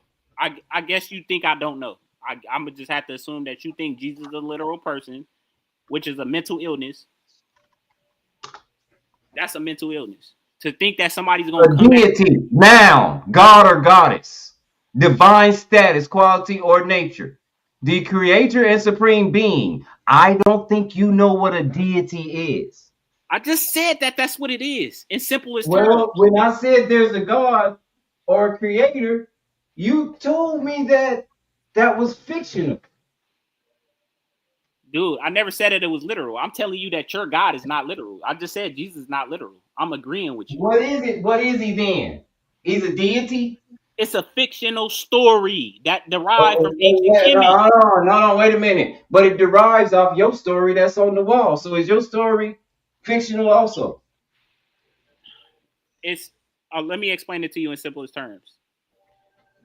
I guess you think I don't know. I'm gonna just have to assume that you think Jesus is a literal person, which is a mental illness. That's a mental illness. To think that somebody's gonna come deity, noun, God or goddess, divine status, quality, or nature, the creator and supreme being. I don't think you know what a deity is. I just said that that's what it is in simplest terms. Well, when I said there's a God or a creator, you told me that was fictional. Dude, I never said that it was literal. I'm telling you that your God is not literal. I just said Jesus is not literal. I'm agreeing with you. What is it? What is he then? He's a deity? It's a fictional story that derived from ancient Kemet. No, wait a minute. But it derives off your story that's on the wall. So is your story fictional also? It's let me explain it to you in simplest terms.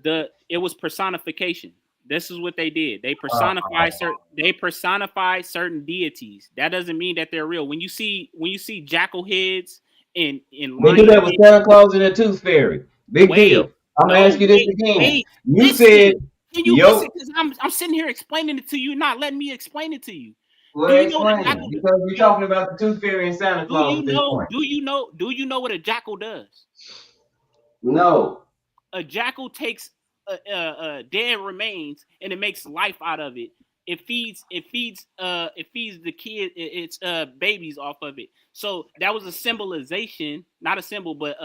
It was personification. This is what they did. They personify certain deities. That doesn't mean that they're real. When you see jackal heads and they do that with Santa Claus and the Tooth Fairy. Big deal. I'm gonna ask you this again. You said can you listen? Because I'm sitting here explaining it to you, not letting me explain it to you. Well, explain it, because you're talking about the Tooth Fairy and Santa Claus. Do you know what a jackal does? No. A jackal takes dead remains and it makes life out of it. It feeds the kid its babies off of it. So that was a symbolization, not a symbol, but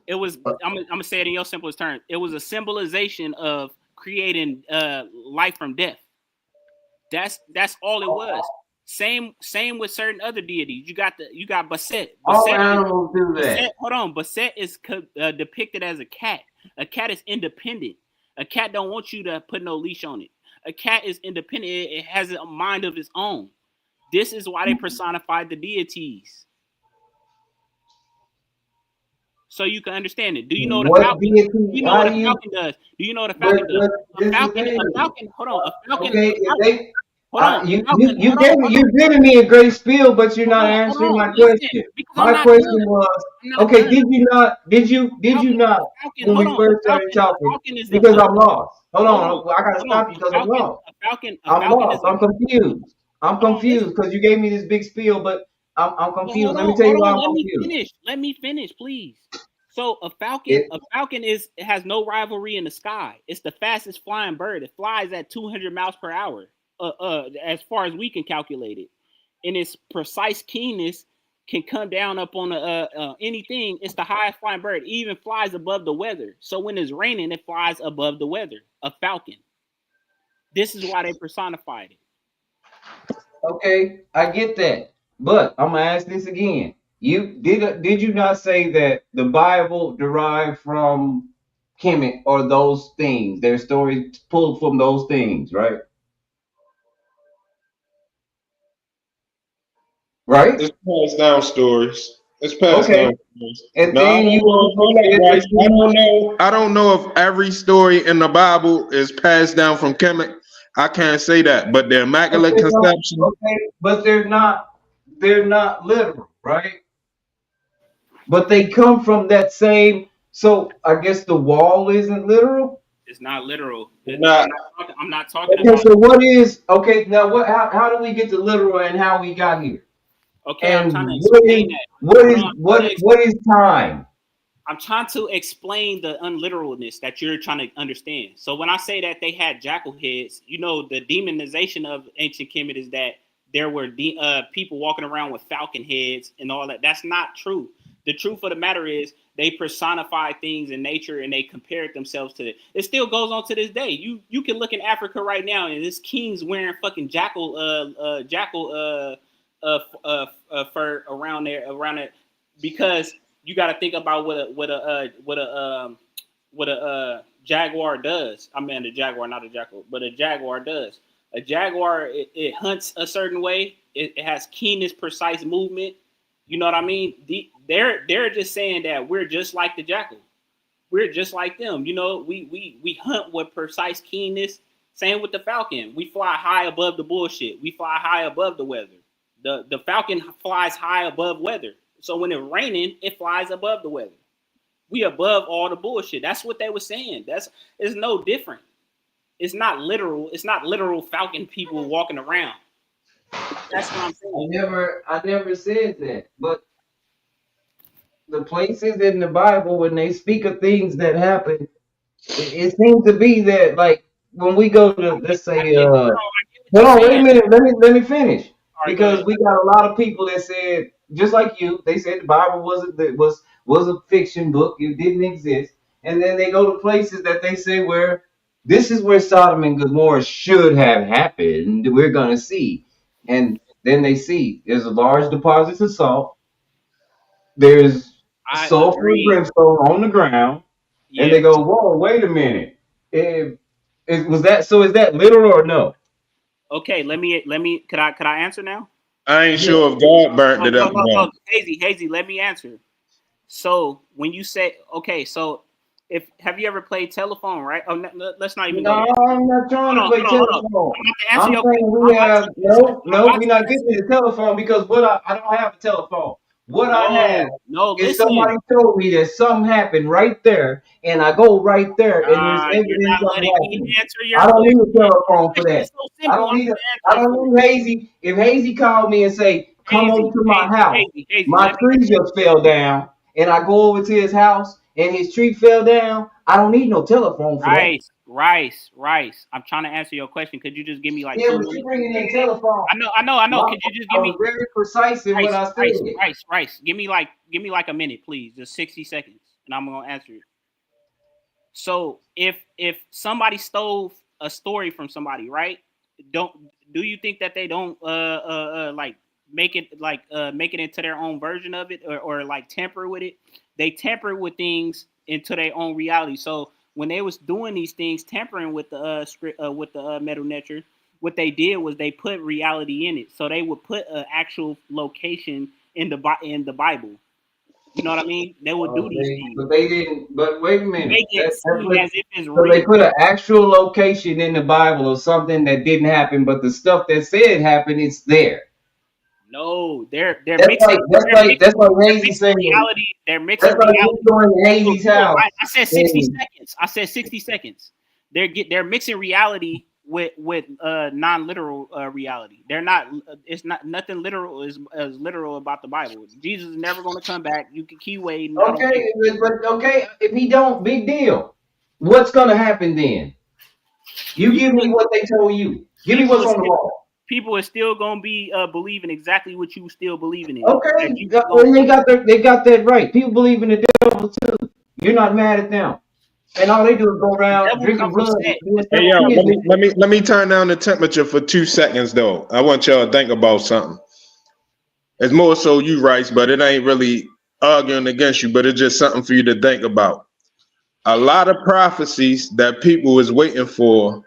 it was. I'm gonna say it in your simplest terms. It was a symbolization of creating life from death. That's all it was. Same with certain other deities. You got Bastet. All animals do that. Hold on, Bastet is depicted as a cat. A cat is independent. A cat don't want you to put no leash on it. A cat is independent. It has a mind of its own. This is why they personified the deities. so you can understand it. Do you know what a What falcon? deity? Do you know How what do a you? falcon does? Do you know what a falcon does? This is A thing. falcon. Hold on. A falcon. Okay, if they, Hold on. you Falcon. you Hold on. gave me, you're giving me a great spiel, but you're not answering my Listen, question. because I'm My not question done. was, I'm not okay, done. did you not Falcon. when Hold we on. first started A talking? falcon is Because a I'm lost. Hold hold on, on. I gotta Hold on. stop you because I'm lost. A I'm falcon is lost. I'm confused. I'm hold on. Listen. confused because you gave me this big spiel, but I'm Well, confused. hold Let me on. tell you Hold why on. I'm Let me confused. finish. Let me finish, please. So a It, falcon is it has no rivalry in the sky. It's the fastest flying bird. It flies at 200 miles per hour. As far as we can calculate it, and its precise keenness can come down up on anything. It's the highest flying bird. It even flies above the weather. So when it's raining, it flies above the weather. A falcon. This is why they personified it. okay, I get that, but I'm gonna ask this again. You did you not say that the Bible derived from Kemet or those things? Their stories pulled from those things, right? Right? It's passed down stories. It's passed Okay. down stories. And Now I then don't you know. also Hold up, said Bryce. that you, I don't know if every story in the Bible is passed down from Kemet. I can't say that, but the Immaculate okay, no, Conception. okay, but they're not literal, right? But they come from that same. So I guess the wall isn't literal. It's not literal. Not. I'm not talking Okay, about. so what is okay now? What? How do we get to literal and how we got here? Okay, I'm And trying to what is explain that. Hold on, what is time? I'm trying to explain the unliteralness that you're trying to understand. So when I say that they had jackal heads, you know, the demonization of ancient Kemet is that there were people walking around with falcon heads and all that. That's not true. The truth of the matter is they personified things in nature and they compared themselves to it. It still goes on to this day. You can look in Africa right now and this king's wearing fucking jackal fur around it because you got to think about what a jaguar does. I mean, a jaguar, not a jackal, but a jaguar does. A jaguar it hunts a certain way. It has keenness, precise movement. You know what I mean? They're just saying that we're just like the jackal. We're just like them. You know, we hunt with precise keenness. Same with the falcon. We fly high above the bullshit. We fly high above the weather. The falcon flies high above weather. So when it's raining, it flies above the weather. We above all the bullshit. That's what they were saying. It's no different. It's not literal. It's not literal falcon people walking around. That's what I'm saying. I never said that. But the places in the Bible when they speak of things that happen, it seems to be that like when we go to let's say hold on, wait a minute, let me finish. Because we got a lot of people that said, just like you, they said the Bible was a fiction book, it didn't exist. And then they go to places that they say where this is where Sodom and Gomorrah should have happened. We're gonna see. And then they see there's a large deposits of salt, there's sulfur and brimstone on the ground, and they go, whoa, wait a minute. Was that so? Is that literal or no? Okay, let me. Could I answer now? I ain't sure if God burnt it up. No. Hazy, let me answer. So when you say okay, so if have you ever played telephone, right? Oh, let's not even. No, I'm not trying to play telephone. I'm saying we have no, we're not getting to the telephone because I don't have a telephone. What I have is somebody told me that something happened right there, and I go right there, and there's evidence of happening. I don't need a telephone for that. I don't need Hazy. If Hazy called me and say, "Come over to my house," my tree just fell down, and I go over to his house, and his tree fell down. I don't need no telephone for that. Rice. I'm trying to answer your question. Could you just give me like 2 minutes? But you're bringing in telephone. I know. Could you just give me? I was very precise in what I said. Rice. Give me like a minute, please. Just 60 seconds, and I'm gonna answer it. So if somebody stole a story from somebody, right? Do you think that they don't like make it into their own version of it or like tamper with it? They tamper with things into their own reality. So when they was doing these things, tampering with the Metal Netter, what they did was they put reality in it. So they would put an actual location in the Bible. You know what I mean? They would do these things. But they didn't. But wait a minute. Make it That's seem what, as if it's so they real. put an actual location in the Bible of something that didn't happen, but the stuff that said happened, it's there. No, they're That's mixing. that's like Hazy saying. Reality. They're mixing That's like reality. you going to Hazy's house. I said 60 and- seconds. I said 60 seconds. They're mixing reality with non-literal reality. They're not. It's not nothing literal is as literal about the Bible. Jesus is never going to come back. You can keyway. Okay, but okay, if he don't, big deal. What's gonna happen then? You give me what they told you. Give me what's on the wall. People are still gonna be believing exactly what you still believing in. Okay, That you and they got that right. People believe in the devil too. You're not mad at them, and all they do is go around drinking blood. Hey, yo, let me turn down the temperature for 2 seconds though. I want y'all to think about something. It's more so you, Rice, but it ain't really arguing against you, but it's just something for you to think about. A lot of prophecies that people is waiting for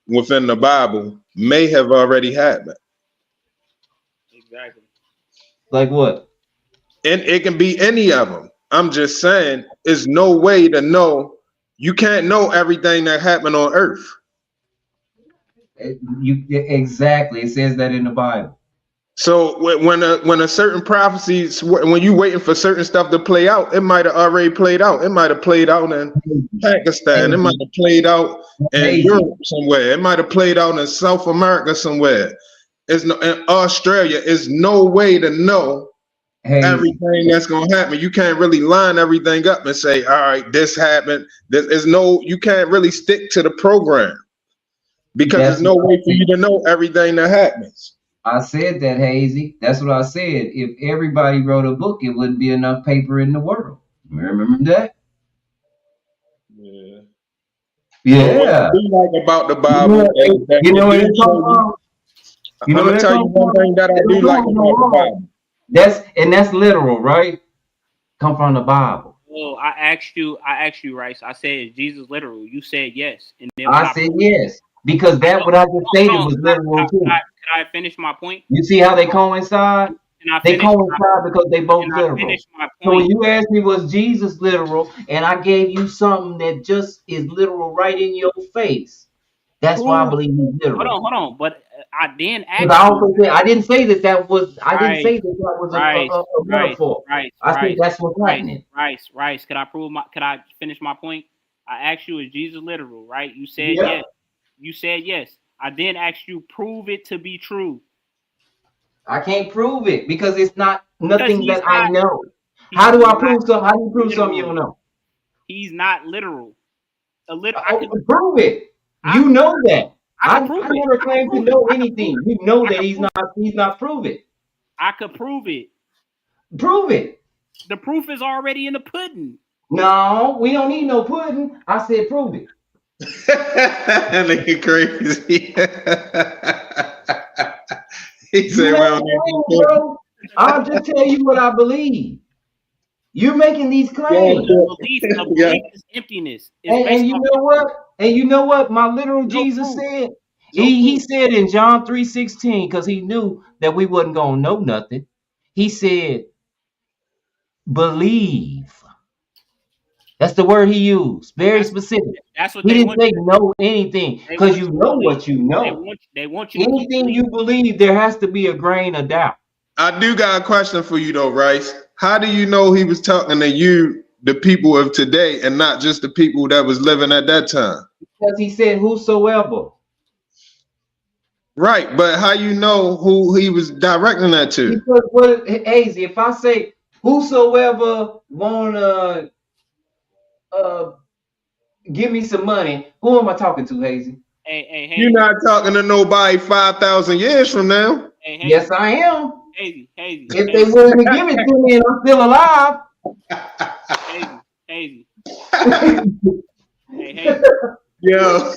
within the Bible may have already happened. Exactly. Like what? And it can be any of them. I'm just saying, there's no way to know. You can't know everything that happened on earth. Exactly. It says that in the Bible. So when a certain prophecy, when you waiting for certain stuff to play out, it might have already played out. It might have played out in Pakistan. It might have played out in Europe somewhere. It might have played out in South America somewhere. In Australia. Is no way to know everything that's gonna happen. You can't really line everything up and say, all right, this happened. You can't really stick to the program because there's no way for you to know everything that happens. I said that, Hazy. That's what I said. If everybody wrote a book, it wouldn't be enough paper in the world. Remember that? Yeah. Yeah. What I do like about the Bible is that you know it what do it's show talking about? I'm gonna tell you one thing that I do like about the Bible. That's literal, right? Come from the Bible. Well, I asked you, Rice. I said, is Jesus literal? You said yes, and then I said yes because that what I just stated was literal too. Can I finish my point? You see how they coincide? They coincide because they both literal. So when you asked me was Jesus literal, and I gave you something that just is literal right in your face. That's why I believe he's literal. Hold on. But I then asked. I also said I didn't say that was. I didn't say that was a metaphor. I think that's what's happening. Rice. Could I finish my point? I asked you, is Jesus literal? Right? You said yes. You said yes. I then asked you, prove it to be true. I can't prove it because it's not nothing that I know. How do I prove something? How do you prove something you don't know? He's not literal. I can prove it. You know that. I never claimed to know anything. You know that he's not prove it. I could prove it. Prove it. The proof is already in the pudding. No, we don't need no pudding. I said prove it. Nigga crazy. He said, "Well, I'll just tell you what I believe. You're making these claims. Belief is emptiness. And you know what? And you know what? My literal Jesus said. He said in John 3:16, because he knew that we wasn't gonna know nothing. He said, "Believe." That's the word he used. Very specific. That's what he didn't say know anything, because you know what you know. They want you. Anything you believe, there has to be a grain of doubt. I do got a question for you though, Rice. How do you know he was talking to you, the people of today, and not just the people that was living at that time? Because he said whosoever. Right, but how you know who he was directing that to? Because Hazy, if I say whosoever wanna give me some money, who am I talking to, Hazy? Hey, you're not talking to nobody 5,000 years from now. Yes, I am. Hazy. If they willing to give it to me and I'm still alive. Hazy. Yo.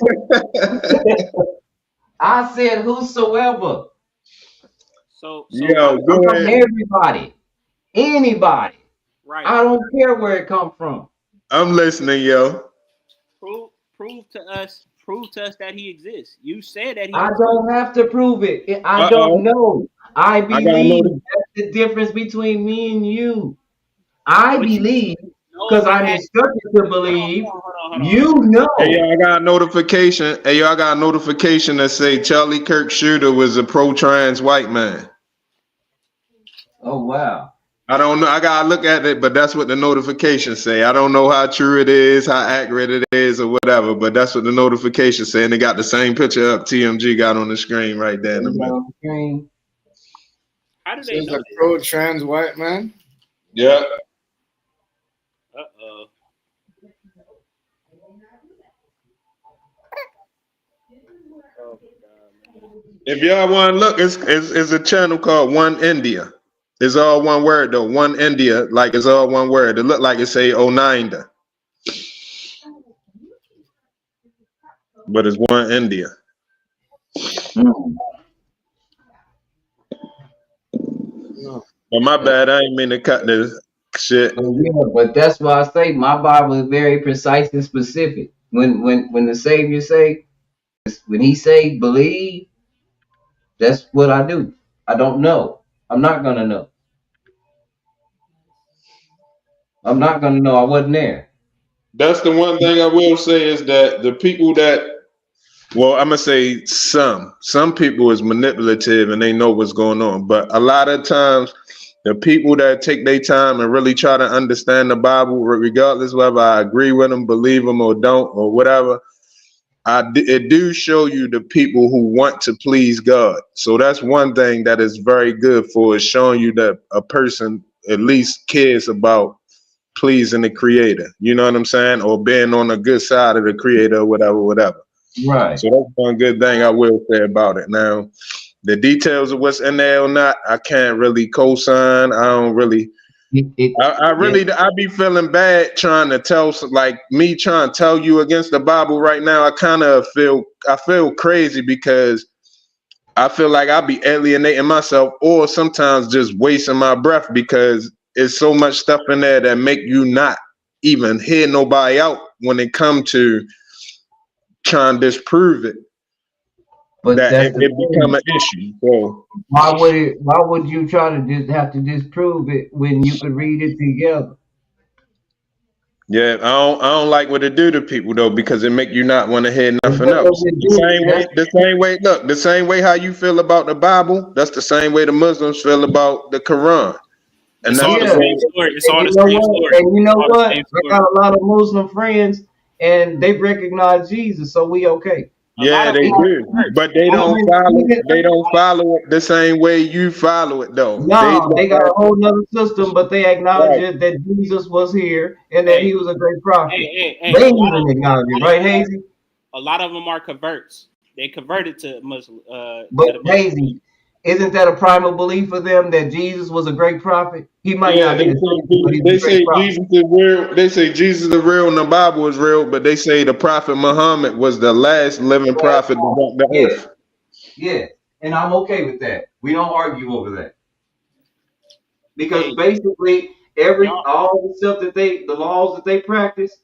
I said whosoever. So yo, go from ahead. Everybody. Anybody. Right. I don't care where it come from. I'm listening, yo. Prove to us that he exists. You said that he I don't have to prove it. I don't know. I believe that's the difference between me and you. I believe because I'm instructed to believe. You know. Hey, y'all, I got a notification. Hey, y'all, I got a notification that say Charlie Kirk shooter was a pro-trans white man. Oh wow. I don't know. I gotta look at it, but that's what the notifications say. I don't know how true it is, how accurate it is, or whatever. But that's what the notifications say, and they got the same picture up. TMG got on the screen right there in the middle. How do they There's know a pro-trans white man. Yeah. Uh-oh. If y'all want to look, it's a channel called One India. It's all one word though. One India, like it's all one word. It look like it say Oninda, but it's One India. But my bad, I ain't mean to cut this shit. But that's why I say my Bible is very precise and specific. When the Savior say, when he say believe, that's what I do. I don't know. I'm not gonna know. I'm not gonna know. I wasn't there. That's the one thing I will say is that the people that, well, I'm gonna say some people is manipulative and they know what's going on, but a lot of times the people that take their time and really try to understand the Bible, regardless whether I agree with them, believe them, or don't, or whatever, it do show you the people who want to please God. So that's one thing that is very good for, is showing you that a person at least cares about pleasing the Creator. You know what I'm saying? Or being on the good side of the Creator, or whatever. Right. So that's one good thing I will say about it. Now, the details of what's in there or not, I can't really co-sign. I don't really. I be feeling bad trying to tell, like me trying to tell you against the Bible right now. I feel crazy because I feel like I be alienating myself, or sometimes just wasting my breath, because it's so much stuff in there that make you not even hear nobody out when it come to trying to disprove it. But that that's it become an issue. So why would you try to just have to disprove it when you could read it together? yeah, I don't like what it do to people though, because it make you not want to hear nothing else. The same way how you feel about the Bible, that's the same way the Muslims feel about the Quran. And It's that's all the the same. same story. It's all the You know same what? story. And you know It's all the what? same I got a lot of Muslim friends, and they recognize Jesus, so we okay. Yeah, they do, but they don't follow it the same way you follow it though. No, they got a whole nother system, but they acknowledge it, that Jesus was here and that he was a great prophet. Hey, They even acknowledge it, right, Hazy? A lot of them are converts. They converted to Muslim. But Hazy, isn't that a primal belief for them that Jesus was a great prophet? He might Yeah, not be the they say Jesus is real. They say Jesus is real and the Bible is real, but they say the Prophet Muhammad was the last living prophet to walk the earth. Yeah, and I'm okay with that. We don't argue over that. Because basically all the stuff that the laws that they practice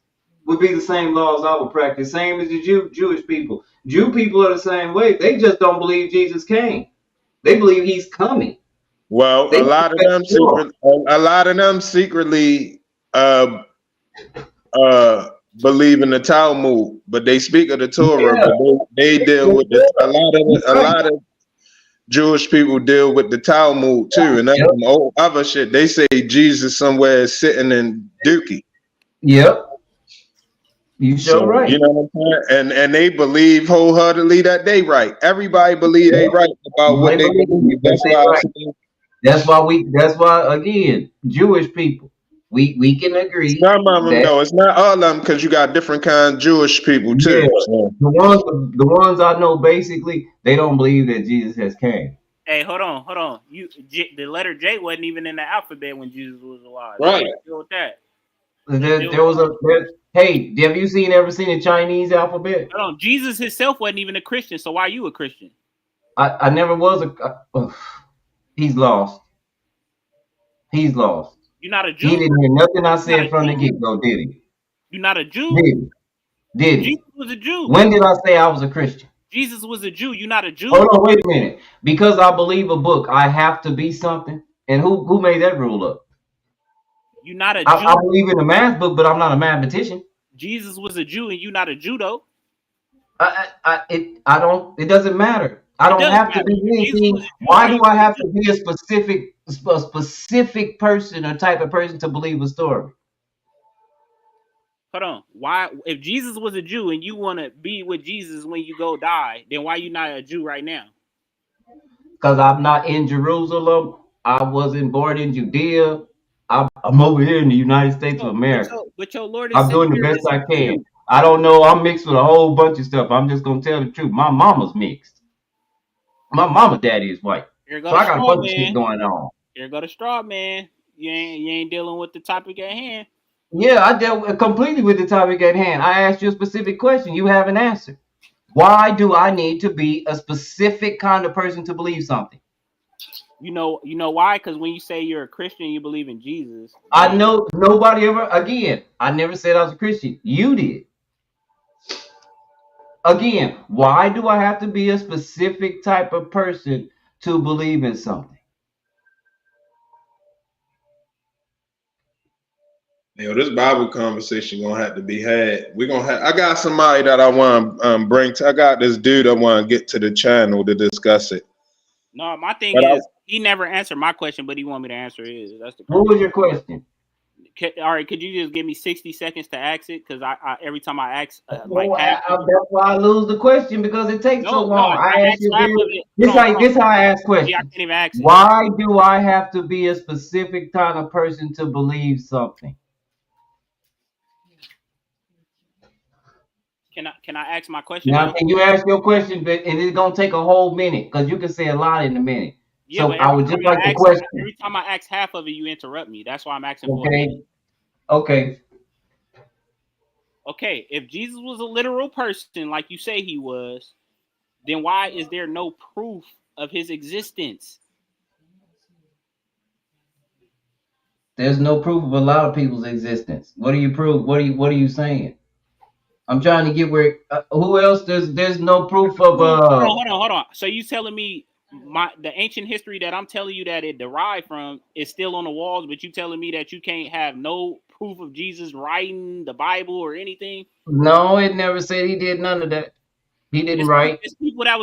would be the same laws I would practice, same as the Jewish people. Jew people are the same way. They just don't believe Jesus came. They believe he's coming. Well, a lot of them secretly believe in the Talmud, but they speak of the Torah. Yeah. But they deal with a lot of Jewish people deal with the Talmud too, and that's some old other shit. They say Jesus somewhere is sitting in Dookie. Yep. You sure right. You know what I'm saying? And they believe wholeheartedly that they right. Everybody believe they right about what they believe. That's why again, Jewish people, we can agree. Some of them though, it's not all of them, because you got different kinds of Jewish people too. Yeah. So. The ones I know, basically, they don't believe that Jesus has came. Hey, hold on. The letter J wasn't even in the alphabet when Jesus was alive. Right. Deal with that. Hey, have you ever seen a Chinese alphabet? Hold on. Jesus himself wasn't even a Christian, so why are you a Christian? I never was he's lost. He's lost. You're not a Jew? He didn't hear nothing I said from the get-go, did he? You're not a Jew? Did he? Jesus was a Jew. When did I say I was a Christian? Jesus was a Jew. You're not a Jew? Hold on, wait a minute. Because I believe a book, I have to be something. And who made that rule up? You're not a Jew. I believe in the math book, but I'm not a mathematician. Jesus was a Jew, and you're not a Jew, though. It doesn't matter. I don't have to be anything. Why do I have to be a specific person or type of person to believe a story? Hold on. Why, if Jesus was a Jew and you want to be with Jesus when you go die, then why you not a Jew right now? Because I'm not in Jerusalem. I wasn't born in Judea. I'm over here in the United States of America. But your Lord and I'm doing the Savior best I can. I don't know. I'm mixed with a whole bunch of stuff. I'm just gonna tell the truth. My mama's mixed. My mama daddy is white. Here So go I got a straw bunch of shit man. going on. Here go the straw man. You ain't dealing with the topic at hand. Yeah, I dealt completely with the topic at hand. I asked you a specific question. You haven't answered. Why do I need to be a specific kind of person to believe something? You know why? Because when you say you're a Christian, you believe in Jesus. I know nobody ever, again, I never said I was a Christian. You did. Again, why do I have to be a specific type of person to believe in something? This Bible conversation gonna have to be had. We're gonna have. I got somebody that I want to bring. I got this dude I want to get to the channel to discuss it. No, my thing But is he never answered my question, but he want me to answer his. That's the. What was your question? All right, could you just give me 60 seconds to ask it? Because I every time I ask, That's why I lose the question because it takes so long. I ask you this how I ask questions. Yeah, I can't even ask it. Why do I have to be a specific kind of person to believe something? Can I ask my question? Now, can you ask your question? And it's gonna take a whole minute because you can say a lot in a minute. Yeah, So I would just like the question. Every time I ask half of it, you interrupt me. That's why I'm asking for it. Okay. Okay, if Jesus was a literal person like you say he was, then why is there no proof of his existence? There's no proof of a lot of people's existence. What do you prove? What are you saying? I'm trying to get where. Who else? There's no proof of. Hold on. So you telling me the ancient history that I'm telling you that it derived from is still on the walls, but you telling me that you can't have no proof of Jesus writing the Bible or anything? No, it never said he did none of that. He didn't write. It's people that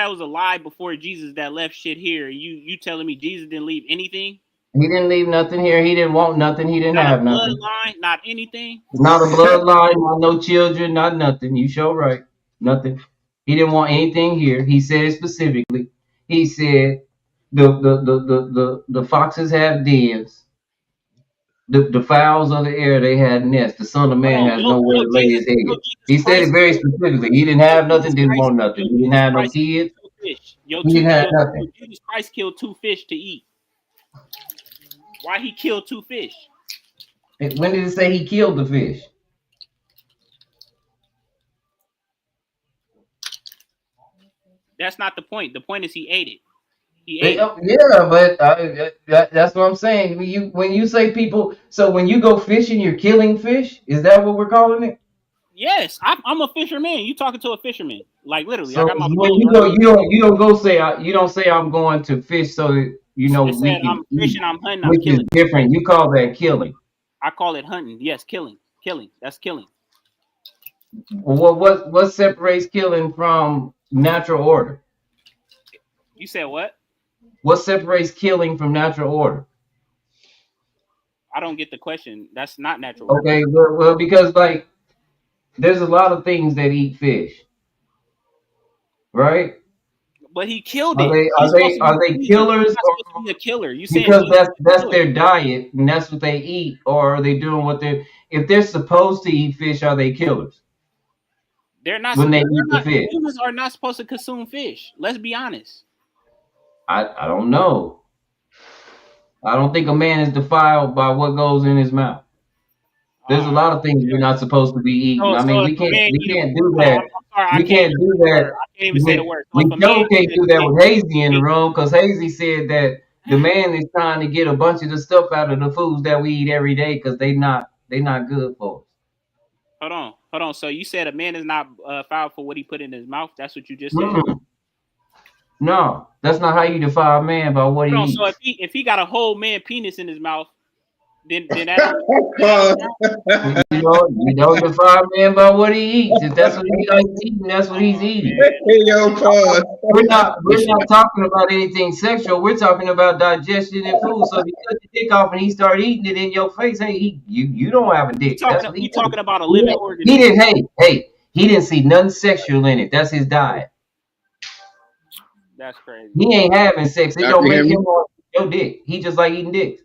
was alive before Jesus that left shit here. You telling me Jesus didn't leave anything? He didn't leave nothing here. He didn't want nothing. He didn't have nothing. Bloodline, not anything. Not a bloodline. Not no children. Not nothing. You sure right. Nothing. He didn't want anything here. He said it specifically. He said the foxes have dens. The fowls of the air, they had nests. The Son of Man has nowhere to lay his head. He said it very specifically. He didn't have nothing, didn't want nothing. He didn't have no kids. He didn't have nothing. Jesus Christ killed 2 fish to eat. Why he killed 2 fish? When did it say he killed the fish? That's not the point. The point is he ate it. Yeah, but that's what I'm saying. When you say people, so when you go fishing, you're killing fish. Is that what we're calling it? Yes, I'm a fisherman. You talking to a fisherman? Like literally, So I got my. when you don't go say you don't say I'm going to fish so that we can. I'm fishing. I'm hunting. Which I'm killing. is different. You call that killing. I call it hunting. Yes, killing. That's killing. Well, what separates killing from natural order? You said what? What separates killing from natural order? I don't get the question. That's not natural order. Okay, well, because like there's a lot of things that eat fish, right? But he killed it. Are they killers? Or be a killer? You said because that's their diet and that's what they eat, or are they doing what they're? If they're supposed to eat fish, are they killers? They're not. When they eat the fish, humans are not supposed to consume fish. Let's be honest. I don't know. I don't think a man is defiled by what goes in his mouth. There's a lot of things we're not supposed to be eating. We can't do that. We can't do that. I can't even say the word. We can't do that with Hazy in the room because Hazy said that the man is trying to get a bunch of the stuff out of the foods that we eat every day because they not good for us. Hold on. So you said a man is not foul for what he put in his mouth? That's what you just said? Mm-hmm. No, that's not how you define a man by what he eats. So if he got a whole man penis in his mouth, then that You don't define a man by what he eats. If that's what he likes eating, that's what he's eating. Yo, pause. We're not talking about anything sexual. We're talking about digestion and food. So if you cut your dick off and he start eating it in your face, hey, you don't have a dick. That's what we he talking about a living He organism. didn't. Hey, he didn't see nothing sexual in it. That's his diet. That's crazy. He ain't having sex. It Y'all don't can hear make me? him want your dick. He just like eating dicks.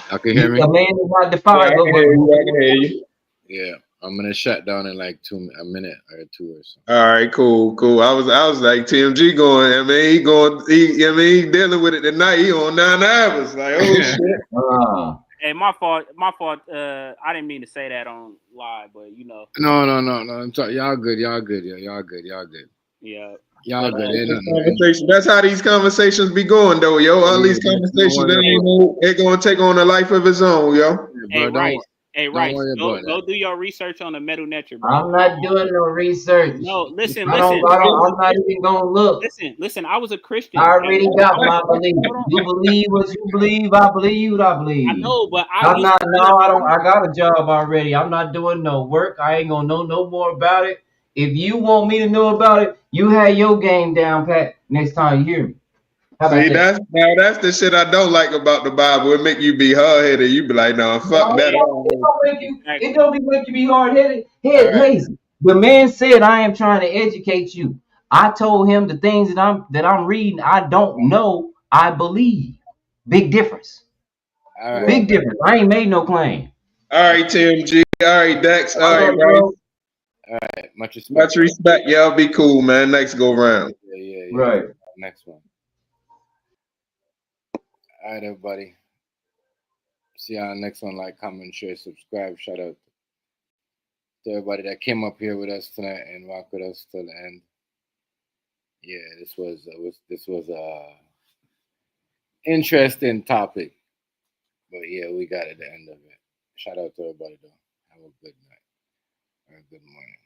Y'all can hear me? A man is not Yeah, defined. I can hear you. I can hear you. Yeah, I'm gonna shut down in like a minute or two or so. All right, cool. I was like TMG going. I mean, he dealing with it tonight. He on 9 hours. Like, oh shit. Hey, my fault. I didn't mean to say that on live, but you know. No. I'm sorry. Y'all good. Y'all good. Y'all good. Yeah. Y'all good. Ain't nothing. Conversation. That's how these conversations be going, though, yo. All these conversations, they're gonna take on a life of its own, yo. Hey, Rice. Don't worry about Go do your research on the Metal Netcher, bro. I'm not doing no research. No, listen. I'm not even gonna look. Listen. I was a Christian. I already got my belief. You believe what you believe. I believe what I believe. I know, but I got a job already. I'm not doing no work. I ain't gonna know no more about it. If you want me to know about it, you have your game down pat next time you hear me. See, that's the shit I don't like about the Bible. It make you be hard headed. You be like, no, fuck that. It don't make you be hard headed, lazy. The man said, "I am trying to educate you." I told him the things that I'm reading, I don't know. I believe. Big difference. All right. Big difference. I ain't made no claim. All right, TMG. All right, Dex. All right, bro. Rice. All right. Much respect. Much respect. Y'all be cool, man. Next go round. Yeah. Right. Next one. All right, everybody. See y'all next one. Like, comment, share, subscribe. Shout out to everybody that came up here with us tonight and rock with us till the end. Yeah, this was a interesting topic, but yeah, we got at the end of it. Shout out to everybody though. Have a good night or a good morning.